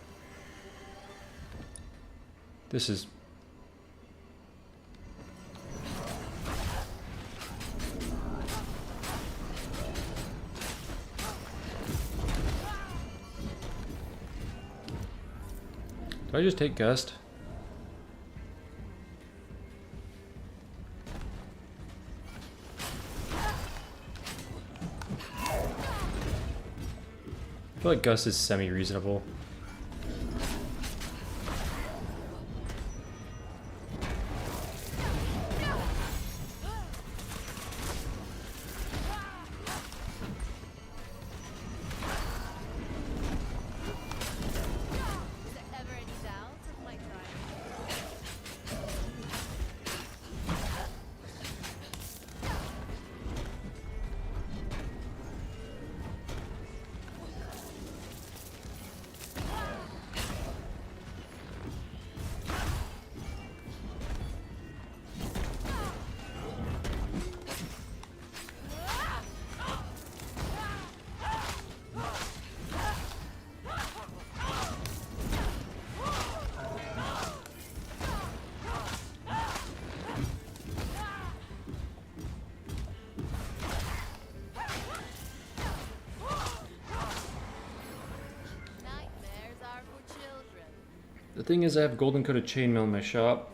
This is... Do I just take Gust? I feel like Gust is semi-reasonable. The thing is, I have golden coated chainmail in my shop.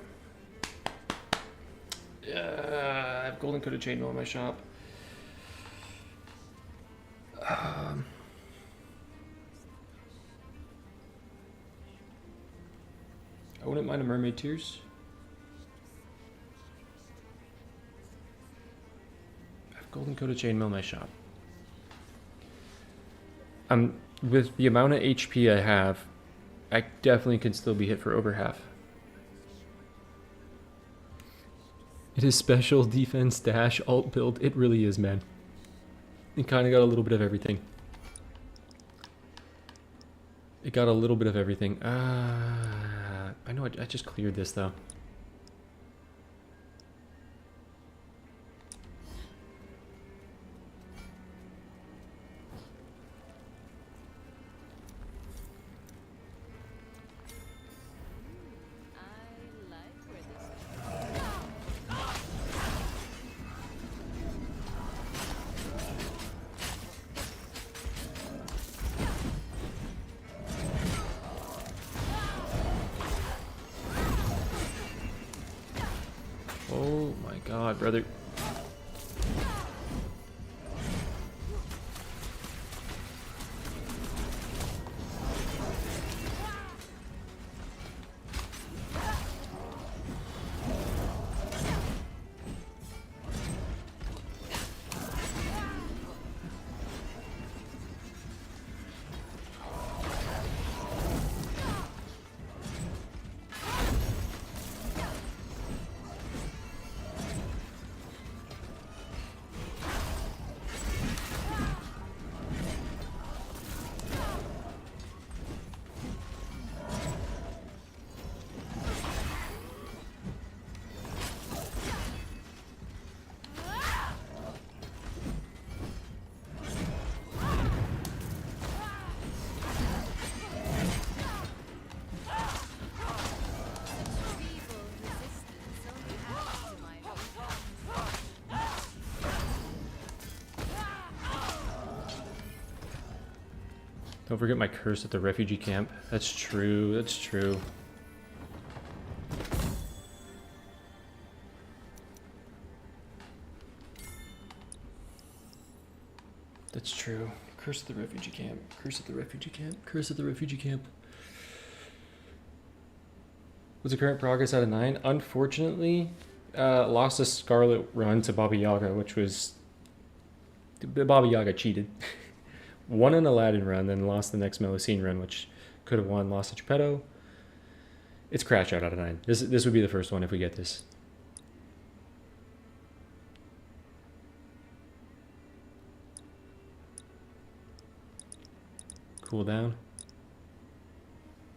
I have golden coated chainmail in my shop. I wouldn't mind a mermaid tears. I have golden coated chainmail in my shop. With the amount of HP I have, I definitely can still be hit for over half. It is special, defense, dash, alt build. It really is, man. It kind of got a little bit of everything. It got a little bit of everything. I know I just cleared this though. Oh my god, brother. Don't forget my curse at the refugee camp. That's true. That's true. That's true. Curse at the refugee camp. Curse at the refugee camp. Curse at the refugee camp. What's the current progress out of 9? Unfortunately, lost a Scarlet run to Baba Yaga, which was... Baba Yaga cheated. Won an Aladdin run, then lost the next Melusine run, which could have won, lost to Geppetto. It's crash out of 9. This would be the first one if we get this. Cool down.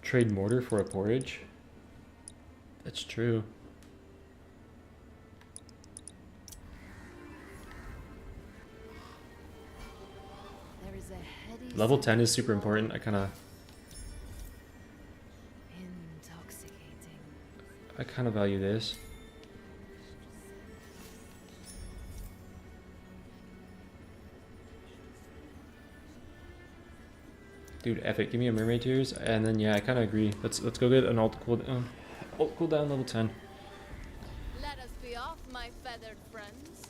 Trade mortar for a porridge. That's true. There is a heady Level 10 is super important. I kind of value this. Dude, F it. Give me a mermaid tears, and then yeah, I kind of agree. Let's go get an alt cooldown. Alt cooldown level 10. Let us be off, my feathered friends.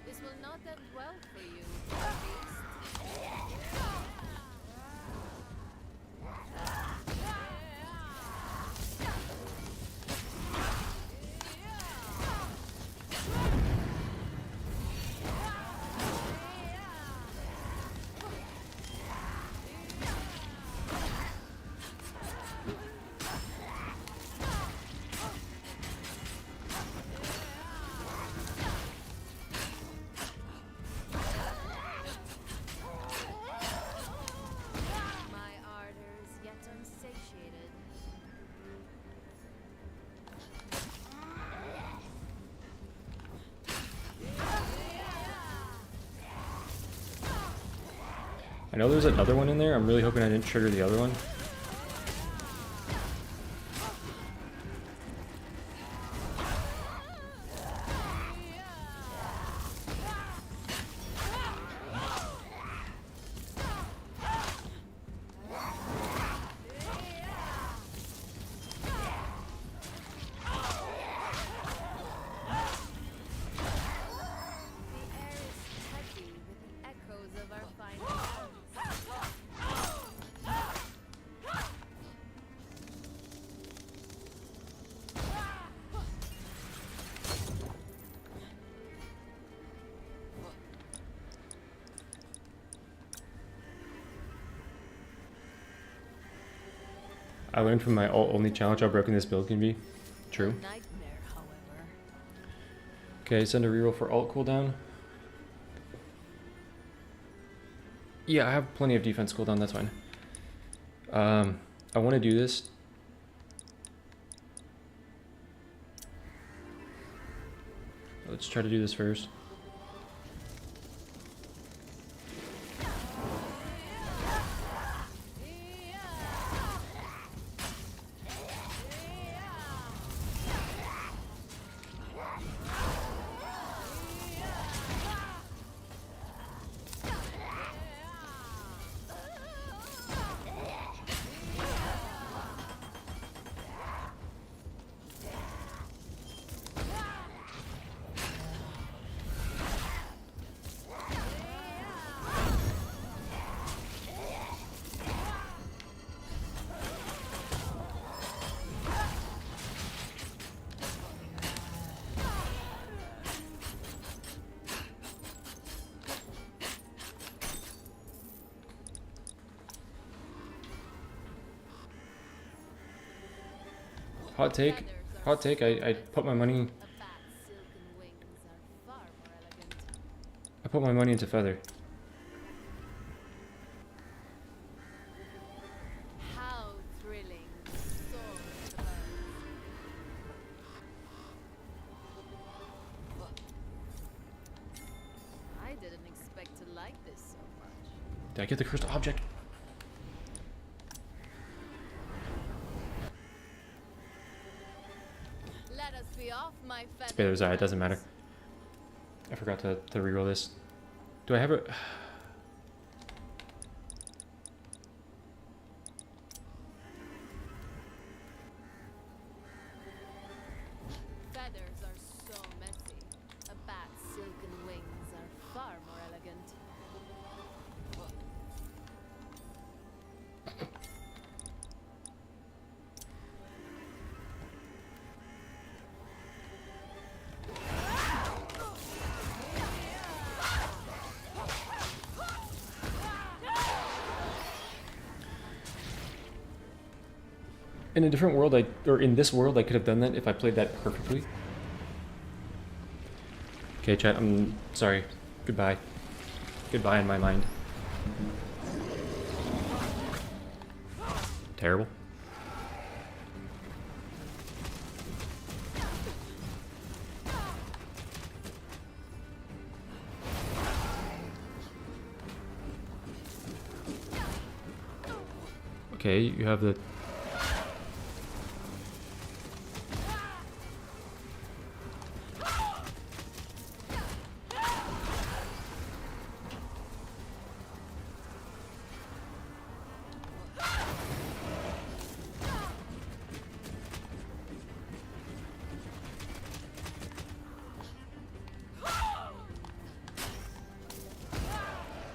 This will not end well for you, I know there's another one in there. I'm really hoping I didn't trigger the other one. I learned from my alt-only challenge how broken this build can be. True. Okay, send a reroll for alt cooldown. Yeah, I have plenty of defense cooldown, that's fine. I want to do this. Let's try to do this first. Hot take, I put my money... I put my money into Feather. How thrilling. I didn't expect to like this so much. Did I get the cursed object? Let us be off, my feathers. Spader's eye, it doesn't matter. I forgot to reroll this. Do I have a... Feathers are so messy. A bat's silken wings are far more elegant. In a different world, or in this world, I could have done that if I played that perfectly. Okay, chat, I'm sorry. Goodbye. Goodbye in my mind. Terrible. Okay, you have the...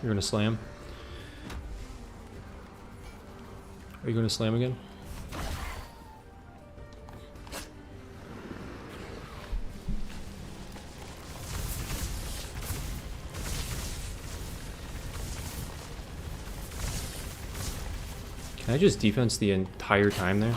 You're gonna slam? Are you gonna slam again? Can I just defense the entire time there?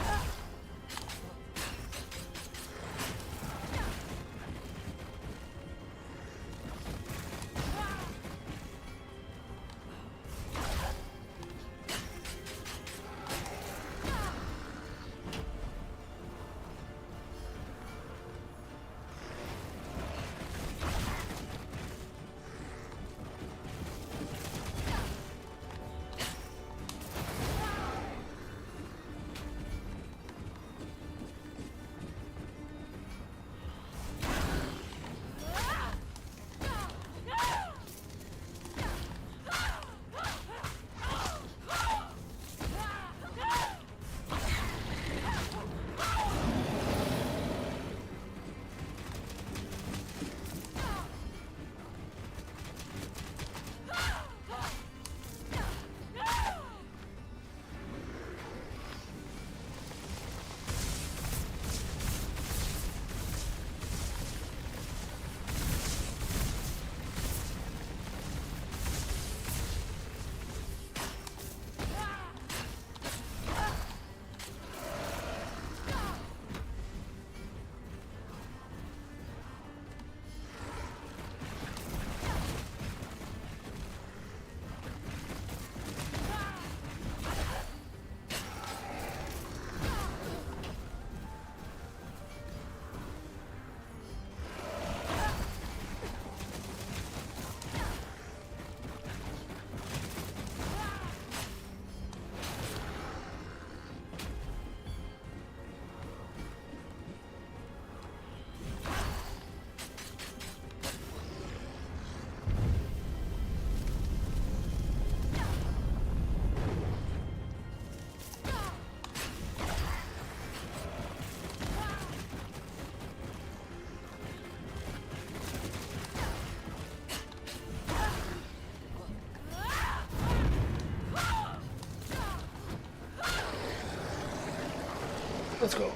Let's go.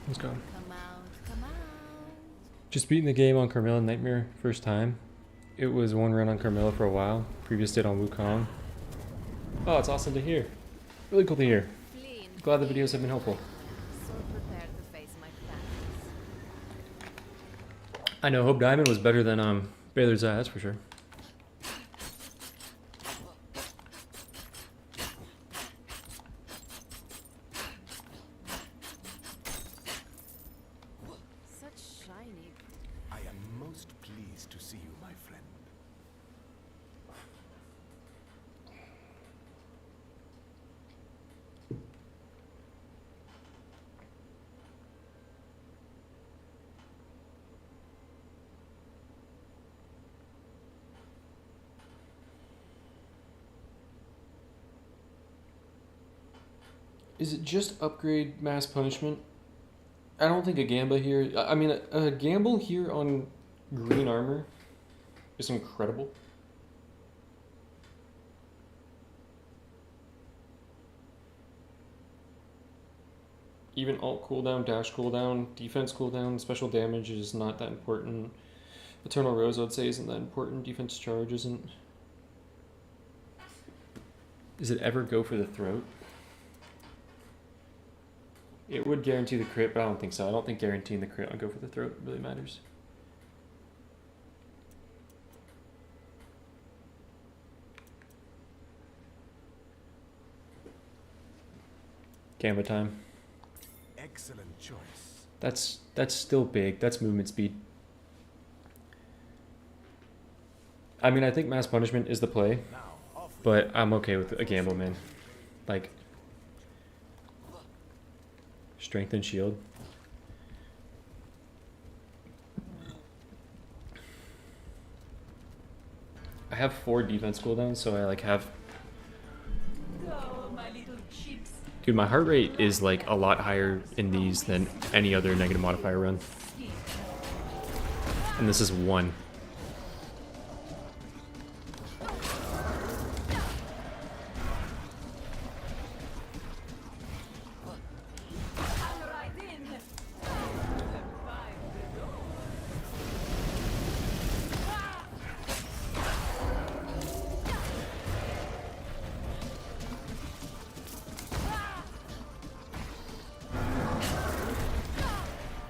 Let's go. Come out. Just beating the game on Carmilla Nightmare first time. It was one run on Carmilla for a while. Previous did on Wukong. Oh, it's awesome to hear. Really cool to hear. Glad the videos have been helpful. So prepared to face my plans. I know Hope Diamond was better than Baylor's Eye, that's for sure. Such shiny. I am most pleased to see you, my friend. Is it just upgrade mass punishment? I don't think a gamble here. I mean, a gamble here on green armor is incredible. Even alt cooldown, dash cooldown, defense cooldown, special damage is not that important. Eternal Rose, I'd say, isn't that important. Defense charge isn't. Does it ever go for the throat? It would guarantee the crit, but I don't think so. I don't think guaranteeing the crit on go for the throat really matters. Gamma time. Excellent choice. That's still big. That's movement speed. I mean, I think mass punishment is the play, but I'm okay with a gamble, man. Like, strength and shield. I have 4 defense cooldowns, so I like have. Oh, my little chips. Dude, my heart rate is like a lot higher in these than any other negative modifier run. And this is 1.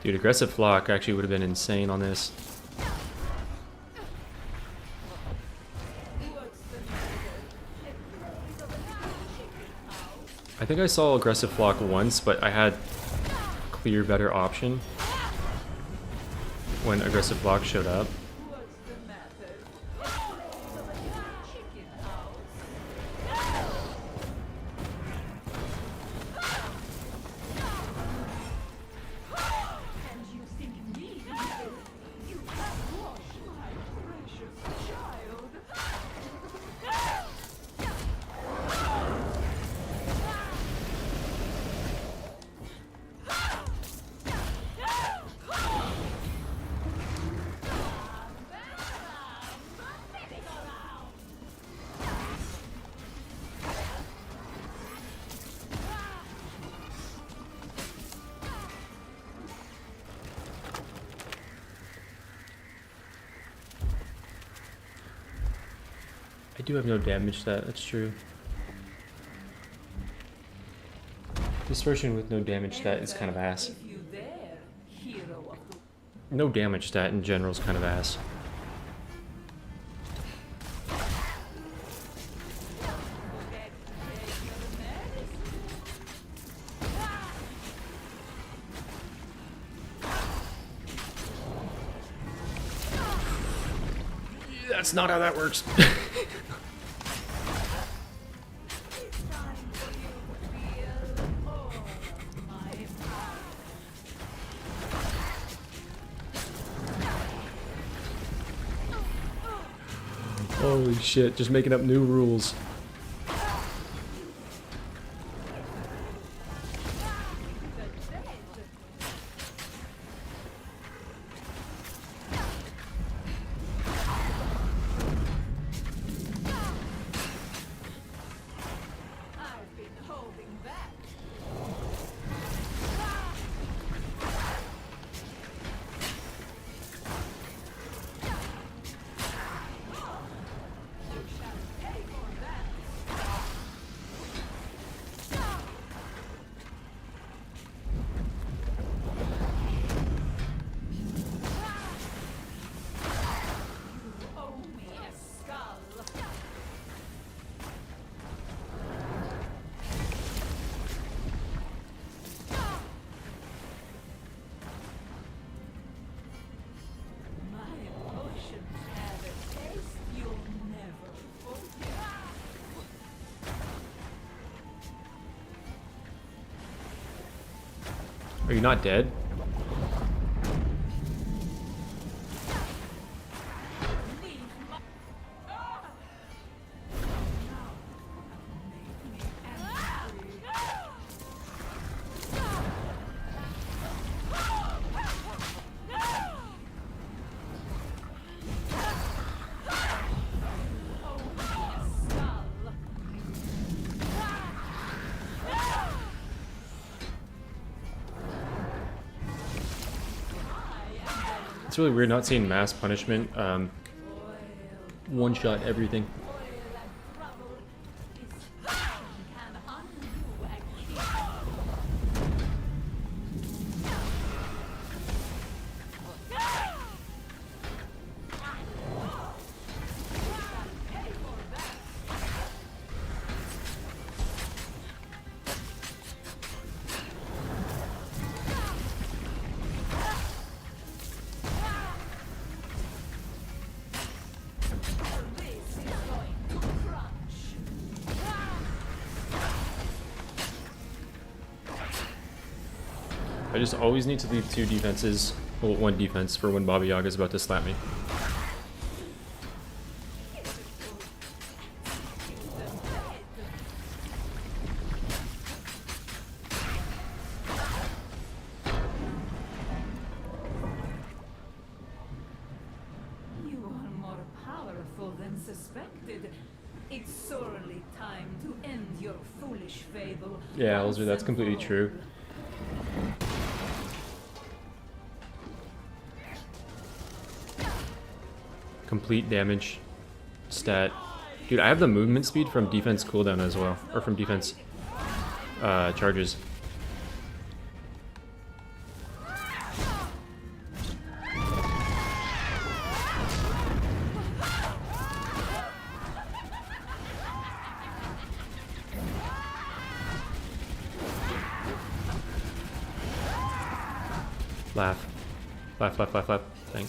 Dude, aggressive flock actually would have been insane on this. I think I saw aggressive flock once, but I had clear better option when aggressive flock showed up. I do have no damage stat, that's true. Dispersion with no damage stat is kind of ass. No damage stat in general is kind of ass. That's not how that works. Holy shit, just making up new rules. Are you not dead? It's really weird not seeing mass punishment one-shot everything. I just always need to leave 2 defenses, well, 1 defense for when Baba Yaga's about to slap me. You are more powerful than suspected. It's sorely time to end your foolish fable. Yeah, Elzer, that's completely true. Complete damage stat. Dude, I have the movement speed from defense cooldown as well, or from defense charges. Laugh. Laugh, laugh, laugh, laugh. Thank.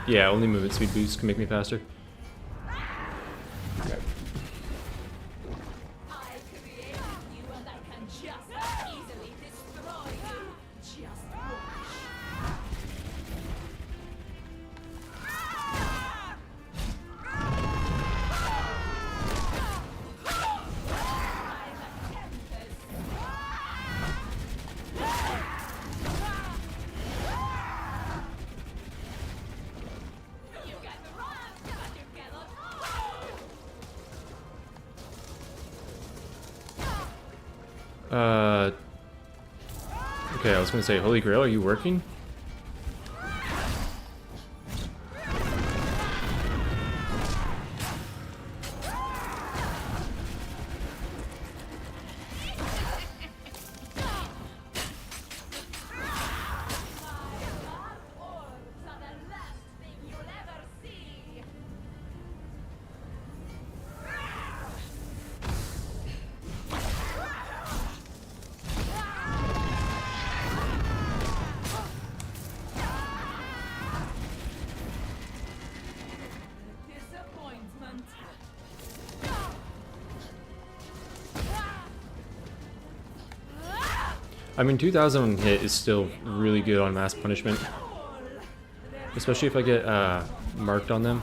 Yeah, only movement speed boost can make me faster. Okay. I created you and I can just as easily destroy you. Just watch. Okay, I was gonna say, Holy Grail, are you working? I mean, 2000 hit is still really good on mass punishment. Especially if I get marked on them.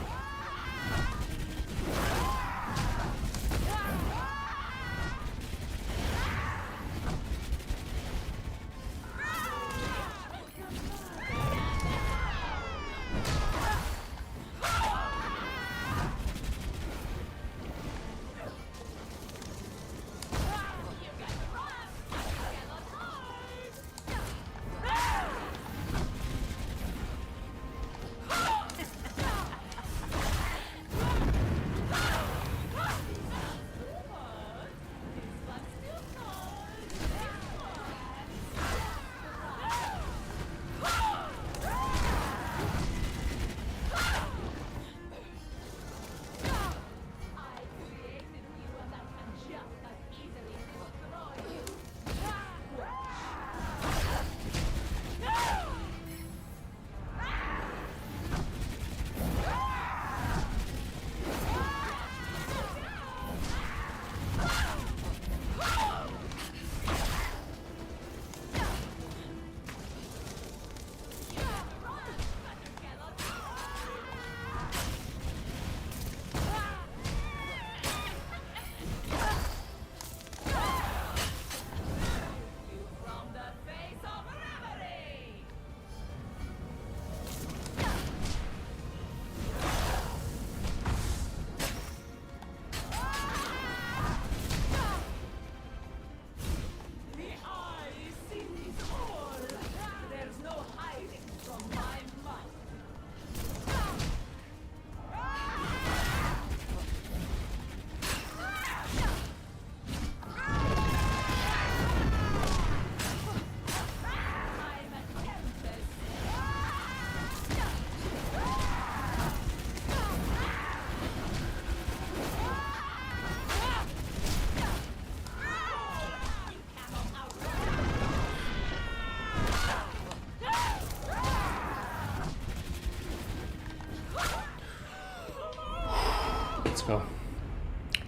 go.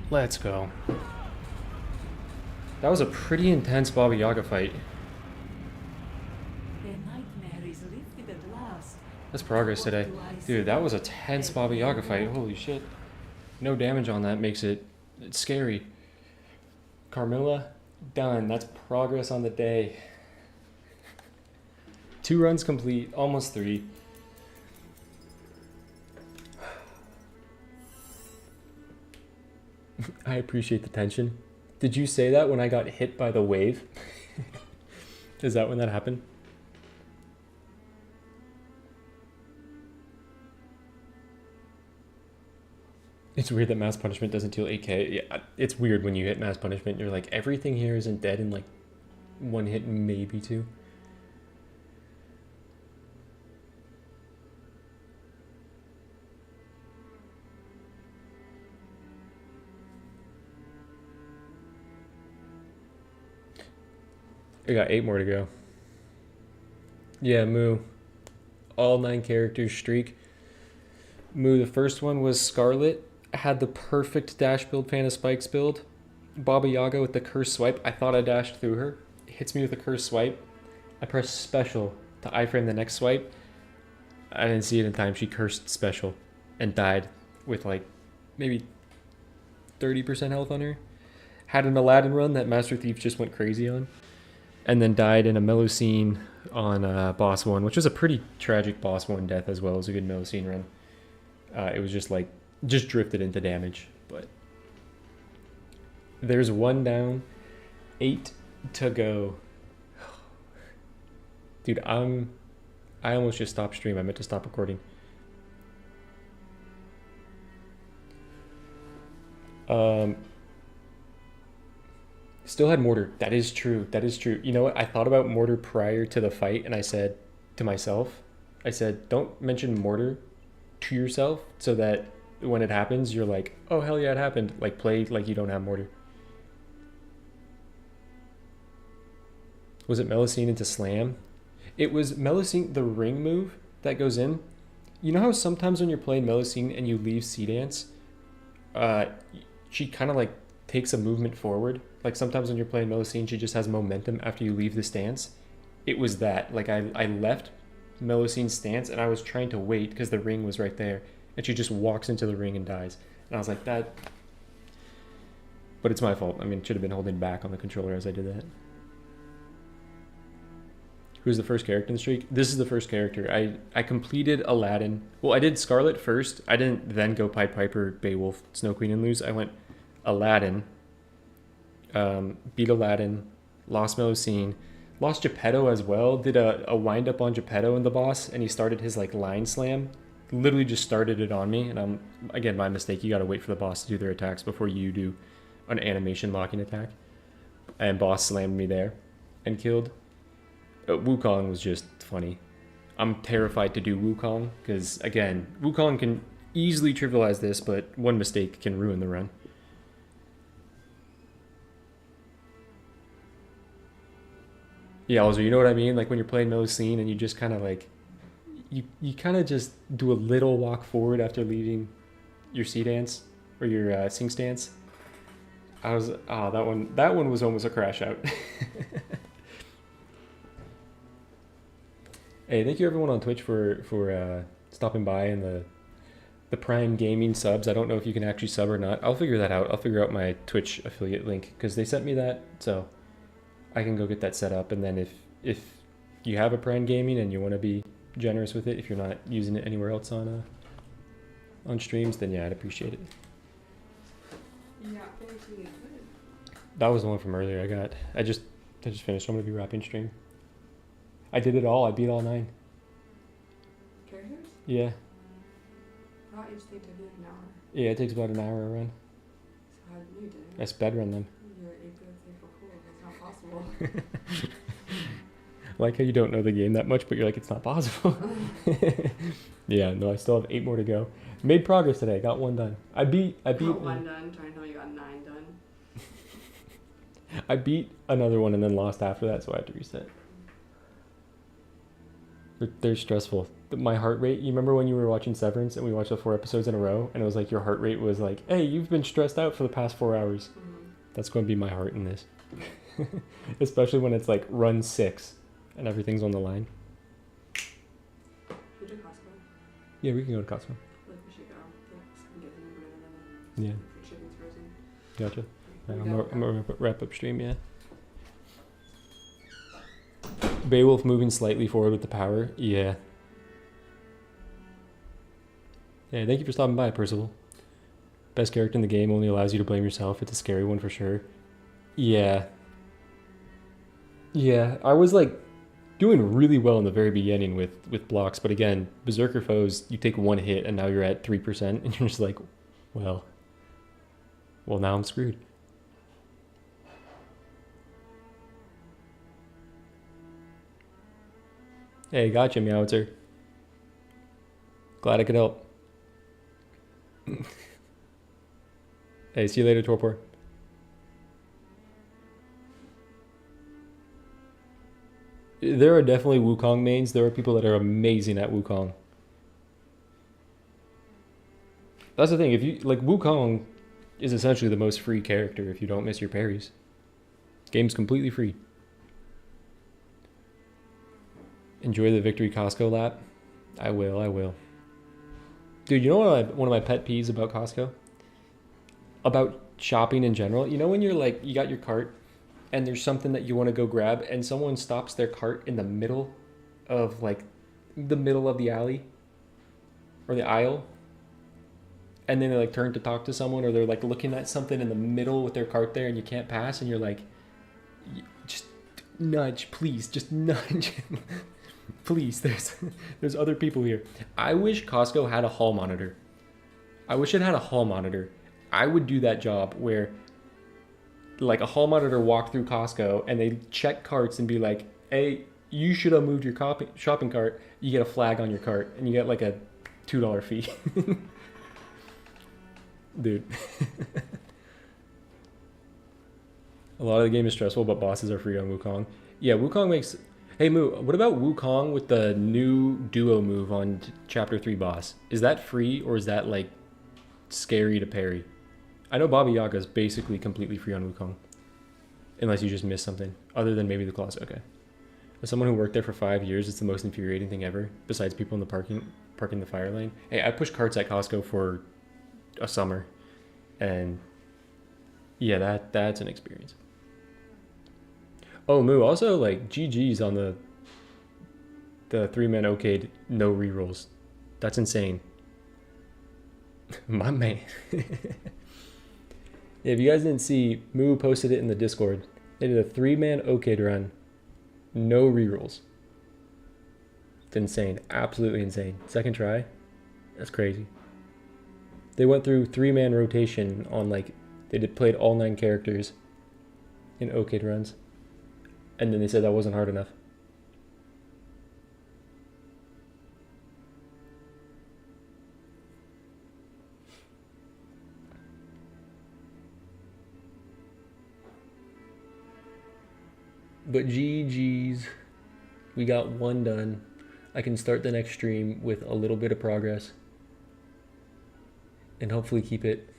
Let's go. That was a pretty intense Baba Yaga fight. The nightmare is lifted at last. That's progress What today. do I Dude, see? that was a tense Baba Yaga fight. Holy shit. No damage on that makes it's scary. Carmilla, done. That's progress on the day. 2 runs complete, almost 3. I appreciate the tension. Did you say that when I got hit by the wave? Is that when that happened? It's weird that mass punishment doesn't deal 8k. Yeah, it's weird when you hit mass punishment. You're like, everything here isn't dead in like 1 hit, maybe 2. I got 8 more to go. Yeah, Moo. All 9 characters streak. Moo, the first one was Scarlet. Had the perfect dash build, Fan of Spikes build. Baba Yaga with the curse swipe. I thought I dashed through her. Hits me with a curse swipe. I press special to iframe the next swipe. I didn't see it in time. She cursed special and died with like maybe 30% health on her. Had an Aladdin run that Master Thief just went crazy on. And then died in a Melusine on boss 1, which was a pretty tragic boss 1 death as well as a good Melusine run. It was just like, just drifted into damage. But there's 1 down, 8 to go. Dude, I almost just stopped stream. I meant to stop recording. Still had mortar. That is true. That is true. You know what? I thought about mortar prior to the fight, and I said to myself, I said, don't mention mortar to yourself so that when it happens, you're like, oh, hell yeah, it happened. Like, play like you don't have mortar. Was it Melusine into slam? It was Melusine, the ring move that goes in. You know how sometimes when you're playing Melusine and you leave C-Dance, she kind of like takes a movement forward. Like sometimes when you're playing Melusine, she just has momentum after you leave the stance. It was that. Like I left Melusine's stance and I was trying to wait because the ring was right there. And she just walks into the ring and dies. And I was like, that... But it's my fault. I mean, should have been holding back on the controller as I did that. Who's the first character in the streak? This is the first character. I completed Aladdin. Well, I did Scarlet first. I didn't then go Pied Piper, Beowulf, Snow Queen, and lose. I went Aladdin. Beat Aladdin. Lost Melusine. Lost Geppetto as well. Did a wind up on Geppetto in the boss, and he started his like line slam. Literally just started it on me, and again, my mistake. You gotta wait for the boss to do their attacks before you do an animation locking attack. And boss slammed me there and killed. Wukong was just funny. I'm terrified to do Wukong because, again, Wukong can easily trivialize this, but one mistake can ruin the run. Yeah, also, you know what I mean? Like when you're playing Melusine and you just kind of like, you kind of just do a little walk forward after leaving your C-Dance or your Sing Stance. That one was almost a crash out. Hey, thank you everyone on Twitch for stopping by and the Prime Gaming subs. I don't know if you can actually sub or not. I'll figure that out. I'll figure out my Twitch affiliate link because they sent me that, so I can go get that set up. And then if you have a Prime Gaming and you want to be generous with it, if you're not using it anywhere else on streams, then yeah, I'd appreciate it. Yeah, finishing it. That was the one from earlier. I just finished. I'm gonna be wrapping stream. I did it all. I beat all 9. Characters? Yeah. How each thing took an hour. Yeah, it takes about an hour a run. So how did you do it? I sped run them. You're a good thing for cool. That's not possible. I like how you don't know the game that much, but you're like, it's not possible. Yeah, no, I still have 8 more to go. Made progress today. Got 1 done. I beat. Got 1 done. Trying to tell me you got 9 done. I beat another one and then lost after that, so I had to reset. They're stressful. my heart rate. You remember when you were watching Severance and we watched the 4 episodes in a row, and it was like your heart rate was like, hey, you've been stressed out for the past 4 hours. That's going to be my heart in this. Especially when it's like run 6 and everything's on the line. Should we do Costco? Yeah, we can go to Costco. Like we should go. Like, get the Uber and then Yeah. for chicken's frozen. Gotcha. We I'm gonna wrap up stream, yeah. Beowulf moving slightly forward with the power. Yeah. Yeah, thank you for stopping by, Percival. Best character in the game, only allows you to blame yourself. It's a scary one for sure. Yeah. Yeah, I was like doing really well in the very beginning with blocks, but again, Berserker foes, you take 1 hit and now you're at 3% and you're just like, well now I'm screwed. Hey, gotcha, Meowitzer. Glad I could help. Hey, see you later, Torpor. There are definitely Wukong mains. There are people that are amazing at Wukong. That's the thing. If you like, Wukong is essentially the most free character if you don't miss your parries. Game's completely free. Enjoy the victory Costco lap. I will. Dude, you know what one of my pet peeves about Costco? About shopping in general? You know when you're like, you got your cart and there's something that you want to go grab and someone stops their cart in the middle of like, the middle of the alley or the aisle, and then they like turn to talk to someone, or they're like looking at something in the middle with their cart there and you can't pass, and you're like, just nudge, please, just nudge. Please, there's other people here. I wish Costco had a hall monitor. I wish it had a hall monitor. I would do that job where like a hall monitor walked through Costco and they check carts and be like, hey, you should have moved your shopping cart. You get a flag on your cart and you get like a $2 fee. Dude. A lot of the game is stressful, but bosses are free on Wukong. Yeah, Wukong makes... Hey, Moo, what about Wukong with the new duo move on Chapter 3 boss? Is that free, or is that, like, scary to parry? I know Baba Yaga is basically completely free on Wukong. Unless you just miss something. Other than maybe the claws. Okay. As someone who worked there for 5 years, it's the most infuriating thing ever. Besides people in the parking the fire lane. Hey, I pushed carts at Costco for a summer. And yeah, that's an experience. Oh, Moo, also, like, GG's on the 3-man okayed no rerolls. That's insane. My man. Yeah, if you guys didn't see, Moo posted it in the Discord. They did a 3-man okayed run. No rerolls. It's insane. Absolutely insane. Second try? That's crazy. They went through 3-man rotation on, like, played all 9 characters in okayed runs. And then they said that wasn't hard enough. But GG's. We got 1 done. I can start the next stream with a little bit of progress. And hopefully keep it.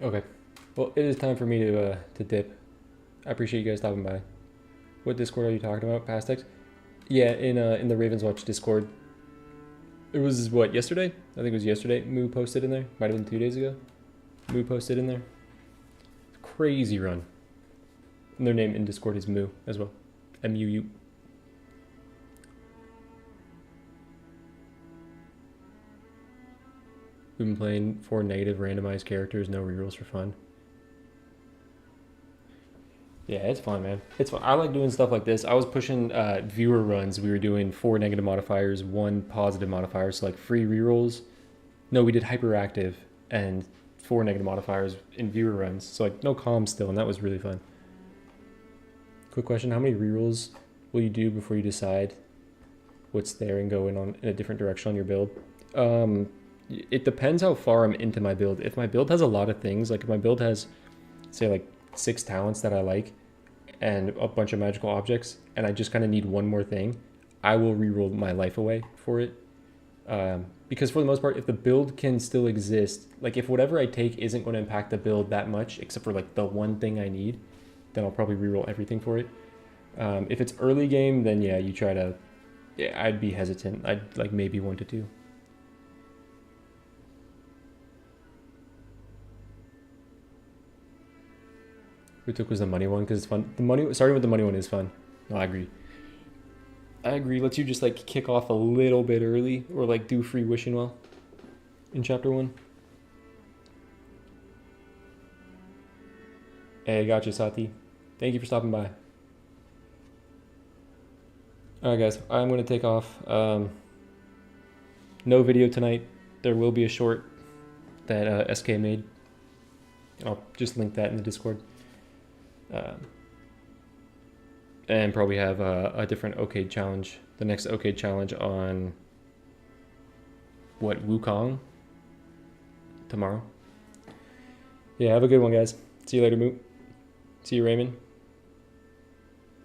Okay, well, it is time for me to dip. I appreciate you guys stopping by. What Discord are you talking about? Pastex? Yeah, in the Ravenswatch Discord. It was, what, yesterday? I think it was yesterday. Moo posted in there. Might have been 2 days ago. Moo posted in there. Crazy run. And their name in Discord is Moo as well. M-U-U. We've been playing 4 negative randomized characters, no rerolls for fun. Yeah, it's fun, man. It's fun. I like doing stuff like this. I was pushing viewer runs. We were doing 4 negative modifiers, 1 positive modifier, so like free rerolls. No, we did hyperactive and 4 negative modifiers in viewer runs. So like no comms still, and that was really fun. Quick question, how many rerolls will you do before you decide what's there and go in a different direction on your build. It depends how far I'm into my build. If my build has a lot of things, like if my build has, say, like 6 talents that I like and a bunch of magical objects, and I just kind of need one more thing, I will reroll my life away for it. Because for the most part, if the build can still exist, like if whatever I take isn't going to impact the build that much, except for like the one thing I need, then I'll probably reroll everything for it. If it's early game, then yeah, you try to, yeah, I'd be hesitant. I'd like maybe 1 to 2. Who took was the money one because it's fun. The money, starting with the money one is fun. No, I agree. I agree. Lets you just like kick off a little bit early or like do free wishing well in chapter 1. Hey, gotcha, Sati. Thank you for stopping by. Alright guys, I'm going to take off. No video tonight. There will be a short that SK made. I'll just link that in the Discord. And probably have a different OK challenge. The next OK challenge on what, Wukong? Tomorrow. Yeah, have a good one, guys. See you later, Moot. See you, Raymond.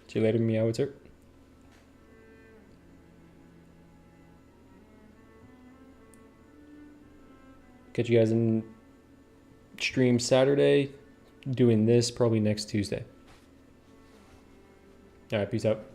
See you later, Meowitzer. Catch you guys in stream Saturday. Doing this probably next Tuesday. All right, peace out.